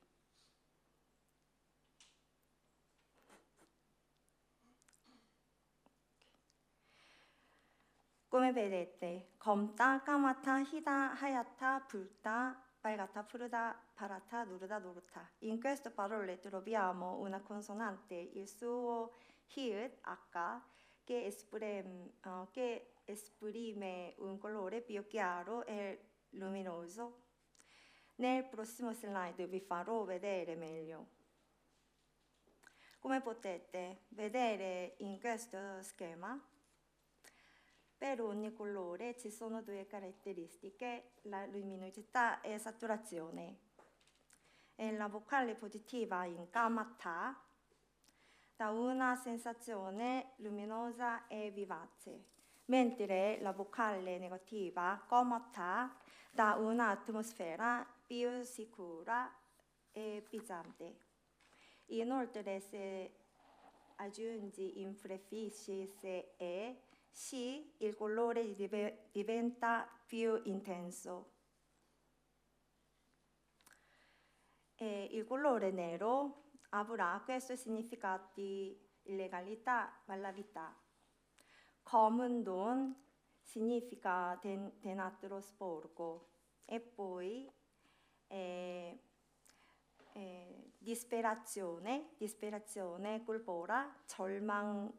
Come vedete, 검다, 까맣다, 희다, 하얗다, 붉다, 빨갛다, 푸르다, 파랗다, 누르다, 노르다. In queste parole troviamo una consonante, il suo hiut, H, che esprime un colore più chiaro e luminoso. Nel prossimo slide vi farò vedere meglio. Come potete vedere in questo schema, per ogni colore ci sono due caratteristiche, la luminosità e saturazione. E la vocale positiva in 까맣다 dà una sensazione luminosa e vivace, mentre la vocale negativa 검었다 dà un'atmosfera più sicura e pesante. Inoltre, se aggiungi in prefissi se e, si, il colore diventa più intenso. E il colore nero avrà questi significati: illegalità, malavita. 검은 돈 significa denaro sporco. E poi disperazione, 꿀보라, 절망,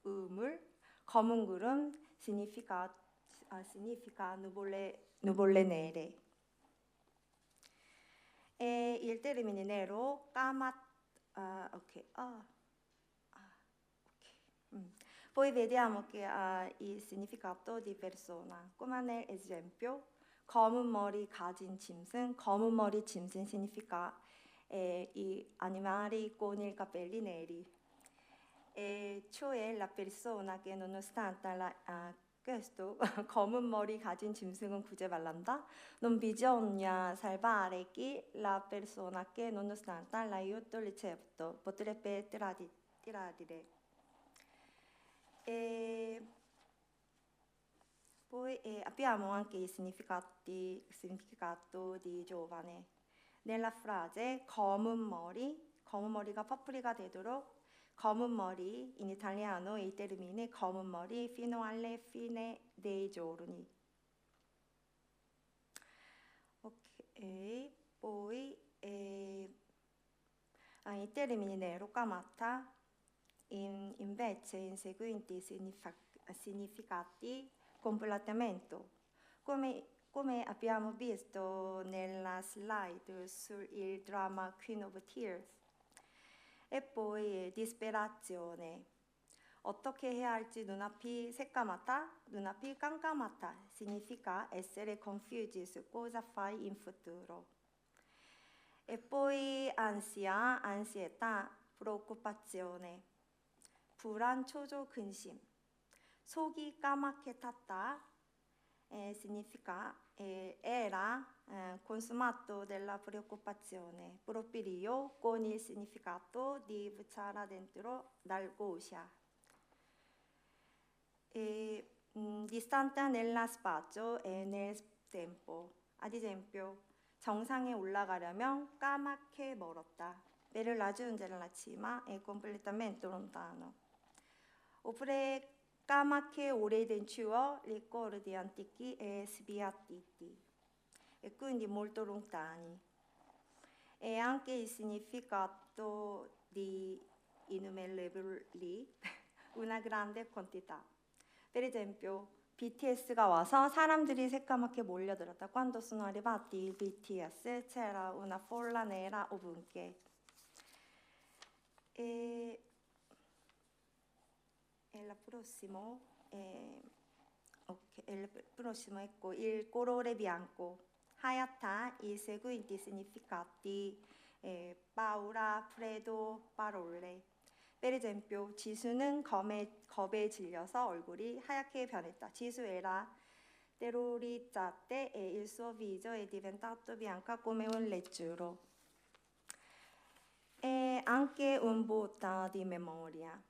우물, 검은 구름 significa nuvole nere. E il termine nero, Poi vediamo che ha il significato di persona. Come nell'esempio, 검은 머리 가진 짐승, 검은 머리 짐승 significa i animali con i capelli neri. E cioè la persona che nonostante questo 검은 머리 가진 짐승은 구제받는다. Non bisogna salvare chi la persona che nonostante l'aiuto ricevuto potrebbe tradire. E poi abbiamo anche il significato di giovane. Nella frase 검은 머리가 퍼플이가 되도록 검은 머리, in italiano il termine 검은 머리 fino alle fine dei giorni. Ok, poi il termine nero, 까맣다, invece in seguenti significati, completamento. Come abbiamo visto nella slide sul dramma Queen of Tears. E poi disperazione. 어떻게 해야 할지 눈앞이 새까맣다, 눈앞이 깜깜하다. Significa essere confusi su cosa fai in futuro. E poi ansia, ansietà, preoccupazione. 불안, 초조, 근심. 속이 까맣게 탔다. Significa era consumato della preoccupazione, proprio con il significato di buttare dentro l'angoscia. Distante nello spazio e nel tempo. Ad esempio, 정상에 올라가려면 까맣게 멀었다. Per raggiungere la cima è completamente lontano. Oppure 까맣게 오래된 추억, ricordi antichi e sbiaditi, e quindi molto lontani. E anche il significato di innumerevoli, una grande quantità. Per esempio, BTS가 와서 사람들이 새까맣게 몰려들었다. Quando sono arrivati il BTS c'era una folla nera ovunque. Il prossimo, ecco, il colore bianco. 하얗다, i seguenti significati, paura, freddo, parole. Per esempio, 지수는 겁에 질려서 얼굴이 하얗게 변했다. 지수 era terrorizzata e il suo viso è diventato bianco come un leggero. E anche un vuoto di memoria.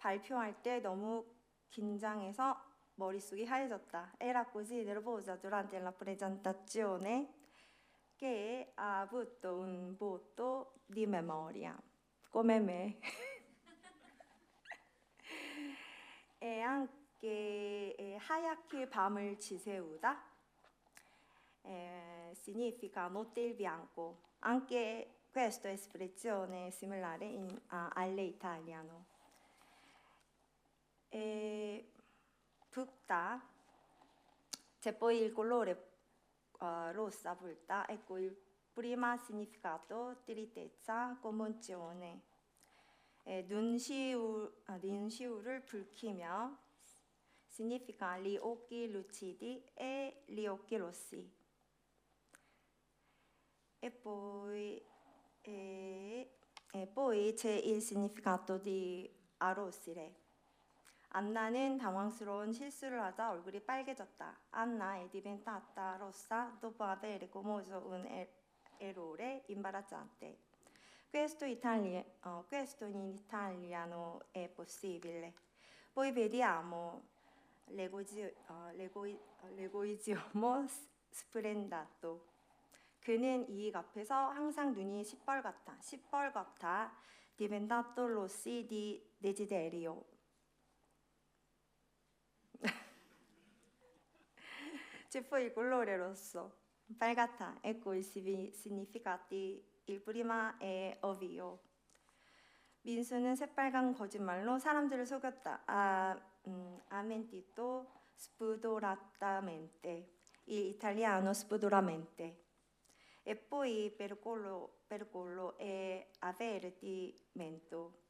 발표할 때 너무 긴장해서 머릿속이 하얘졌다. Era così nervosa durante la presentazione che ha avuto un vuoto di memoria, come me. E anche che 하얗게 밤을 지새우다 significa notte il bianco. Anche questa espressione è similare all'italiano. 붓다, c'è poi il colore rossa, 붓다, ecco il primo significato, tristezza, commozione. 눈시울을 붉히며 significa gli occhi lucidi e gli occhi rossi. E poi c'è il significato di arrossire. Anna는 당황스러운 실수를 하자 얼굴이 빨개졌다. Anna è diventata rossa dopo aver commesso un errore imbarazzante. Questo in italiano è possibile. Poi vediamo l'egoismo sfrendato. 그는 이익 앞에서 항상 눈이 시뻘겋다. 시뻘겋다. diventato rossi di desiderio. C'è poi il colore rosso, 빨갛다. Ecco i significati. Il primo è ovvio. 민수는 새빨간 거짓말로 사람들을 속였다. Ha mentito spudoratamente. In italiano spudoramente. E poi per quello è avvertimento.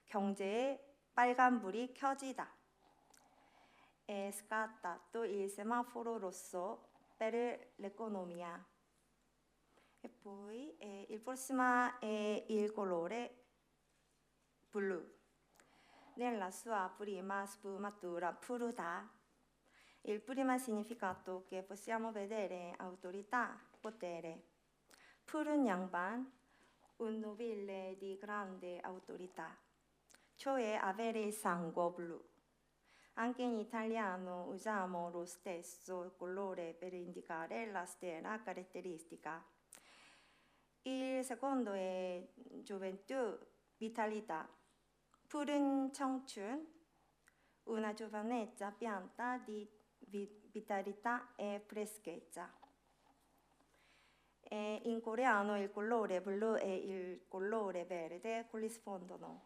경제에 빨간불이 켜지다. È scattato il semaforo rosso per l'economia. E poi il prossimo è il colore blu. Nella sua prima sfumatura 푸르다. Il primo significato che possiamo vedere è autorità, potere. 푸른 양반, un nobile di grande autorità, cioè avere il sangue blu. Anche in italiano usiamo lo stesso colore per indicare la stessa caratteristica. Il secondo è gioventù, vitalità. 푸른 청춘, una giovanezza pianta di vitalità e freschezza. In coreano il colore blu e il colore verde corrispondono.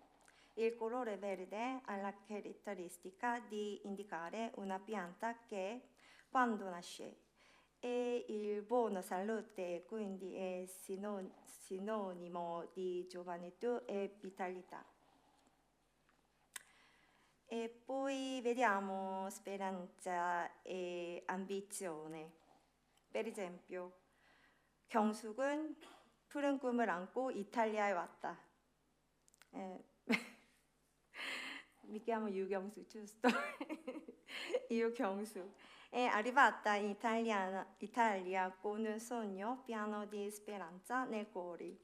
Il colore verde ha la caratteristica di indicare una pianta che, quando nasce, è in buona salute e quindi è sinonimo di gioventù e vitalità. E poi vediamo speranza e ambizione. Per esempio, 경숙은 푸른 꿈을 안고 이탈리아에 왔다. Mi chiamo Yugyong-su, giusto? Io Kyung-su. È arrivata in Italia con un sogno pieno di speranza nel cuore.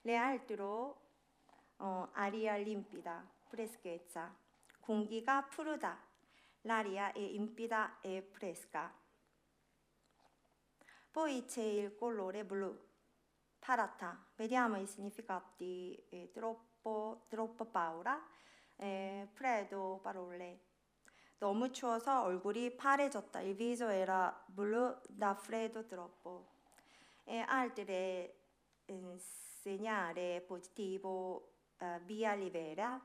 Le aria limpida, freschezza. 공기가 푸르다. L'aria è limpida e fresca. Poi c'è il colore blu, 파랗다. Vediamo i significati. troppo paura, freddo parole. 너무 추워서 얼굴이 파래졌다. Il viso era blu da freddo troppo. E altre segnale positivo, via libera.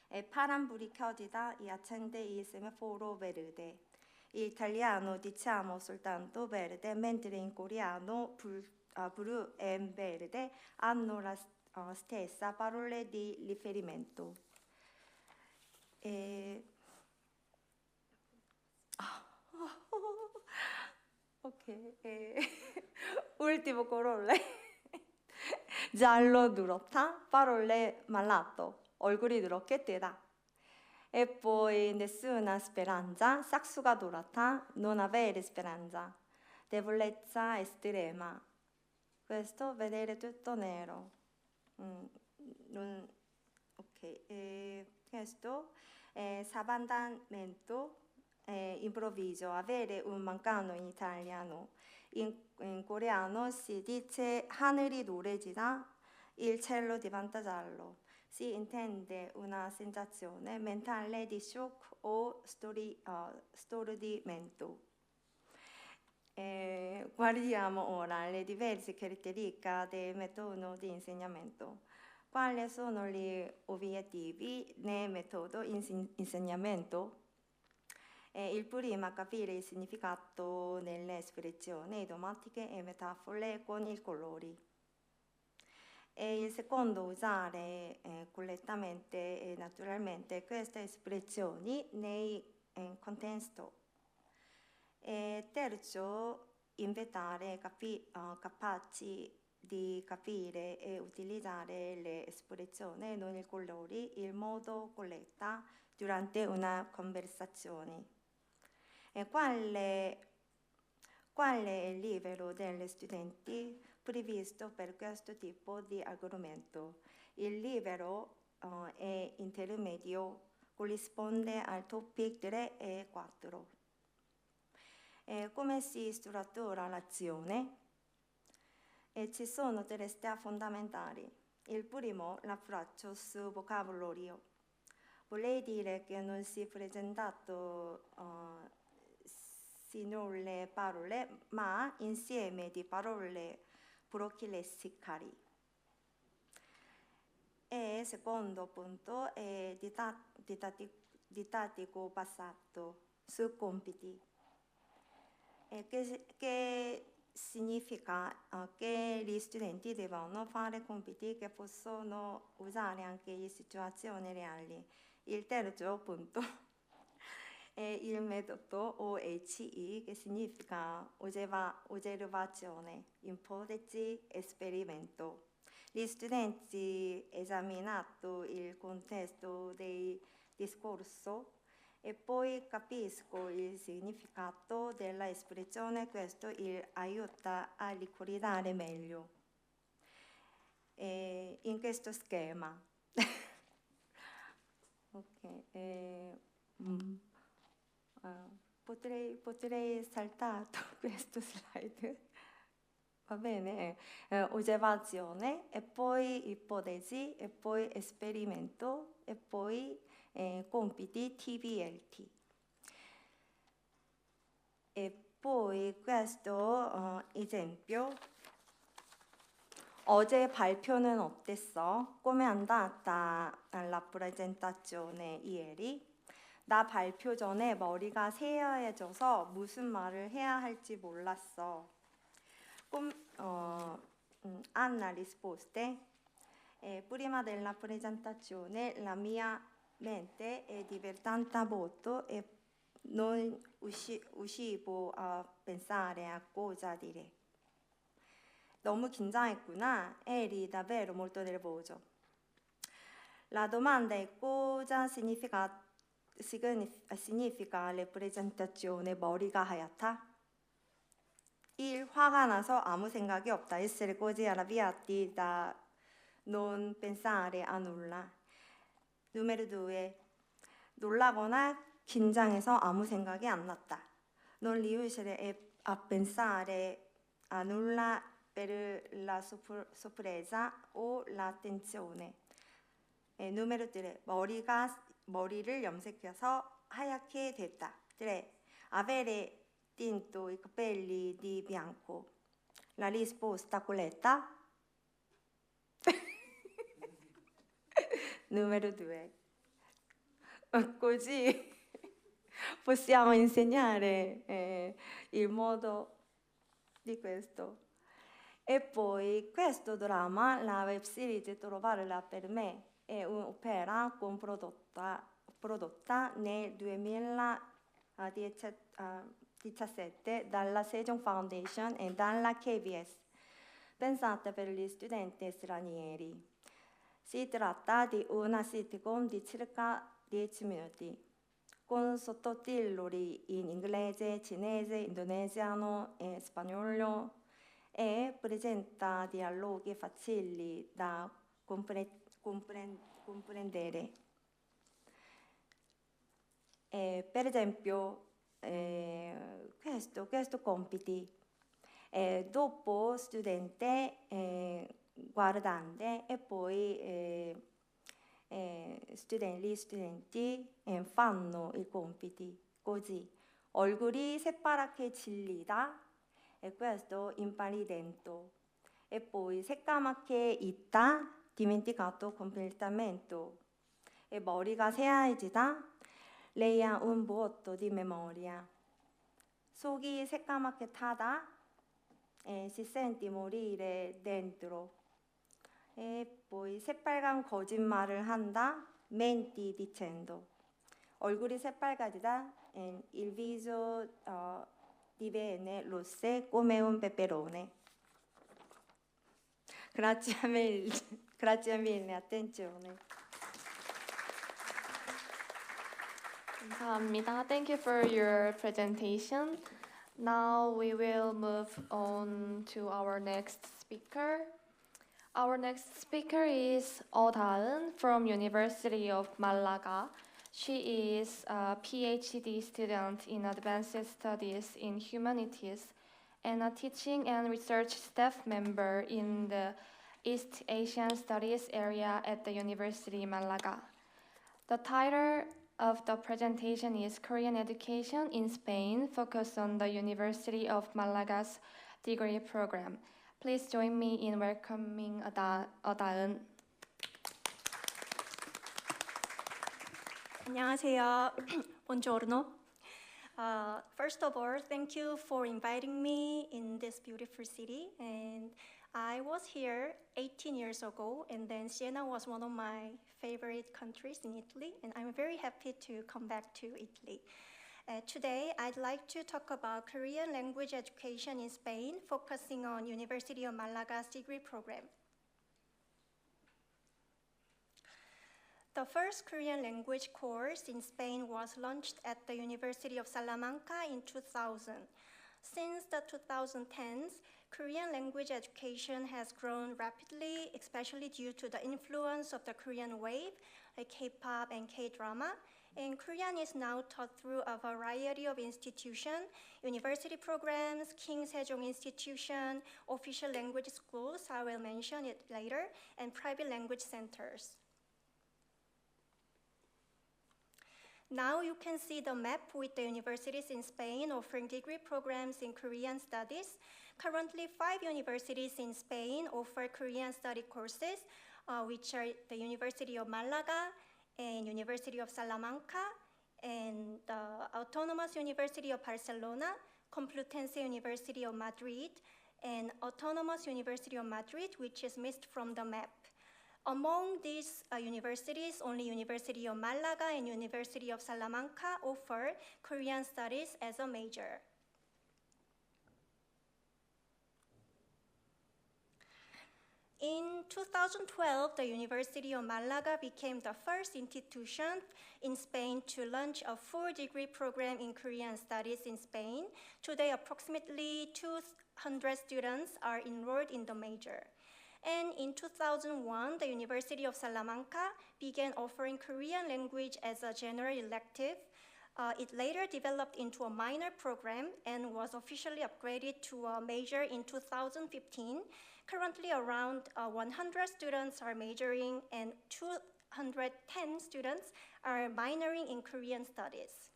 파란불이 켜지다. E accende il semaforo verde. In italiano diciamo soltanto verde, mentre in coreano blu e verde hanno la stessa parola di riferimento. Ok, ultimo colore. giallo 누렇다, parole malato, 얼굴이 누렇게 뜨다. E poi nessuna speranza, 싹수가 돌았다, non avere speranza, debolezza estrema. Questo vedere tutto nero. Questo è sabandamento improvviso, avere un mancano in italiano. In coreano si dice 하늘이 노래지다, il cielo diventa giallo. si intende una sensazione mentale di shock o stordimento. Guardiamo ora le diverse caratteristiche del metodo di insegnamento. Quali sono gli obiettivi del metodo di insegnamento? Il primo, capire il significato delle espressioni idiomatiche e metafore con i colori. E il secondo, usare correttamente e naturalmente queste espressioni nel contesto. E terzo, inventare capaci di capire e utilizzare le espressioni con i colori in modo corretto durante una conversazione. E quale è il livello degli studenti previsto per questo tipo di argomento? Il livello è intermedio, corrisponde al topic 3 e 4. Come si struttura l'azione? Ci sono tre step fondamentali. Il primo, l'approccio sul vocabolario. Vorrei dire che non si è presentato sinole parole, ma insieme di parole proclessicali. E secondo punto è didattico basato su compiti. Che significa che gli studenti devono fare compiti che possono usare anche in situazioni reali. Il terzo punto è il metodo OHE, che significa osservazione, ipotesi, esperimento. Gli studenti esaminato il contesto del discorso e poi capisco il significato della espressione, questo aiuta a ricordare meglio. In questo schema. Potrei saltare questo slide. Va bene? Osservazione e poi ipotesi e poi esperimento e poi compiti TBLT. E poi questo esempio. 어제 발표는 어땠어? Come è andata la presentazione ieri? 나 발표 전에 머리가 새하얘져서 무슨 말을 해야 할지 몰랐어. Anna risposte, prima della presentazione la mia mente è diventata vuota e non uscivo a pensare a cosa dire. 너무 긴장했구나. eri davvero molto nervoso. La domanda è cosa significa la presentazione 머리가 하얗다? Il 화가 나서 아무 생각이 없다. Essere così arrabbiati da non pensare a nulla. Numero 2. 놀라거나 긴장해서 아무 생각이 안 났다. Non riuscire a pensare a nulla per la sorpresa o la tensione. Numero 3. 머리를 염색해서 하얗게 됐다. 3. Avere tinto i capelli di bianco. La risposta corretta? Numero 2. Così possiamo insegnare il modo di questo. E poi questo dramma, la web series Trovarla per me, è un'opera prodotta nel 2017 dalla Sejong Foundation e dalla KBS, pensata per gli studenti stranieri. Si tratta di una sitcom di circa 10 minuti, con sottotitoli in inglese, cinese, indonesiano e spagnolo, e presenta dialoghi facili da comprendere. Per esempio, questo compiti. Dopo studente guardante e poi studenti fanno i compiti così. 얼굴이 새파랗게 질리다, e questo impallidendo. E poi 새까맣게 있다, dimenticato completamente. E 머리가 새하얘지다, lei ha un vuoto di memoria. 속이 새까맣게 타다, si sente morire dentro. E poi 새빨간 거짓말을 한다, menti dicendo. 얼굴이 새빨개지다, il viso diviene rosso come un peperone. Grazie mille, attenzione. 감사합니다. Thank you for your presentation. Now we will move on to our next speaker. Our next speaker is Daeun from University of Malaga. She is a PhD student in Advanced Studies in Humanities and a teaching and research staff member in the East Asian Studies area at the University Malaga. The title of the presentation is Korean Education in Spain, focused on the University of Malaga's degree program. Please join me in welcoming Daeun. 안녕하세요. Buongiorno. First of all, thank you for inviting me in this beautiful city. And I was here 18 years ago, and then Siena was one of my favorite countries in Italy, and I'm very happy to come back to Italy. Today, I'd like to talk about Korean language education in Spain, focusing on University of Malaga's degree program. The first Korean language course in Spain was launched at the University of Salamanca in 2000. Since the 2010s, Korean language education has grown rapidly, especially due to the influence of the Korean wave, like K-pop and K-drama. And Korean is now taught through a variety of institutions, university programs, King Sejong Institution, official language schools, I will mention it later, and private language centers. Now you can see the map with the universities in Spain offering degree programs in Korean studies. Currently, 5 universities in Spain offer Korean study courses, which are the University of Malaga and University of Salamanca, and the Autonomous University of Barcelona, Complutense University of Madrid, and Autonomous University of Madrid, which is missed from the map. Among these universities, only University of Malaga and University of Salamanca offer Korean studies as a major. In 2012, the University of Malaga became the first institution in Spain to launch a full degree program in Korean studies in Spain. Today, approximately 200 students are enrolled in the major. And in 2001, the University of Salamanca began offering Korean language as a general elective. It later developed into a minor program and was officially upgraded to a major in 2015. Currently, around 100 students are majoring and 210 students are minoring in Korean studies.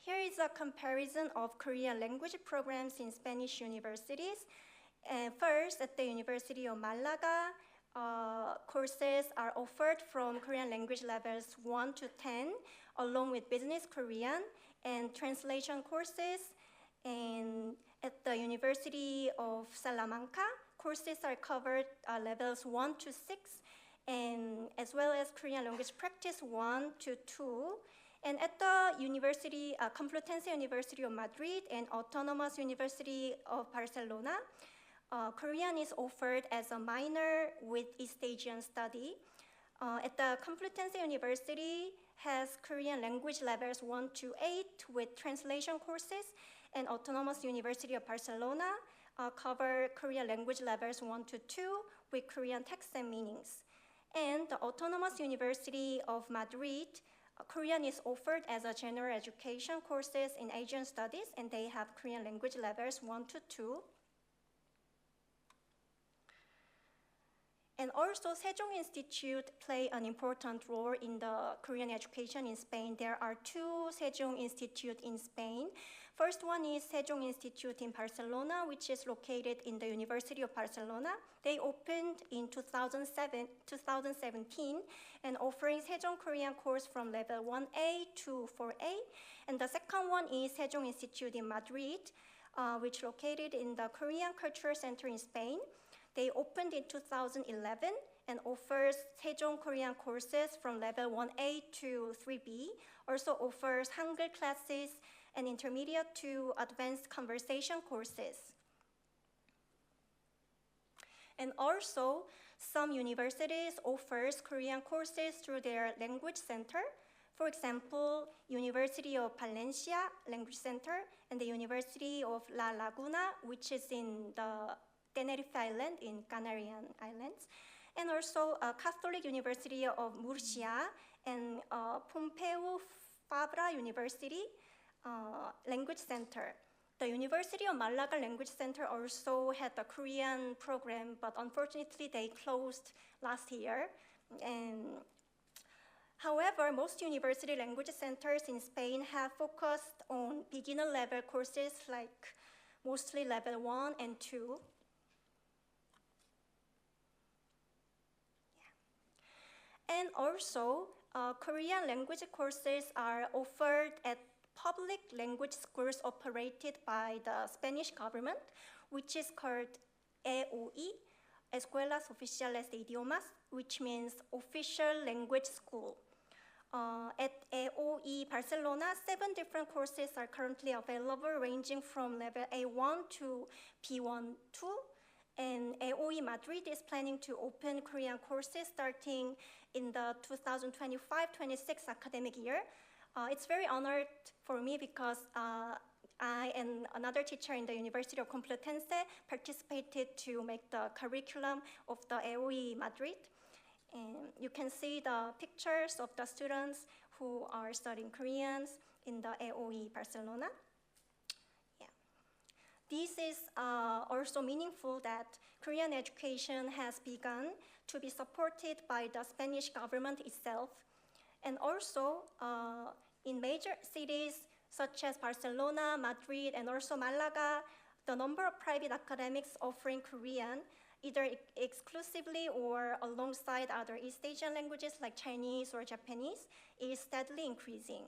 Here is a comparison of Korean language programs in Spanish universities. First, at the University of Malaga, courses are offered from Korean language levels 1 to 10, along with business Korean and translation courses. And at the University of Salamanca, courses are covered levels 1 to 6, and as well as Korean language practice 1 to 2. And at the University, Complutense University of Madrid and Autonomous University of Barcelona, Korean is offered as a minor with East Asian study. At the Complutense University has Korean language levels 1 to 8 with translation courses, and Autonomous University of Barcelona cover Korean language levels 1 to 2 with Korean text and meanings. And the Autonomous University of Madrid, Korean is offered as a general education courses in Asian studies, and they have Korean language levels 1 to 2. And also, Sejong Institute play an important role in the Korean education in Spain. There are two Sejong Institute in Spain. First one is Sejong Institute in Barcelona, which is located in the University of Barcelona. They opened in 2017 and offering Sejong Korean course from level 1A to 4A. And the second one is Sejong Institute in Madrid, which located in the Korean Cultural Center in Spain. They opened in 2011 and offers Sejong Korean courses from level 1A to 3B. Also offers Hangul classes and intermediate to advanced conversation courses. And also, some universities offers Korean courses through their language center. For example, University of Valencia Language Center and the University of La Laguna, which is in the Tenerife Island in Canarian Islands, and also Catholic University of Murcia and Pompeu Fabra University Language Center. The University of Malaga Language Center also had a Korean program, but unfortunately they closed last year. And however, most university language centers in Spain have focused on beginner level courses like mostly level 1 and 2. And also, Korean language courses are offered at public language schools operated by the Spanish government, which is called EOI, Escuelas Oficiales de Idiomas, which means official language school. At EOI Barcelona, 7 different courses are currently available, ranging from level A1 to B1-2. And EOI Madrid is planning to open Korean courses starting in the 2025-26 academic year. It's very honored for me because I and another teacher in the University of Complutense participated to make the curriculum of the EOI Madrid. And you can see the pictures of the students who are studying Koreans in the EOI Barcelona. This is also meaningful that Korean education has begun to be supported by the Spanish government itself. And also, in major cities such as Barcelona, Madrid, and also Malaga, the number of private academics offering Korean, either exclusively or alongside other East Asian languages like Chinese or Japanese, is steadily increasing.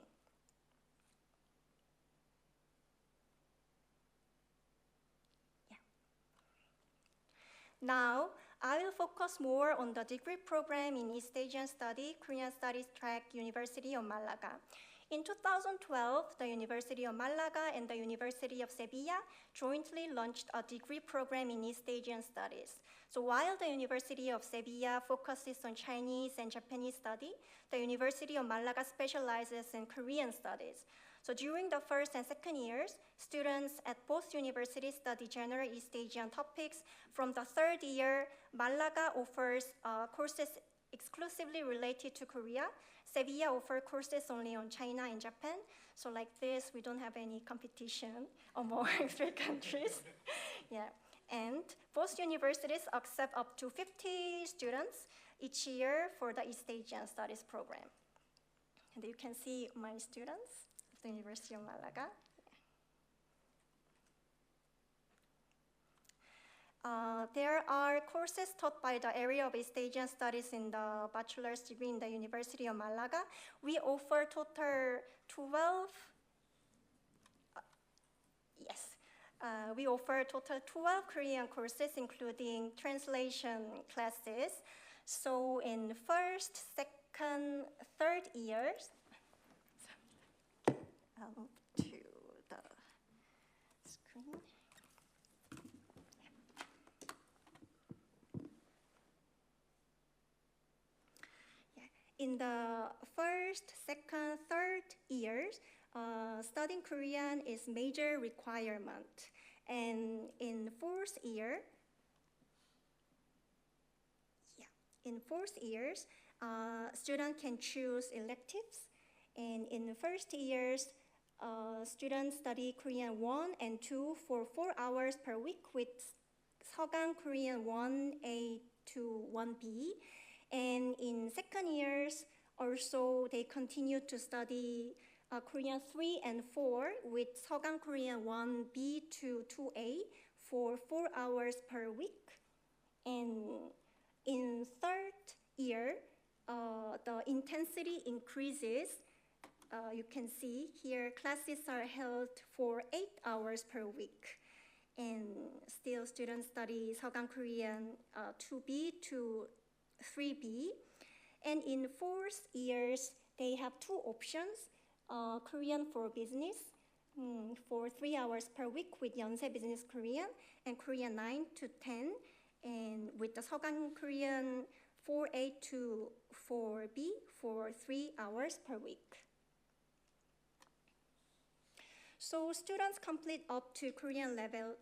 Now, I will focus more on the degree program in East Asian Study, Korean Studies track, University of Malaga. In 2012, the University of Malaga and the University of Sevilla jointly launched a degree program in East Asian Studies. So while the University of Sevilla focuses on Chinese and Japanese study, the University of Malaga specializes in Korean studies. So during the first and second years, students at both universities study general East Asian topics. From the third year, Malaga offers courses exclusively related to Korea. Sevilla offers courses only on China and Japan. So like this, we don't have any competition among 3 countries. Yeah. And both universities accept up to 50 students each year for the East Asian Studies program. And you can see my students at the University of Malaga. There are courses taught by the area of East Asian Studies in the bachelor's degree in the University of Malaga. We offer total 12, we offer total 12 Korean courses, including translation classes. So in first, second, third years, I'll move to the screen. In the first, second, third years, studying Korean is major requirement. And in fourth year, students can choose electives. And in the first years, students study Korean 1 and 2 for 4 hours per week with Seogang Korean 1A to 1B. And in second years, also they continue to study Korean 3 and 4 with Sogang Korean 1B to 2A for 4 hours per week. And in third year, the intensity increases. You can see here classes are held for 8 hours per week. And still students study Sogang Korean 2B to 3B. And in fourth years, they have 2 options. Korean for business for 3 hours per week with Yonsei Business Korean, and Korean 9 to 10, and with the Sogang Korean 4A to 4B for 3 hours per week. So students complete up to Korean level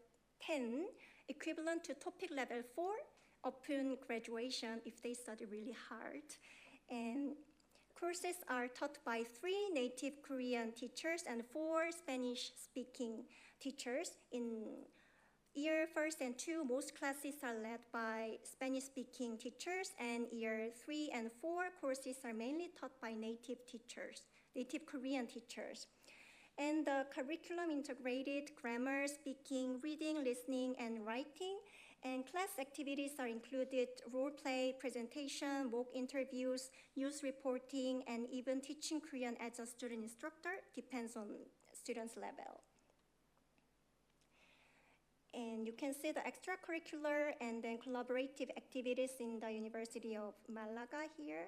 10, equivalent to TOPIK level 4 upon graduation if they study really hard. And courses are taught by 3 native Korean teachers and 4 Spanish-speaking teachers. In year 1st and 2, most classes are led by Spanish-speaking teachers, and year 3 and 4 courses are mainly taught by native Korean teachers. And the curriculum integrated grammar, speaking, reading, listening, and writing. And class activities are included role play, presentation, mock interviews, news reporting, and even teaching Korean as a student instructor, depends on student's level. And you can see the extracurricular and then collaborative activities in the University of Malaga here.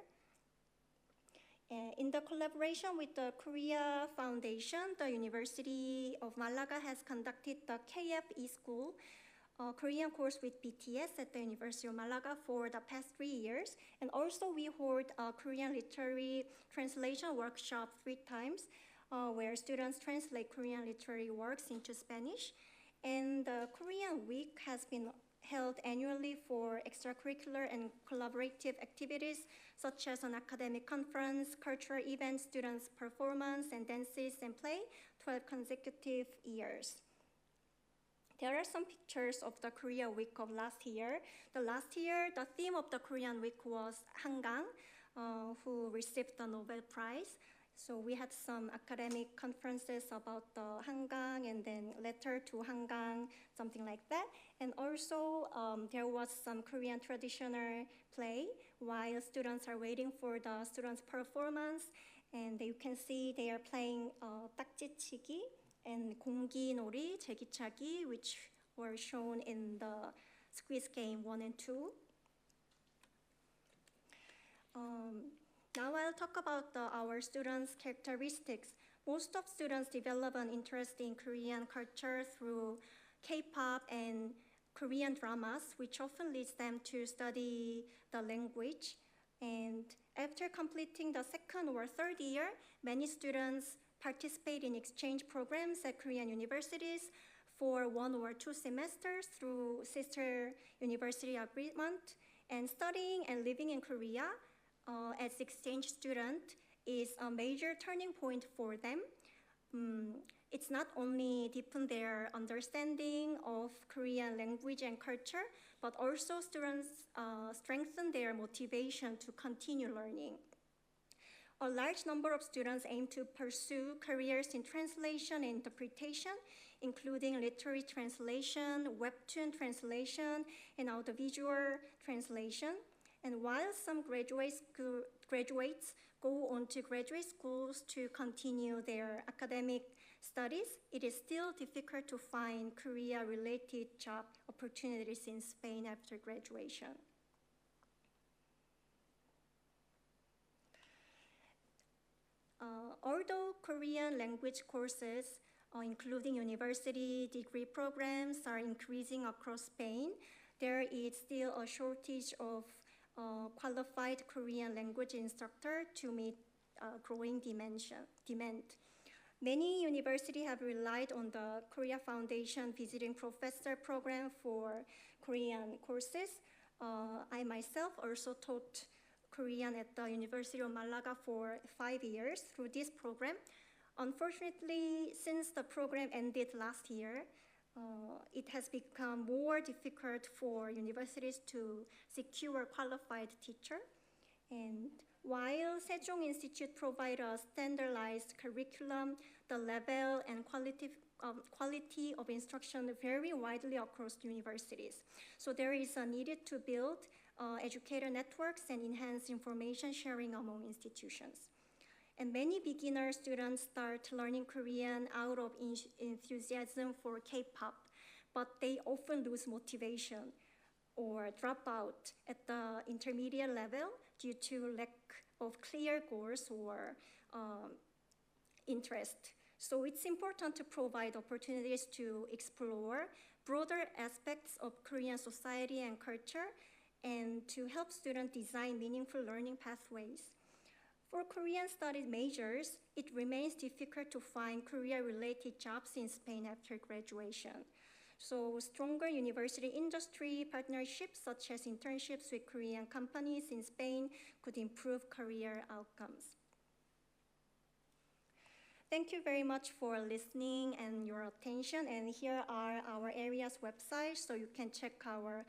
In the collaboration with the Korea Foundation, the University of Malaga has conducted the KF eSchool Korean course with BTS at the University of Malaga for the past 3 years. And also we hold a Korean literary translation workshop 3 times where students translate Korean literary works into Spanish. And the Korean Week has been held annually for extracurricular and collaborative activities such as an academic conference, cultural events, students' performance, and dances and play, 12 consecutive years. There are some pictures of the Korea Week of last year. Last year, the theme of the Korean Week was Hangang, who received the Nobel Prize. So we had some academic conferences about the Hangang and then letter to Hangang, something like that. And also there was some Korean traditional play while students are waiting for the students' performance. And you can see they are playing 딱지치기 and 공기놀이, 제기차기, which were shown in the quiz game 1 and 2. Now I'll talk about our students' characteristics. Most of students develop an interest in Korean culture through K-pop and Korean dramas, which often leads them to study the language. And after completing the 2nd or 3rd year, many students participate in exchange programs at Korean universities for 1 or 2 semesters through sister university agreement. And studying and living in Korea as exchange student is a major turning point for them. It's not only deepen their understanding of Korean language and culture, but also students strengthen their motivation to continue learning. A large number of students aim to pursue careers in translation and interpretation, including literary translation, webtoon translation, and audiovisual translation. And while some graduates go on to graduate schools to continue their academic studies, it is still difficult to find Korea-related job opportunities in Spain after graduation. Although Korean language courses, including university degree programs, are increasing across Spain, there is still a shortage of qualified Korean language instructor to meet growing demand. Many universities have relied on the Korea Foundation Visiting Professor Program for Korean courses. I myself also taught Korean at the University of Malaga for 5 years through this program. Unfortunately, since the program ended last year, it has become more difficult for universities to secure qualified teacher. And while Sejong Institute provides a standardized curriculum, the level and quality of instruction vary widely across universities. So there is a need to build educator networks and enhance information sharing among institutions. And many beginner students start learning Korean out of enthusiasm for K-pop, but they often lose motivation or drop out at the intermediate level due to lack of clear goals or interest. So it's important to provide opportunities to explore broader aspects of Korean society and culture and to help students design meaningful learning pathways. For Korean studies majors, it remains difficult to find Korea-related jobs in Spain after graduation. So stronger university industry partnerships such as internships with Korean companies in Spain could improve career outcomes. Thank you very much for listening and your attention. And here are our area's websites, so you can check our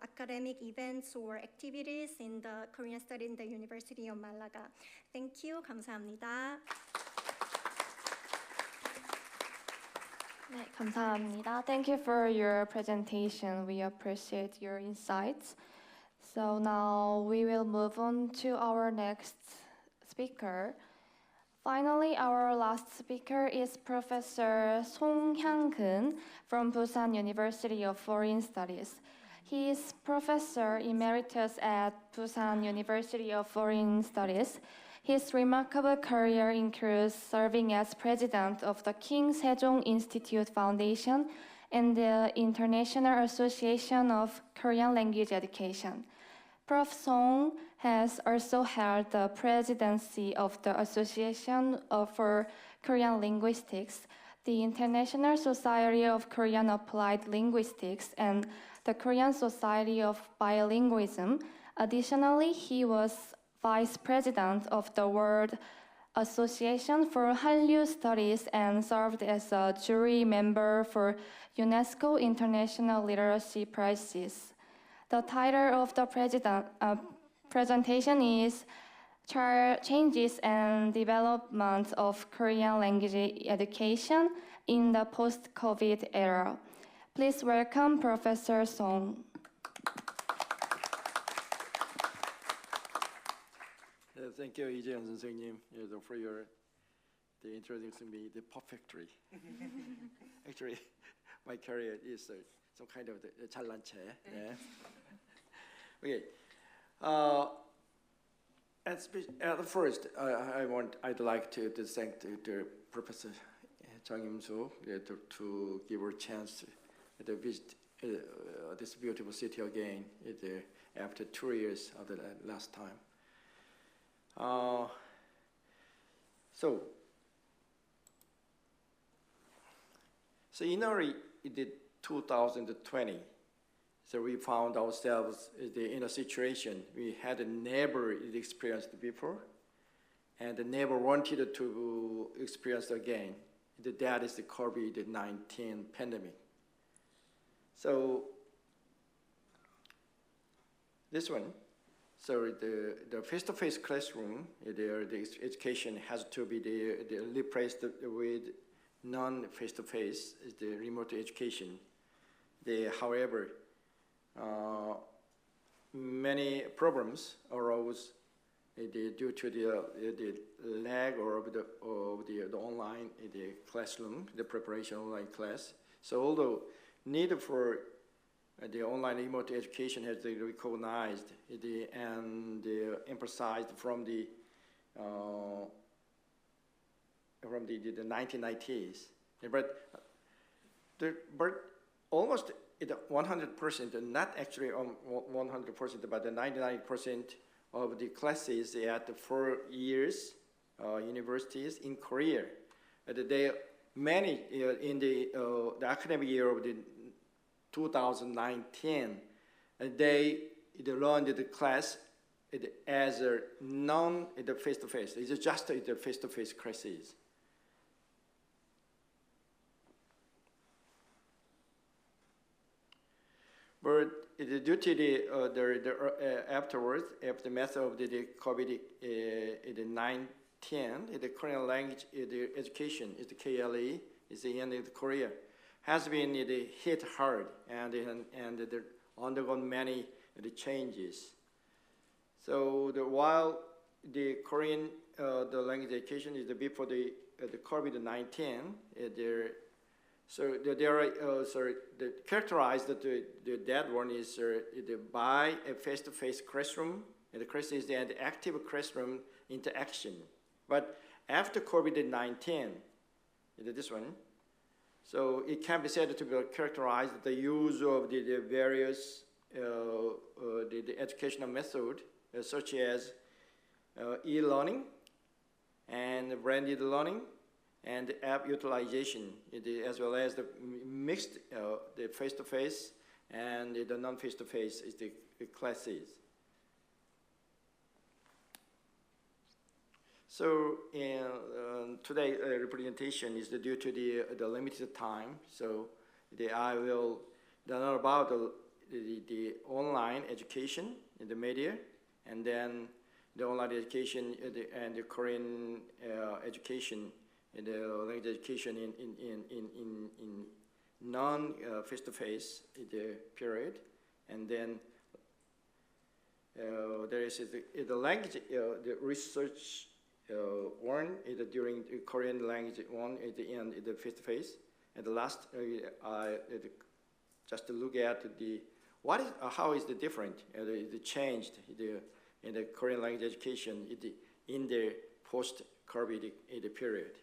academic events or activities in the Korean Studies in the University of Malaga. Thank you. 감사합니다. 네, 감사합니다. Thank you for your presentation. We appreciate your insights. So now we will move on to our next speaker. Finally, our last speaker is Professor Song Hyang-keun from Busan University of Foreign Studies. He is Professor Emeritus at Busan University of Foreign Studies. His remarkable career includes serving as president of the King Sejong Institute Foundation and the International Association of Korean Language Education. Prof. Song has also held the presidency of the Association for Korean Linguistics, the International Society of Korean Applied Linguistics, and the Korean Society of Bilingualism. Additionally, he was vice president of the World Association for Hallyu Studies and served as a jury member for UNESCO International Literacy Prizes. The title of the presentation is Changes and Development of Korean Language Education in the Post-COVID Era. Please welcome Professor Song. Thank you, Lee-Jae 선생님, for your introducing me perfectly. Actually, my career is some kind of 잘난 체. Okay. At first, I'd like to thank the Professor Jang Im-soo to give her a chance to visit this beautiful city again after 2 years of the last time. So in early 2020, so we found ourselves in a situation we had never experienced before and never wanted to experience again. That is the COVID-19 pandemic. So this one, so the face-to-face classroom, the education has to be replaced with non-face-to-face, the remote education. However, many problems arose due to the lag of the online classroom, the preparation online class. So although need for the online remote education has been recognized and emphasized from the 1990s, but almost 100%, not actually 100%, but the 99% of the classes at the 4 years universities in Korea, many in the academic year of the 2019, they learned the class as a face-to-face. It's just the face-to-face classes. But due to the afterwards, after the method of the COVID-19, the Korean language the education is the KLE is the end of Korea has been hit hard and undergone many changes. So while the Korean the language education is before the COVID-19, characterized that one is by a face-to-face classroom, and the classroom is the active classroom interaction. But after COVID-19, this one, so it can be said to be characterized the use of the various the educational method such as e-learning and blended learning and app utilization, as well as the mixed the face-to-face and the non-face-to-face is the classes. So today's representation is due to the limited time. So I will learn about the online education in the media, and then the online education and the Korean education, and the language education in non face-to-face the period, and then there is the language the research one during the Korean language one at the end the face-to-face, and the last just to look at how is the different the changed in the Korean language education in the post-COVID period.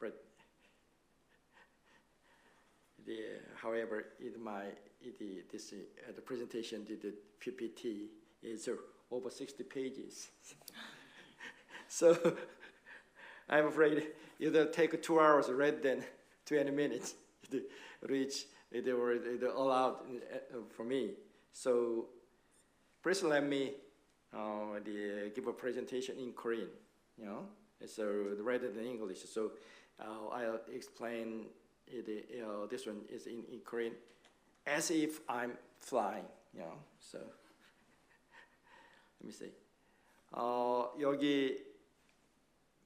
But however, the presentation, the PPT is over 60 pages. So I'm afraid it'll take 2 hours rather than 20 minutes to reach the allowed for me. So please let me give a presentation in Korean, so rather than English. So I'll explain this one is in Korean as if I'm flying, So let me see. 여기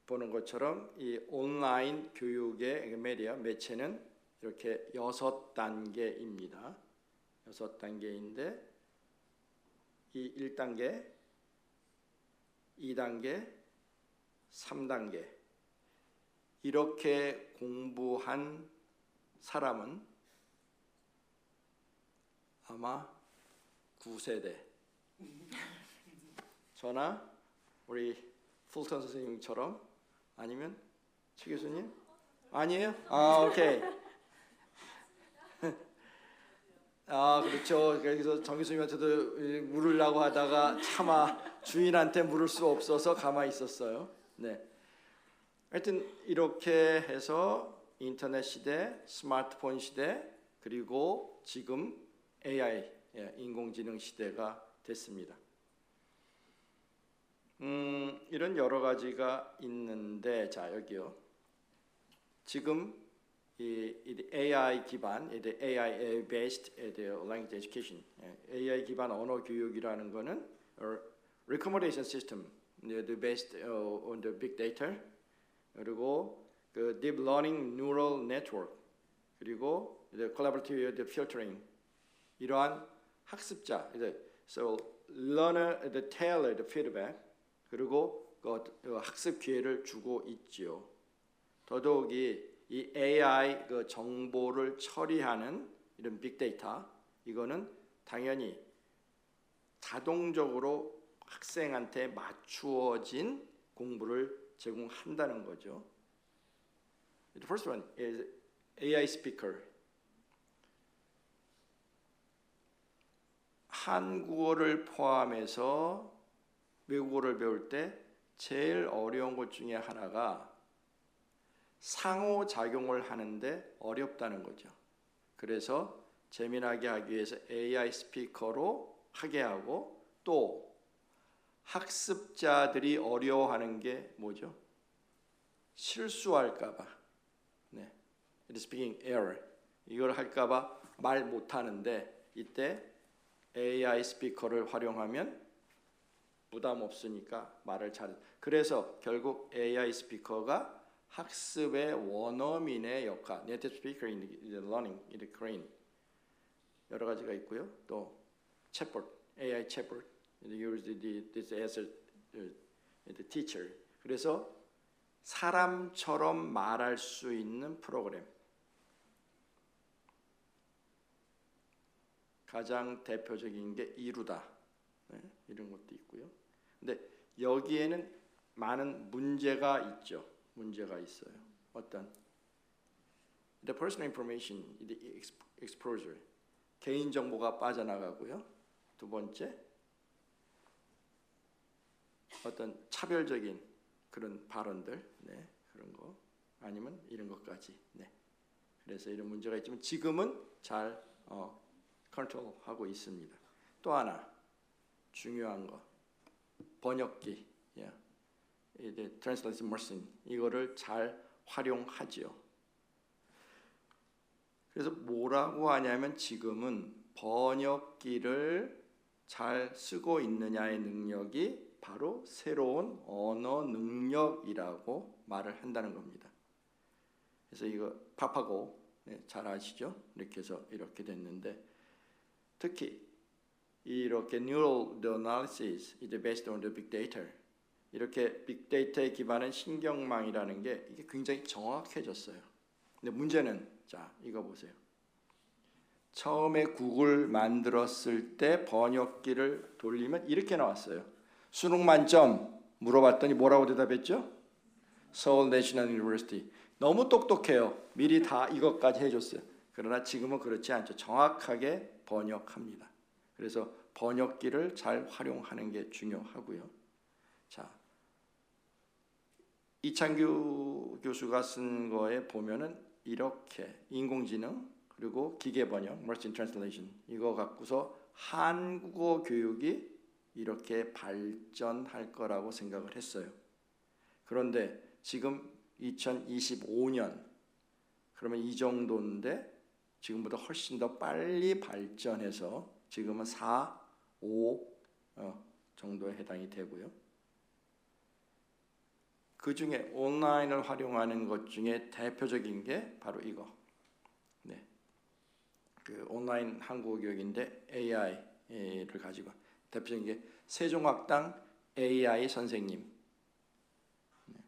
보는 것처럼 이 온라인 교육의 메디어 매체는 이렇게 6단계입니다. 6단계인데 이 1단계, 2단계, 3단계 이렇게 공부한 사람은 아마 9세대 저나 우리 풀턴 선생님처럼 아니면 최 교수님? 아니에요? 오케이. 그렇죠. 그래서 정 교수님한테도 물으려고 하다가 차마 주인한테 물을 수 없어서 가만히 있었어요. 네. 하여튼 이렇게 해서 인터넷 시대, 스마트폰 시대, 그리고 지금 AI, 인공지능 시대가 됐습니다. 이런 여러 가지가 있는데, 자 여기요. 지금 이 AI 기반, AI based language education, AI 기반 언어 교육이라는 거는 recommendation system, based on the big data, 그리고 그 deep learning neural network, 그리고 collaborative filtering, 이러한 학습자, so learner tailored feedback, 그리고 그 학습 기회를 주고 있지요. 더더욱이 이 AI 그 정보를 처리하는 이런 빅데이터, 이거는 당연히 자동적으로 학생한테 맞추어진 공부를 제공한다는 거죠. The first one is AI speaker. 한국어를 포함해서 외국어를 배울 때 제일 어려운 것 중에 하나가 상호작용을 하는데 어렵다는 거죠. 그래서 재미나게 하기 위해서 AI 스피커로 하게 하고, 또 학습자들이 어려워하는 게 뭐죠? 실수할까 봐. speaking error. 이걸 할까봐 말 못하는데 이때 AI 스피커를 활용하면 부담 없으니까 말을 잘. 그래서 결국 AI 스피커가 학습의 원어민의 역할, native speaker in the learning in the Korean 여러 가지가 있고요. 또 chatbot, AI chatbot, use this as the teacher. 그래서 사람처럼 말할 수 있는 프로그램. 가장 대표적인 게 이루다. 네, 이런 것도 있고요. 근데 여기에는 많은 문제가 있죠. 문제가 있어요. 어떤? The personal information, the exposure. 개인 정보가 빠져나가고요. 두 번째, 어떤 차별적인 그런 발언들, 네, 그런 거 아니면 이런 것까지. 네. 그래서 이런 문제가 있지만 지금은 잘 컨트롤하고 있습니다. 또 하나 중요한 거, 번역기, 이제 translation machine 이거를 잘 활용하죠. 그래서 뭐라고 하냐면 지금은 번역기를 잘 쓰고 있느냐의 능력이 바로 새로운 언어 능력이라고 말을 한다는 겁니다. 그래서 이거 팝하고 잘 아시죠? 이렇게 해서 이렇게 됐는데 특히 이렇게 neural analysis is based on the big data. 이렇게 빅데이터에 기반한 신경망이라는 게 이게 굉장히 정확해졌어요. 근데 문제는 자 이거 보세요. 처음에 구글 만들었을 때 번역기를 돌리면 이렇게 나왔어요. 수능 만점 물어봤더니 뭐라고 대답했죠? 서울 내셔널 유니버시티. 너무 똑똑해요. 미리 다 이것까지 해줬어요. 그러나 지금은 그렇지 않죠. 정확하게 번역합니다. 그래서 번역기를 잘 활용하는 게 중요하고요. 자, 이창규 교수가 쓴 거에 보면은 이렇게 인공지능 그리고 기계 번역, machine translation 이거 갖고서 한국어 교육이 이렇게 발전할 거라고 생각을 했어요. 그런데 지금 2025년 그러면 이 정도인데 지금보다 훨씬 더 빨리 발전해서 지금은 4, 5 정도에 해당이 되고요. 그 중에 온라인을 활용하는 것 중에 대표적인 게 바로 이거. 네. 그 온라인 한국어 교육인데 AI를 가지고 대표적인 게 세종학당 AI 선생님. 네.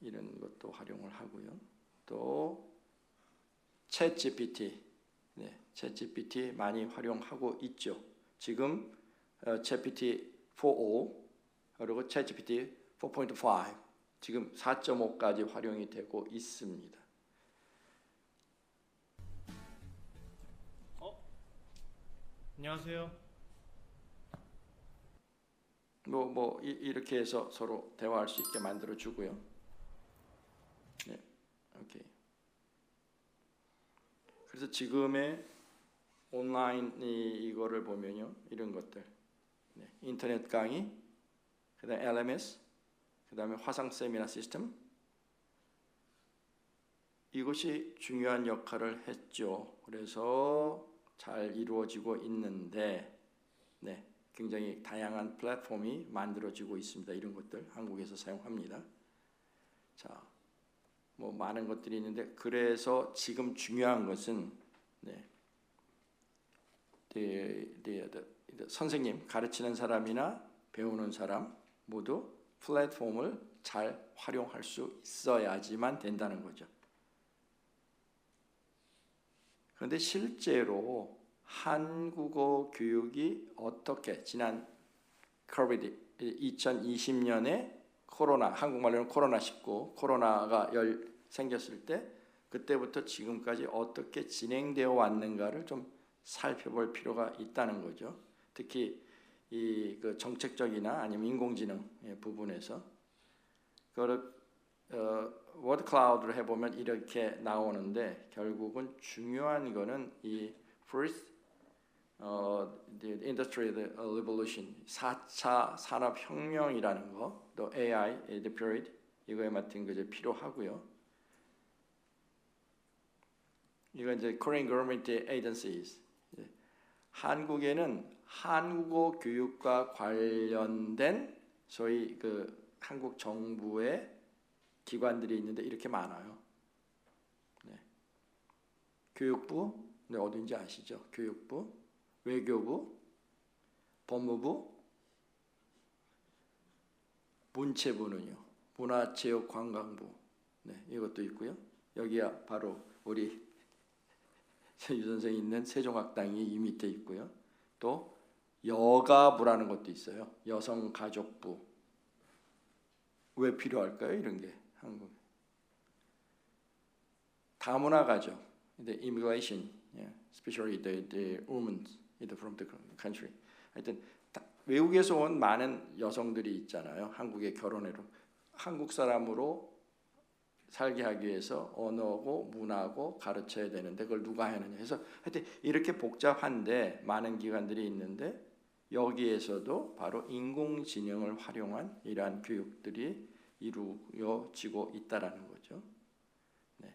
이런 것도 활용을 하고요. 또 ChatGPT. 네. ChatGPT 많이 활용하고 있죠. 지금 ChatGPT 4.5 그리고 ChatGPT 4.5 지금 4.5까지 활용이 되고 있습니다. 안녕하세요. 이렇게 해서 서로 대화할 수 있게 만들어 주고요. 네, 오케이. 그래서 지금의 온라인 이거를 보면요, 이런 것들, 네, 인터넷 강의, 그다음에 LMS, 그다음에 화상 세미나 시스템, 이것이 중요한 역할을 했죠. 그래서 잘 이루어지고 있는데, 네, 굉장히 다양한 플랫폼이 만들어지고 있습니다. 이런 것들 한국에서 사용합니다. 자, 뭐 많은 것들이 있는데 그래서 지금 중요한 것은 네, 선생님 가르치는 사람이나 배우는 사람 모두 플랫폼을 잘 활용할 수 있어야지만 된다는 거죠. 그런데 실제로 한국어 교육이 어떻게 지난 코비드 2020년에 코로나, 한국말로는 코로나19 코로나가 생겼을 때 그때부터 지금까지 어떻게 진행되어 왔는가를 좀 살펴볼 필요가 있다는 거죠. 특히 그 정책적이나 아니면 인공지능 부분에서 워드 클라우드를 해보면 이렇게 나오는데 결국은 중요한 거는 이 first the industrial revolution 4차 산업혁명이라는 거, 또 AI, the period 이거에 맡은 것이 필요하고요. 이건 이제 Korean Government Agencies. 한국에는 한국어 교육과 관련된 소위 그 한국 정부의 기관들이 있는데 이렇게 많아요. 네. 교육부, 네, 어딘지 아시죠? 교육부, 외교부, 법무부, 문체부는요. 문화체육관광부. 네, 이것도 있고요. 여기야 바로 우리 유 선생이 있는 세종학당이 이 밑에 있고요. 또 여가부라는 것도 있어요. 여성가족부. 왜 필요할까요? 이런 게 한국. 다문화가족, the immigration, yeah, especially the women from the country. 하여튼 외국에서 온 많은 여성들이 있잖아요. 한국에 결혼해로 한국 사람으로 살게 하기 위해서 언어고 문화고 가르쳐야 되는데 그걸 누가 하느냐 해서 하여튼 이렇게 복잡한데 많은 기관들이 있는데 여기에서도 바로 인공지능을 활용한 이러한 교육들이 이루어지고 있다라는 거죠. 네.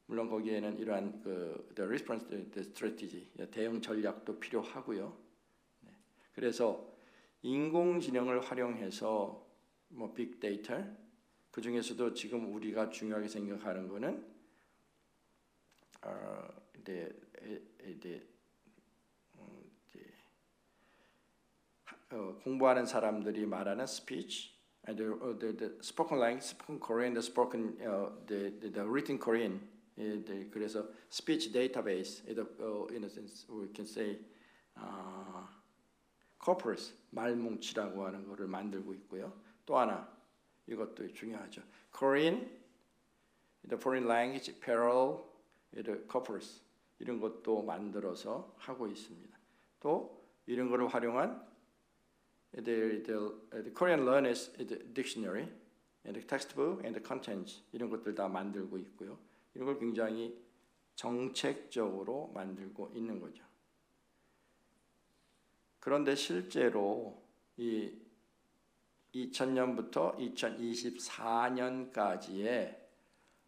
물론 거기에는 이러한 그 the response the strategy 대응 전략도 필요하고요. 네. 그래서 인공지능을 활용해서 뭐 빅데이터 그 중에서도 지금 우리가 중요하게 생각하는 거는 공부하는 사람들이 말하는 speech, the spoken language, spoken Korean, the spoken, the written Korean. 그래서 speech database, in a sense, we can say corpus 말뭉치라고 하는 거를 만들고 있고요. 또 하나 이것도 중요하죠. Korean, the foreign language, parallel, the corpus 이런 것도 만들어서 하고 있습니다. 또 이런 거를 활용한 the Korean learners dictionary, and the textbook, and the contents 이런 것들 다 만들고 있고요. 이런 걸 굉장히 정책적으로 만들고 있는 거죠. 그런데 실제로 이 2000년부터 2024년까지의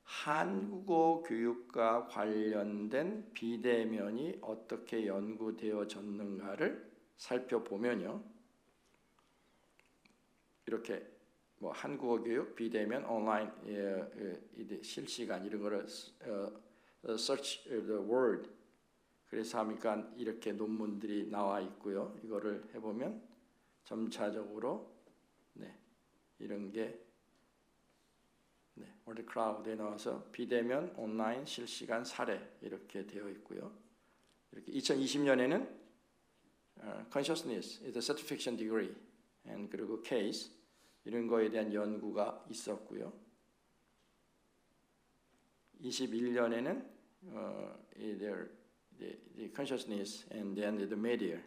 한국어 교육과 관련된 비대면이 어떻게 연구되어졌는가를 살펴보면요. 이렇게 뭐 한국어 교육, 비대면, 온라인, 실시간 이런 거를 search the word 그래서 하니까 이렇게 논문들이 나와 있고요. 이거를 해보면 점차적으로 네, 이런 게 월드 클라우드에 나와서 비대면, 온라인, 실시간 사례 이렇게 되어 있고요. 이렇게 2020년에는 consciousness is a certification degree, and 그리고 case 이런 거에 대한 연구가 있었고요. 21년에는 the consciousness and then the media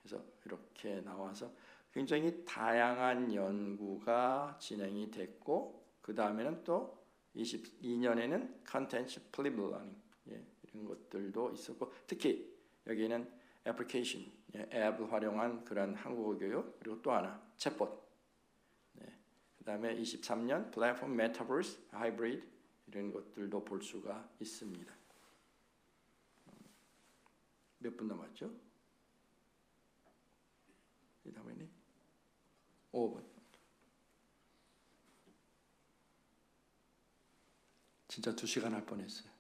그래서 이렇게 나와서 굉장히 다양한 연구가 진행이 됐고 그 다음에는 또 22년에는 content flipped learning 이런 것들도 있었고 특히 여기는 application 앱을 활용한 그런 한국어 교육 그리고 또 하나 챗봇 그 다음에 23년 플랫폼 메타버스 하이브리드 이런 것들도 볼 수가 있습니다. 몇 분 남았죠? 이 다음에는 5분. 진짜 2시간 할 뻔했어요.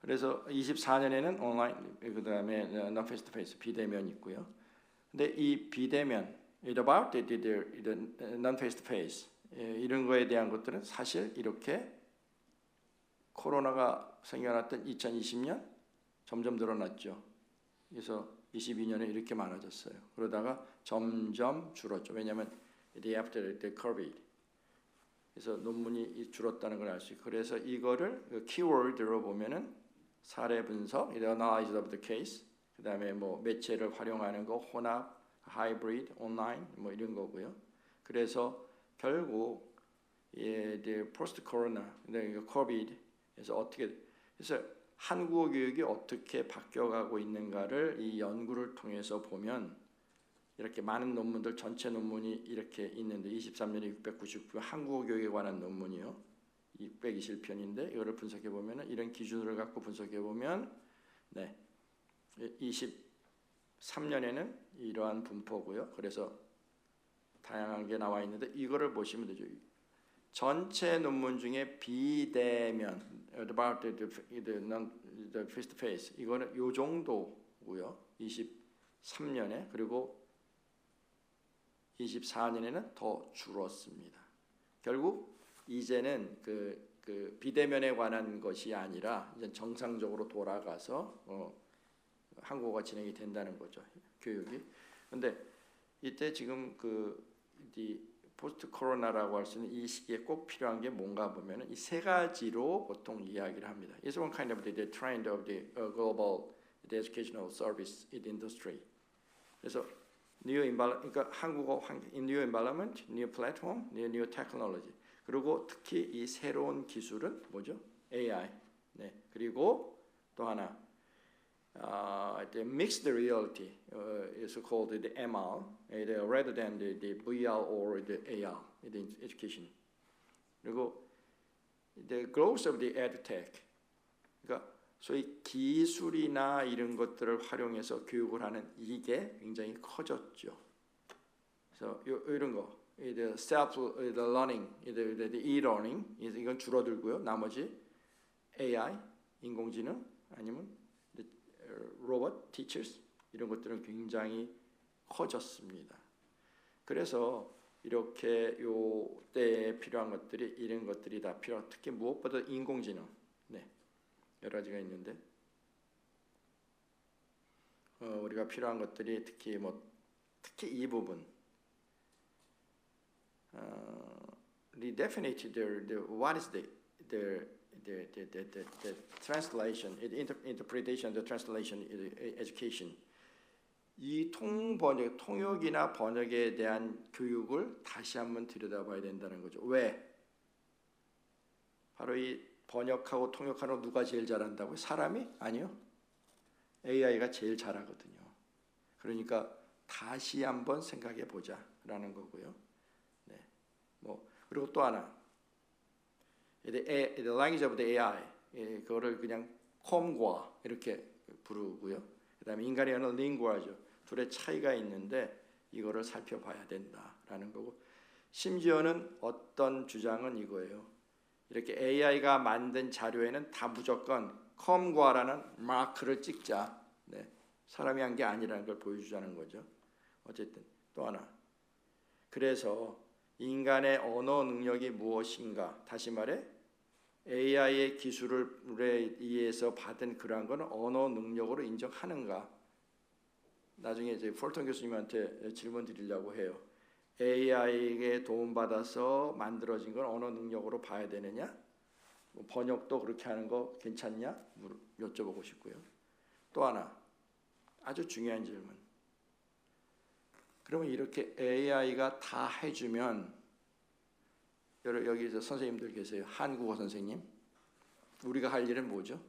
그래서 24년에는 온라인, 그 다음에 non face to face 비대면 있고요. 근데 이 비대면, about the non face to face 이런 거에 대한 것들은 사실 이렇게 코로나가 생겨났던 2020년 점점 늘어났죠. 그래서 22년에 이렇게 많아졌어요. 그러다가 점점 줄었죠. 왜냐하면 after the COVID 그래서 논문이 줄었다는 걸 알 수 있고 그래서 이거를 키워드로 보면은 사례 분석, analysis of the case, 그 다음에 뭐 매체를 활용하는 거, 혼합, 하이브리드, 온라인 뭐 이런 거고요. 그래서 결국 포스트 코로나, 코비드에서 어떻게 그래서 한국어 교육이 어떻게 바뀌어가고 있는가를 이 연구를 통해서 보면 이렇게 많은 논문들 전체 논문이 이렇게 있는데 23년에 699 한국어 교육에 관한 논문이요. 627편인데 이거를 분석해 보면은 이런 기준을 갖고 분석해 보면 네. 23년에는 이러한 분포고요. 그래서 다양한 게 나와 있는데 이거를 보시면 되죠. 전체 논문 중에 비대면 about the first phase 이거는 요 정도고요. 23년에 그리고 24년에는 더 줄었습니다. 결국 이제는 그 비대면에 관한 것이 아니라 이제 정상적으로 돌아가서 한국어가 진행이 된다는 거죠. 교육이. 근데 이때 지금 이 포스트 코로나라고 할 수 있는 이 시기에 꼭 필요한 게 뭔가 보면은 이 세 가지로 보통 이야기를 합니다. It's one kind of the trend of the global educational service industry. 그래서 그러니까 한국어 new environment, new platform, new technology. 그리고 특히 이 새로운 기술은 뭐죠? AI. 네. 그리고 또 하나 the mixed reality is called the MR, rather than the VR or the AR in the education. 그리고 the growth of the edtech, 그러니까 소위 기술이나 이런 것들을 활용해서 교육을 하는 이게 굉장히 커졌죠. 그래서 이런 거, the self learning, the e-learning 이건 줄어들고요. 나머지 AI, 인공지능 아니면 로봇, teachers 이런 것들은 굉장히 커졌습니다. 그래서 이렇게 요 때에 필요한 것들이 이런 것들이 다 필요. 특히 무엇보다 인공지능, 네, 여러 가지가 있는데 우리가 필요한 것들이 특히 이 부분, redefinite what is the translation, interpretation, the translation, education. 이 통역이나 번역에 대한 교육을 다시 한번 들여다봐야 된다는 거죠. 왜? 바로 이 번역하고 통역하는 거 누가 제일 잘한다고요? 사람이? 아니요. AI가 제일 잘하거든요. 그러니까 다시 한번 생각해 보자라는 거고요. 네. 그리고 또 하나. The language of the AI, 그거를 그냥 컴과 이렇게 부르고요. 그다음에 인간의 언어는 링구아죠. 둘의 차이가 있는데 이거를 살펴봐야 된다라는 거고, 심지어는 어떤 주장은 이거예요. 이렇게 AI가 만든 자료에는 다 무조건 컴과라는 마크를 찍자. 네. 사람이 한 게 아니라는 걸 보여주자는 거죠. 어쨌든 또 하나. 그래서 인간의 언어 능력이 무엇인가? 다시 말해 AI의 기술에 의해서 받은 그러한 것은 언어 능력으로 인정하는가? 나중에 이제 폴턴 교수님한테 질문 드리려고 해요. AI에게 도움받아서 만들어진 건 언어 능력으로 봐야 되느냐? 번역도 그렇게 하는 거 괜찮냐? 여쭤보고 싶고요. 또 하나 아주 중요한 질문. 그러면 이렇게 AI가 다 해주면, 여기 선생님들 계세요. 한국어 선생님. 우리가 할 일은 뭐죠?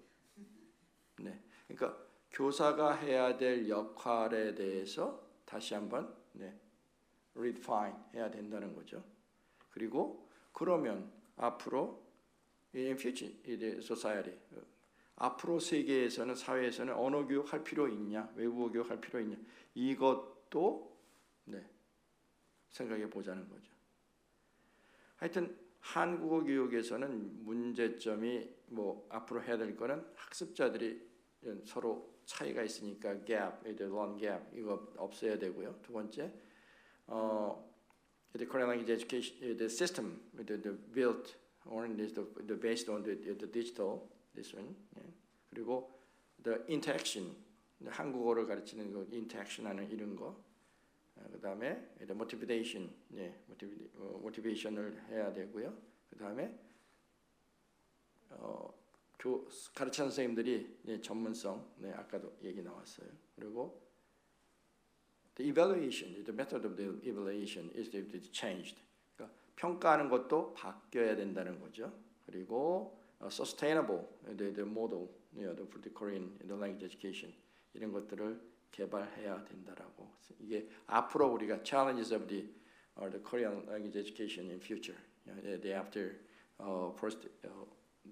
네. 그러니까 교사가 해야 될 역할에 대해서 다시 한번 redefine 해야 된다는 거죠. 그리고 그러면 앞으로 in future society, 앞으로 세계에서는, 사회에서는 언어 교육할 필요 있냐, 외국어 교육할 필요 있냐, 이것도 생각해 보자는 거죠. 하여튼 한국어 교육에서는 문제점이 앞으로 해야 될 거는 학습자들이 서로 차이가 있으니까 gap, learn gap 이거 없애야 되고요. 두 번째, the Korean language education, the system, the built on the based on the digital, this one. 그리고 the interaction, 한국어를 가르치는 거 interaction하는 이런 거. 그다음에 motivation, motivation을 해야 되고요. 그다음에 가르치는 선생님들이 전문성, 아까도 얘기 나왔어요. 그리고 the evaluation, the method of the evaluation is changed. 그러니까 평가하는 것도 바뀌어야 된다는 거죠. 그리고 sustainable, the model, for the Korean language education 이런 것들을 개발해야 된다라고. 이게 앞으로 우리가 challenges of the Korean language education in future, the after first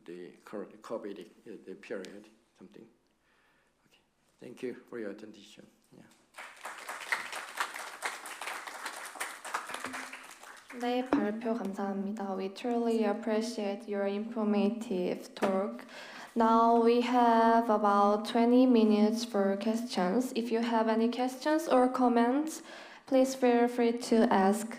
the current COVID the period something. Okay, thank you for your attention. Yeah. 네, 발표 감사합니다. We truly appreciate your informative talk. Now we have about 20 minutes for questions. If you have any questions or comments, please feel free to ask.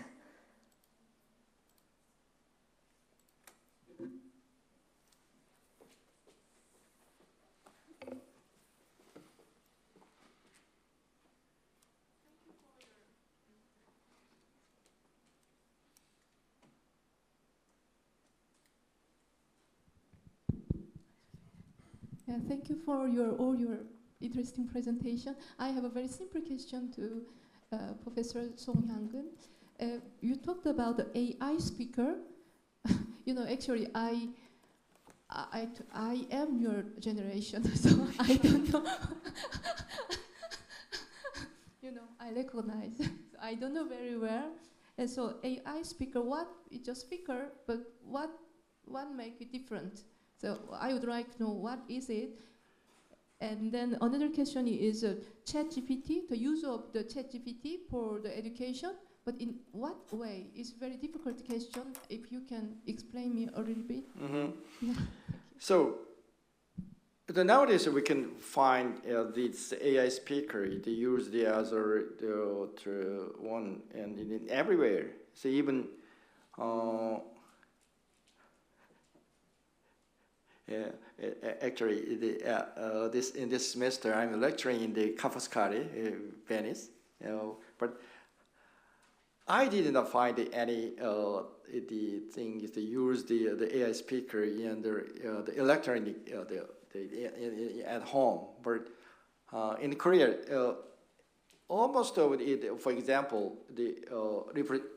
Yeah, thank you for all your interesting presentation. I have a very simple question to Professor Song Hyang-eun. You talked about the AI speaker. You know, actually, I am your generation, so I don't know. You know, I recognize. I don't know very well. And so AI speaker, what is a speaker, but what make it different? So I would like to know what is it. And then another question is ChatGPT, the use of the ChatGPT for the education, but in what way? It's a very difficult question. If you can explain me a little bit. Mm-hmm. Yeah. So nowadays we can find this AI speaker. They use the other one and everywhere. So even actually, in this semester, I'm lecturing in the Campuscari, Venice. But I did not find any the things to use the AI speaker in the electronic at home. But in Korea, almost of it, for example, the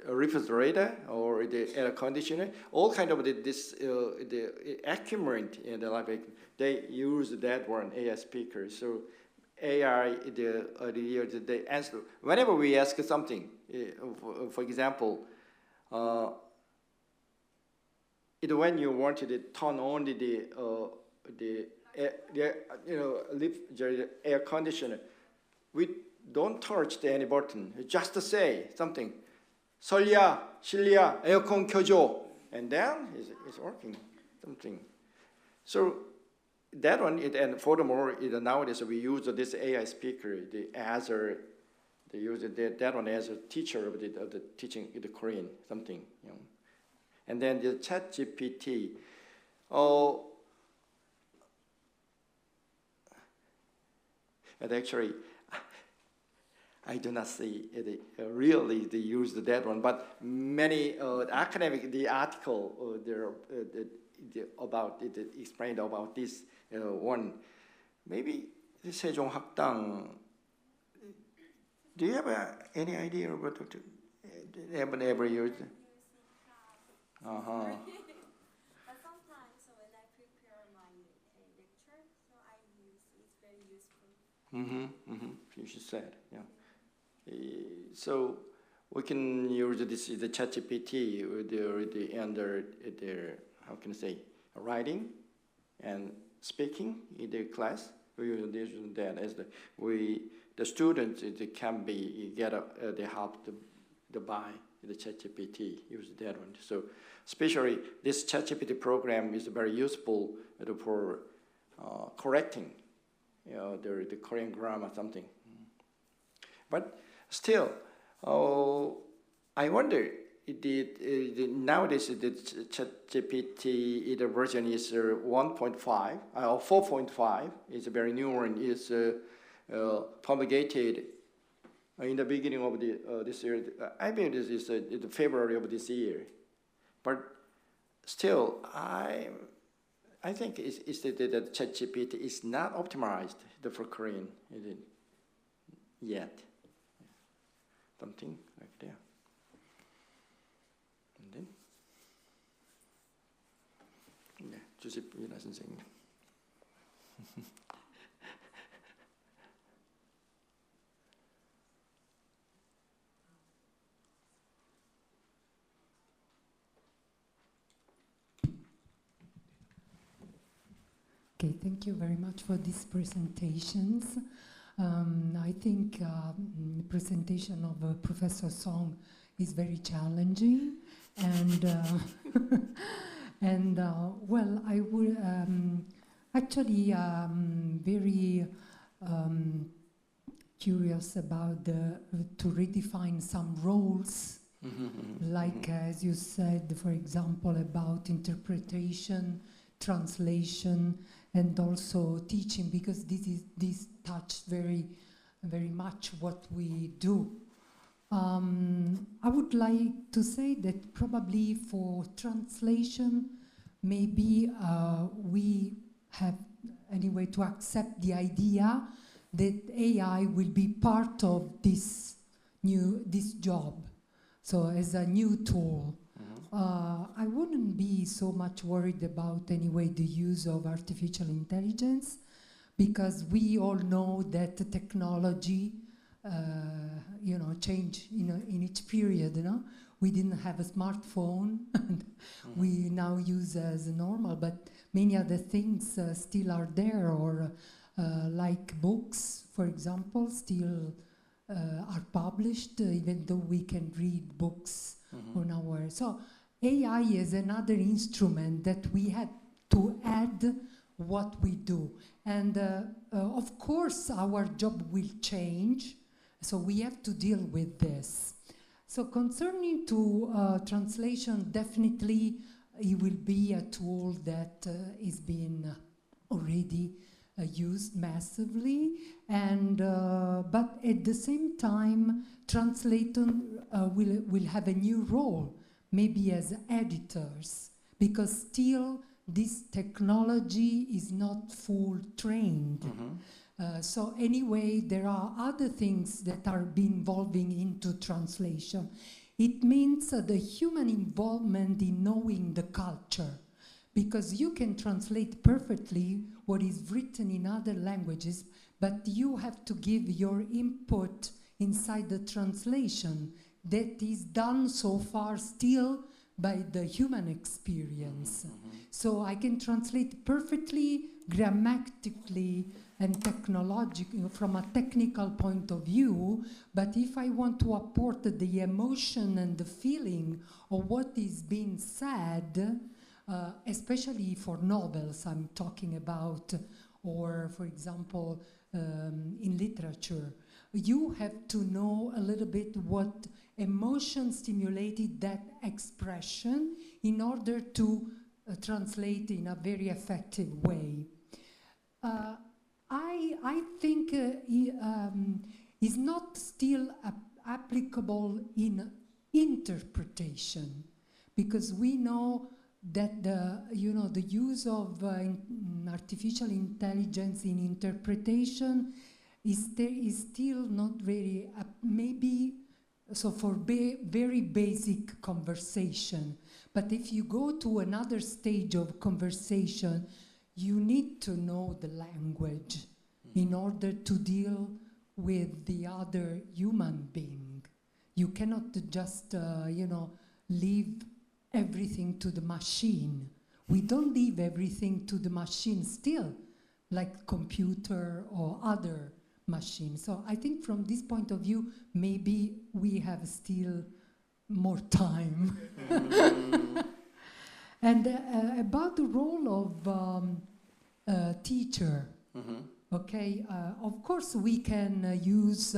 refrigerator or the air conditioner, all kind of the equipment in the library, they use that one AI speaker. So AI, the answer whenever we ask something, for example, when you wanted to turn on the air conditioner, we don't touch any button. Just say something. 설리야, 실리야, 에어컨 켜줘, and then it's working. Something. So that one, and furthermore, nowadays we use this AI speaker, they use that one as a teacher of the teaching the Korean something. You know. And then the ChatGPT. And actually, I do not see really they use that one, but many academic article about it explained about this one. Maybe the Sejong Hakdang. Do you have any idea about it? Ever used? But sometimes when I prepare my lecture, so I use it's very useful. You should say it, yeah. So we can use the ChatGPT under their how can I say writing and speaking in the class. We use that as the students it can be they help to buy the ChatGPT, use that one. So especially this ChatGPT program is very useful for correcting the Korean grammar something. But still, I wonder, nowadays the ChatGPT the version is 1.5 or 4.5. It's a very new one. It's promulgated in the beginning of this year. I believe this is in February of this year. But still, I think it's that ChatGPT is not optimized for Korean yet. Something like that. And then, 네, 주십이나 선생님. Okay, thank you very much for these presentations. I think the presentation of Professor Song is very challenging, and well, I would actually very curious about to redefine some roles, like as you said, for example, about interpretation, translation, and also teaching, because this touched very much what we do. I would like to say that probably for translation, maybe we have anyway to accept the idea that AI will be part of this job, so as a new tool. I wouldn't be so much worried about anyway the use of artificial intelligence, because we all know that the technology change in each period. We didn't have a smartphone, and we now use as normal, but many other things still are there, or like books, for example, still are published, even though we can read books on our. So AI is another instrument that we have to add what we do. And of course, our job will change, so we have to deal with this. So concerning to translation, definitely it will be a tool that is being already used massively, and but at the same time, translators will have a new role, maybe as editors, because still this technology is not full trained. So anyway, there are other things that are being evolving into translation. It means the human involvement in knowing the culture, because you can translate perfectly what is written in other languages, but you have to give your input inside the translation that is done so far still by the human experience. So I can translate perfectly, grammatically, and technologically, from a technical point of view, but if I want to apport the emotion and the feeling of what is being said, especially for novels I'm talking about, or for example, in literature, you have to know a little bit what emotion stimulated that expression in order to translate in a very effective way. I think is not still applicable in interpretation, because we know that the use of artificial intelligence in interpretation is still not very maybe so for very basic conversation. But if you go to another stage of conversation, you need to know the language in order to deal with the other human being. You cannot just leave everything to the machine. We don't leave everything to the machine still, like computer or other machines. So I think from this point of view, maybe we have still more time. And about the role of teacher, okay, of course we can use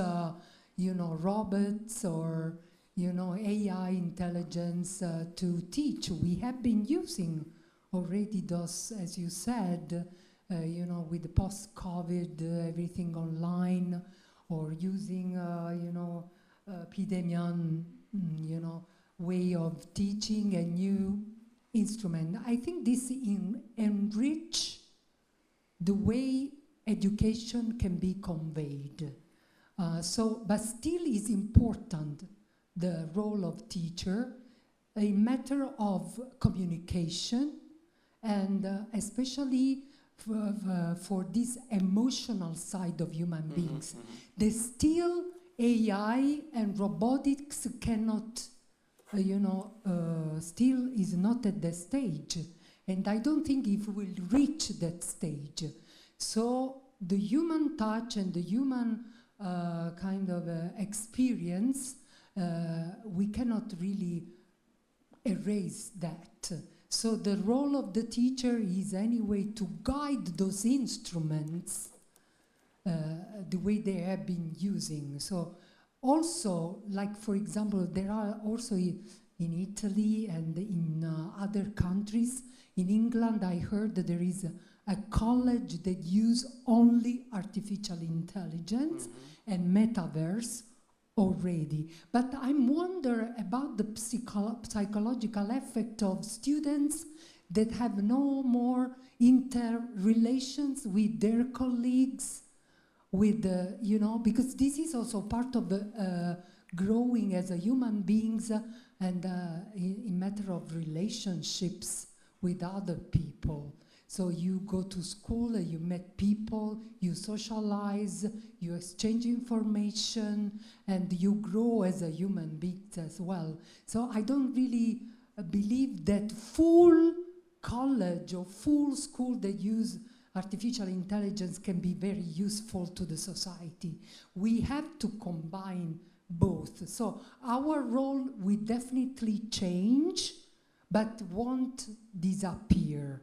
robots or AI intelligence to teach. We have been using already those, as you said, with the post-COVID, everything online, or using, epidemian, way of teaching a new instrument. I think this enrich the way education can be conveyed. But still is important, the role of teacher, a matter of communication, and especially for this emotional side of human beings. There's still AI and robotics cannot, still is not at the stage. And I don't think if we'll reach that stage. So the human touch and the human kind of experience, we cannot really erase that. So the role of the teacher is anyway to guide those instruments the way they have been using. So also, like for example, there are also in Italy and in other countries, in England I heard that there is a college that use only artificial intelligence and metaverse already. But I'm wondering about the psychological effect of students that have no more interrelations with their colleagues, with you know, because this is also part of growing as a human beings and in matter of relationships with other people. So you go to school, you meet people, you socialize, you exchange information, and you grow as a human being as well. So I don't really believe that full college or full school that use artificial intelligence can be very useful to the society. We have to combine both. So our role will definitely change, but won't disappear.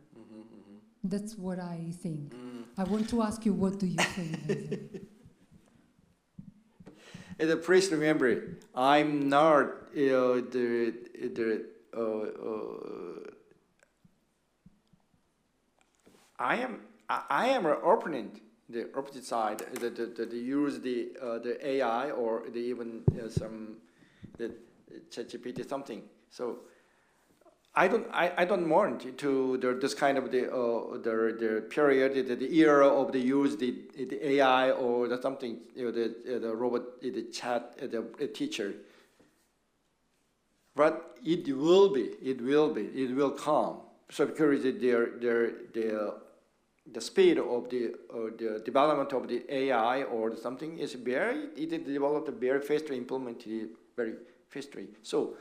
That's what I think. I want to ask you, what do you think? Please remember, I'm not I am an opponent, the opposite side, that use the AI or the even some the ChatGPT something. So I don't want to this kind of the period, the era of the use the AI or the something, you know, the robot, the chat, the teacher. But it will come. So because the speed of the development of the AI or something is it developed very fastly, implemented very fastly. So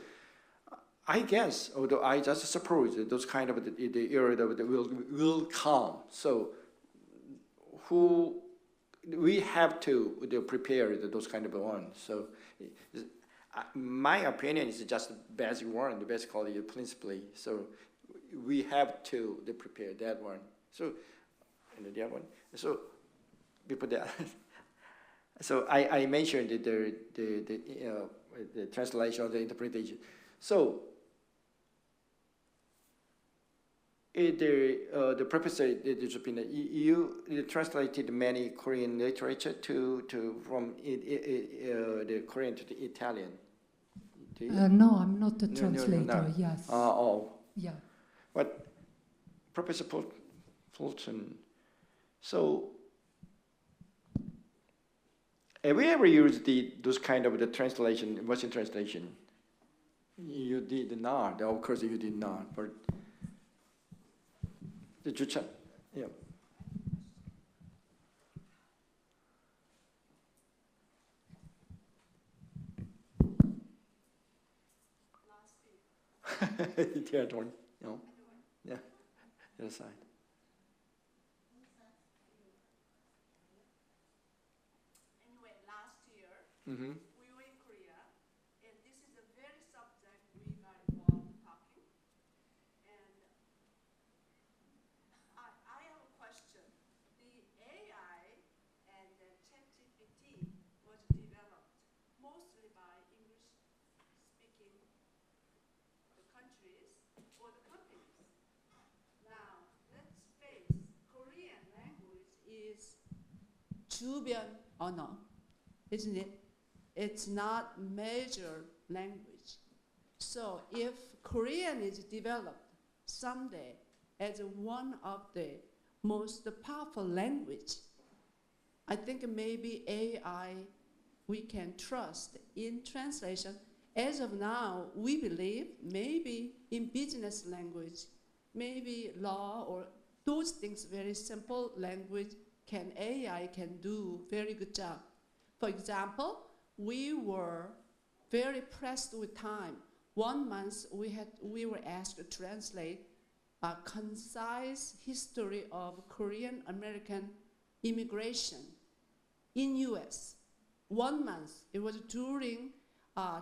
I guess, although I just suppose that those kind of the era that will come. So we have to prepare those kind of ones. So my opinion is just the basic one, the basically principally. So we have to prepare that one. So and the other one. So before that, so I mentioned the translation or the interpretation. So the professor, you translated many Korean literature from the Korean to the Italian. No, I'm not a translator. No. Yes. Yeah. But Professor Fulton, so have you ever used those kind of the translation, Russian translation? You did not. Of course, you did not. But did you check? Yeah. The other one, no? Yeah, the other side. Anyway, last year, Mm-hmm. we were in Korea, and this is the very subject we were talking. And I have a question. The AI and the ChatGPT was developed mostly by English-speaking countries or the companies. Now, let's face Korean language is 주변 언어, isn't it? It's not major language. So if Korean is developed someday as one of the most powerful language, I think maybe AI we can trust in translation. As of now, we believe maybe in business language, maybe law or those things, very simple language, AI can do very good job. For example, we were very pressed with time. 1 month we were asked to translate a concise history of Korean American immigration in U.S. 1 month. It was during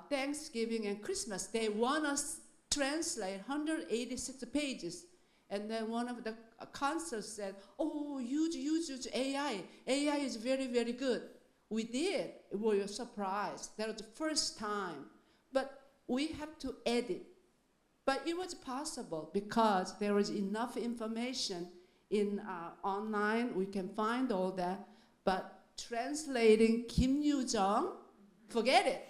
Thanksgiving and Christmas. They want us translate 186 pages. And then one of the consuls said, oh, use AI. AI is very, very good. We did. We were surprised. That was the first time. But we have to edit. But it was possible because there was enough information in online. We can find all that. But translating Kim Yu-jung, forget it.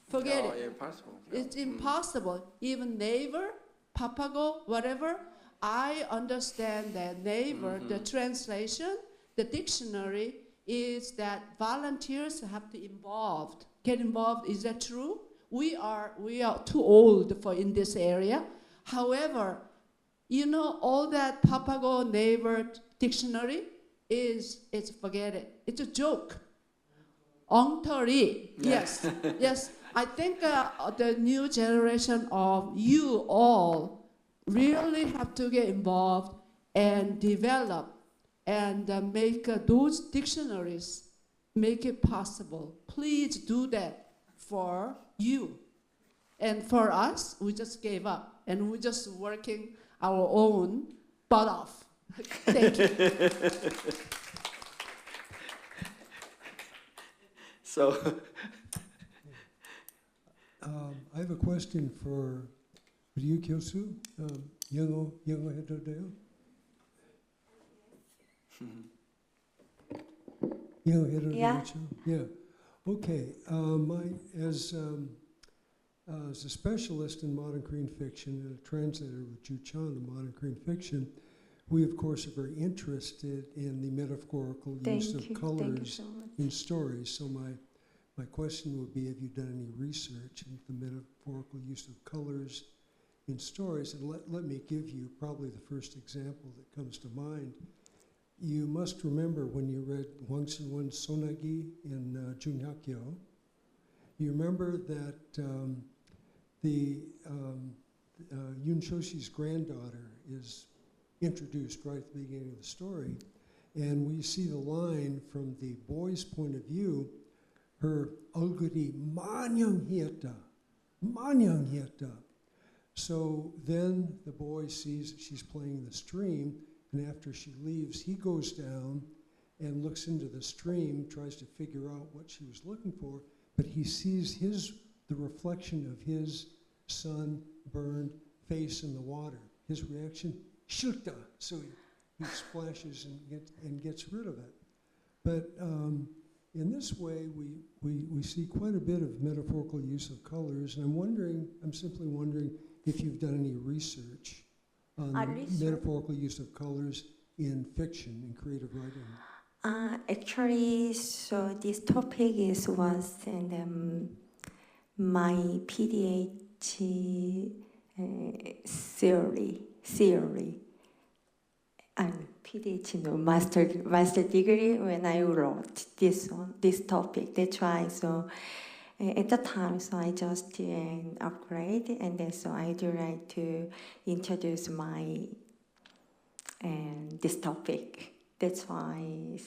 Forget it. Impossible. It's impossible. Even Naver, Papago, whatever, I understand that Naver, the translation, the dictionary, is that volunteers have to get involved. Is that true? We are too old for in this area. However, you know, all that Papago, Naver dictionary it's forget it. It's a joke. 엉터리. Yes, yes. I think the new generation of you all really have to get involved and develop and make those dictionaries, make it possible. Please do that for you. And for us, we just gave up and we're just working our own butt off. Thank you. So, I have a question for Ryu Kyosu. 영어 해도 돼요? 영어 해도 되죠? Yeah. Okay. As a specialist in modern Korean fiction and a translator with Ju Chan in modern Korean fiction, we of course are very interested in the metaphorical use of colors in stories. So my question would be, have you done any research into the metaphorical use of colors in stories? And let me give you probably the first example that comes to mind. You must remember when you read Hwangsun Sonagi in Junhyakyo, you remember that Yoon Choshi's granddaughter is introduced right at the beginning of the story, and we see the line from the boy's point of view, her 얼굴이 만영했다. So then the boy sees that she's playing in the stream, and after she leaves, he goes down and looks into the stream, tries to figure out what she was looking for, but he sees the reflection of his sun-burned face in the water. His reaction, shilta, so he splashes and gets rid of it. But in this way, we see quite a bit of metaphorical use of colors, and I'm simply wondering if you've done any research on metaphorical use of colors in fiction, in creative writing. Actually, so this topic was in my PhD theory. PhD, no, master degree when I wrote this topic. That's why. So at the time, so I just did an upgrade, and then so I do like to introduce this topic. That's why.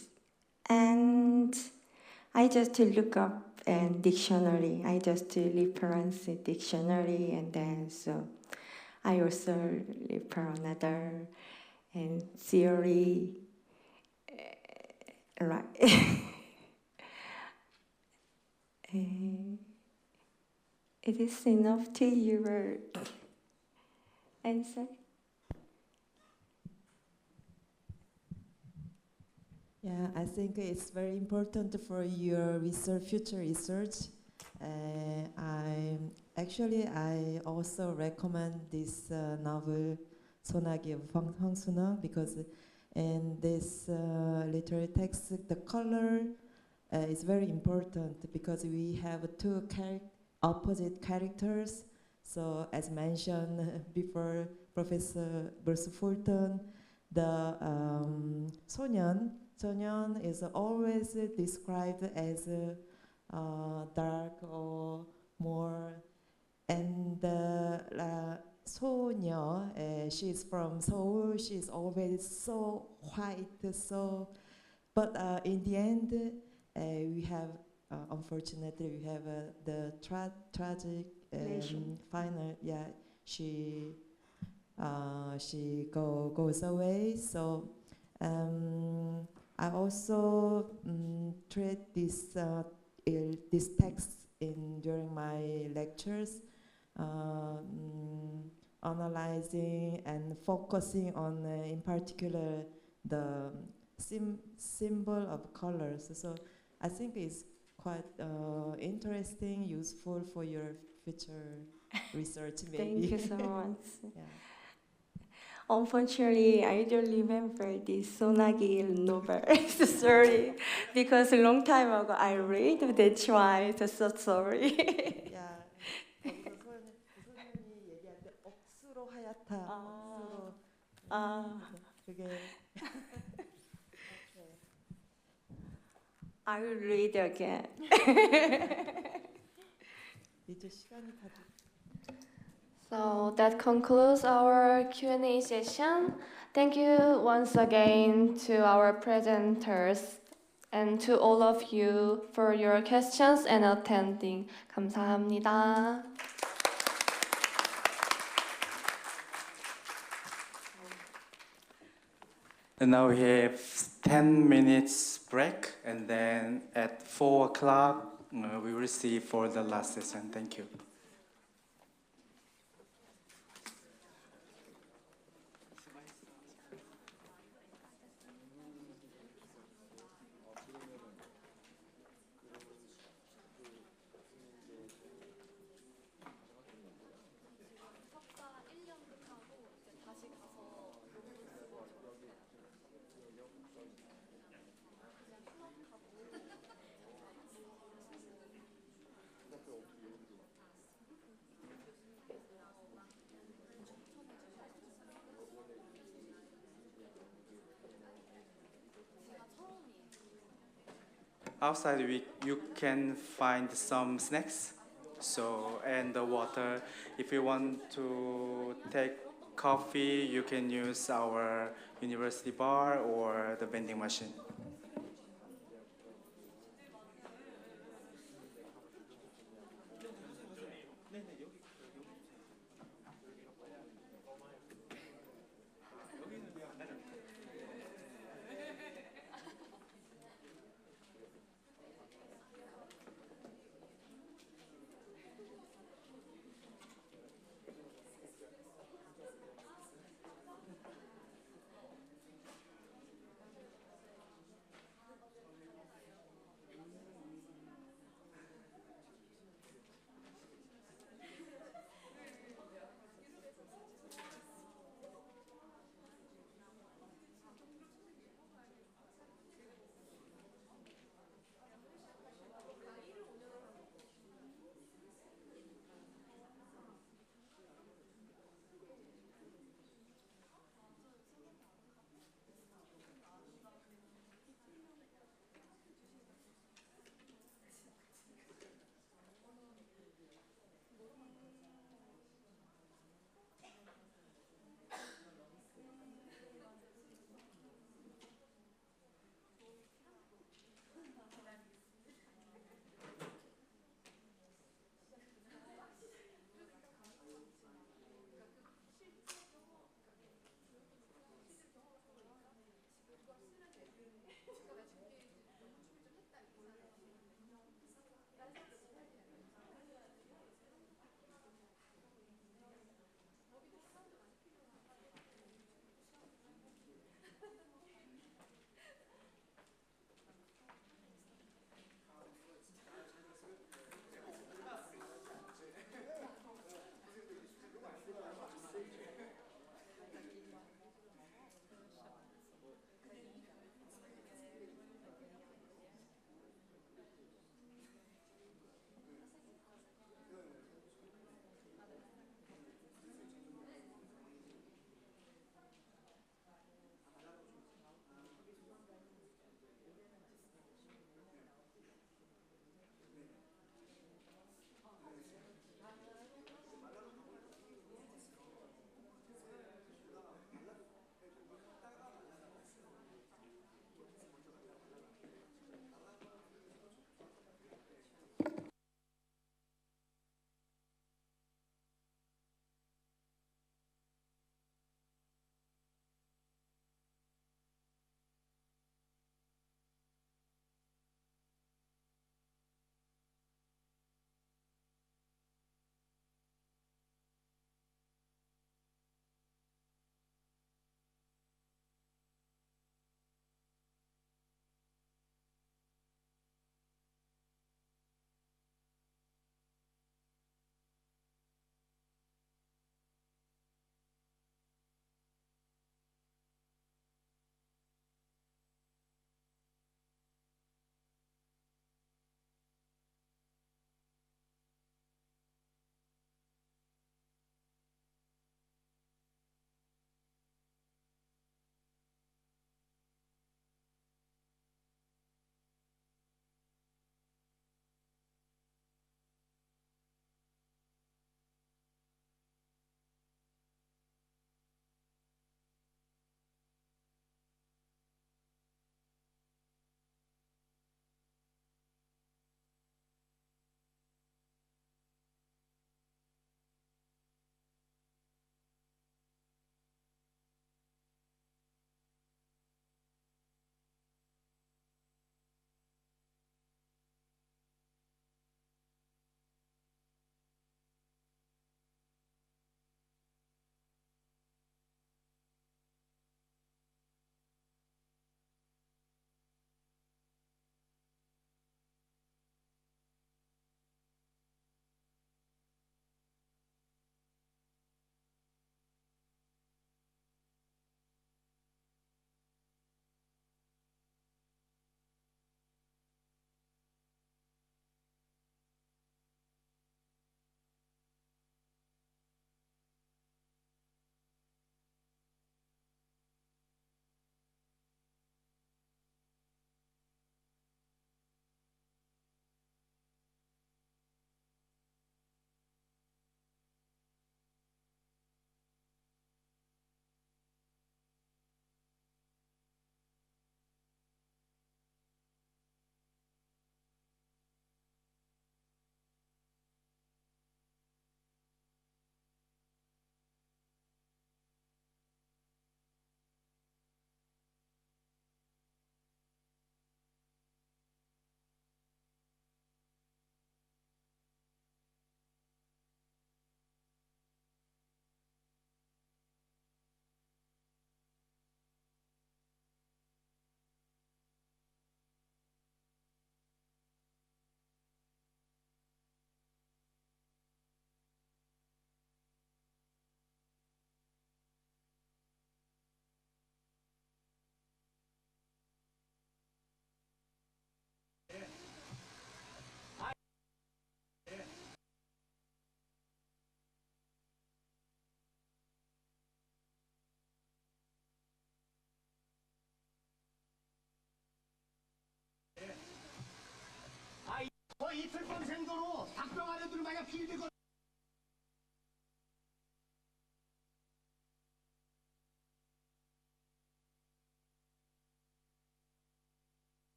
And I just look up a dictionary. I just reference a dictionary, and then so I also refer another and theory. Right. It is enough to your answer. Yeah, I think it's very important for your future research. I also recommend this novel Sonagi of Hwangsun, because in this literary text, the color is very important because we have two opposite characters. So as mentioned before, Professor Bruce Fulton, the 소년 is always described as dark or more, and the 소녀, she's from Seoul. She's always so white. So, but in the end, we have unfortunately we have the tragic final. Yeah, she goes away. So I also treat this text during my lectures, analyzing and focusing on, in particular, the symbol of colors. So I think it's quite interesting, useful for your future research, maybe. Thank you so much. Yeah. Unfortunately, I don't remember the Sonagil novel. Sorry, because a long time ago I read. That's why. So sorry. Yeah. 선생님이 얘기할 때 억수로 하얗다. 억수로. 그게. I will read again. 이제 시간이 다. So that concludes our Q&A session. Thank you once again to our presenters and to all of you for your questions and attending. 감사합니다. And now we have 10 minutes break, and then at 4 o'clock we will see for the last session. Thank you. Outside, you can find some snacks, and the water. If you want to take coffee, you can use our university bar or the vending machine.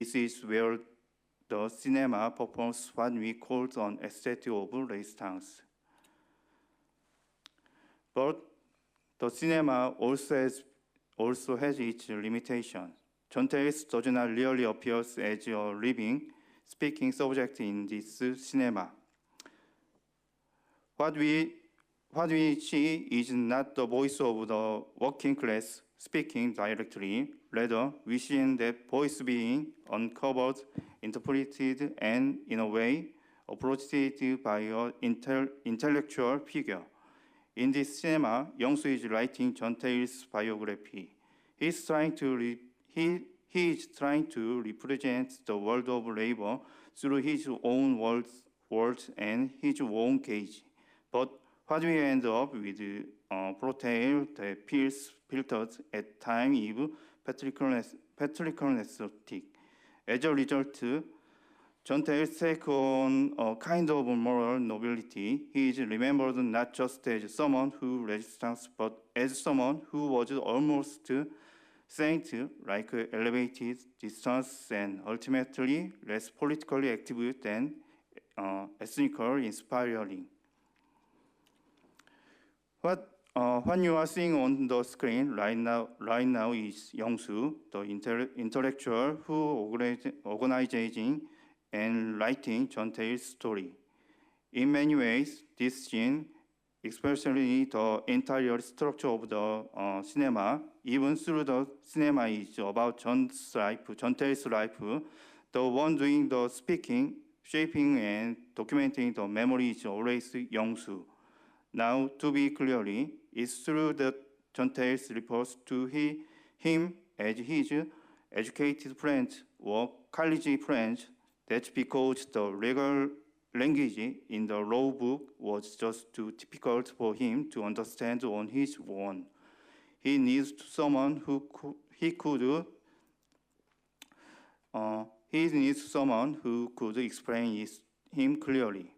This is where the cinema performs what we call an aesthetic of resistance. But the cinema also has its limitations. John Tails does not really appear as a living, speaking subject in this cinema. What we see is not the voice of the working class speaking directly. Rather, we see that voice being uncovered, interpreted, and in a way, approached by an intellectual figure. In this cinema, Young-soo is writing John Tails' biography. He is trying to represent the world of labor through his own words and his own cage. But what we end up with portrayal that feels filtered at times even patriarchalistic. As a result, John Tails takes on a kind of moral nobility. He is remembered not just as someone who resisted, but as someone who was almost saint, like elevated, distance, and ultimately less politically active than ethnically inspiring. What you are seeing on the screen right now is Young-soo, the intellectual who organizing and writing John Tails' story. In many ways, this scene, especially the entire structure of the cinema, even through the cinema is about John Tails' life, the one doing the speaking, shaping, and documenting the memory is always Young-soo. Now, to be clearly, it's true that John Tails refers to him as his educated friend or college friend. That's because the legal language in the law book was just too difficult for him to understand on his own. He needs someone who could explain him clearly.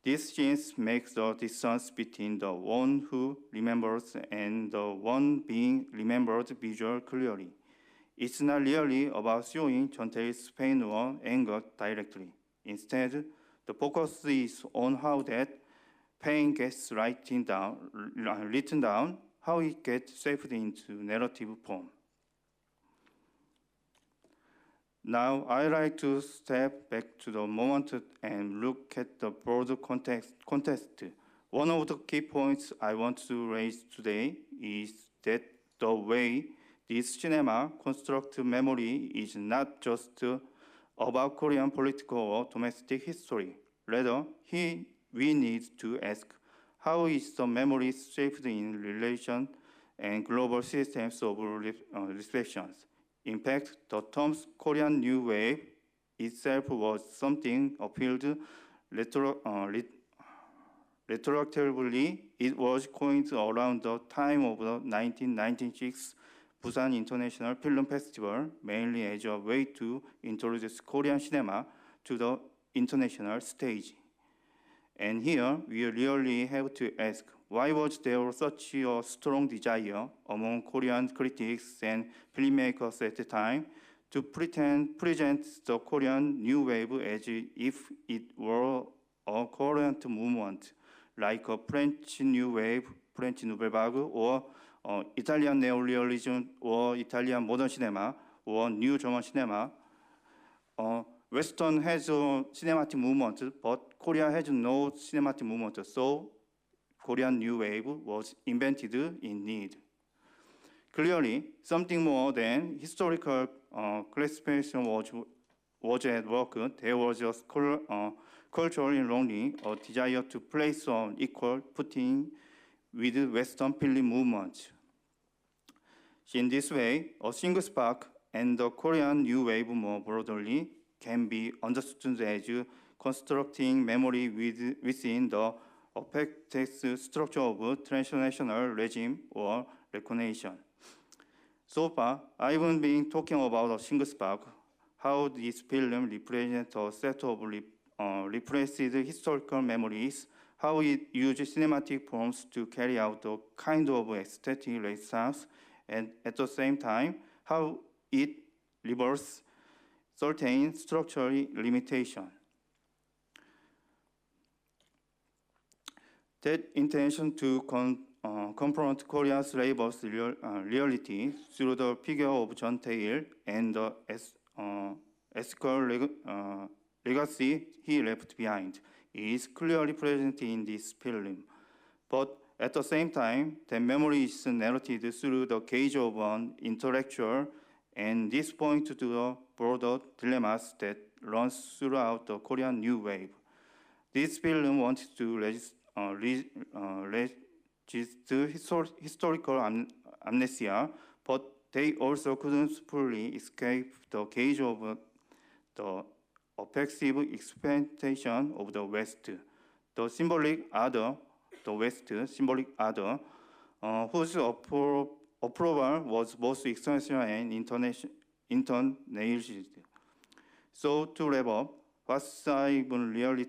This scene makes the distance between the one who remembers and the one being remembered visual clearly. It's not really about showing John Tails' pain or anger directly. Instead, the focus is on how that pain gets written down, how it gets shaped into narrative form. Now, I like to step back to the moment and look at the broader context. One of the key points I want to raise today is that the way this cinema constructs memory is not just about Korean political or domestic history. Rather, we need to ask, how is the memory shaped in relation and global systems of reflections? In fact, the term Korean New Wave itself was something appealed retroactively. It was coined around the time of the 1996 Busan International Film Festival, mainly as a way to introduce Korean cinema to the international stage. And here, we really have to ask, why was there such a strong desire among Korean critics and filmmakers at the time to present the Korean New Wave as if it were a current movement, like a French New Wave, French Nouvelle Vague, or Italian neorealism, or Italian modern cinema, or New German cinema? Western has a cinematic movement, but Korea has no cinematic movement, so Korean New Wave was invented in need. Clearly, something more than historical classification was at work. There was a cultural longing, a desire to place on equal footing with Western film movement. In this way, a single spark and the Korean New Wave more broadly can be understood as constructing memory within the affected structure of transnational regime or recognition. So far, I've been talking about a single spark, how this film represents a set of repressed historical memories, how it uses cinematic forms to carry out a kind of aesthetic resistance, and at the same time, how it reverses certain structural limitation. That intention to confront Korea's labor's reality through the figure of John Tail and the ethical legacy he left behind is clearly present in this film. But at the same time, the memory is narrated through the gaze of an intellectual, and this points to the broader dilemmas that runs throughout the Korean New Wave. This film wanted to register historical amnesia, but they also couldn't fully escape the gaze of the offensive expectation of the West, the symbolic other, the West, symbolic other, whose approval was both external and internationalized. So to wrap up, what I will really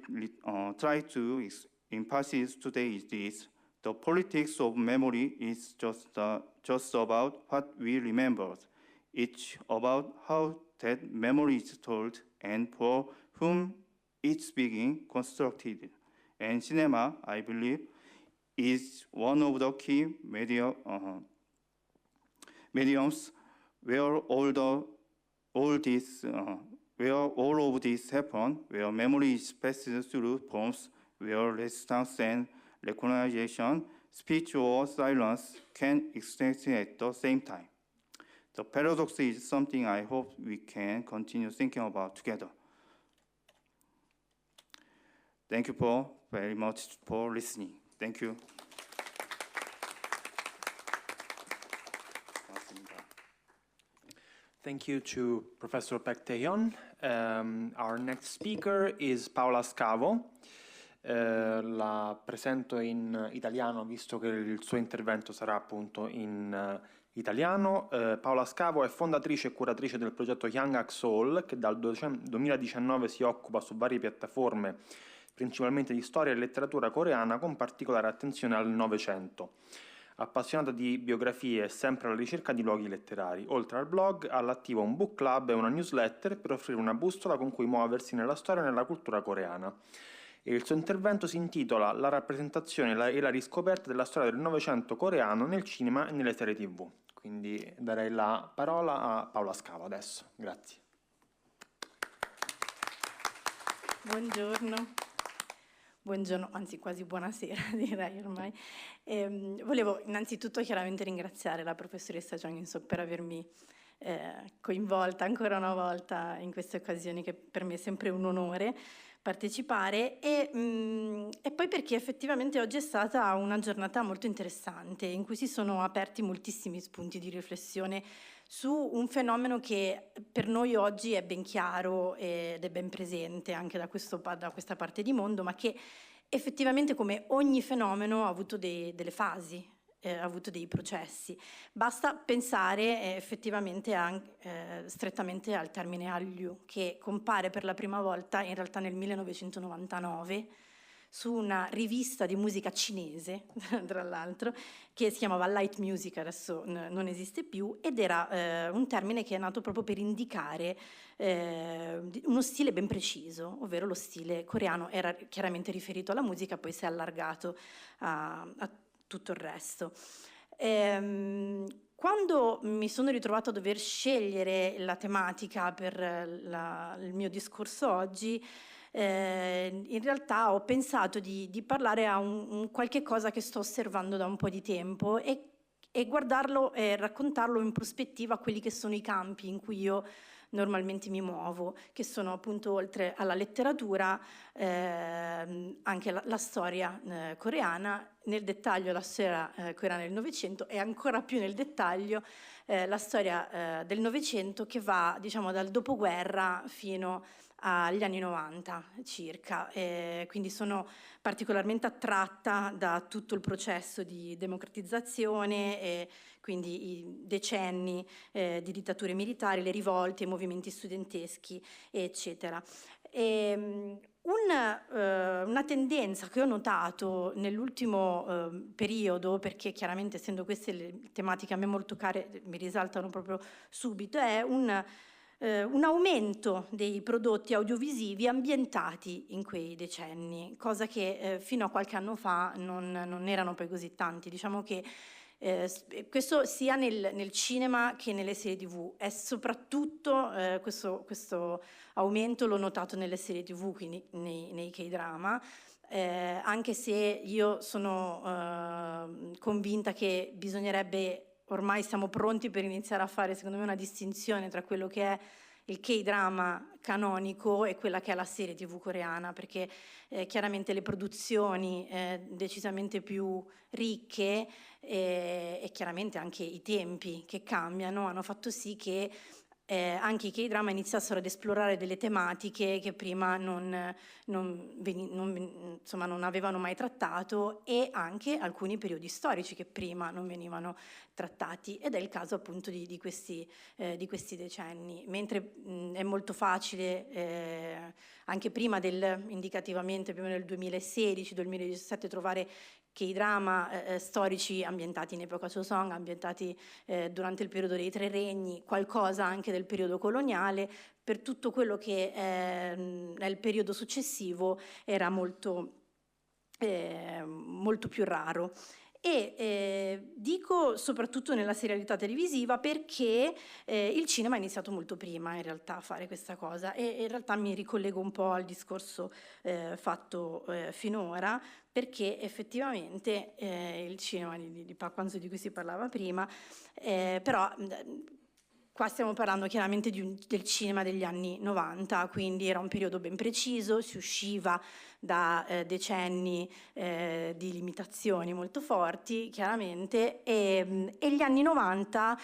try to emphasize today is this: the politics of memory is just about what we remembered. It's about how that memory is told and for whom it's being constructed. And cinema, I believe, is one of the key mediums where all of this happen, where memory is passed through forms, where resistance and recognition, speech or silence can exist at the same time. The paradox is something I hope we can continue thinking about together. Thank you very much for listening. Thank you. Thank you to Professor Baek Tae-hyun. Our next speaker is Paola Scavo. La presento in italiano, visto che il suo intervento sarà appunto in italiano. Paola Scavo è fondatrice e curatrice del progetto Young Act Soul, che dal 2019 si occupa su varie piattaforme, principalmente di storia e letteratura coreana, con particolare attenzione al Novecento. Appassionata di biografie e sempre alla ricerca di luoghi letterari. Oltre al blog, ha all'attivo un book club e una newsletter per offrire una bussola con cui muoversi nella storia e nella cultura coreana. E il suo intervento si intitola La rappresentazione e la riscoperta della storia del Novecento coreano nel cinema e nelle serie TV. Quindi darei la parola a Paola Scavo adesso. Grazie. Buongiorno, anzi quasi buonasera direi ormai. Volevo innanzitutto chiaramente ringraziare la professoressa Jang In-sok per avermi coinvolta ancora una volta in queste occasioni, che per me è sempre un onore partecipare, e poi perché effettivamente oggi è stata una giornata molto interessante in cui si sono aperti moltissimi spunti di riflessione su un fenomeno che per noi oggi è ben chiaro ed è ben presente anche da questa parte di mondo, ma che effettivamente, come ogni fenomeno, ha avuto delle fasi, ha avuto dei processi. Basta pensare effettivamente strettamente al termine Hallyu, che compare per la prima volta in realtà nel 1999 su una rivista di musica cinese, tra l'altro, che si chiamava Light Music, adesso non esiste più, ed era un termine che è nato proprio per indicare uno stile ben preciso, ovvero lo stile coreano. Era chiaramente riferito alla musica, poi si è allargato a tutto il resto. Quando mi sono ritrovata a dover scegliere la tematica per il mio discorso oggi, in realtà ho pensato di parlare a un qualche cosa che sto osservando da un po' di tempo e guardarlo e raccontarlo in prospettiva a quelli che sono i campi in cui io normalmente mi muovo, che sono appunto, oltre alla letteratura, anche la storia coreana, nel dettaglio la storia coreana del Novecento, e ancora più nel dettaglio la storia del Novecento, che va, diciamo, dal dopoguerra fino agli anni 90 circa. Quindi sono particolarmente attratta da tutto il processo di democratizzazione, e quindi i decenni di dittature militari, le rivolte, i movimenti studenteschi, eccetera. Una tendenza che ho notato nell'ultimo periodo, perché chiaramente essendo queste le tematiche a me molto care mi risaltano proprio subito, è un aumento dei prodotti audiovisivi ambientati in quei decenni, cosa che fino a qualche anno fa non erano poi così tanti. Diciamo che questo sia nel cinema che nelle serie TV, e soprattutto questo aumento l'ho notato nelle serie TV, quindi nei K-drama, anche se io sono convinta che bisognerebbe, ormai siamo pronti per iniziare a fare, secondo me, una distinzione tra quello che è il K-drama canonico e quella che è la serie TV coreana, perché chiaramente le produzioni decisamente più ricche e chiaramente anche i tempi che cambiano hanno fatto sì che anche i K-drama iniziassero ad esplorare delle tematiche che prima non avevano mai trattato, e anche alcuni periodi storici che prima non venivano trattati, ed è il caso appunto di questi decenni. Mentre è molto facile anche prima indicativamente più o meno nel 2016-2017 trovare K-drama storici ambientati in epoca Joseon, ambientati durante il periodo dei Tre Regni, qualcosa anche del periodo coloniale. Per tutto quello che è il periodo successivo era molto più raro. E dico soprattutto nella serialità televisiva perché il cinema ha iniziato molto prima in realtà a fare questa cosa, e in realtà mi ricollego un po' al discorso fatto finora, perché effettivamente il cinema di Park Kwan-soo, di cui si parlava prima, però qua stiamo parlando chiaramente del cinema degli anni 90, quindi era un periodo ben preciso, si usciva da decenni di limitazioni molto forti, chiaramente, e gli anni 90,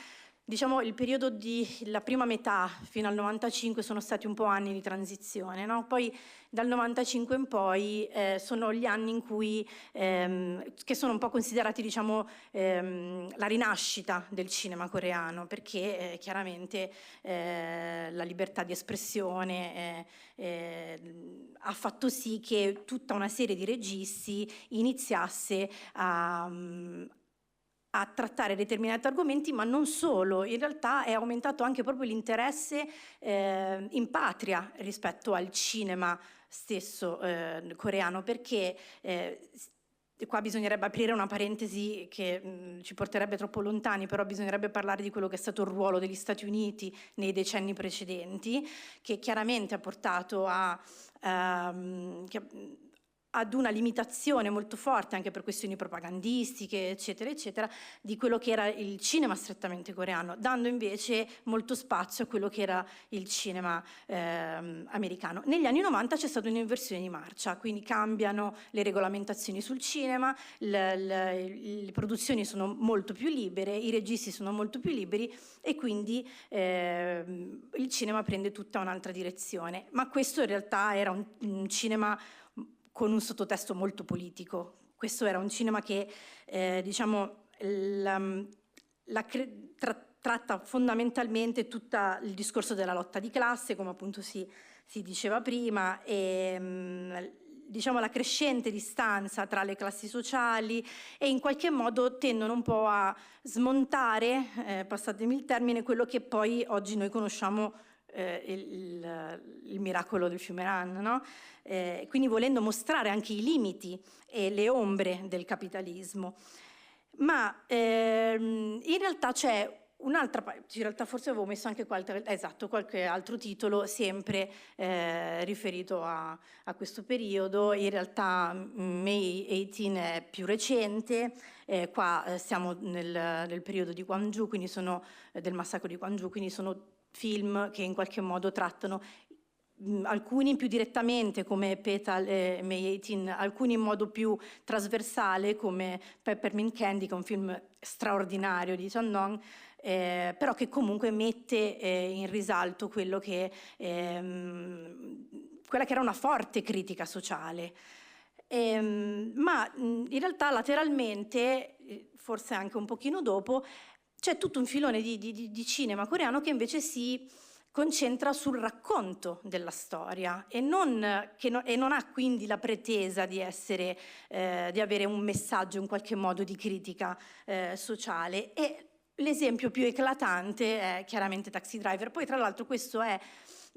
diciamo il periodo la prima metà fino al 95 sono stati un po' anni di transizione, no? Poi dal 95 in poi sono gli anni in cui che sono un po' considerati, diciamo, la rinascita del cinema coreano, perché chiaramente la libertà di espressione ha fatto sì che tutta una serie di registi iniziasse a trattare determinati argomenti, ma non solo. In realtà è aumentato anche proprio l'interesse in patria rispetto al cinema stesso coreano, perché qua bisognerebbe aprire una parentesi che ci porterebbe troppo lontani, però bisognerebbe parlare di quello che è stato il ruolo degli Stati Uniti nei decenni precedenti, che chiaramente ha portato ad una limitazione molto forte, anche per questioni propagandistiche, eccetera, eccetera, di quello che era il cinema strettamente coreano, dando invece molto spazio a quello che era il cinema americano. Negli anni 90 c'è stata un'inversione di marcia, quindi cambiano le regolamentazioni sul cinema, le produzioni sono molto più libere, i registi sono molto più liberi, e quindi il cinema prende tutta un'altra direzione. Ma questo in realtà era un cinema con un sottotesto molto politico. Questo era un cinema che diciamo tratta fondamentalmente tutto il discorso della lotta di classe, come appunto si diceva prima, e diciamo la crescente distanza tra le classi sociali, e in qualche modo tendono un po' a smontare, passatemi il termine, quello che poi oggi noi conosciamo il miracolo del fiume Han, no? Quindi volendo mostrare anche i limiti e le ombre del capitalismo. Ma in realtà c'è un'altra parte, in realtà forse avevo messo anche qualche altro titolo sempre riferito a questo periodo. In realtà May 18 è più recente, qua siamo nel periodo di Gwangju, quindi del massacro di Gwangju, quindi sono film che in qualche modo trattano alcuni più direttamente come Petal e May 18, alcuni in modo più trasversale come Peppermint Candy, che è un film straordinario di Chandong, però che comunque mette in risalto quella che era una forte critica sociale. Ma in realtà lateralmente, forse anche un pochino dopo, c'è tutto un filone di cinema coreano che invece si concentra sul racconto della storia e non ha quindi la pretesa di avere un messaggio in qualche modo di critica sociale. E l'esempio più eclatante è chiaramente Taxi Driver. Poi tra l'altro questo è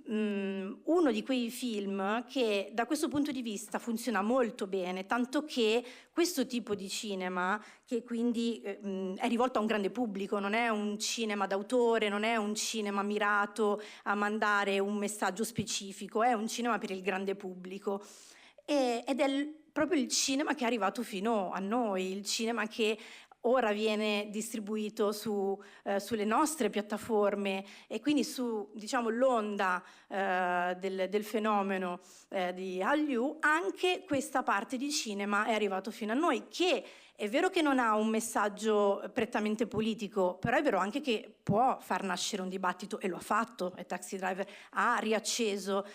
uno di quei film che da questo punto di vista funziona molto bene, tanto che questo tipo di cinema, che quindi è rivolto a un grande pubblico, non è un cinema d'autore, non è un cinema mirato a mandare un messaggio specifico, è un cinema per il grande pubblico. Ed è proprio il cinema che è arrivato fino a noi, il cinema che ora viene distribuito sulle nostre piattaforme, e quindi su, diciamo, l'onda del fenomeno di Hallyu. Anche questa parte di cinema è arrivato fino a noi, che è vero che non ha un messaggio prettamente politico, però è vero anche che può far nascere un dibattito, e lo ha fatto, e Taxi Driver ha riacceso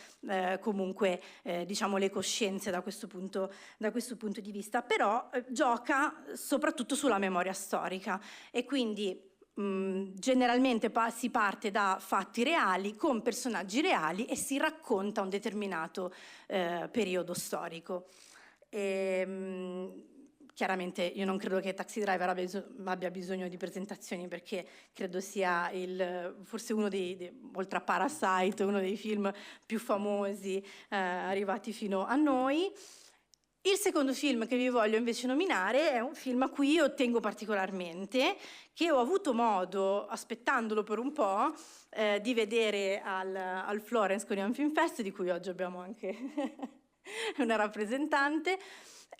comunque diciamo le coscienze da questo punto di vista, però gioca soprattutto sulla memoria storica, e quindi generalmente si parte da fatti reali con personaggi reali e si racconta un determinato periodo storico. Chiaramente io non credo che Taxi Driver abbia bisogno di presentazioni, perché credo sia forse uno oltre a Parasite, uno dei film più famosi arrivati fino a noi. Il secondo film che vi voglio invece nominare è un film a cui io tengo particolarmente, che ho avuto modo, aspettandolo per un po', di vedere al Florence Korean Film Fest, di cui oggi abbiamo anche una rappresentante,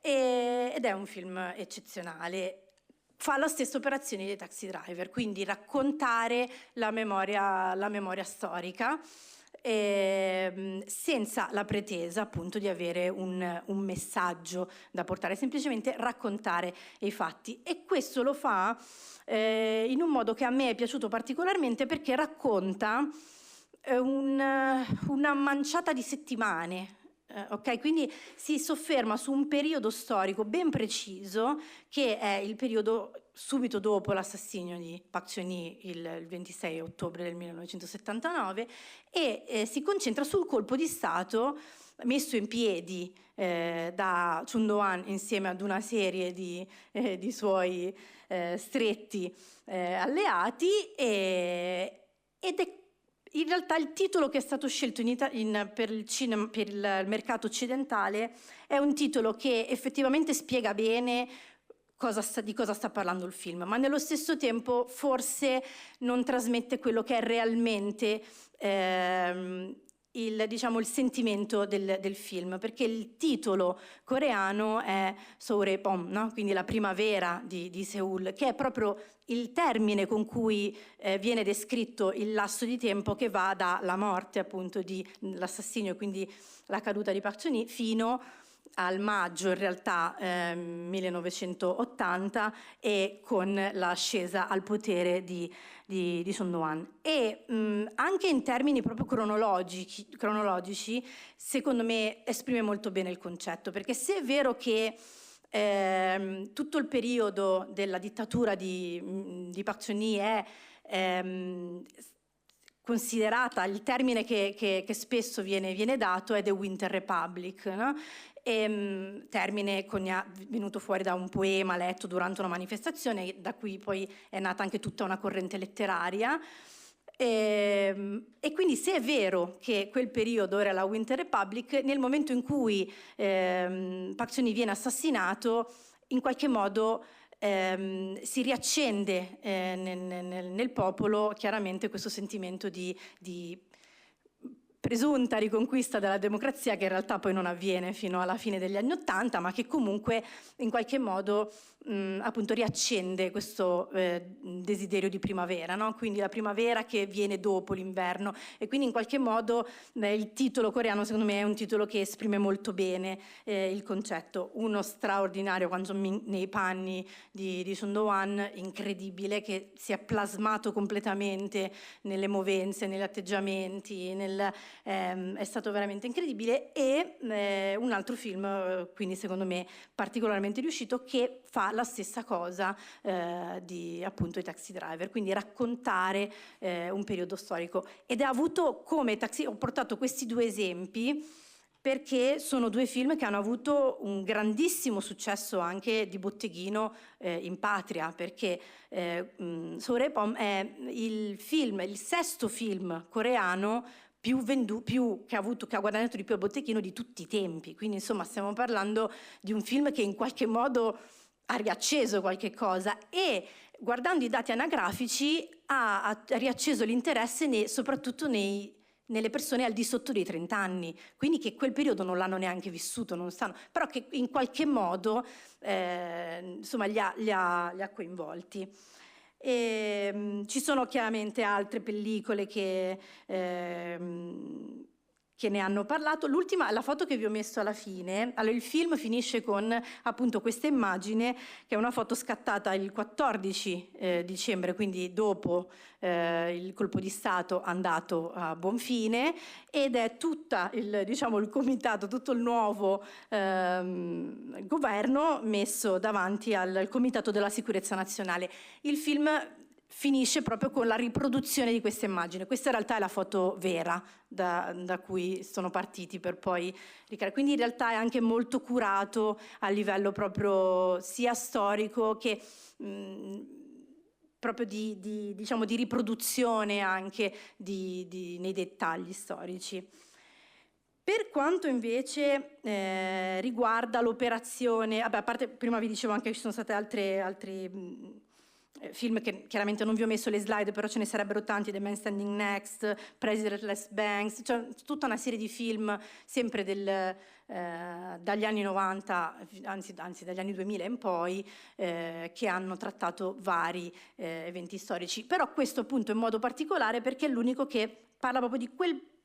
ed è un film eccezionale. Fa la stessa operazione di Taxi Driver, quindi raccontare la memoria storica, senza la pretesa appunto di avere un messaggio da portare, semplicemente raccontare i fatti. E questo lo fa in un modo che a me è piaciuto particolarmente, perché racconta una manciata di settimane. Ok, quindi si sofferma su un periodo storico ben preciso, che è il periodo subito dopo l'assassinio di Park Chung-hee il 26 ottobre del 1979, e si concentra sul colpo di Stato messo in piedi da Chun Do-han insieme ad una serie di suoi stretti alleati, ed è in realtà il titolo che è stato scelto per il mercato occidentale è un titolo che effettivamente spiega bene di cosa sta parlando il film, ma nello stesso tempo forse non trasmette quello che è realmente il sentimento del film, perché il titolo coreano è Seoulpom, no? Quindi la primavera di Seoul, che è proprio il termine con cui viene descritto il lasso di tempo che va dalla morte appunto dell'assassinio, quindi la caduta di Park Chung-hee, fino al maggio in realtà 1980, e con l'ascesa al potere di Chun Do-han. E anche in termini proprio cronologici, secondo me esprime molto bene il concetto, perché se è vero che tutto il periodo della dittatura di Park Chung-hee è considerata, il termine che spesso viene dato è The Winter Republic, no? Termine venuto fuori da un poema letto durante una manifestazione, da cui poi è nata anche tutta una corrente letteraria. E quindi se è vero che quel periodo era la Winter Republic, nel momento in cui Park Chung-hee viene assassinato, in qualche modo si riaccende nel popolo chiaramente questo sentimento di presunta riconquista della democrazia, che in realtà poi non avviene fino alla fine degli anni '80, ma che comunque in qualche modo appunto riaccende questo desiderio di primavera, no? Quindi la primavera che viene dopo l'inverno, e quindi in qualche modo il titolo coreano secondo me è un titolo che esprime molto bene il concetto. Uno straordinario Kwang Jong-min nei panni di Chun Do-han, incredibile, che si è plasmato completamente nelle movenze, negli atteggiamenti, è stato veramente incredibile. E un altro film quindi secondo me particolarmente riuscito, che fa la stessa cosa di appunto i Taxi Driver, quindi raccontare un periodo storico. Ed ha avuto come ho portato questi due esempi perché sono due film che hanno avuto un grandissimo successo anche di botteghino in patria, perché Sorepom è il sesto film coreano che ha guadagnato di più al botteghino di tutti i tempi. Quindi insomma stiamo parlando di un film che in qualche modo ha riacceso qualche cosa, e guardando i dati anagrafici ha riacceso l'interesse soprattutto nelle persone al di sotto dei 30 anni, quindi che quel periodo non l'hanno neanche vissuto, non sanno, però che in qualche modo insomma li ha coinvolti. Ci sono chiaramente altre pellicole che ne hanno parlato. L'ultima, la foto che vi ho messo alla fine, allora il film finisce con appunto questa immagine, che è una foto scattata il 14 dicembre, quindi dopo il colpo di Stato andato a buon fine, ed è tutta il comitato, tutto il nuovo governo messo davanti al Comitato della Sicurezza Nazionale. Il film finisce proprio con la riproduzione di questa immagine. Questa in realtà è la foto vera da cui sono partiti per poi ricreare. Quindi in realtà è anche molto curato a livello proprio sia storico che proprio di riproduzione anche nei dettagli storici. Per quanto invece riguarda l'operazione, a parte prima vi dicevo anche che ci sono state altri film che chiaramente non vi ho messo le slide, però ce ne sarebbero tanti: The Man Standing Next, Presidentless Banks, cioè tutta una serie di film sempre dagli anni 90, anzi dagli anni 2000 in poi, che hanno trattato vari eventi storici. Però questo appunto in modo particolare perché è l'unico che parla proprio di quel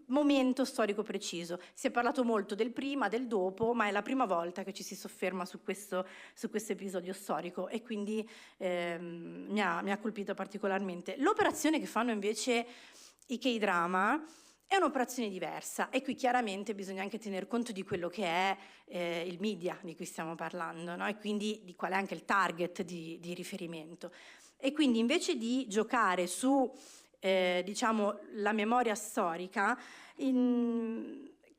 momento storico preciso. Si è parlato molto del prima, del dopo, ma è la prima volta che ci si sofferma su questo episodio storico, e quindi mi ha colpito particolarmente. L'operazione che fanno invece i K-drama è un'operazione diversa, e qui chiaramente bisogna anche tener conto di quello che è il media di cui stiamo parlando, no? E quindi di qual è anche il target di riferimento. E quindi invece di giocare su la memoria storica,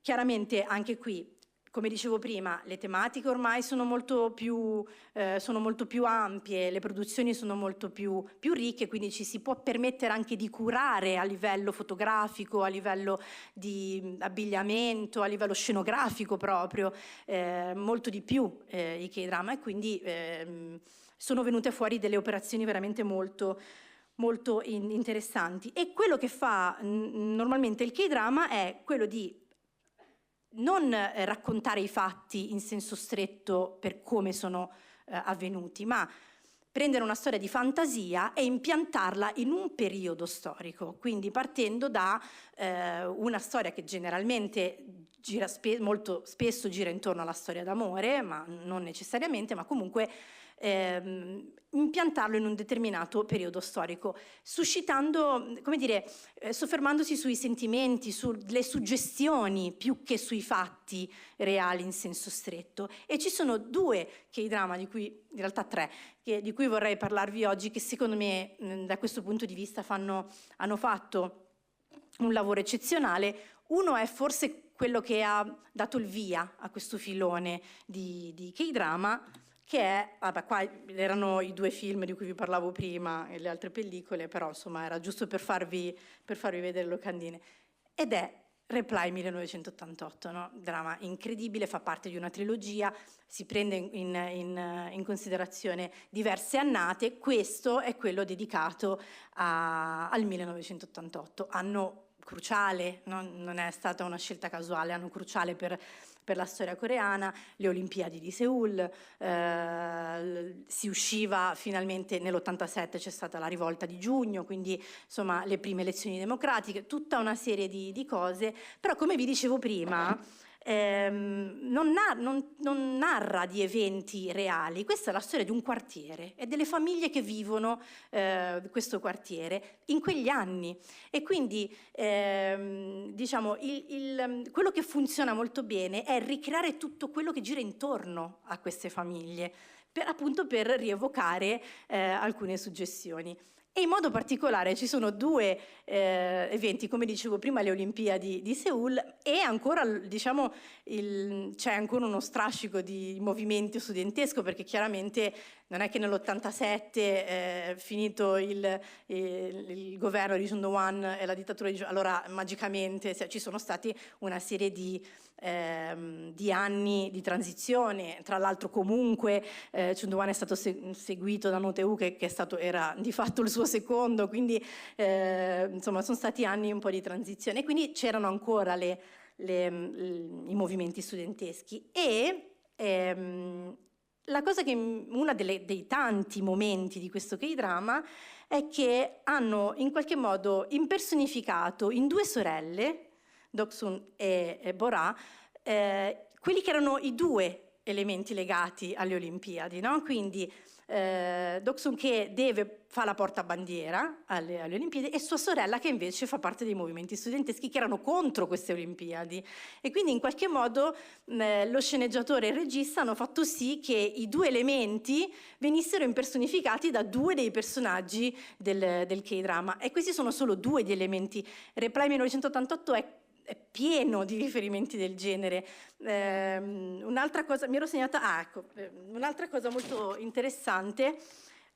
chiaramente anche qui, come dicevo prima, le tematiche ormai sono molto più ampie, le produzioni sono molto più ricche, quindi ci si può permettere anche di curare a livello fotografico, a livello di abbigliamento, a livello scenografico proprio, molto di più i K-drama, e quindi sono venute fuori delle operazioni veramente molto interessanti. E quello che fa normalmente il K-drama è quello di non raccontare i fatti in senso stretto per come sono avvenuti, ma prendere una storia di fantasia e impiantarla in un periodo storico, quindi partendo da una storia che generalmente molto spesso gira intorno alla storia d'amore, ma non necessariamente, ma comunque impiantarlo in un determinato periodo storico, suscitando, soffermandosi sui sentimenti, sulle suggestioni più che sui fatti reali in senso stretto. E ci sono due K-drama, in realtà tre, di cui vorrei parlarvi oggi, che secondo me da questo punto di vista hanno fatto un lavoro eccezionale. Uno è forse quello che ha dato il via a questo filone di K-drama, che è, qua erano i due film di cui vi parlavo prima e le altre pellicole, però insomma era giusto per farvi vedere le locandine, ed è Reply 1988, no? Dramma incredibile, fa parte di una trilogia, si prende in considerazione diverse annate. Questo è quello dedicato al 1988, anno cruciale, no? Non è stata una scelta casuale, anno cruciale per la storia coreana, le Olimpiadi di Seul, si usciva finalmente nell'87, c'è stata la rivolta di giugno, quindi insomma le prime elezioni democratiche, tutta una serie di cose, però come vi dicevo prima non narra di eventi reali. Questa è la storia di un quartiere e delle famiglie che vivono questo quartiere in quegli anni, e quindi quello che funziona molto bene è ricreare tutto quello che gira intorno a queste famiglie, per rievocare alcune suggestioni. E in modo particolare ci sono due eventi, come dicevo prima, le Olimpiadi di Seul, e ancora, diciamo, c'è ancora uno strascico di movimento studentesco, perché chiaramente non è che nell'87, finito il governo di Chun Doo-hwan e la dittatura allora magicamente ci sono stati una serie di anni di transizione. Tra l'altro comunque Chun Doo-hwan è stato seguito da No Tae-woo, che era di fatto il suo secondo, quindi insomma sono stati anni un po' di transizione, quindi c'erano ancora i movimenti studenteschi. E la cosa che uno dei tanti momenti di questo K-drama è che hanno in qualche modo impersonificato in due sorelle, Doksun e Bora, quelli che erano i due elementi legati alle Olimpiadi, no? Quindi Doksun che fa la portabandiera alle Olimpiadi, e sua sorella che invece fa parte dei movimenti studenteschi che erano contro queste Olimpiadi. E quindi in qualche modo lo sceneggiatore e il regista hanno fatto sì che i due elementi venissero impersonificati da due dei personaggi del K-drama, e questi sono solo due di elementi. Reply 1988 è pieno di riferimenti del genere. Un'altra cosa, mi ero segnata, un'altra cosa molto interessante: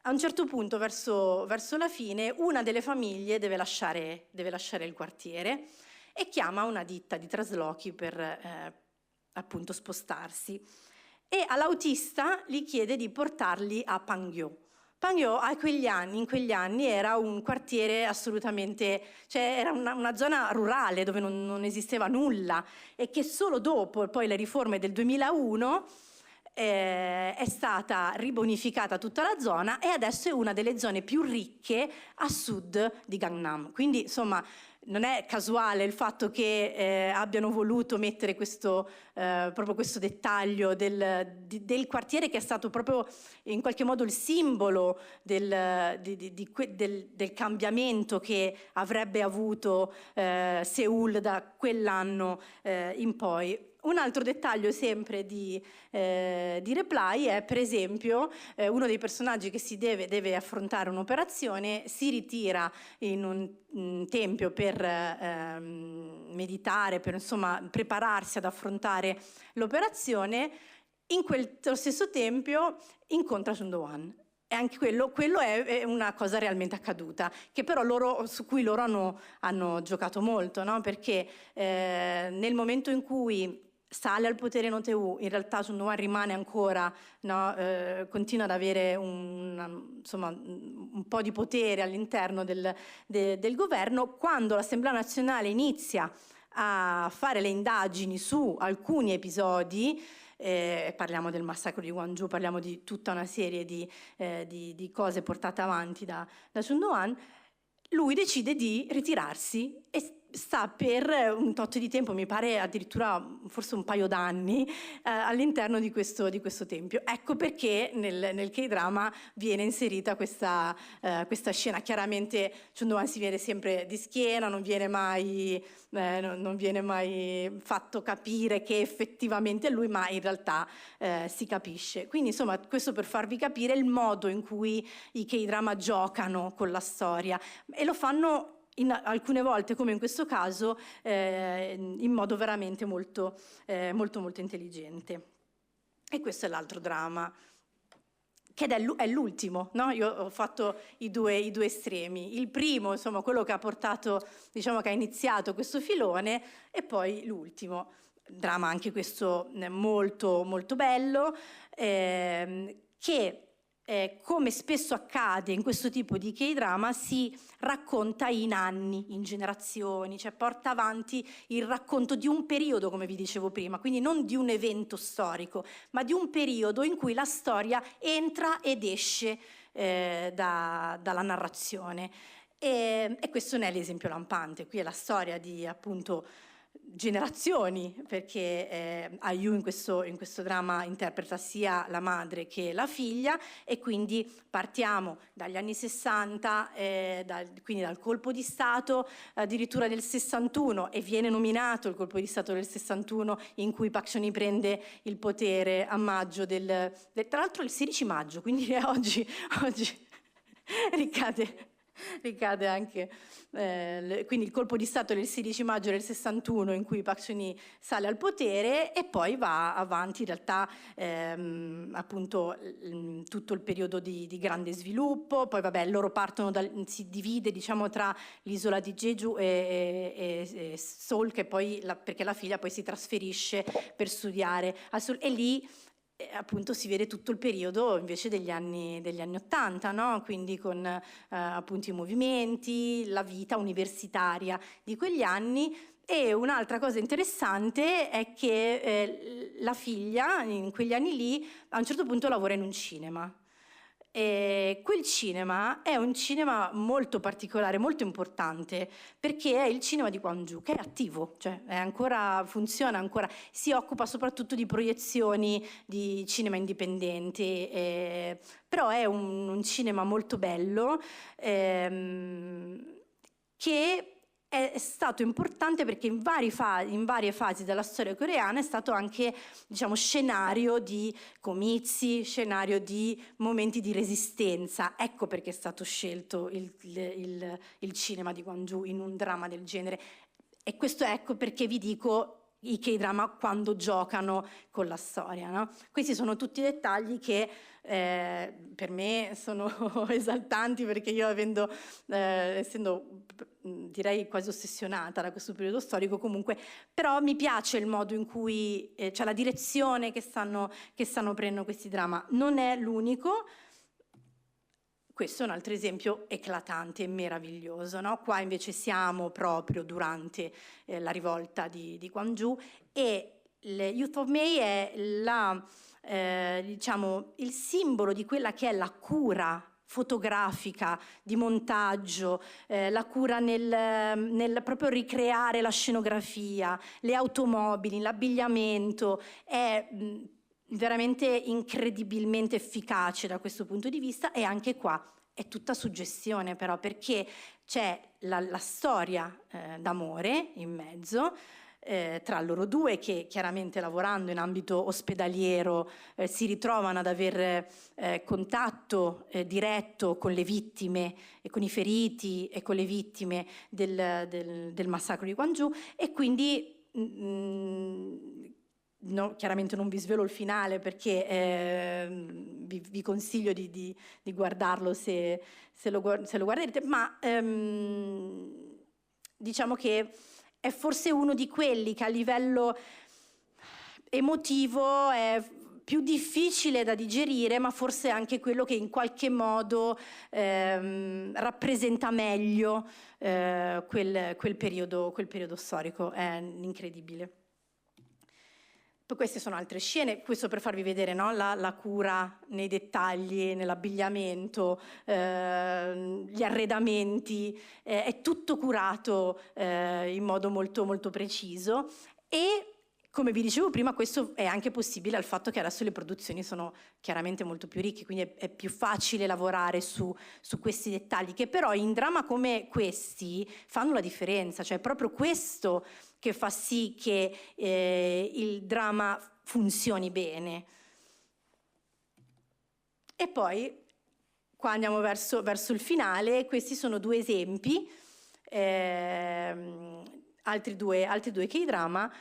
a un certo punto, verso la fine, una delle famiglie deve lasciare il quartiere e chiama una ditta di traslochi per appunto spostarsi, e all'autista gli chiede di portarli a Pangyo. Pangyo in quegli anni era un quartiere assolutamente, cioè era una zona rurale dove non esisteva nulla, e che solo dopo poi le riforme del 2001 è stata ribonificata tutta la zona, e adesso è una delle zone più ricche a sud di Gangnam. Quindi insomma non è casuale il fatto che abbiano voluto mettere proprio questo dettaglio del quartiere, che è stato proprio in qualche modo il simbolo del cambiamento che avrebbe avuto Seul da quell'anno in poi. Un altro dettaglio sempre di Reply è, per esempio, uno dei personaggi che deve affrontare un'operazione, si ritira in un tempio per meditare, per insomma prepararsi ad affrontare l'operazione. In quello stesso tempio incontra Chun Doo-hwan. E anche quello è una cosa realmente accaduta, che però su cui loro hanno giocato molto, no? Perché nel momento in cui sale al potere No Tae-woo, in realtà Chun Doo-hwan rimane ancora, no, continua ad avere un po' di potere all'interno del governo. Quando l'Assemblea nazionale inizia a fare le indagini su alcuni episodi, parliamo del massacro di Gwangju, parliamo di tutta una serie di cose portate avanti da Chun Doo-hwan, lui decide di ritirarsi e sta per un tot di tempo, mi pare addirittura forse un paio d'anni, all'interno di questo tempio. Ecco perché nel K-drama viene inserita questa scena. Chiaramente Chun Doo-hwan si vede sempre di schiena, non viene mai fatto capire che effettivamente è lui, ma in realtà si capisce. Quindi insomma, questo per farvi capire il modo in cui i K-drama giocano con la storia, e lo fanno alcune volte, come in questo caso, in modo veramente molto intelligente. E questo è l'altro dramma, che è l'ultimo, no? Io ho fatto i due estremi. Il primo, insomma, quello che ha portato, diciamo, che ha iniziato questo filone, e poi l'ultimo dramma, anche questo molto molto bello, che come spesso accade in questo tipo di K-drama, si racconta in anni, in generazioni, cioè porta avanti il racconto di un periodo, come vi dicevo prima, quindi non di un evento storico, ma di un periodo in cui la storia entra ed esce dalla narrazione. E questo ne è l'esempio lampante. Qui è la storia di, appunto, generazioni, perché Ayu in questo dramma interpreta sia la madre che la figlia, e quindi partiamo dagli anni 60, quindi dal colpo di Stato addirittura del 61, e viene nominato il colpo di Stato del 61 in cui Park Chung-hee prende il potere a maggio tra l'altro il 16 maggio, quindi oggi ricade ricade anche quindi il colpo di Stato del 16 maggio del 61 in cui Park Chung-hee sale al potere, e poi va avanti in realtà appunto tutto il periodo di grande sviluppo. Poi vabbè, loro partono si divide diciamo tra l'isola di Jeju e Seoul, che poi perché la figlia poi si trasferisce per studiare a Seoul, e lì appunto si vede tutto il periodo invece degli anni 80, no? Quindi con appunto i movimenti, la vita universitaria di quegli anni. E un'altra cosa interessante è che la figlia in quegli anni lì a un certo punto lavora in un cinema. E quel cinema è un cinema molto particolare, molto importante, perché è il cinema di Gwangju, che è attivo, cioè funziona ancora, si occupa soprattutto di proiezioni di cinema indipendenti, però è un cinema molto bello, che è stato importante perché in varie fasi della storia coreana è stato anche, diciamo, scenario di comizi, scenario di momenti di resistenza. Ecco perché è stato scelto il cinema di Gwangju in un dramma del genere. E questo ecco perché vi dico i K-drama quando giocano con la storia, no? Questi sono tutti dettagli che per me sono esaltanti, perché io essendo direi quasi ossessionata da questo periodo storico, comunque però mi piace il modo in cui cioè la direzione che stanno prendendo questi drama. Non è l'unico. Questo è un altro esempio eclatante e meraviglioso, no? Qua invece siamo proprio durante la rivolta di Gwangju, e Youth of May è diciamo, il simbolo di quella che è la cura fotografica, di montaggio, la cura nel proprio ricreare la scenografia, le automobili, l'abbigliamento. È veramente incredibilmente efficace da questo punto di vista, e anche qua è tutta suggestione, però, perché c'è la storia d'amore in mezzo tra loro due, che chiaramente lavorando in ambito ospedaliero si ritrovano ad aver contatto diretto con le vittime e con i feriti e con le vittime del massacro di Gwangju, e quindi no, chiaramente non vi svelo il finale, perché vi consiglio di guardarlo se lo guarderete, ma diciamo che è forse uno di quelli che a livello emotivo è più difficile da digerire, ma forse anche quello che in qualche modo rappresenta meglio quel periodo storico. È incredibile. Poi queste sono altre scene, questo per farvi vedere, no? la cura nei dettagli, nell'abbigliamento, gli arredamenti, è tutto curato in modo molto, molto preciso, e come vi dicevo prima, questo è anche possibile al fatto che adesso le produzioni sono chiaramente molto più ricche, quindi è più facile lavorare su questi dettagli, che però in dramma come questi fanno la differenza, cioè è proprio questo che fa sì che il dramma funzioni bene. E poi, qua andiamo verso il finale, questi sono due esempi, altri due K-drama.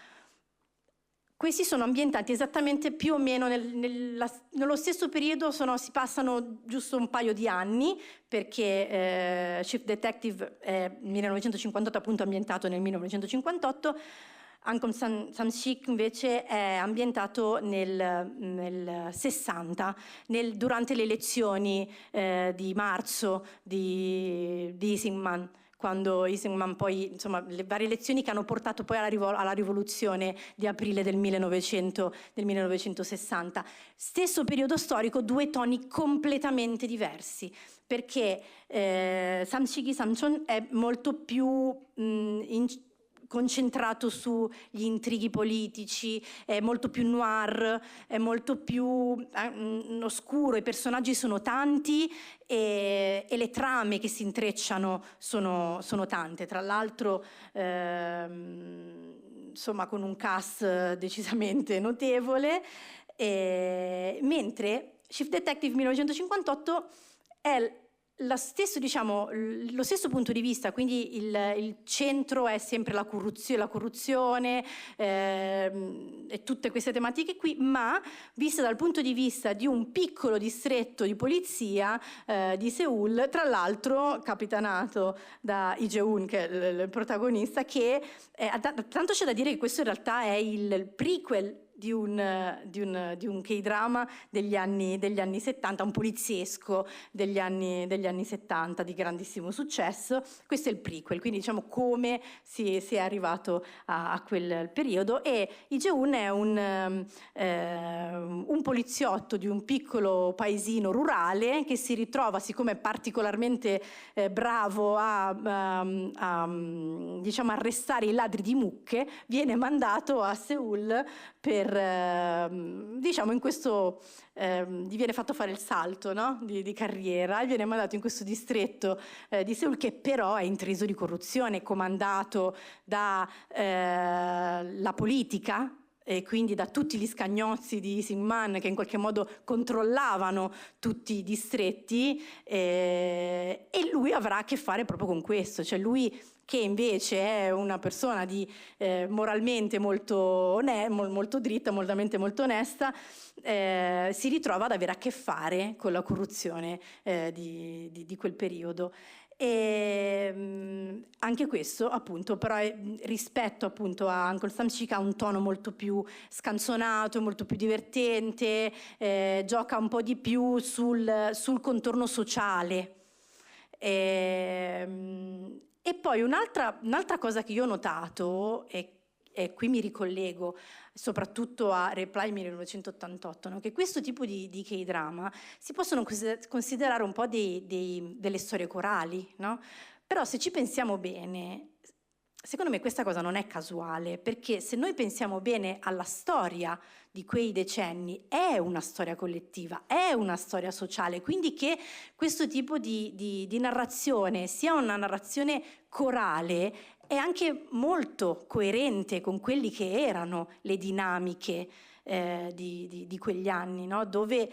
Questi sono ambientati esattamente più o meno nello stesso periodo, si passano giusto un paio di anni, perché Chief Detective è 1958, appunto ambientato nel 1958, Ankom Samsik invece è ambientato nel 60, durante le elezioni di marzo di Isingman, quando Isingman poi, insomma, le varie elezioni che hanno portato poi alla rivoluzione di aprile del 1960. Stesso periodo storico, due toni completamente diversi, perché Samshiki Samchon è molto più concentrato sugli intrighi politici, è molto più noir, è molto più oscuro, i personaggi sono tanti e le trame che si intrecciano sono tante, tra l'altro insomma con un cast decisamente notevole, mentre Chief Detective 1958 è lo stesso punto di vista, quindi il centro è sempre la corruzione e tutte queste tematiche qui, ma vista dal punto di vista di un piccolo distretto di polizia di Seul, tra l'altro capitanato da Lee Jae-hoon, che è il protagonista, che tanto c'è da dire che questo in realtà è il prequel di un K-drama degli anni 70, un poliziesco degli anni 70 di grandissimo successo. Questo è il prequel, quindi diciamo come si è arrivato a quel periodo. E Lee Jae-hoon è un poliziotto di un piccolo paesino rurale che si ritrova, siccome è particolarmente bravo a diciamo arrestare i ladri di mucche, viene mandato a Seul per diciamo in questo gli viene fatto fare il salto, no? di carriera, e viene mandato in questo distretto di Seul che però è intriso di corruzione, comandato da la politica e quindi da tutti gli scagnozzi di Syngman che in qualche modo controllavano tutti i distretti, e lui avrà a che fare proprio con questo, cioè lui che invece è una persona moralmente molto dritta, moralmente molto onesta, si ritrova ad avere a che fare con la corruzione di quel periodo. E anche questo appunto però rispetto appunto a Uncle Sam Chick ha un tono molto più scanzonato, molto più divertente, gioca un po' di più sul contorno sociale. E poi un'altra cosa che io ho notato, e qui mi ricollego soprattutto a Reply 1988, no? Che questo tipo di K-drama si possono considerare un po' delle storie corali, no? Però se ci pensiamo bene, secondo me questa cosa non è casuale, perché se noi pensiamo bene alla storia di quei decenni, è una storia collettiva, è una storia sociale, quindi che questo tipo di narrazione sia una narrazione corale è anche molto coerente con quelli che erano le dinamiche di quegli anni, no? Dove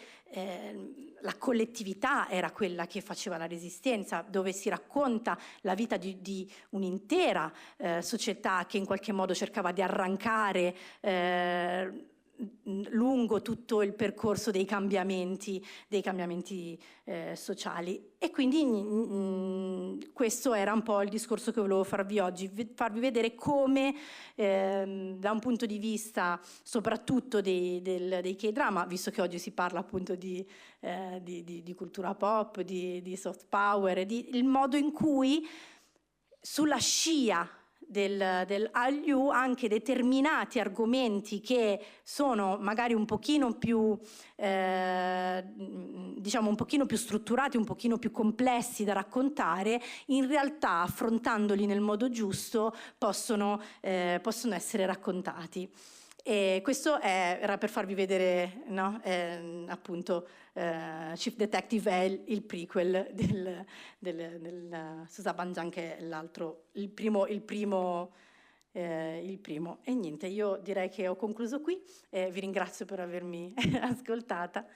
la collettività era quella che faceva la resistenza, dove si racconta la vita di un'intera società che in qualche modo cercava di arrancare lungo tutto il percorso dei cambiamenti sociali. E quindi questo era un po' il discorso che volevo farvi oggi, farvi vedere come da un punto di vista soprattutto dei K-drama, visto che oggi si parla appunto di cultura pop, di soft power, il modo in cui sulla scia del Hallyu anche determinati argomenti che sono magari un pochino più diciamo un pochino più strutturati, un pochino più complessi da raccontare, in realtà affrontandoli nel modo giusto possono essere raccontati. E questo era per farvi vedere, no? Appunto Chief Detective è il prequel del Susabanjan, che è l'altro, il primo. E niente, io direi che ho concluso qui, vi ringrazio per avermi ascoltata.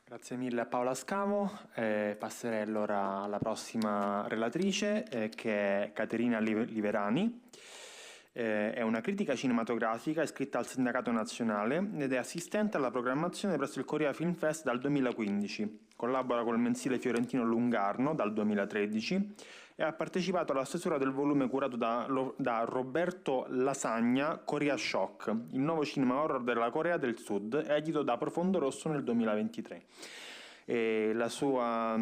Grazie mille a Paola Scavo. Passerei allora alla prossima relatrice, che è Caterina Liverani. È una critica cinematografica iscritta al Sindacato Nazionale ed è assistente alla programmazione presso il Korea Film Fest dal 2015. Collabora col mensile fiorentino Lungarno dal 2013 e ha partecipato alla stesura del volume curato da Roberto Lasagna, Korea Shock, il nuovo cinema horror della Corea del Sud, edito da Profondo Rosso nel 2023. E il suo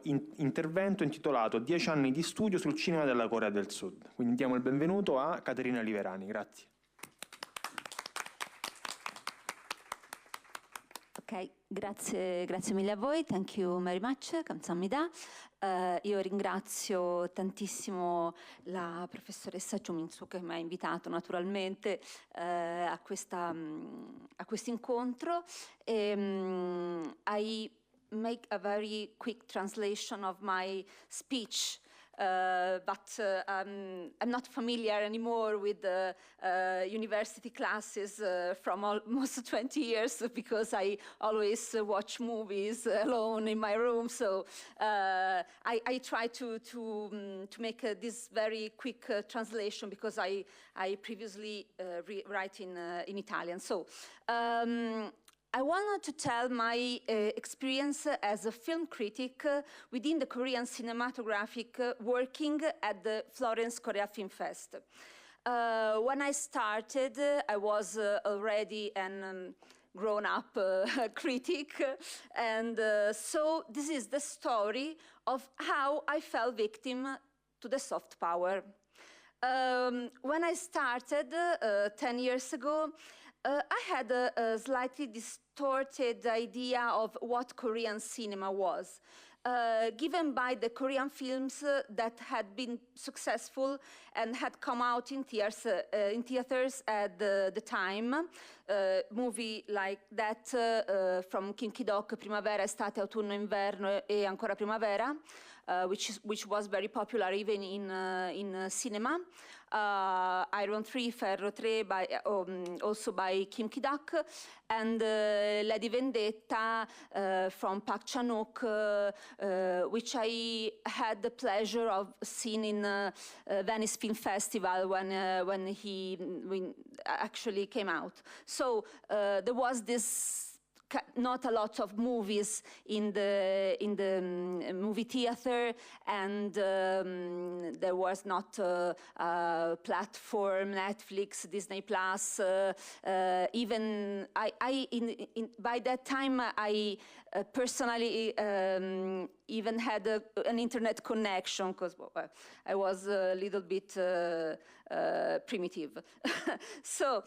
intervento è intitolato 10 anni di studio sul cinema della Corea del Sud. Quindi diamo il benvenuto a Caterina Liverani. Grazie. Ok, grazie mille a voi, thank you very much, 감사합니다. Io ringrazio tantissimo la professoressa Cho Min-soo che mi ha invitato naturalmente a questo incontro. I make a very quick translation of my speech but I'm not familiar anymore with the university classes from almost 20 years because I always watch movies alone in my room. So I try to make this very quick translation because I previously write in Italian. So I wanted to tell my experience as a film critic within the Korean cinematographic working at the Florence Korea Film Fest. When I started, I was already an grown-up critic, and so this is the story of how I fell victim to the soft power. When I started 10 years ago, I had a slightly distorted idea of what Korean cinema was, given by the Korean films that had been successful and had come out in theaters at the time. Movie like that from Kim Ki-dok, Primavera, Estate, Autunno, Inverno e ancora Primavera, which was very popular even in cinema. Iron 3, Ferro 3, also by Kim Ki-duk, and Lady Vendetta from Park Chan-wook, which I had the pleasure of seeing in Venice Film Festival when he actually came out. So there was this not a lot of movies in the movie theater, and there was not a platform, Netflix, Disney Plus. Even by that time, I personally even had an internet connection because I was a little bit primitive. So.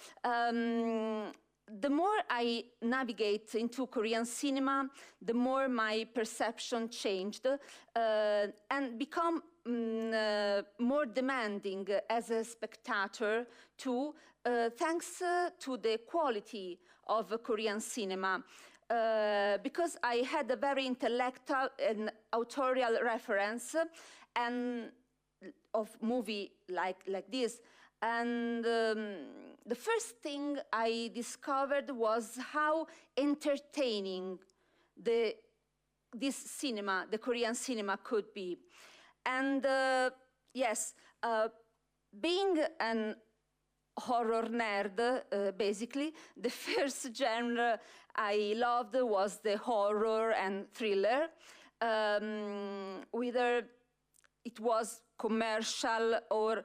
The more I navigate into Korean cinema, the more my perception changed and become more demanding as a spectator too, thanks to the quality of Korean cinema. Because I had a very intellectual and authorial reference and of movie like this. And the first thing I discovered was how entertaining this cinema, the Korean cinema, could be. And yes, being an horror nerd, basically, the first genre I loved was the horror and thriller, whether it was commercial or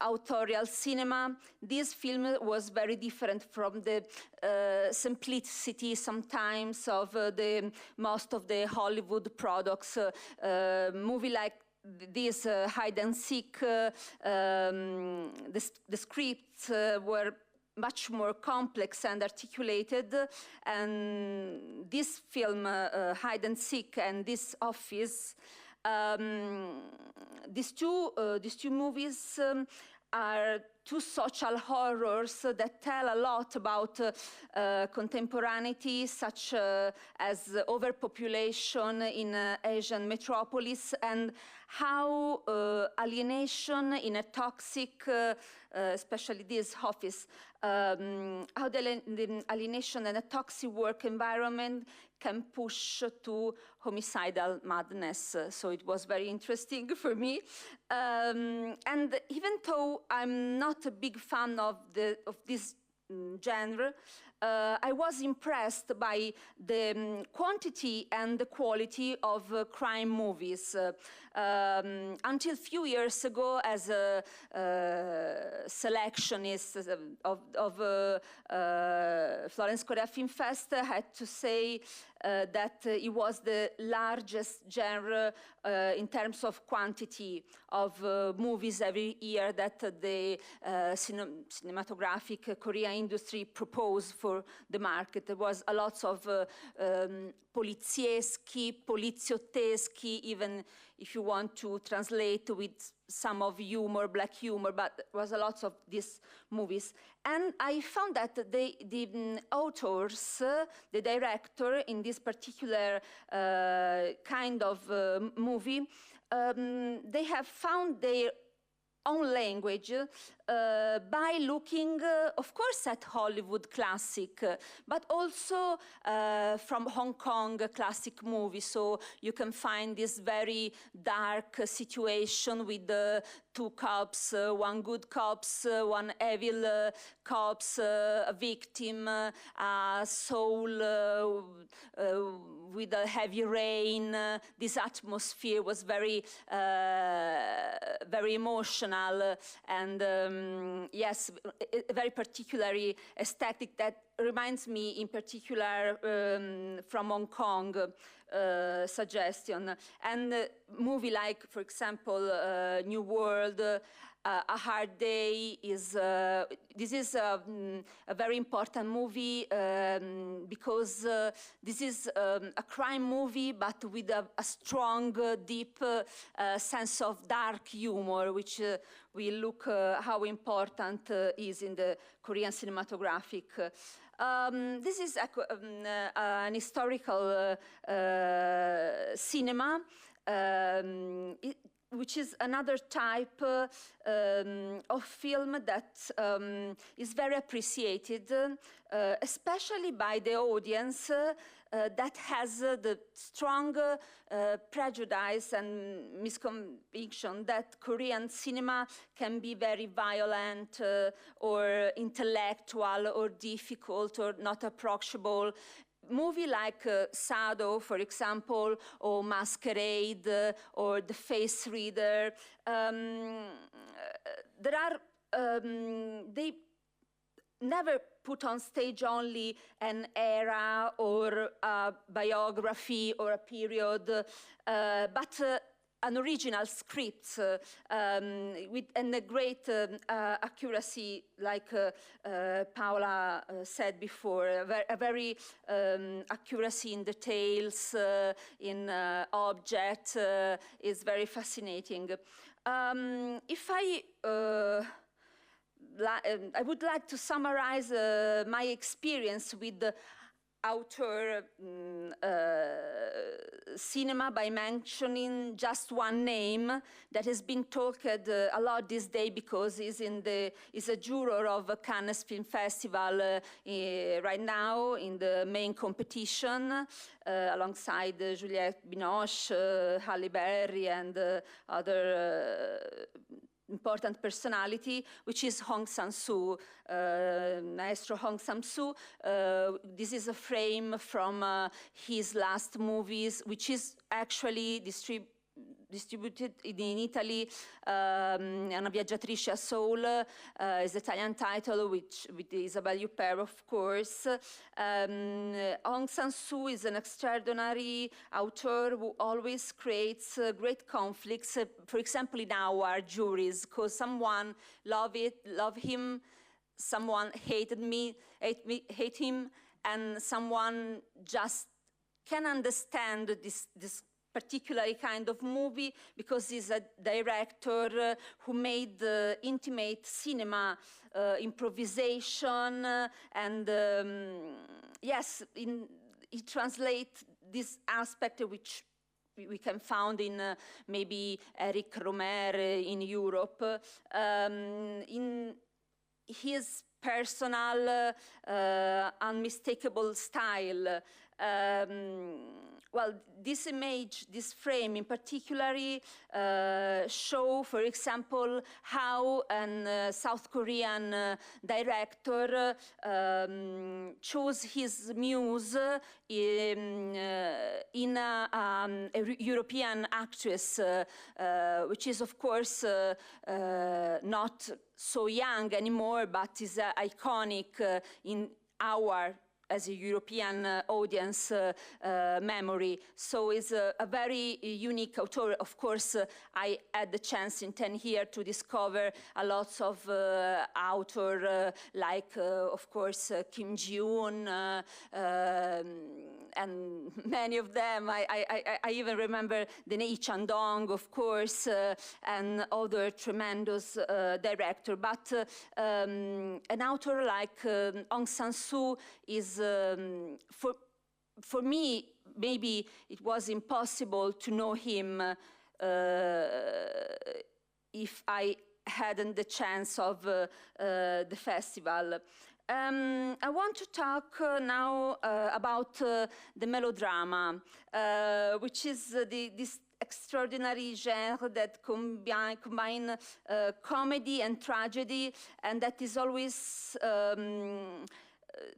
authorial cinema. This film was very different from the simplicity sometimes of most of the Hollywood products. Movie like this, hide and seek, the scripts were much more complex and articulated, and this film, Hide and Seek, and this Office, these two movies are two social horrors that tell a lot about contemporaneity, such as overpopulation in Asian metropolis, and how alienation in a toxic, especially this Office, how the alienation in a toxic work environment can push to homicidal madness. So it was very interesting for me. And even though I'm not a big fan of this genre, I was impressed by the quantity and the quality of crime movies. Until a few years ago, as a selectionist of Florence Korea Film Fest, I had to say that it was the largest genre in terms of quantity of movies every year that the cinematographic Korean industry proposed for the market. There was a lot of polizieschi, poliziotteschi, even if you want to translate with some of humor, black humor, but there was a lot of these movies. And I found that the authors, the director in this particular kind of movie, they have found their own language by looking, of course, at Hollywood classic, but also from Hong Kong classic movies. So you can find this very dark situation with two cops, one good cops, one evil cops, a victim, a soul with a heavy rain. This atmosphere was very, very emotional, and yes, a very particularly aesthetic that reminds me in particular from Hong Kong suggestion. And movie like, for example, New World, A Hard Day is, this is a very important movie because this is a crime movie, but with a strong, deep sense of dark humor, which we look how important is in the Korean cinematographic. This is an historical cinema, which is another type of film that is very appreciated, especially by the audience that has the strong prejudice and misconviction that Korean cinema can be very violent or intellectual or difficult or not approachable. Movie like Sado, for example, or Masquerade, or The Face Reader, there are, they never put on stage only an era or a biography or a period, but an original script with a great accuracy, like Paola said before, a very accuracy in details, in object, is very fascinating. If I would like to summarize my experience with the auteur cinema by mentioning just one name that has been talked a lot this day because he's a juror of Cannes Film Festival right now in the main competition alongside Juliette Binoche, Halle Berry, and other important personality, which is Hong Sang-soo, Maestro Hong Sang-soo. This is a frame from his last movies, which is actually distributed in Italy. Una viaggiatrice a Seoul is the Italian title, with Isabelle Huppert, of course. Hong Sang-soo is an extraordinary author who always creates great conflicts. For example, in our juries, because someone love him, someone hate him, and someone just can understand this particular kind of movie because he's a director who made intimate cinema, improvisation, and yes, he translates this aspect which we can find in maybe Eric Romer in Europe, in his personal, unmistakable style. Well, this image, this frame in particularly, show, for example, how a South Korean director chose his muse in a European actress, which is, of course, not so young anymore, but is iconic in our, as a European audience, memory. So it's a very unique author. Of course, I had the chance in 10 years to discover a lot of authors, like, of course, Kim Ji-woon, and many of them. I even remember Lee Chan-dong, of course, and other tremendous director. But an author like Hong Sang-soo is, for me, maybe it was impossible to know him if I hadn't the chance of the festival. I want to talk now about the melodrama, which is this extraordinary genre that combine comedy and tragedy, and that is always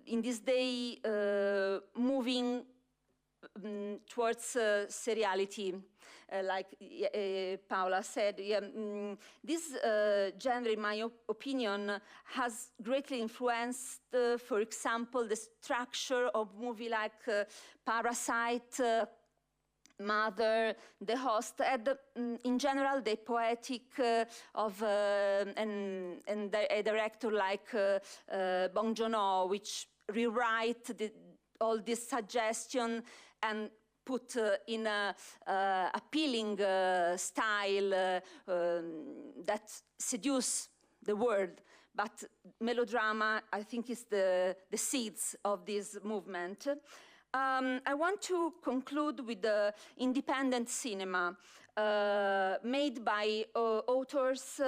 in this day moving towards seriality. Like Paola said, this genre, in my opinion, has greatly influenced, for example, the structure of movie like Parasite, Mother, The Host, and in general the poetic of and a director like Bong Joon-ho, which rewrite all this suggestion and put in a appealing style that seduce the world. But melodrama, I think, is the seeds of this movement. I want to conclude with the independent cinema made by authors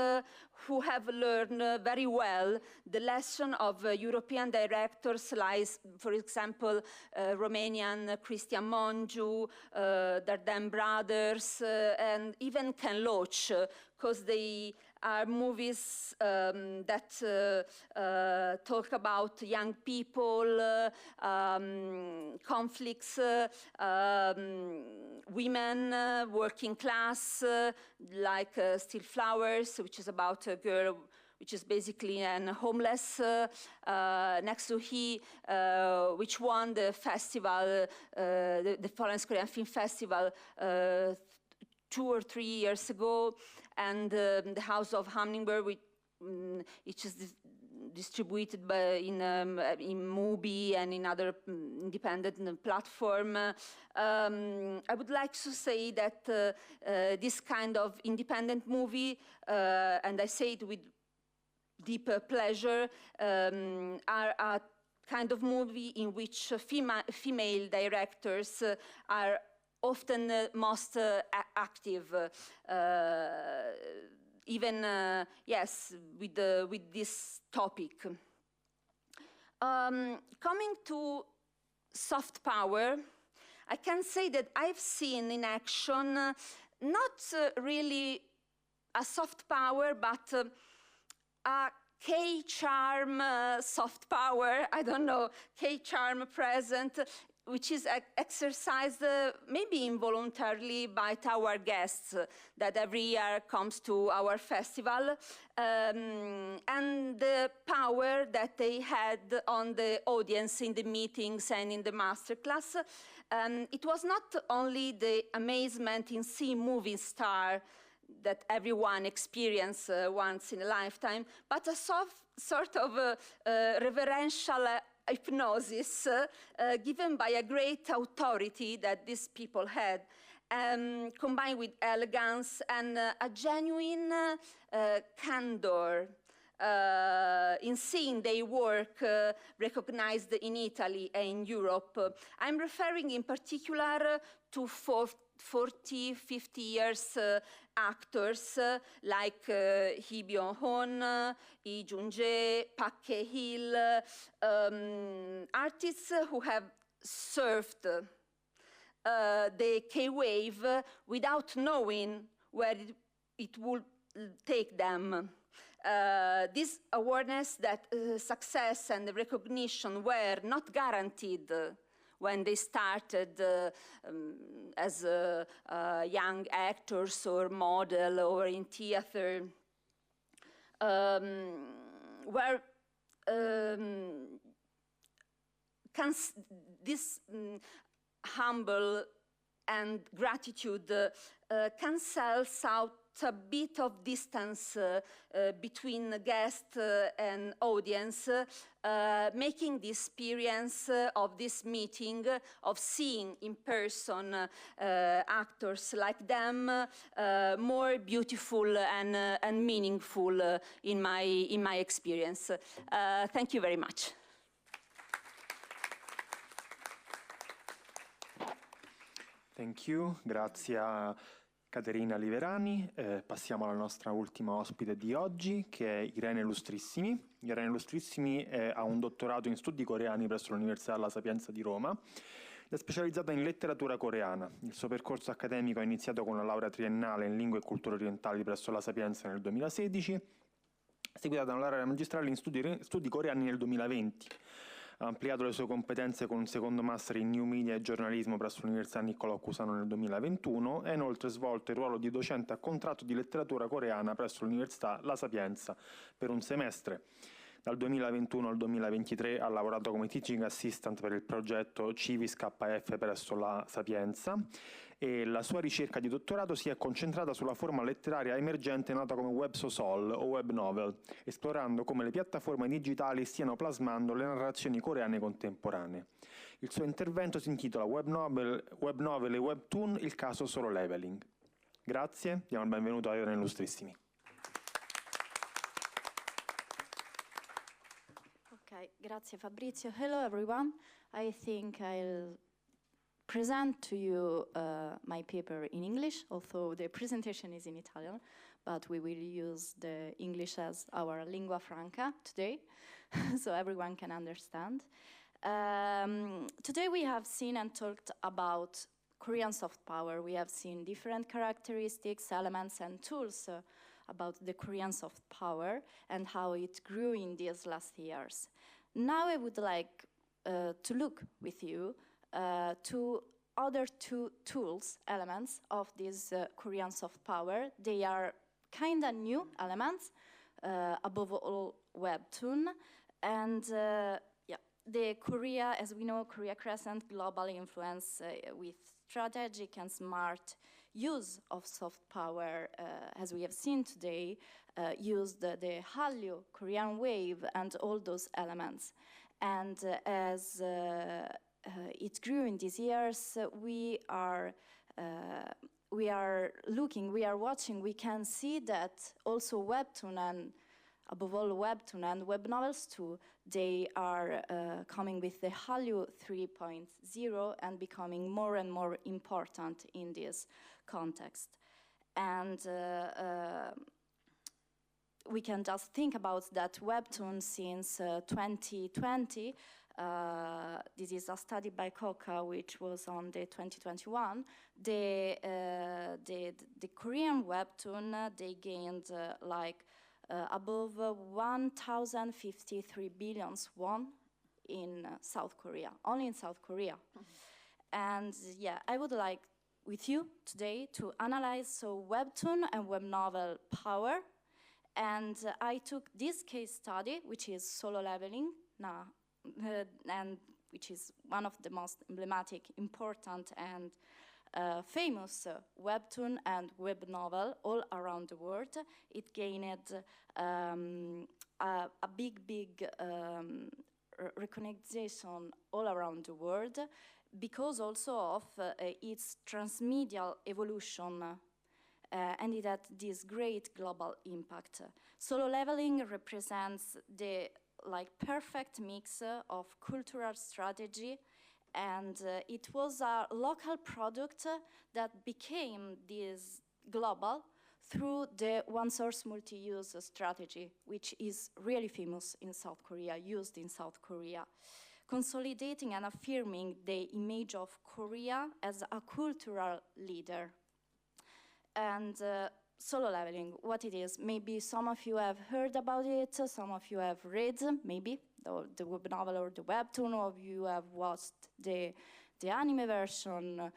who have learned very well the lesson of European directors like, for example, Romanian Cristian Mongiu, Dardenne Brothers, and even Ken Loach, because they are movies that talk about young people, conflicts, women, working class, like Still Flowers, which is about a girl which is basically an homeless next to he, which won the festival, the Florence Korean Film Festival 2 or 3 years ago, and the House of Hummingbird, which is distributed in Mubi and in other independent platform. I would like to say that this kind of independent movie, and I say it with deep pleasure, are a kind of movie in which female directors are often most active, even yes, with this topic. Coming to soft power, I can say that I've seen in action not really a soft power, but a K-charm soft power, I don't know, K-charm present, which is exercised maybe involuntarily by our guests that every year comes to our festival, and the power that they had on the audience in the meetings and in the masterclass. It was not only the amazement in seeing movie star that everyone experiences once in a lifetime, but a sort of reverential hypnosis given by a great authority that these people had, combined with elegance and a genuine candor in seeing their work recognized in Italy and in Europe. I'm referring in particular to 40, 50 years actors like Hee Byung-hun, Lee Jung-jae, Park Hae-il, artists who have surfed the K-wave without knowing where it would take them. This awareness that success and recognition were not guaranteed when they started as young actors or model or in theater, where this humble and gratitude cancels out a bit of distance between the guest and audience, making the experience of this meeting, of seeing in person actors like them, more beautiful and meaningful in my experience. Thank you very much. Thank you, grazie Caterina Liverani. Passiamo alla nostra ultima ospite di oggi, che è Irene Lustrissimi. Irene Lustrissimi ha un dottorato in studi coreani presso l'Università La Sapienza di Roma. È specializzata in letteratura coreana. Il suo percorso accademico è iniziato con una laurea triennale in lingue e culture orientali presso La Sapienza nel 2016, seguita da una laurea magistrale in studi coreani nel 2020. Ha ampliato le sue competenze con un secondo master in New Media e giornalismo presso l'Università Niccolò Cusano nel 2021 e ha inoltre svolto il ruolo di docente a contratto di letteratura coreana presso l'Università La Sapienza per un semestre. Dal 2021 al 2023 ha lavorato come teaching assistant per il progetto CivisKF presso La Sapienza e la sua ricerca di dottorato si è concentrata sulla forma letteraria emergente nota come web social o web novel, esplorando come le piattaforme digitali stiano plasmando le narrazioni coreane contemporanee. Il suo intervento si intitola Web novel e webtoon, il caso Solo Leveling. Grazie, diamo il benvenuto a Irene Illustrissimi. Okay, grazie Fabrizio. Hello everyone. I think I'll present to you my paper in English, although the presentation is in Italian, but we will use the English as our lingua franca today, so everyone can understand. Today we have seen and talked about Korean soft power. We have seen different characteristics, elements, and tools about the Korean soft power and how it grew in these last years. Now I would like to look with you to other two tools, elements of this Korean soft power. They are kind of new elements, above all webtoon, and the Korea, as we know, Korea Crescent global influence with strategic and smart use of soft power, as we have seen today, used the Hallyu, Korean wave, and all those elements. And as it grew in these years, we are looking, we are watching, we can see that also webtoon and above all webtoon and web novels too, they are coming with the Hallyu 3.0 and becoming more and more important in this context. And we can just think about that webtoon since 2020. This is a study by Koka, which was on the 2021. The Korean webtoon, they gained above 1,053 billion won in South Korea, only in South Korea. And yeah, I would like with you today to analyze webtoon and web novel power. And I took this case study, which is Solo Leveling, and which is one of the most emblematic, important, and famous webtoon and web novel all around the world. It gained a big recognition all around the world because also of its transmedial evolution, and it had this great global impact. Solo Leveling represents the perfect mix of cultural strategy, and it was a local product that became this global through the one-source multi-use strategy, which is really famous in South Korea, used in South Korea, consolidating and affirming the image of Korea as a cultural leader. And Solo Leveling, what it is, maybe some of you have heard about it, some of you have read, maybe, the web novel or the webtoon, or you have watched the anime version,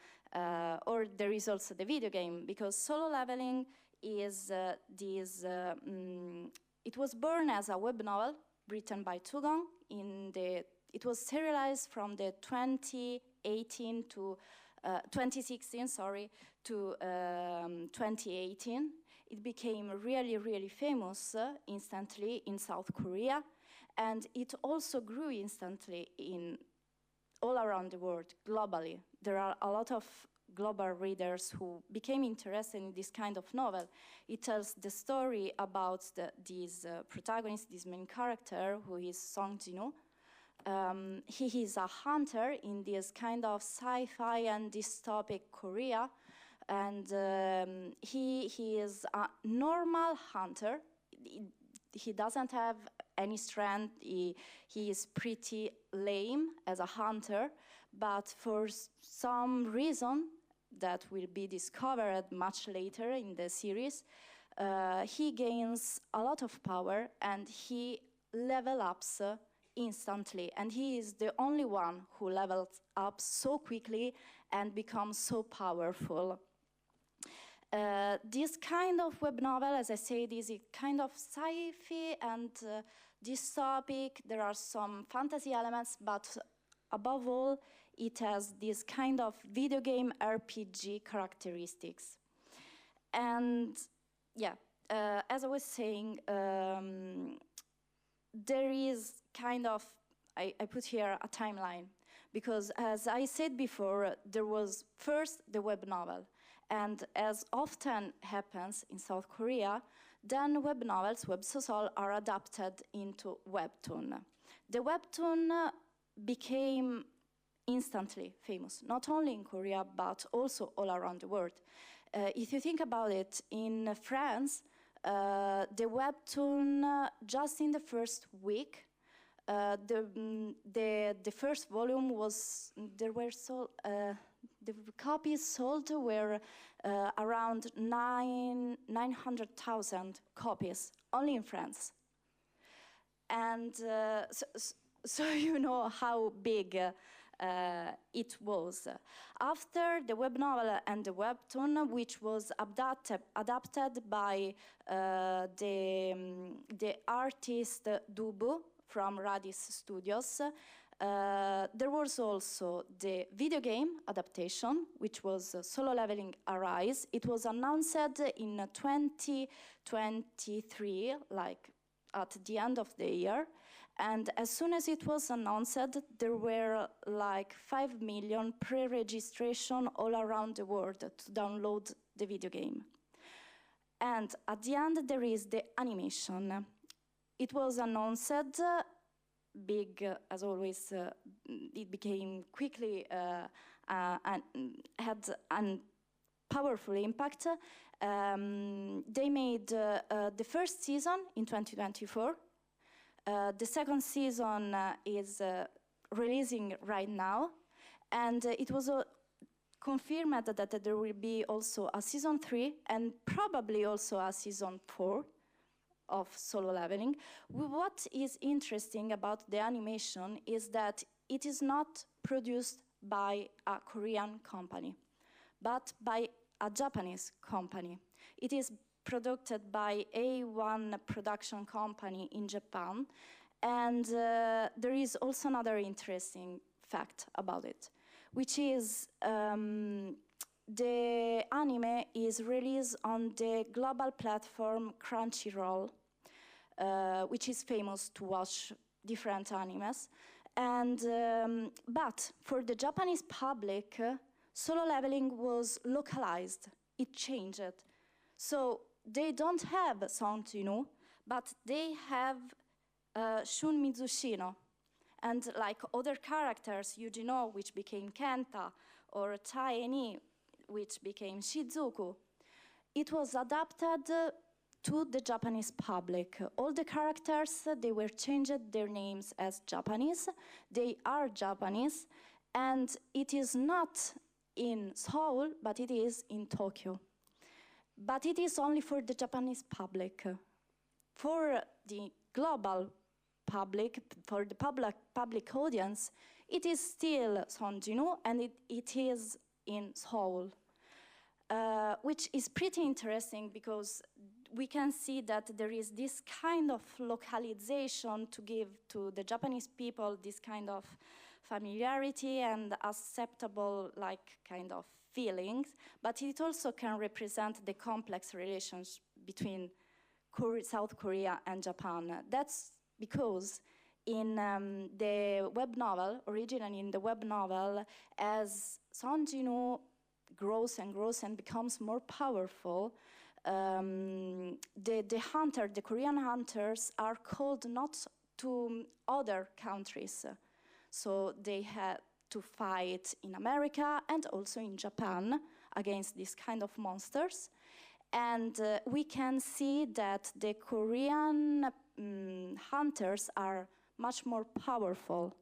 or there is also the video game, because Solo Leveling is it was born as a web novel written by Tugong. It was serialized from the 2016 to 2018. It became really famous instantly in South Korea, and it also grew instantly all around the world, globally. There are a lot of global readers who became interested in this kind of novel. It tells the story about this protagonist, this main character, who is Song Jin-woo. He is a hunter in this kind of sci-fi and dystopic Korea, And he is a normal hunter. He doesn't have any strength. He is pretty lame as a hunter, but for some reason that will be discovered much later in the series, he gains a lot of power and he levels up instantly. And he is the only one who levels up so quickly and becomes so powerful. This kind of web novel, as I said, is a kind of sci-fi and dystopic. There are some fantasy elements, but above all, it has this kind of video game RPG characteristics. And yeah, as I was saying, there is kind of, I put here a timeline, because as I said before, there was first the web novel. And as often happens in South Korea, then web novels, web social, are adapted into webtoon. The webtoon became instantly famous, not only in Korea, but also all around the world. If you think about it, in France, the webtoon, just in the first week, the first volume was, the copies sold were around 900,000 copies, only in France. And so you know how big it was. After the web novel and the webtoon, which was adapted by the artist Dubu from Radis Studios, there was also the video game adaptation, which was Solo Leveling Arise. It was announced in 2023, like at the end of the year. And as soon as it was announced, there were like 5 million pre-registration all around the world to download the video game. And at the end, there is the animation. It was announced, big as always, it became quickly and had a powerful impact. They made the first season in 2024. The second season is releasing right now, and it was confirmed that there will be also a season 3 and probably also a season 4 of Solo Leveling. What is interesting about the animation is that it is not produced by a Korean company, but by a Japanese company. It is produced by A1 production company in Japan, and there is also another interesting fact about it, which is the anime is released on the global platform Crunchyroll, which is famous to watch different animes. And but for the Japanese public, Solo Leveling was localized. It changed. So they don't have Son Tunu, but they have Shun Mizushino. And like other characters, Yujino, which became Kenta, or Taeni, which became Shizuku, it was adapted to the Japanese public. All the characters, they were changed their names as Japanese. They are Japanese, and it is not in Seoul, but it is in Tokyo. But it is only for the Japanese public. For the global public, for the public audience, it is still Sonjinu, and it is in Seoul, which is pretty interesting because we can see that there is this kind of localization to give to the Japanese people this kind of familiarity and acceptable like kind of feelings, but it also can represent the complex relations between South Korea and Japan. That's because in the web novel, originally in the web novel, as Sonjinu grows and becomes more powerful, the hunter, the Korean hunters are called not to other countries. So they had to fight in America and also in Japan against this kind of monsters. And we can see that the Korean hunters are much more powerful.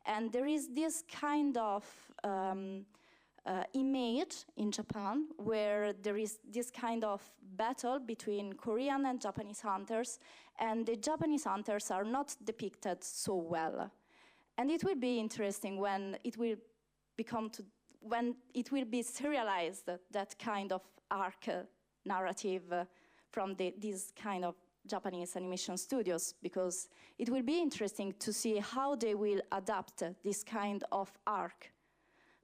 And there is this kind of image in Japan where there is this kind of battle between Korean and Japanese hunters, and the Japanese hunters are not depicted so well. And it will be interesting when it will be serialized, that kind of arc narrative from these kind of Japanese animation studios, because it will be interesting to see how they will adapt this kind of arc.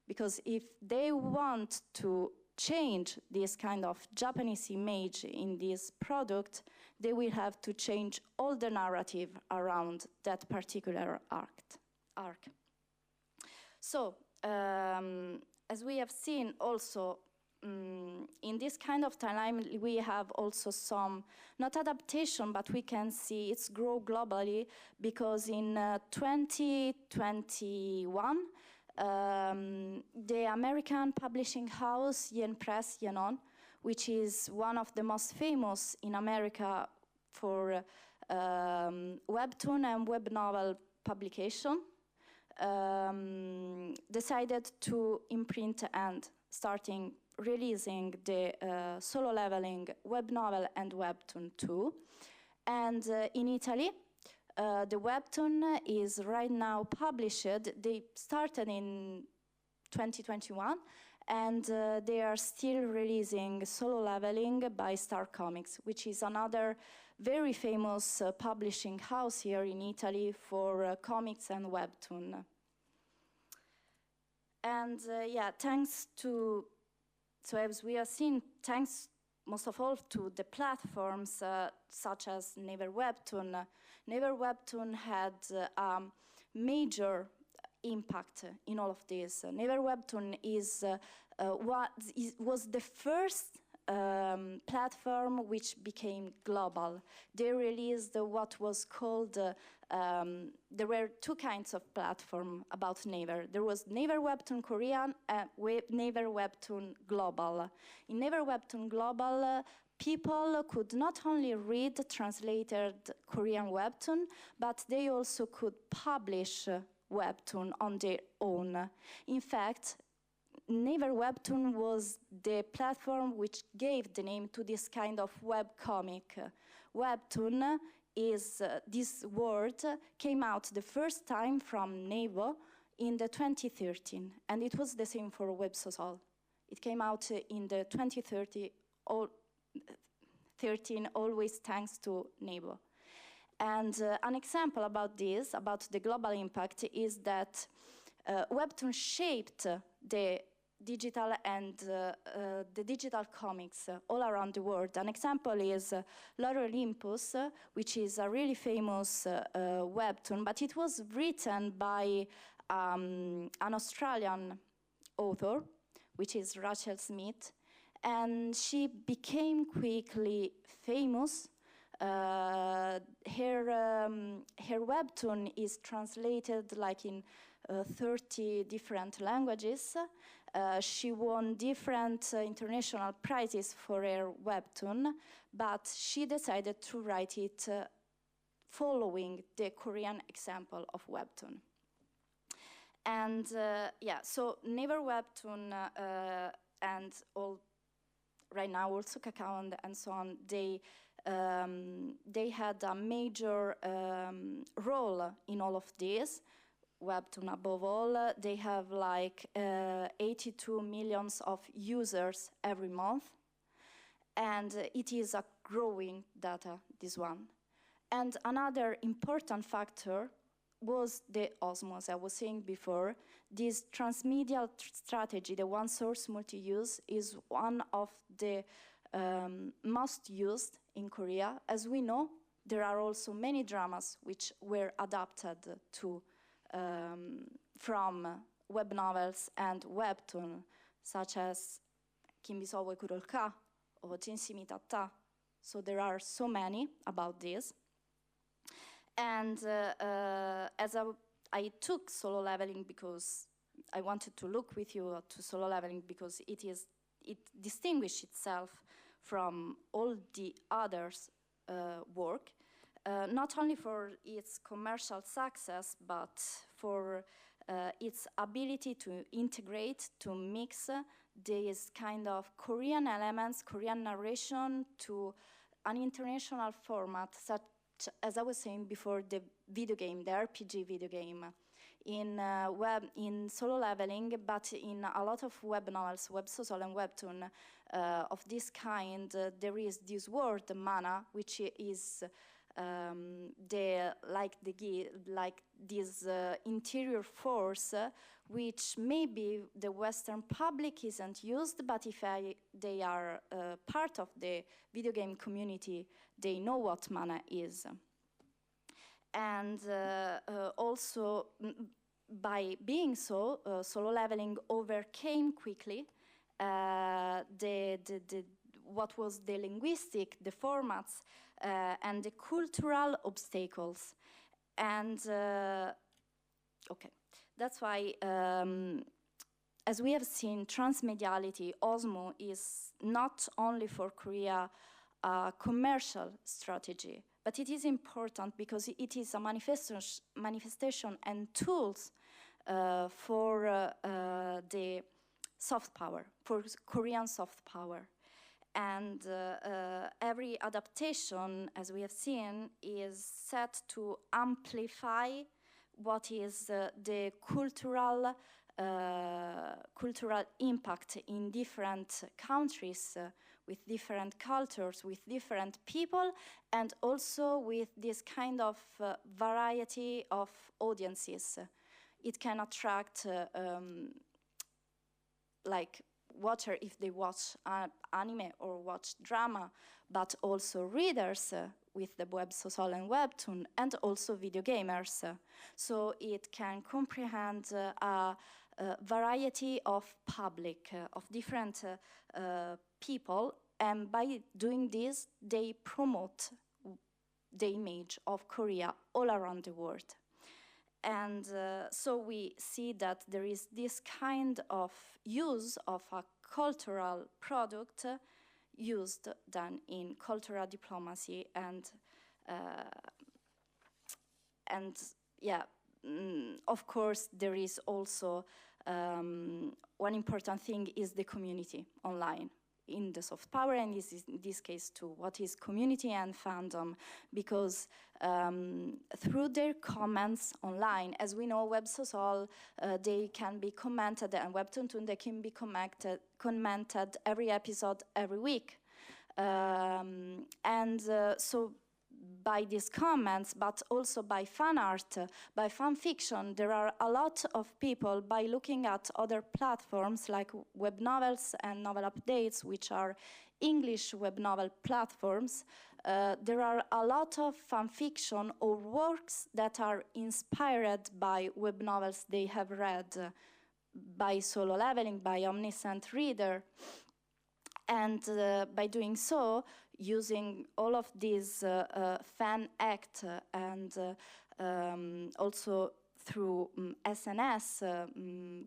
Because if they want to change this kind of Japanese image in this product, they will have to change all the narrative around that particular arc. So, as we have seen also, in this kind of timeline, we have also some, not adaptation, but we can see it's grow globally, because in 2021, the American publishing house Yen Press, Yenon, which is one of the most famous in America for webtoon and web novel publication, decided to imprint and starting releasing the solo leveling web novel and webtoon too. And in Italy, the webtoon is right now published. They started in 2021, and they are still releasing solo leveling by Star Comics, which is another very famous publishing house here in Italy for comics and webtoon. And yeah, thanks to, so as we have seen, thanks most of all to the platforms such as Naver Webtoon. Naver Webtoon had a major impact in all of this. Naver Webtoon was the first platform which became global. They released what was called, there were two kinds of platform about Naver. There was Naver Webtoon Korean and Naver Webtoon Global. In Naver Webtoon Global, people could not only read translated Korean webtoon, but they also could publish webtoon on their own. In fact, Naver Webtoon was the platform which gave the name to this kind of webcomic. Webtoon is, this word came out the first time from Naver in the 2013, and it was the same for Websosol. It came out in the 2013, always thanks to Naver. And an example about this, about the global impact, is that Webtoon shaped the digital and the digital comics all around the world. An example is Lore Olympus, which is a really famous webtoon, but it was written by an Australian author, which is Rachel Smith, and she became quickly famous. Her webtoon is translated like in 30 different languages. She won different international prizes for her webtoon, but she decided to write it following the Korean example of webtoon. And yeah, so Naver Webtoon and all, right now also Kakao and so on, they had a major role in all of this. Webtoon above all, they have like 82 million of users every month, and it is a growing data, this one. And another important factor was the osmos. I was saying before, this transmedial strategy, the one source multi-use, is one of the most used in Korea. As we know, there are also many dramas which were adapted to from web novels and webtoon, such as Kimbisowo Kurolka or Jinsimi Tata. So there are so many about this. And as I took solo leveling because I wanted to look with you to solo leveling because it is it distinguishes itself from all the others work, not only for its commercial success, but for its ability to integrate, to mix these kind of Korean elements, Korean narration to an international format, such as I was saying before, the video game, the RPG video game, in Solo Leveling, but in a lot of web novels, web social and webtoon of this kind, there is this word, mana, which is like this interior force, which maybe the Western public isn't used, but if they are part of the video game community, they know what mana is. And also, by being so, Solo Leveling overcame quickly what was the linguistic, the formats, and the cultural obstacles. And okay, that's why, as we have seen, transmediality, Osmo, is not only for Korea a commercial strategy, but it is important because it is a manifestation and tools for the soft power, for Korean soft power. And every adaptation, as we have seen, is set to amplify what is the cultural impact in different countries, with different cultures, with different people, and also with this kind of variety of audiences. It can attract like watcher if they watch anime or watch drama, but also readers with the web social and webtoon, and also video gamers. So it can comprehend a variety of public, of different people, and by doing this, they promote the image of Korea all around the world. And so we see that there is this kind of use of a cultural product used then in cultural diplomacy, and yeah, of course there is also one important thing is the community online in the soft power, and this is in this case too what is community and fandom, because through their comments online, as we know, web social they can be commented, and webtoon they can be commented every episode every week, and so by these comments, but also by fan art, by fan fiction, there are a lot of people, by looking at other platforms like web novels and novel updates, which are English web novel platforms, there are a lot of fan fiction or works that are inspired by web novels they have read, by Solo Leveling, by Omniscient Reader. And by doing so, using all of these fan act and also through SNS,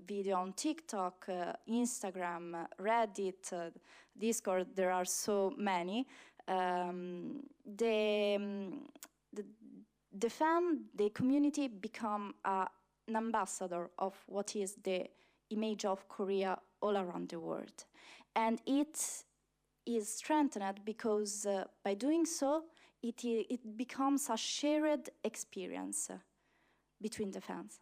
video on TikTok, Instagram, Reddit, Discord, there are so many. The community become an ambassador of what is the image of Korea all around the world. And it is strengthened because by doing so, it becomes a shared experience between the fans.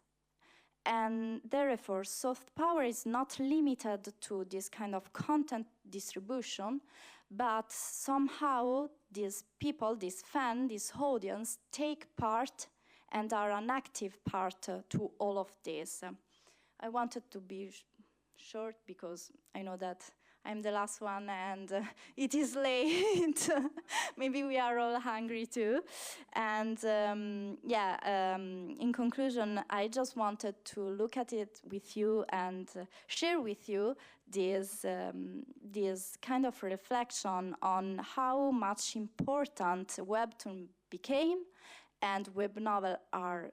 And therefore, soft power is not limited to this kind of content distribution, but somehow these people, this fan, this audience, take part and are an active part to all of this. I wanted to be short because I know that I'm the last one and it is late. Maybe we are all hungry too. And in conclusion, I just wanted to look at it with you and share with you this kind of reflection on how much important webtoon became and web novel are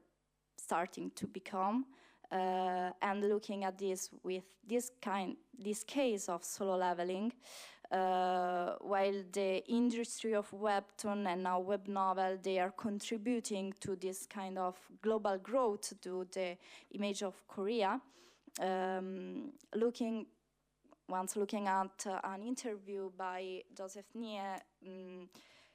starting to become and looking at this with this case of solo leveling, while the industry of webtoon and now web novel, they are contributing to this kind of global growth to the image of Korea. Looking at an interview by Joseph Nie,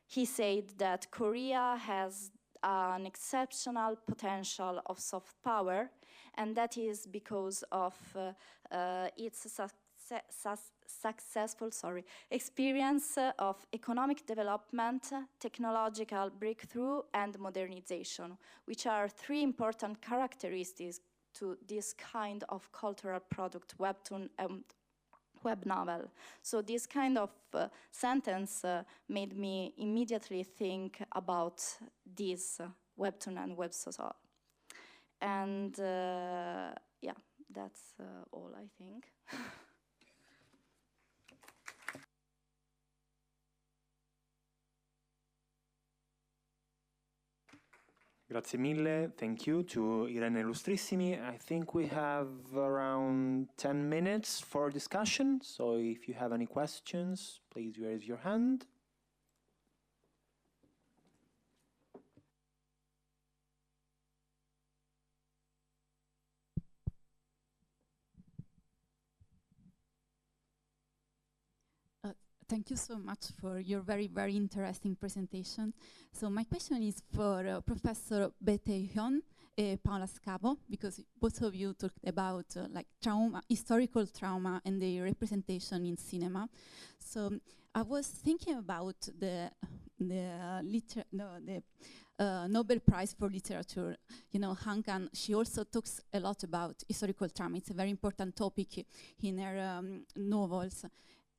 he said that Korea has an exceptional potential of soft power, and that is because of its successful experience of economic development, technological breakthrough, and modernization, which are three important characteristics to this kind of cultural product, webtoon and web novel. So this kind of sentence made me immediately think about this webtoon and web social. And yeah, that's all I think. Grazie mille, thank you to Irene Illustrissimi. I think we have around 10 minutes for discussion, so if you have any questions, please raise your hand. Thank you so much for your very, very interesting presentation. So my question is for Professor Bae Tae-hyun and Paola Scavo, because both of you talked about like trauma, historical trauma, and the representation in cinema. So I was thinking about the Nobel Prize for Literature. You know, Han Kang, she also talks a lot about historical trauma. It's a very important topic in her novels.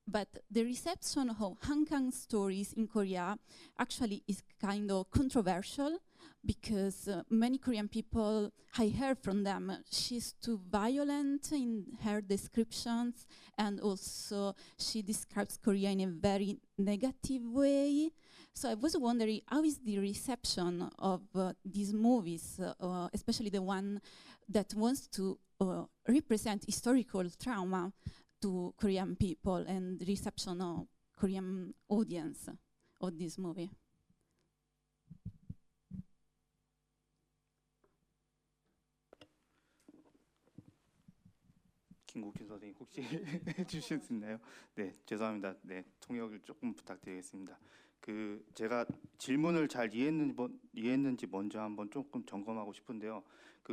But the reception of Han Kang's stories in Korea actually is kind of controversial, because many Korean people, I heard from them, she's too violent in her descriptions, and also she describes Korea in a very negative way. So I was wondering, how is the reception of these movies, especially the one that wants to represent historical trauma, to Korean people, and the reception of Korean audience of this movie? 김국희 선생님 혹시 해주실 수 있나요? 네, 죄송합니다. 네, 통역을 조금 부탁드리겠습니다. 제가 질문을 잘 이해했는지 먼저 한번 조금 점검하고 싶은데요.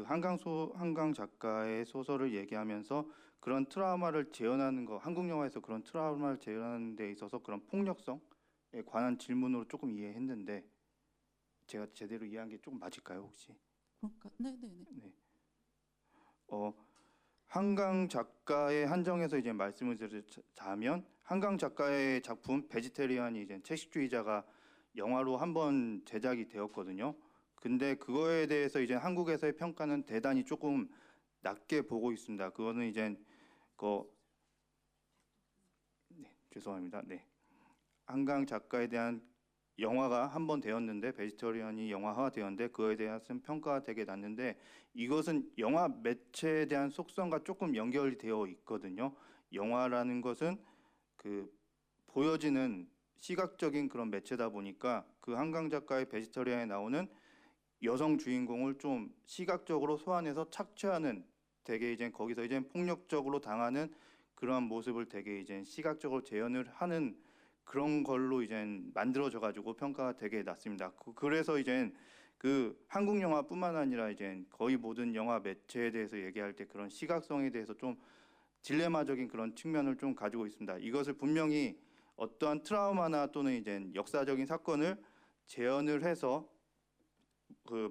한강 작가의 소설을 얘기하면서 그런 트라우마를 재현하는 거, 한국 영화에서 그런 트라우마를 재현하는 데 있어서 그런 폭력성에 관한 질문으로 조금 이해했는데, 제가 제대로 이해한 게 조금 맞을까요, 혹시? 네. 한강 작가의 한정에서 이제 말씀을 드리자면, 한강 작가의 작품 베지테리안이 이제 채식주의자가 영화로 한번 제작이 되었거든요. 근데 그거에 대해서 이제 한국에서의 평가는 대단히 조금 낮게 보고 있습니다. 그거는 이제 죄송합니다. 네. 한강 작가에 대한 영화가 한 번 되었는데, 베지테리안이 영화화 되었는데 그거에 대한 평가가 되게 낮는데, 이것은 영화 매체에 대한 속성과 조금 연결이 되어 있거든요. 영화라는 것은 보여지는 시각적인 그런 매체다 보니까 한강 작가의 베지테리안에 나오는 여성 주인공을 좀 시각적으로 소환해서 착취하는, 되게 이제 거기서 이제 폭력적으로 당하는 그러한 모습을 되게 이제 시각적으로 재현을 하는 그런 걸로 이제 만들어져 가지고 평가가 되게 낮습니다. 그래서 이제 한국 영화뿐만 아니라 이제 거의 모든 영화 매체에 대해서 얘기할 때 그런 시각성에 대해서 좀 딜레마적인 그런 측면을 좀 가지고 있습니다. 이것을 분명히 어떠한 트라우마나 또는 이제 역사적인 사건을 재현을 해서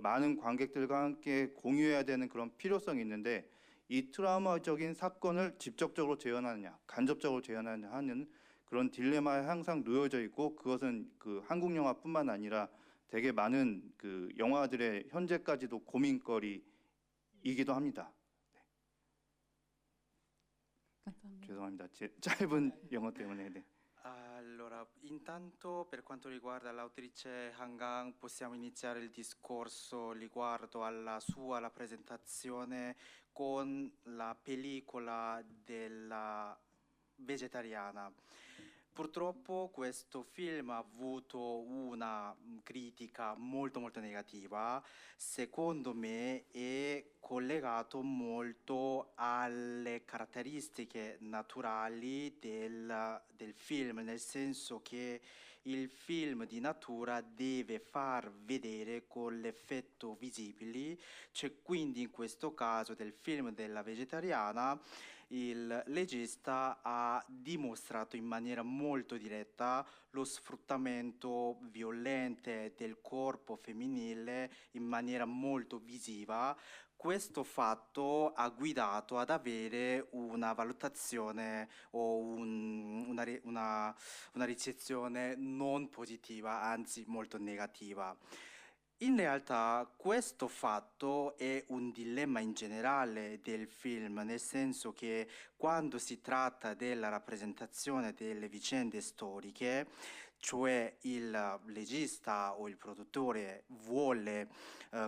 많은 관객들과 함께 공유해야 되는 그런 필요성이 있는데, 이 트라우마적인 사건을 직접적으로 재현하느냐, 간접적으로 재현하느냐 하는 그런 딜레마에 항상 놓여져 있고, 그것은 한국 영화뿐만 아니라 되게 많은 영화들의 현재까지도 고민거리이기도 합니다. 네. 감사합니다. 죄송합니다. 제 짧은 영어 때문에. 네. Allora, intanto per quanto riguarda l'autrice Hangang possiamo iniziare il discorso riguardo alla sua rappresentazione con la pellicola della vegetariana. Purtroppo questo film ha avuto una critica molto molto negativa. Secondo me è collegato molto alle caratteristiche naturali del film, nel senso che il film di natura deve far vedere con l'effetto visibili, cioè quindi in questo caso del film della vegetariana il regista ha dimostrato in maniera molto diretta lo sfruttamento violente del corpo femminile in maniera molto visiva. Questo fatto ha guidato ad avere una valutazione o una ricezione non positiva, anzi molto negativa. In realtà questo fatto è un dilemma in generale del film, nel senso che quando si tratta della rappresentazione delle vicende storiche, cioè il regista o il produttore vuole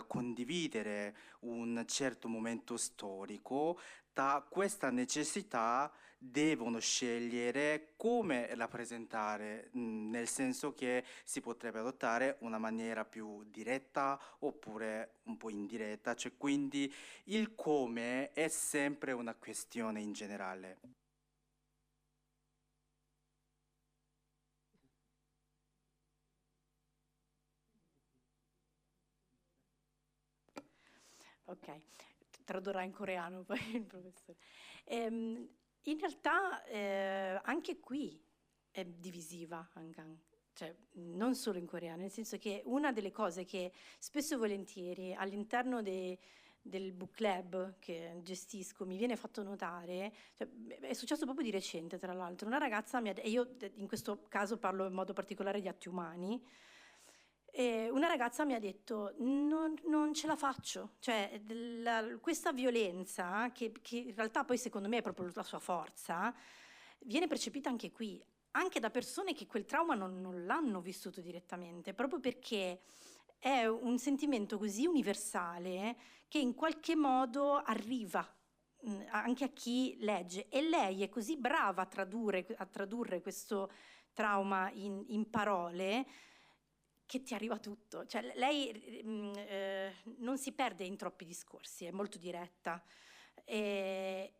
condividere un certo momento storico, da questa necessità devono scegliere come rappresentare, nel senso che si potrebbe adottare una maniera più diretta oppure un po' indiretta, cioè quindi il come è sempre una questione in generale. Ok, tradurrà in coreano poi il professore. In realtà anche qui è divisiva Hangang, cioè non solo in coreano, nel senso che una delle cose che spesso e volentieri all'interno del book club che gestisco mi viene fatto notare, cioè, è successo proprio di recente tra l'altro, una ragazza e io in questo caso parlo in modo particolare di atti umani. E una ragazza mi ha detto non ce la faccio, cioè questa violenza che in realtà poi secondo me è proprio la sua forza, viene percepita anche qui, anche da persone che quel trauma non l'hanno vissuto direttamente, proprio perché è un sentimento così universale che in qualche modo arriva anche a chi legge, e lei è così brava a tradurre questo trauma in parole che ti arriva tutto. Cioè, lei non si perde in troppi discorsi, è molto diretta.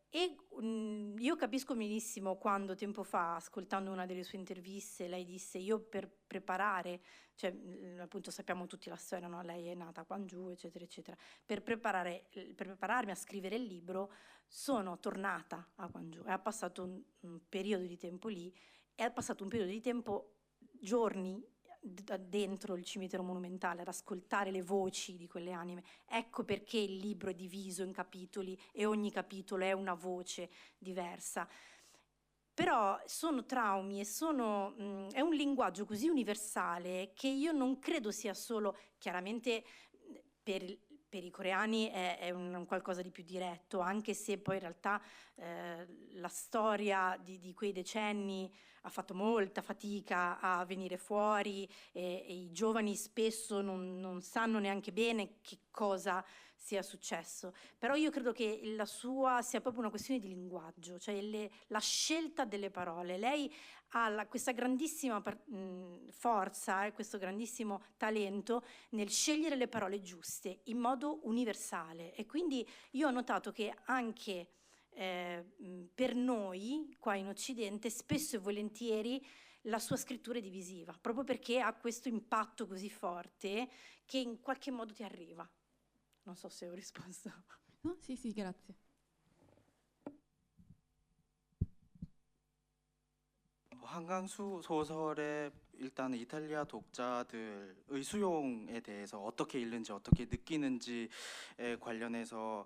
Io capisco benissimo quando tempo fa, ascoltando una delle sue interviste, lei disse: io per preparare, cioè appunto sappiamo tutti la storia, no? Lei è nata a Gwangju, eccetera, eccetera. Per prepararmi a scrivere il libro sono tornata a Gwangju e ha passato un periodo di tempo lì, e ha passato un periodo di tempo, giorni, dentro il cimitero monumentale ad ascoltare le voci di quelle anime. Ecco perché il libro è diviso in capitoli e ogni capitolo è una voce diversa. Però sono traumi e è un linguaggio così universale che io non credo sia solo, chiaramente per i coreani è un qualcosa di più diretto, anche se poi in realtà la storia di quei decenni ha fatto molta fatica a venire fuori, e i giovani spesso non sanno neanche bene che cosa sia successo. Però io credo che la sua sia proprio una questione di linguaggio, cioè la scelta delle parole. Lei ha questa grandissima forza e questo grandissimo talento nel scegliere le parole giuste in modo universale, e quindi io ho notato che anche per noi qua in Occidente spesso e volentieri la sua scrittura è divisiva, proprio perché ha questo impatto così forte che in qualche modo ti arriva. Non so se ho risposto. No? Sì, sì, grazie. 한강수 소설의 일단 이탈리아 독자들의 수용에 대해서 어떻게 읽는지 어떻게 느끼는지에 관련해서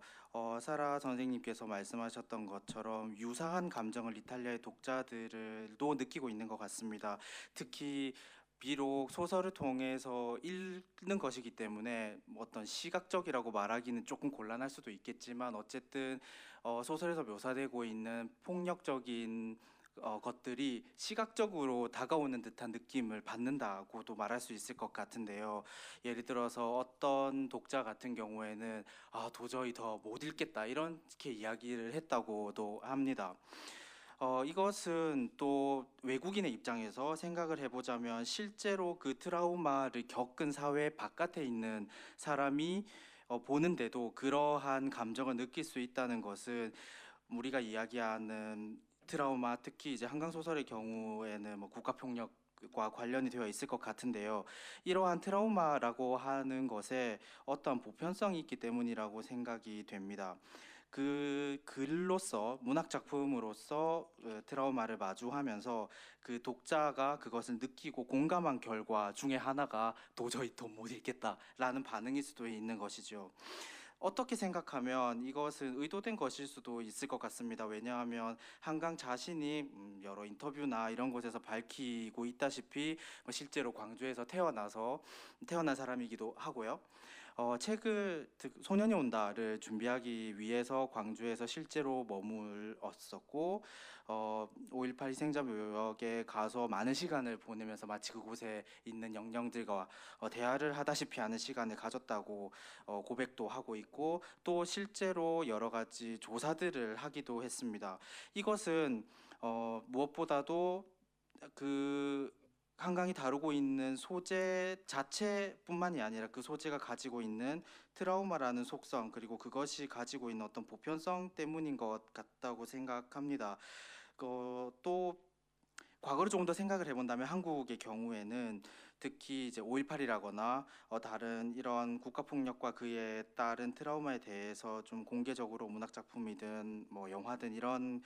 사라 선생님께서 말씀하셨던 것처럼 유사한 감정을 이탈리아의 독자들도 느끼고 있는 것 같습니다. 특히 비록 소설을 통해서 읽는 것이기 때문에 어떤 시각적이라고 말하기는 조금 곤란할 수도 있겠지만 어쨌든 소설에서 묘사되고 있는 폭력적인 것들이 시각적으로 다가오는 듯한 느낌을 받는다고도 말할 수 있을 것 같은데요. 예를 들어서 어떤 독자 같은 경우에는 도저히 더 못 읽겠다 이렇게 이야기를 했다고도 합니다. 이것은 또 외국인의 입장에서 생각을 해보자면 실제로 그 트라우마를 겪은 사회 바깥에 있는 사람이 보는데도 그러한 감정을 느낄 수 있다는 것은 우리가 이야기하는 트라우마, 특히 이제 한강 소설의 경우에는 뭐 국가폭력과 관련이 되어 있을 것 같은데요. 이러한 트라우마라고 하는 것에 어떤 보편성이 있기 때문이라고 생각이 됩니다. 그 글로서, 문학 작품으로서 트라우마를 마주하면서 그 독자가 그것을 느끼고 공감한 결과 중에 하나가 도저히 더 못 읽겠다라는 반응일 수도 있는 것이죠. 어떻게 생각하면 이것은 의도된 것일 수도 있을 것 같습니다. 왜냐하면 한강 자신이 여러 인터뷰나 이런 곳에서 밝히고 있다시피 실제로 광주에서 태어난 사람이기도 하고요. 책을 소년이 온다를 준비하기 위해서 광주에서 실제로 머물었었고 5.18 희생자 묘역에 가서 많은 시간을 보내면서 마치 그곳에 있는 영령들과 대화를 하다시피 하는 시간을 가졌다고 고백도 하고 있고 또 실제로 여러 가지 조사들을 하기도 했습니다. 이것은 무엇보다도 그 한강이 다루고 있는 소재 자체뿐만이 아니라 그 소재가 가지고 있는 트라우마라는 속성 그리고 그것이 가지고 있는 어떤 보편성 때문인 것 같다고 생각합니다. 또 과거를 조금 더 생각을 해본다면 한국의 경우에는 특히 이제 5.18이라거나 다른 이런 국가폭력과 그에 따른 트라우마에 대해서 좀 공개적으로 문학 작품이든 뭐 영화든 이런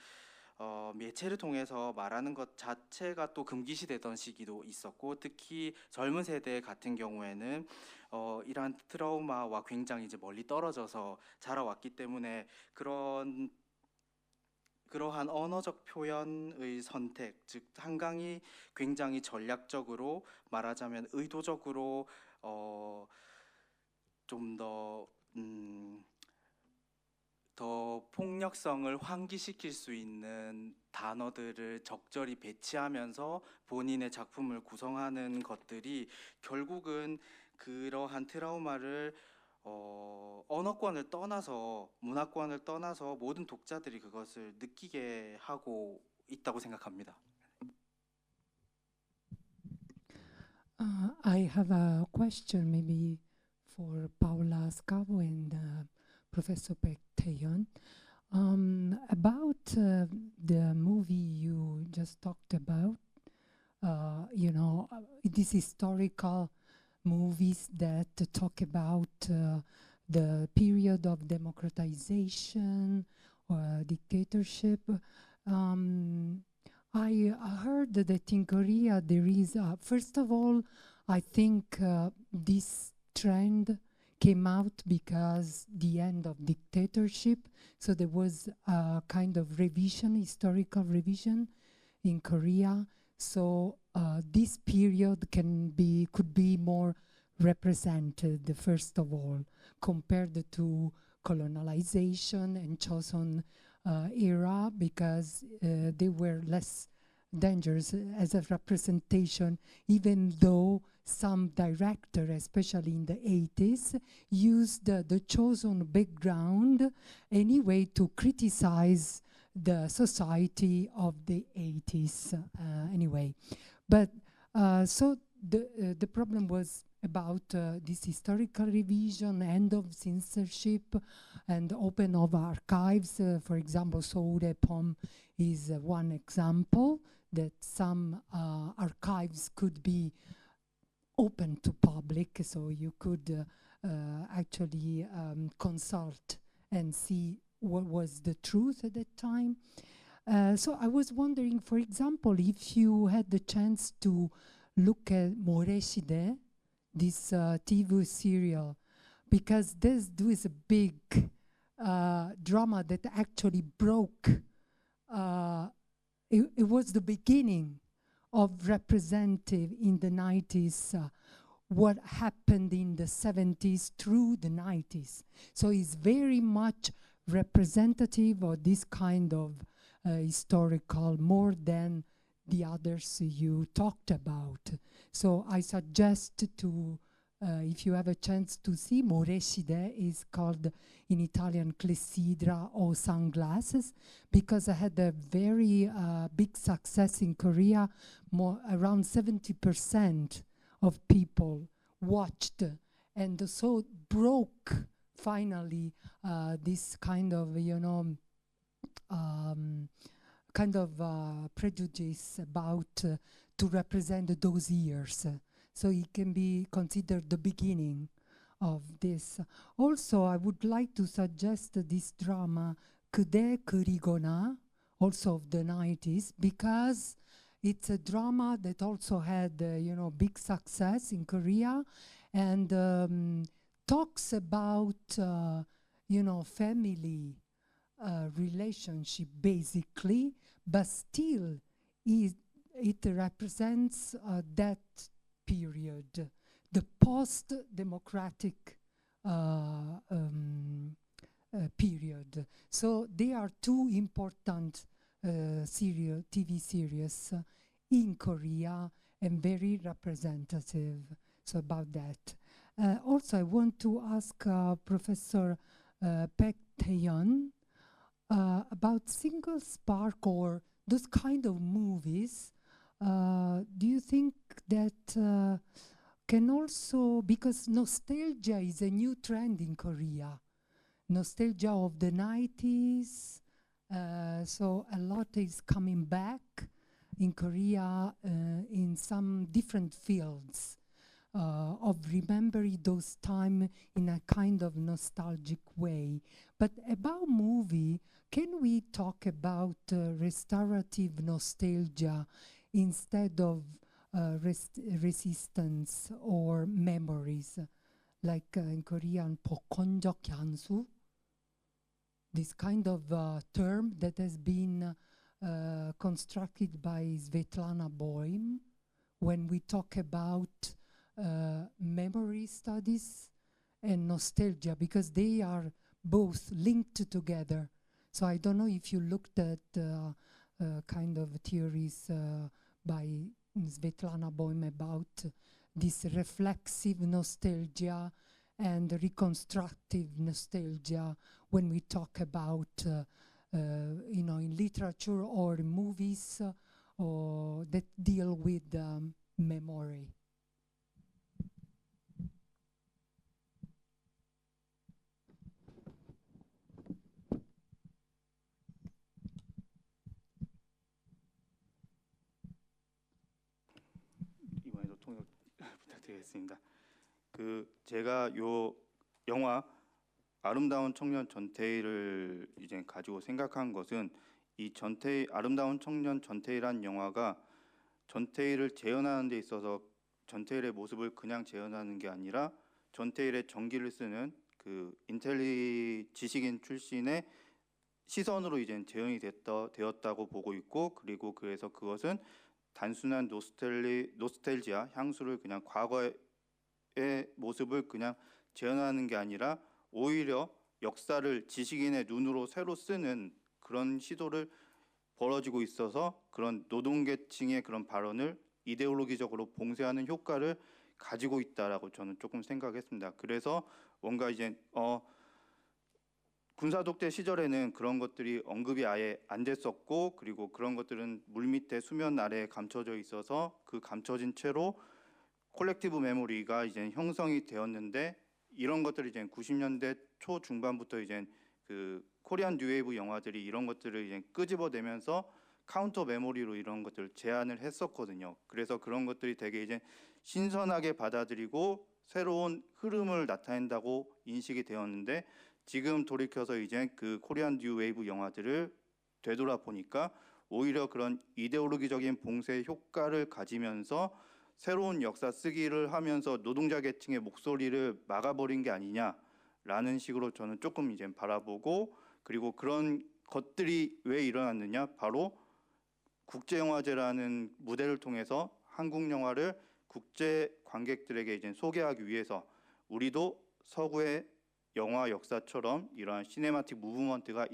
매체를 통해서 말하는 것 자체가 또 금기시되던 시기도 있었고 특히 젊은 세대 같은 경우에는 이러한 트라우마와 굉장히 이제 멀리 떨어져서 자라왔기 때문에 그러한 언어적 표현의 선택, 즉 한강이 굉장히 전략적으로 말하자면 의도적으로 좀 더 폭력성을 환기시킬 수 있는 단어들을 적절히 배치하면서 본인의 작품을 구성하는 것들이 결국은 그러한 트라우마를 언어권을 떠나서 문화권을 떠나서 모든 독자들이 그것을 느끼게 하고 있다고 생각합니다. I have a question maybe for Paola Scavo and Professor Baek Tae-yeon. About the movie you just talked about, these historical movies that talk about the period of democratization or dictatorship. I heard that in Korea there is, first of all, I think this trend came out because the end of dictatorship, so there was a kind of revision, historical revision in Korea. So this period could be more represented, first of all, compared to colonialization and Choson era, because they were less dangerous as a representation, even though some director, especially in the 80s, used the chosen background anyway to criticize the society of the 80s anyway. But so the problem was about this historical revision, end of censorship, and open of archives. For example, Seoul의 Pom is one example that some archives could be open to public, so you could actually consult and see what was the truth at that time. So I was wondering, for example, if you had the chance to look at 모래시대, this TV serial, because this is a big drama that actually broke. It was the beginning of representative in the 90s, what happened in the 70s through the 90s. So it's very much representative of this kind of historical more than the others you talked about. So I suggest to, if you have a chance to see, Moreshide is called in Italian clessidra or sunglasses, because I had a very big success in Korea. Around 70% of people watched, and so broke finally this kind of, prejudice about to represent those years. So it can be considered the beginning of this. Also, I would like to suggest this drama, 그대 그리거나, also of the 90s, because it's a drama that also had, big success in Korea, and talks about, family relationship, basically, but still it represents that period, the post-democratic period. So there are two important TV series in Korea and very representative. So about that. Also, I want to ask Professor Baek Tae-yeon about single spark or those kind of movies. Do you think that can also, because nostalgia is a new trend in Korea, nostalgia of the 90s, so a lot is coming back in Korea in some different fields of remembering those time in a kind of nostalgic way. But about movie, can we talk about restorative nostalgia instead of resistance or memories, like in Korean, 복헌적 향수, this kind of term that has been constructed by Svetlana Boym when we talk about memory studies and nostalgia, because they are both linked together. So I don't know if you looked at kind of theories by Svetlana Boym about this reflexive nostalgia and reconstructive nostalgia when we talk about, in literature or movies or that deal with memory. 이번에도 통역 부탁드리겠습니다. 제가 요 영화 아름다운 청년 전태일을 이제 가지고 생각한 것은 이 아름다운 청년 전태일한 영화가 전태일을 재현하는 데 있어서 전태일의 모습을 그냥 재현하는 게 아니라 전태일의 전기를 쓰는 그 지식인 출신의 시선으로 이제 재현이 되었다고 보고 있고, 그리고 그래서 그것은 단순한 노스텔지아, 향수를 그냥 과거의 모습을 그냥 재현하는 게 아니라 오히려 역사를 지식인의 눈으로 새로 쓰는 그런 시도를 벌어지고 있어서 그런 노동계층의 그런 발언을 이데올로기적으로 봉쇄하는 효과를 가지고 있다라고 저는 조금 생각했습니다. 그래서 뭔가 이제 군사독재 시절에는 그런 것들이 언급이 아예 안 됐었고, 그리고 그런 것들은 물밑에 수면 아래에 감춰져 있어서 그 감춰진 채로 콜렉티브 메모리가 이제 형성이 되었는데, 이런 것들이 이제 90년대 초 중반부터 이제 그 코리안 뉴웨이브 영화들이 이런 것들을 이제 끄집어내면서 카운터 메모리로 이런 것들을 제안을 했었거든요. 그래서 그런 것들이 되게 이제 신선하게 받아들이고 새로운 흐름을 나타낸다고 인식이 되었는데, 지금 돌이켜서 이제 그 코리안 뉴웨이브 영화들을 되돌아보니까 오히려 그런 이데올로기적인 봉쇄 효과를 가지면서 새로운 역사 쓰기를 하면서 노동자 계층의 목소리를 막아버린 게 아니냐라는 식으로 저는 조금 이제 바라보고, 그리고 그런 것들이 왜 일어났느냐, 바로 국제영화제라는 무대를 통해서 한국 영화를 국제 관객들에게 이제 소개하기 위해서 우리도 서구의 영화 역사처럼 이러한 시네마틱 무브먼트가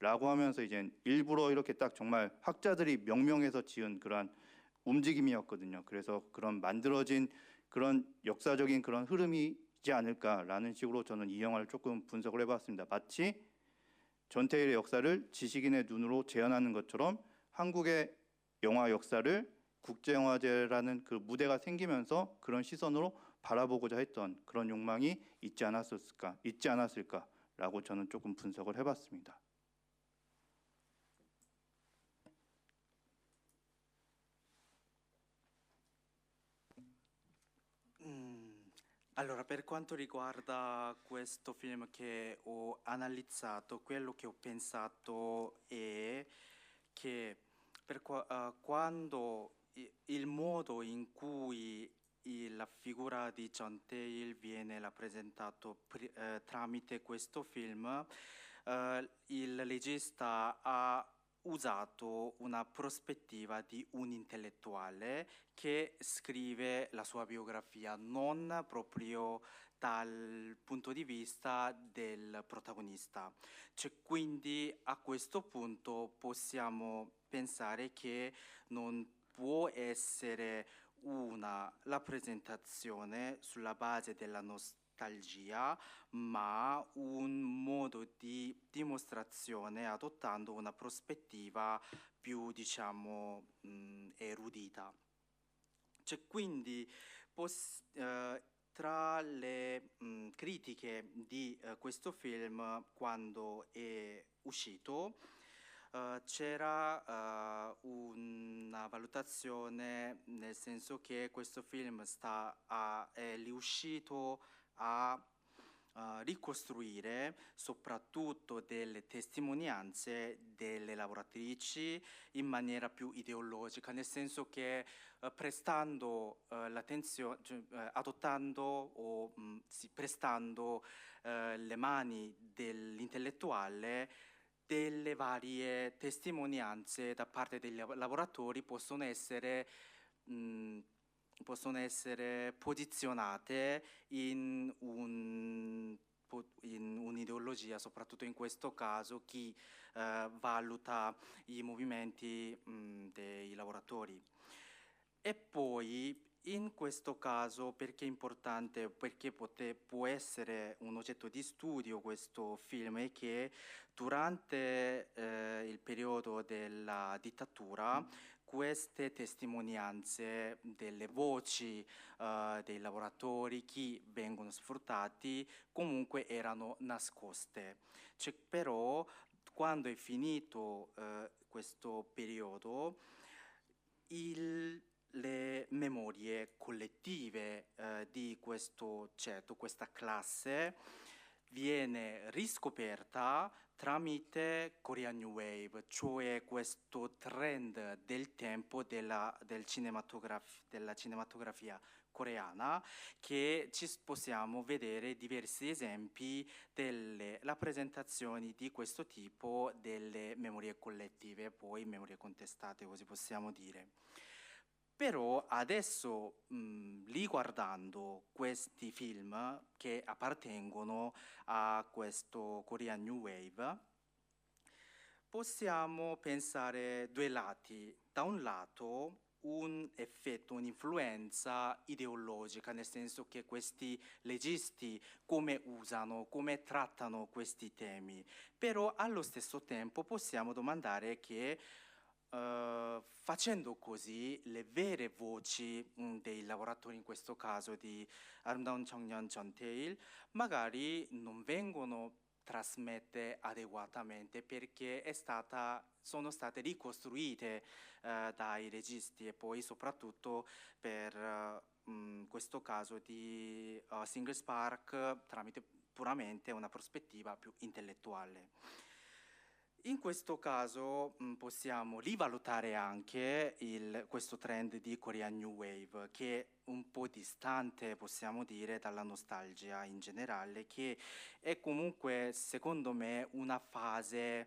라고 하면서 이제 일부러 이렇게 딱 정말 학자들이 명명해서 지은 그러한 움직임이었거든요. 그래서 그런 만들어진 그런 역사적인 그런 흐름이지 않을까라는 식으로 저는 이 영화를 조금 분석을 해봤습니다. 마치 전태일의 역사를 지식인의 눈으로 재현하는 것처럼 한국의 영화 역사를 국제영화제라는 그 무대가 생기면서 그런 시선으로 바라보고자 했던 그런 욕망이 있지 않았을까라고 저는 조금 분석을 해봤습니다. Allora, per quanto riguarda questo film che ho analizzato, quello che ho pensato è che quando il modo in cui la figura di John Tail viene rappresentato tramite questo film, il regista ha usato una prospettiva di un intellettuale che scrive la sua biografia, non proprio dal punto di vista del protagonista. Cioè, quindi a questo punto possiamo pensare che non può essere una rappresentazione sulla base della nostalgia, ma un modo di dimostrazione adottando una prospettiva più, diciamo, erudita. Cioè, quindi tra le critiche di questo film, quando è uscito, c'era una valutazione nel senso che questo film è riuscito a ricostruire soprattutto delle testimonianze delle lavoratrici in maniera più ideologica, nel senso che prestando l'attenzione, cioè, adottando o prestando le mani dell'intellettuale, delle varie testimonianze da parte dei lavoratori possono essere posizionate in un'ideologia, soprattutto in questo caso chi valuta i movimenti dei lavoratori. E poi in questo caso, perché è importante, perché può essere un oggetto di studio questo film, è che durante il periodo della dittatura queste testimonianze delle voci dei lavoratori, chi vengono sfruttati, comunque erano nascoste. Cioè, però quando è finito questo periodo, le memorie collettive di questo ceto, questa classe, viene riscoperta tramite Korean New Wave, cioè questo trend del tempo della cinematografia coreana, che ci possiamo vedere diversi esempi delle rappresentazioni di questo tipo delle memorie collettive, poi memorie contestate, così possiamo dire. Però adesso, riguardando questi film che appartengono a questo Korean New Wave, possiamo pensare due lati. Da un lato un effetto, un'influenza ideologica, nel senso che questi registi come usano, come trattano questi temi. Però allo stesso tempo possiamo domandare che facendo così le vere voci dei lavoratori, in questo caso di 아름다운 청년 John Tail, magari non vengono trasmette adeguatamente perché sono state ricostruite dai registi, e poi soprattutto per questo caso di Single Spark tramite puramente una prospettiva più intellettuale. In questo caso possiamo rivalutare anche questo trend di Korean New Wave, che è un po' distante, possiamo dire, dalla nostalgia in generale, che è comunque, secondo me, una fase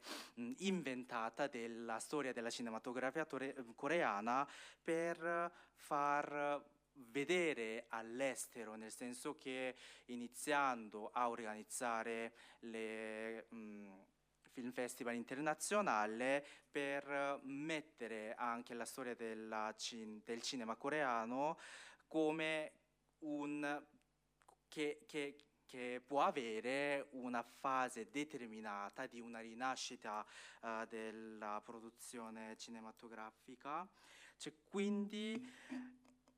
inventata della storia della cinematografia coreana per far vedere all'estero, nel senso che iniziando a organizzare le film festival internazionale per mettere anche la storia del cinema coreano come che può avere una fase determinata di una rinascita della produzione cinematografica. Quindi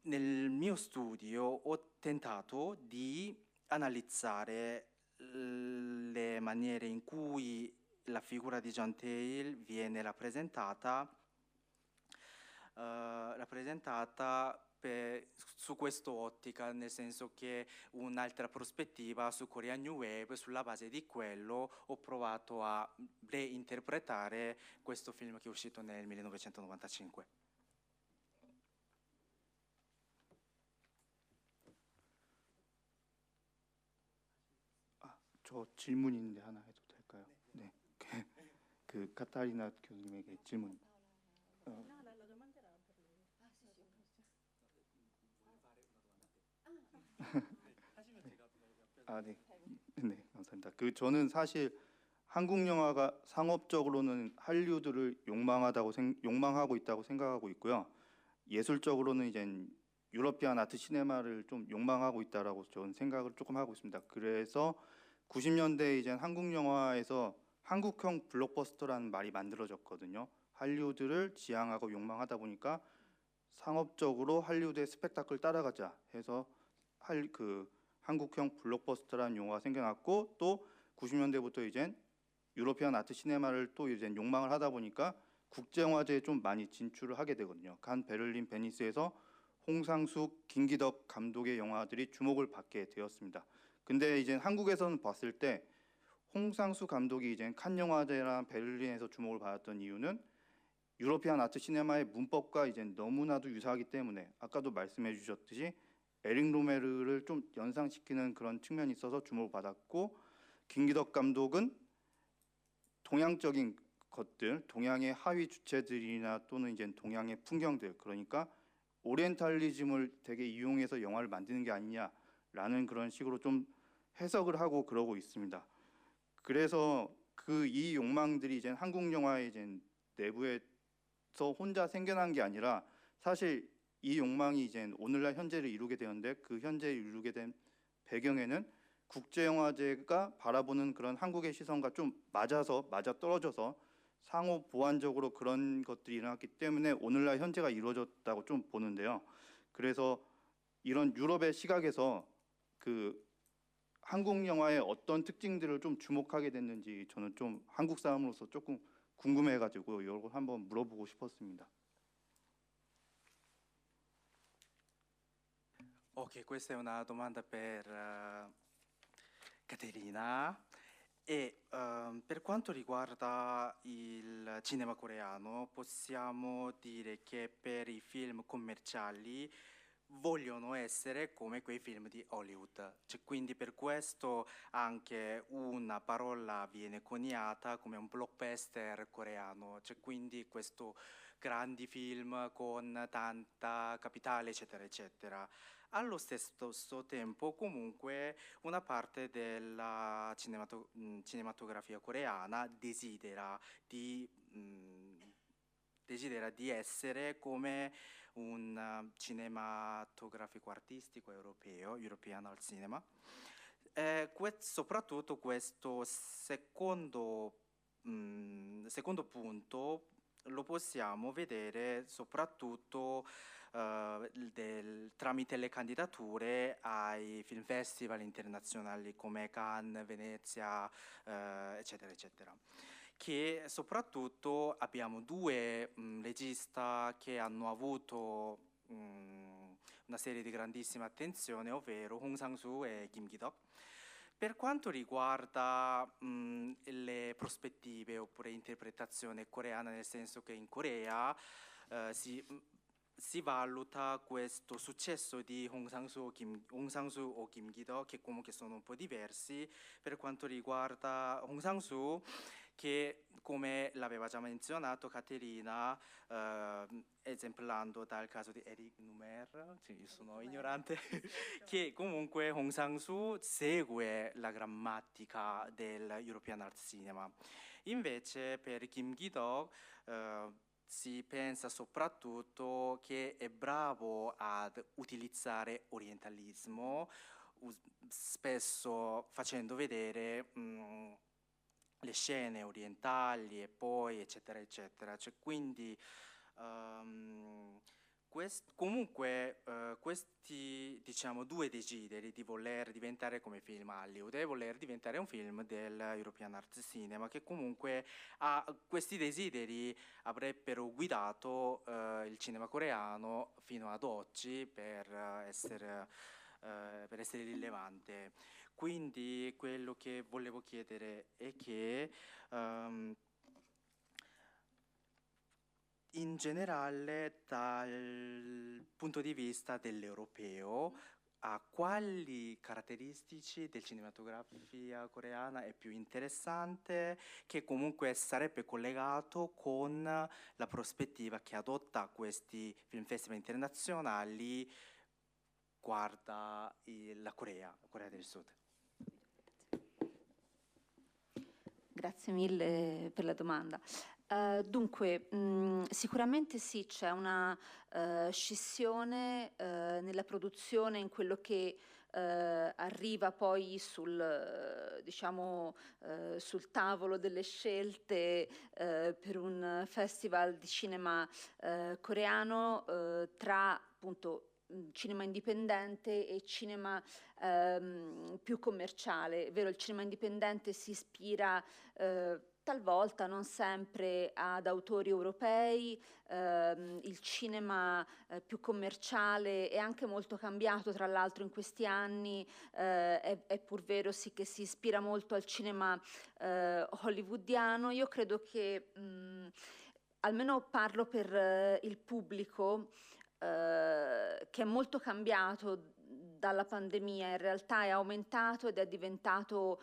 nel mio studio ho tentato di analizzare le maniere in cui la figura di John Tail viene rappresentata su quest'ottica, nel senso che un'altra prospettiva su Korean New Wave. Sulla base di quello ho provato a reinterpretare questo film che è uscito nel 1995. 저 질문인데 하나 해도 될까요? 네. 그 카타리나 교수님에게 질문. 네. 네, 감사합니다. 저는 사실 한국 영화가 상업적으로는 한류들을 욕망하고 있다고 생각하고 있고요. 예술적으로는 이제 유러피안 아트 시네마를 좀 욕망하고 있다라고 저는 생각을 조금 하고 있습니다. 그래서 90년대 이제 한국 영화에서 한국형 블록버스터라는 말이 만들어졌거든요. 한류들을 지향하고 욕망하다 보니까 상업적으로 한류드의 스펙타클 따라가자 해서 한국형 블록버스터라는 용어가 생겨났고, 또 90년대부터 이제 유러피안 아트 시네마를 또 이제 욕망을 하다 보니까 국제영화제에 좀 많이 진출을 하게 되거든요. 칸, 베를린, 베니스에서 홍상숙, 김기덕 감독의 영화들이 주목을 받게 되었습니다. 근데 이제 한국에서는 봤을 때 홍상수 감독이 이제 칸 영화제랑 베를린에서 주목을 받았던 이유는 유러피안 아트 시네마의 문법과 이제 너무나도 유사하기 때문에, 아까도 말씀해 주셨듯이 에릭 로메르를 좀 연상시키는 그런 측면이 있어서 주목을 받았고, 김기덕 감독은 동양적인 것들, 동양의 하위 주체들이나 또는 이제 동양의 풍경들, 그러니까 오리엔탈리즘을 되게 이용해서 영화를 만드는 게 아니냐라는 그런 식으로 좀 해석을 하고 그러고 있습니다. 그래서 이 욕망들이 이제 한국 영화의 이제 내부에서 혼자 생겨난 게 아니라, 사실 이 욕망이 이제 오늘날 현재를 이루게 되었는데, 그 현재를 이루게 된 배경에는 국제영화제가 바라보는 그런 한국의 시선과 좀 맞아 떨어져서 상호 보완적으로 그런 것들이 일어났기 때문에 오늘날 현재가 이루어졌다고 좀 보는데요. 그래서 이런 유럽의 시각에서 한국 영화의 어떤 특징들을 좀 주목하게 됐는지 저는 좀 한국 사람으로서 조금 궁금해가지고 이걸 한번 물어보고 싶었습니다. Ok, questa è una domanda per Caterina. E per quanto riguarda il cinema coreano, possiamo dire che per i film commerciali vogliono essere come quei film di Hollywood, quindi per questo anche una parola viene coniata come un blockbuster coreano, quindi questo grandi film con tanta capitale eccetera eccetera. Allo stesso tempo comunque una parte della cinematografia coreana desidera di essere come un cinematografico artistico europeo, European Art Cinema. Soprattutto questo secondo punto lo possiamo vedere soprattutto tramite le candidature ai film festival internazionali come Cannes, Venezia, eccetera, eccetera. Che soprattutto abbiamo due regista che hanno avuto una serie di grandissima attenzione, ovvero Hong Sang-soo e Kim Ki-dok. Per quanto riguarda le prospettive oppure interpretazione coreana, nel senso che in Corea si valuta questo successo di Hong Sang-soo o Kim Ki-dok, che comunque sono un po' diversi. Per quanto riguarda Hong Sang-soo, che, come l'aveva già menzionato Caterina, esemplando dal caso di Eric Numer, sì, io sono ignorante, che comunque Hong Sang-soo segue la grammatica del European Art Cinema. Invece per Kim Ki-dok si pensa soprattutto che è bravo ad utilizzare orientalismo, spesso facendo vedere le scene orientali e poi eccetera eccetera. Cioè, quindi comunque questi, diciamo, due desideri di voler diventare come film Hollywood e voler diventare un film del European Art Cinema, che comunque questi desideri avrebbero guidato il cinema coreano fino ad oggi per essere rilevante. Quindi quello che volevo chiedere è che in generale, dal punto di vista dell'europeo, a quali caratteristici del cinematografia coreana è più interessante, che comunque sarebbe collegato con la prospettiva che adotta questi film festival internazionali guarda la Corea del Sud? Grazie mille per la domanda. Dunque, sicuramente sì, c'è una scissione nella produzione, in quello che arriva poi sul, diciamo, sul tavolo delle scelte per un festival di cinema coreano, tra appunto cinema indipendente e cinema più commerciale. È vero, il cinema indipendente si ispira talvolta, non sempre, ad autori europei. Il cinema più commerciale è anche molto cambiato, tra l'altro in questi anni, è pur vero sì che si ispira molto al cinema hollywoodiano. Io credo che, almeno parlo per il pubblico, che è molto cambiato dalla pandemia, in realtà è aumentato ed è diventato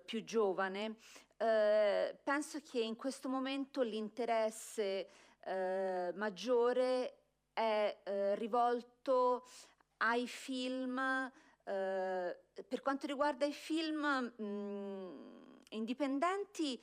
più giovane. Penso che in questo momento l'interesse maggiore è rivolto ai film. Per quanto riguarda i film indipendenti,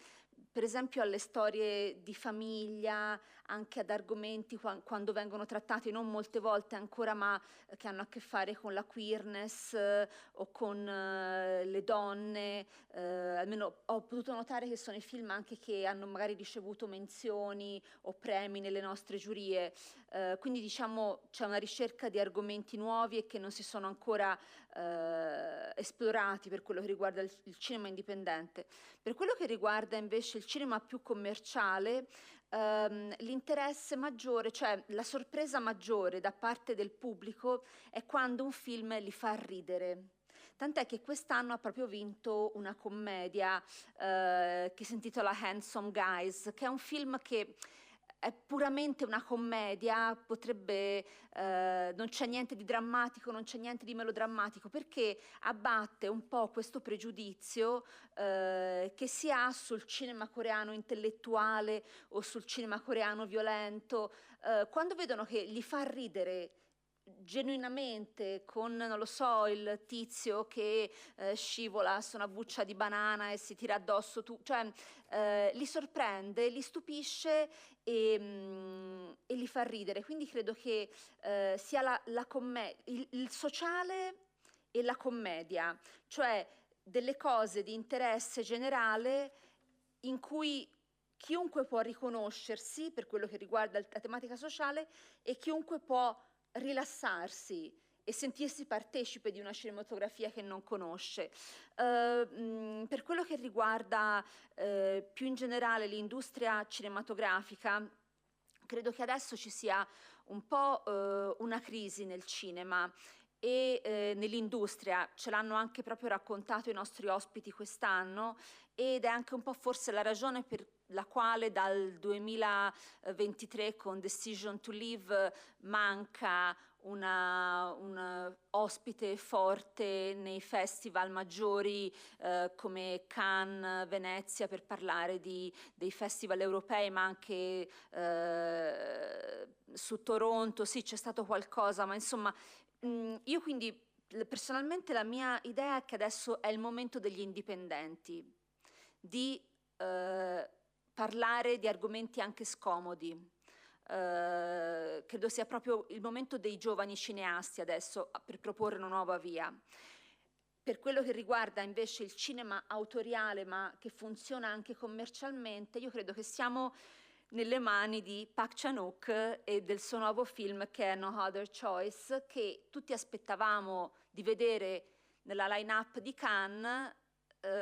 per esempio alle storie di famiglia, anche ad argomenti quando vengono trattati, non molte volte ancora, ma che hanno a che fare con la queerness o con le donne. Almeno ho potuto notare che sono i film anche che hanno magari ricevuto menzioni o premi nelle nostre giurie. Quindi diciamo c'è una ricerca di argomenti nuovi e che non si sono ancora esplorati per quello che riguarda il cinema indipendente. Per quello che riguarda invece il cinema più commerciale, l'interesse maggiore, cioè la sorpresa maggiore da parte del pubblico è quando un film li fa ridere. Tant'è che quest'anno ha proprio vinto una commedia che si intitola Handsome Guys, che è un film che è puramente una commedia, potrebbe, non c'è niente di drammatico, non c'è niente di melodrammatico, perché abbatte un po' questo pregiudizio che si ha sul cinema coreano intellettuale o sul cinema coreano violento. Quando vedono che li fa ridere genuinamente con, non lo so, il tizio che scivola su una buccia di banana e si tira addosso, cioè li sorprende, li stupisce e li fa ridere. Quindi credo che sia il sociale e la commedia, cioè delle cose di interesse generale in cui chiunque può riconoscersi per quello che riguarda la tematica sociale e chiunque può rilassarsi e sentirsi partecipe di una cinematografia che non conosce. Per quello che riguarda più in generale l'industria cinematografica, credo che adesso ci sia un po' una crisi nel cinema e nell'industria. Ce l'hanno anche proprio raccontato i nostri ospiti quest'anno, ed è anche un po' forse la ragione per la quale dal 2023 con Decision to Live manca un ospite forte nei festival maggiori come Cannes, Venezia, per parlare dei festival europei, ma anche su Toronto, sì, c'è stato qualcosa, ma insomma io quindi personalmente la mia idea è che adesso è il momento degli indipendenti, di parlare di argomenti anche scomodi. Credo sia proprio il momento dei giovani cineasti adesso per proporre una nuova via. Per quello che riguarda invece il cinema autoriale, ma che funziona anche commercialmente, io credo che siamo nelle mani di Park Chan-wook e del suo nuovo film che è No Other Choice, che tutti aspettavamo di vedere nella line-up di Cannes.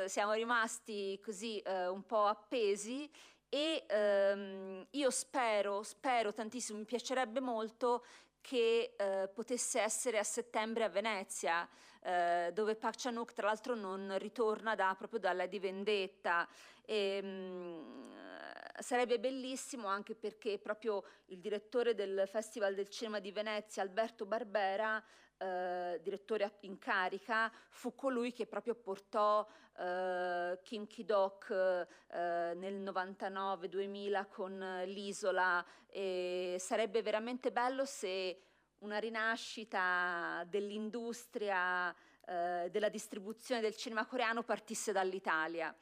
Siamo rimasti così un po' appesi e io spero tantissimo, mi piacerebbe molto che potesse essere a settembre a Venezia, dove Park Chan-wook tra l'altro non ritorna proprio dalla di Vendetta. Sarebbe bellissimo anche perché proprio il direttore del Festival del Cinema di Venezia, Alberto Barbera, direttore in carica, fu colui che proprio portò Kim Ki-dok nel 99-2000 con l'Isola, e sarebbe veramente bello se una rinascita dell'industria della distribuzione del cinema coreano partisse dall'Italia.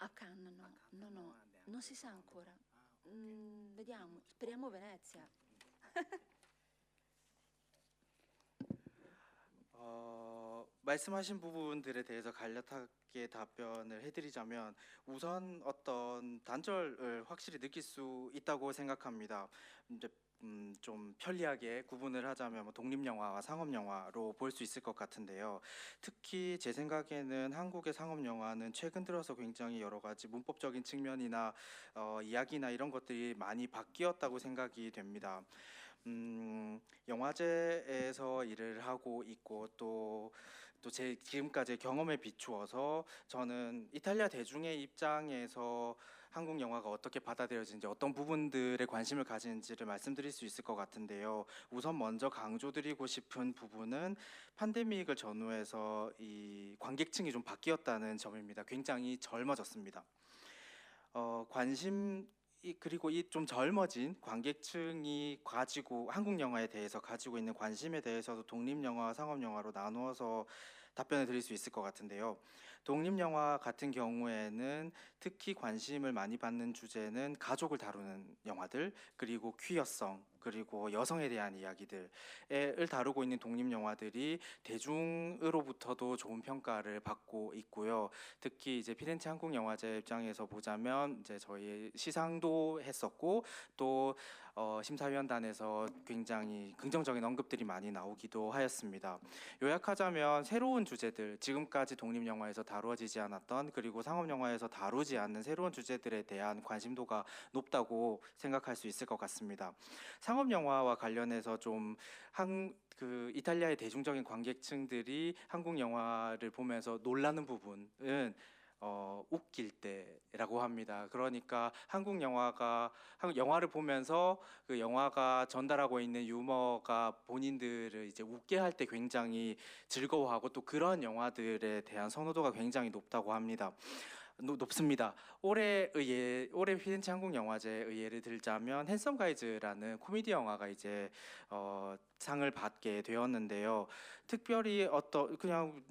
A Cannes no, non si sa ancora. Vediamo, speriamo Venezia. 말씀하신 부분들에 대해서 간략하게 답변을 해드리자면 우선 어떤 단절을 확실히 느낄 수 있다고 생각합니다. 이제 좀 편리하게 구분을 하자면 뭐 독립영화와 상업영화로 볼 수 있을 것 같은데요. 특히 제 생각에는 한국의 상업영화는 최근 들어서 굉장히 여러 가지 문법적인 측면이나 이야기나 이런 것들이 많이 바뀌었다고 생각이 됩니다. 영화제에서 일을 하고 있고 또 제 지금까지의 경험에 비추어서 저는 이탈리아 대중의 입장에서 한국 영화가 어떻게 받아들여지는지, 어떤 부분들에 관심을 가지는지를 말씀드릴 수 있을 것 같은데요. 우선 먼저 강조드리고 싶은 부분은 팬데믹을 전후해서 이 관객층이 좀 바뀌었다는 점입니다. 굉장히 젊어졌습니다. 그리고 이 좀 젊어진 관객층이 가지고 한국 영화에 대해서 가지고 있는 관심에 대해서도 독립영화와 상업영화로 나누어서 답변을 드릴 수 있을 것 같은데요. 독립영화 같은 경우에는 특히 관심을 많이 받는 주제는 가족을 다루는 영화들, 그리고 퀴어성, 그리고 여성에 대한 이야기들을 다루고 있는 독립영화들이 대중으로부터도 좋은 평가를 받고 있고요. 특히 이제 피렌체 한국영화제 입장에서 보자면 이제 저희 시상도 했었고 또 심사위원단에서 굉장히 긍정적인 언급들이 많이 나오기도 하였습니다. 요약하자면 새로운 주제들, 지금까지 독립영화에서 다루어지지 않았던, 그리고 상업영화에서 다루지 않는 새로운 주제들에 대한 관심도가 높다고 생각할 수 있을 것 같습니다. 상업영화와 관련해서 좀 이탈리아의 대중적인 관객층들이 한국 영화를 보면서 놀라는 부분은 웃길 때라고 합니다. 그러니까 한국 영화를 보면서 그 영화가 전달하고 있는 유머가 본인들을 이제 웃게 할 때 굉장히 즐거워하고 또 그런 영화들에 대한 선호도가 굉장히 높다고 합니다. 높습니다. 올해 피렌체 한국영화제의 예를 들자면 핸섬 가이즈라는 코미디 영화가 이제 상을 받게 되었는데요. 특별히 그냥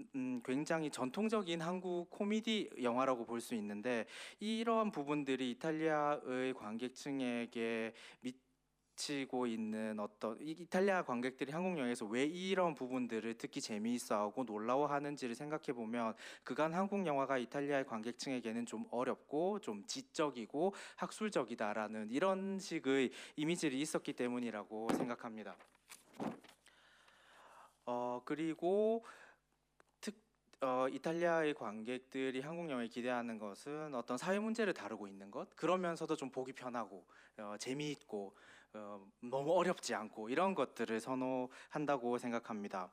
굉장히 전통적인 한국 코미디 영화라고 볼 수 있는데, 이러한 부분들이 이탈리아의 관객층에게 미치고 있는 이탈리아 관객들이 한국 영화에서 왜 이런 부분들을 특히 재미있어하고 놀라워하는지를 생각해 보면 그간 한국 영화가 이탈리아의 관객층에게는 좀 어렵고 좀 지적이고 학술적이다라는 이런 식의 이미지를 있었기 때문이라고 생각합니다. 그리고 이탈리아의 관객들이 한국 영화에 기대하는 것은 어떤 사회 문제를 다루고 있는 것, 그러면서도 좀 보기 편하고 재미있고 너무 어렵지 않고 이런 것들을 선호한다고 생각합니다.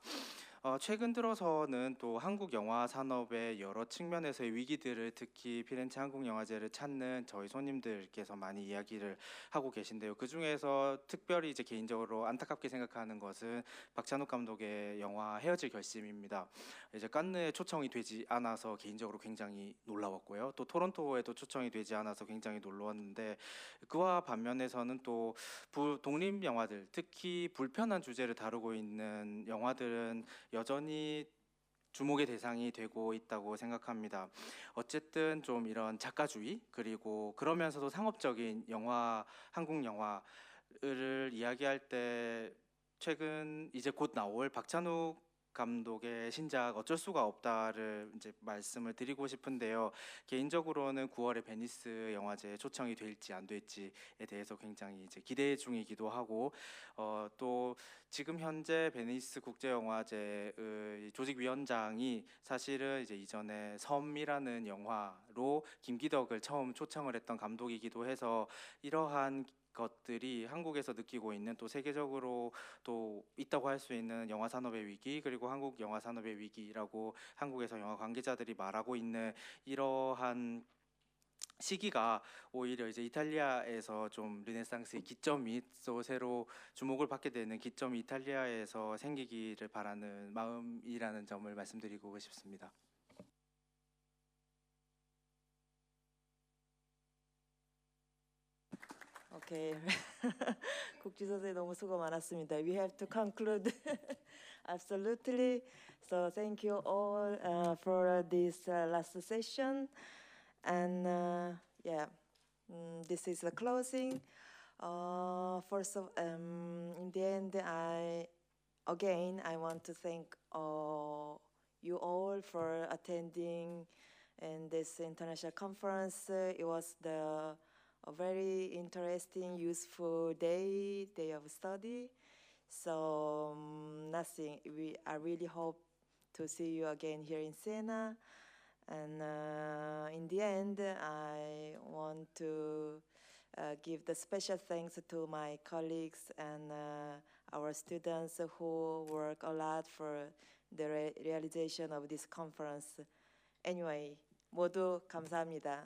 최근 들어서는 또 한국 영화 산업의 여러 측면에서의 위기들을 특히 피렌체 한국영화제를 찾는 저희 손님들께서 많이 이야기를 하고 계신데요. 그 중에서 특별히 이제 개인적으로 안타깝게 생각하는 것은 박찬욱 감독의 영화 헤어질 결심입니다. 이제 칸느에 초청이 되지 않아서 개인적으로 굉장히 놀라웠고요. 또 토론토에도 초청이 되지 않아서 굉장히 놀라웠는데 그와 반면에서는 또 독립 영화들, 특히 불편한 주제를 다루고 있는 영화들은 여전히 주목의 대상이 되고 있다고 생각합니다. 어쨌든 좀 이런 작가주의 그리고 그러면서도 상업적인 영화, 한국 영화를 이야기할 때 최근 이제 곧 나올 박찬욱 감독의 신작 어쩔 수가 없다를 이제 말씀을 드리고 싶은데요. 개인적으로는 9월에 베니스 영화제에 초청이 될지 안 될지에 대해서 굉장히 이제 기대 중이기도 하고 또 지금 현재 베니스 국제영화제의 조직위원장이 사실은 이제 이전에 섬이라는 영화로 김기덕을 처음 초청을 했던 감독이기도 해서 이러한 것들이 한국에서 느끼고 있는 또 세계적으로 또 있다고 할 수 있는 영화 산업의 위기 그리고 한국 영화 산업의 위기라고 한국에서 영화 관계자들이 말하고 있는 이러한 시기가 오히려 이제 이탈리아에서 좀 르네상스의 기점이 또 새로 주목을 받게 되는 기점이 이탈리아에서 생기기를 바라는 마음이라는 점을 말씀드리고 싶습니다. Okay. 국지 선생님 너무 수고 많았습니다. We have to conclude. Absolutely. So thank you all for this last session. And this is the closing. First of, in the end, I want to thank you all for attending in this international conference. It was a very interesting, useful day of study. So I really hope to see you again here in Siena. And in the end, I want to give the special thanks to my colleagues and our students who work a lot for the realization of this conference. Anyway, 모두 감사합니다.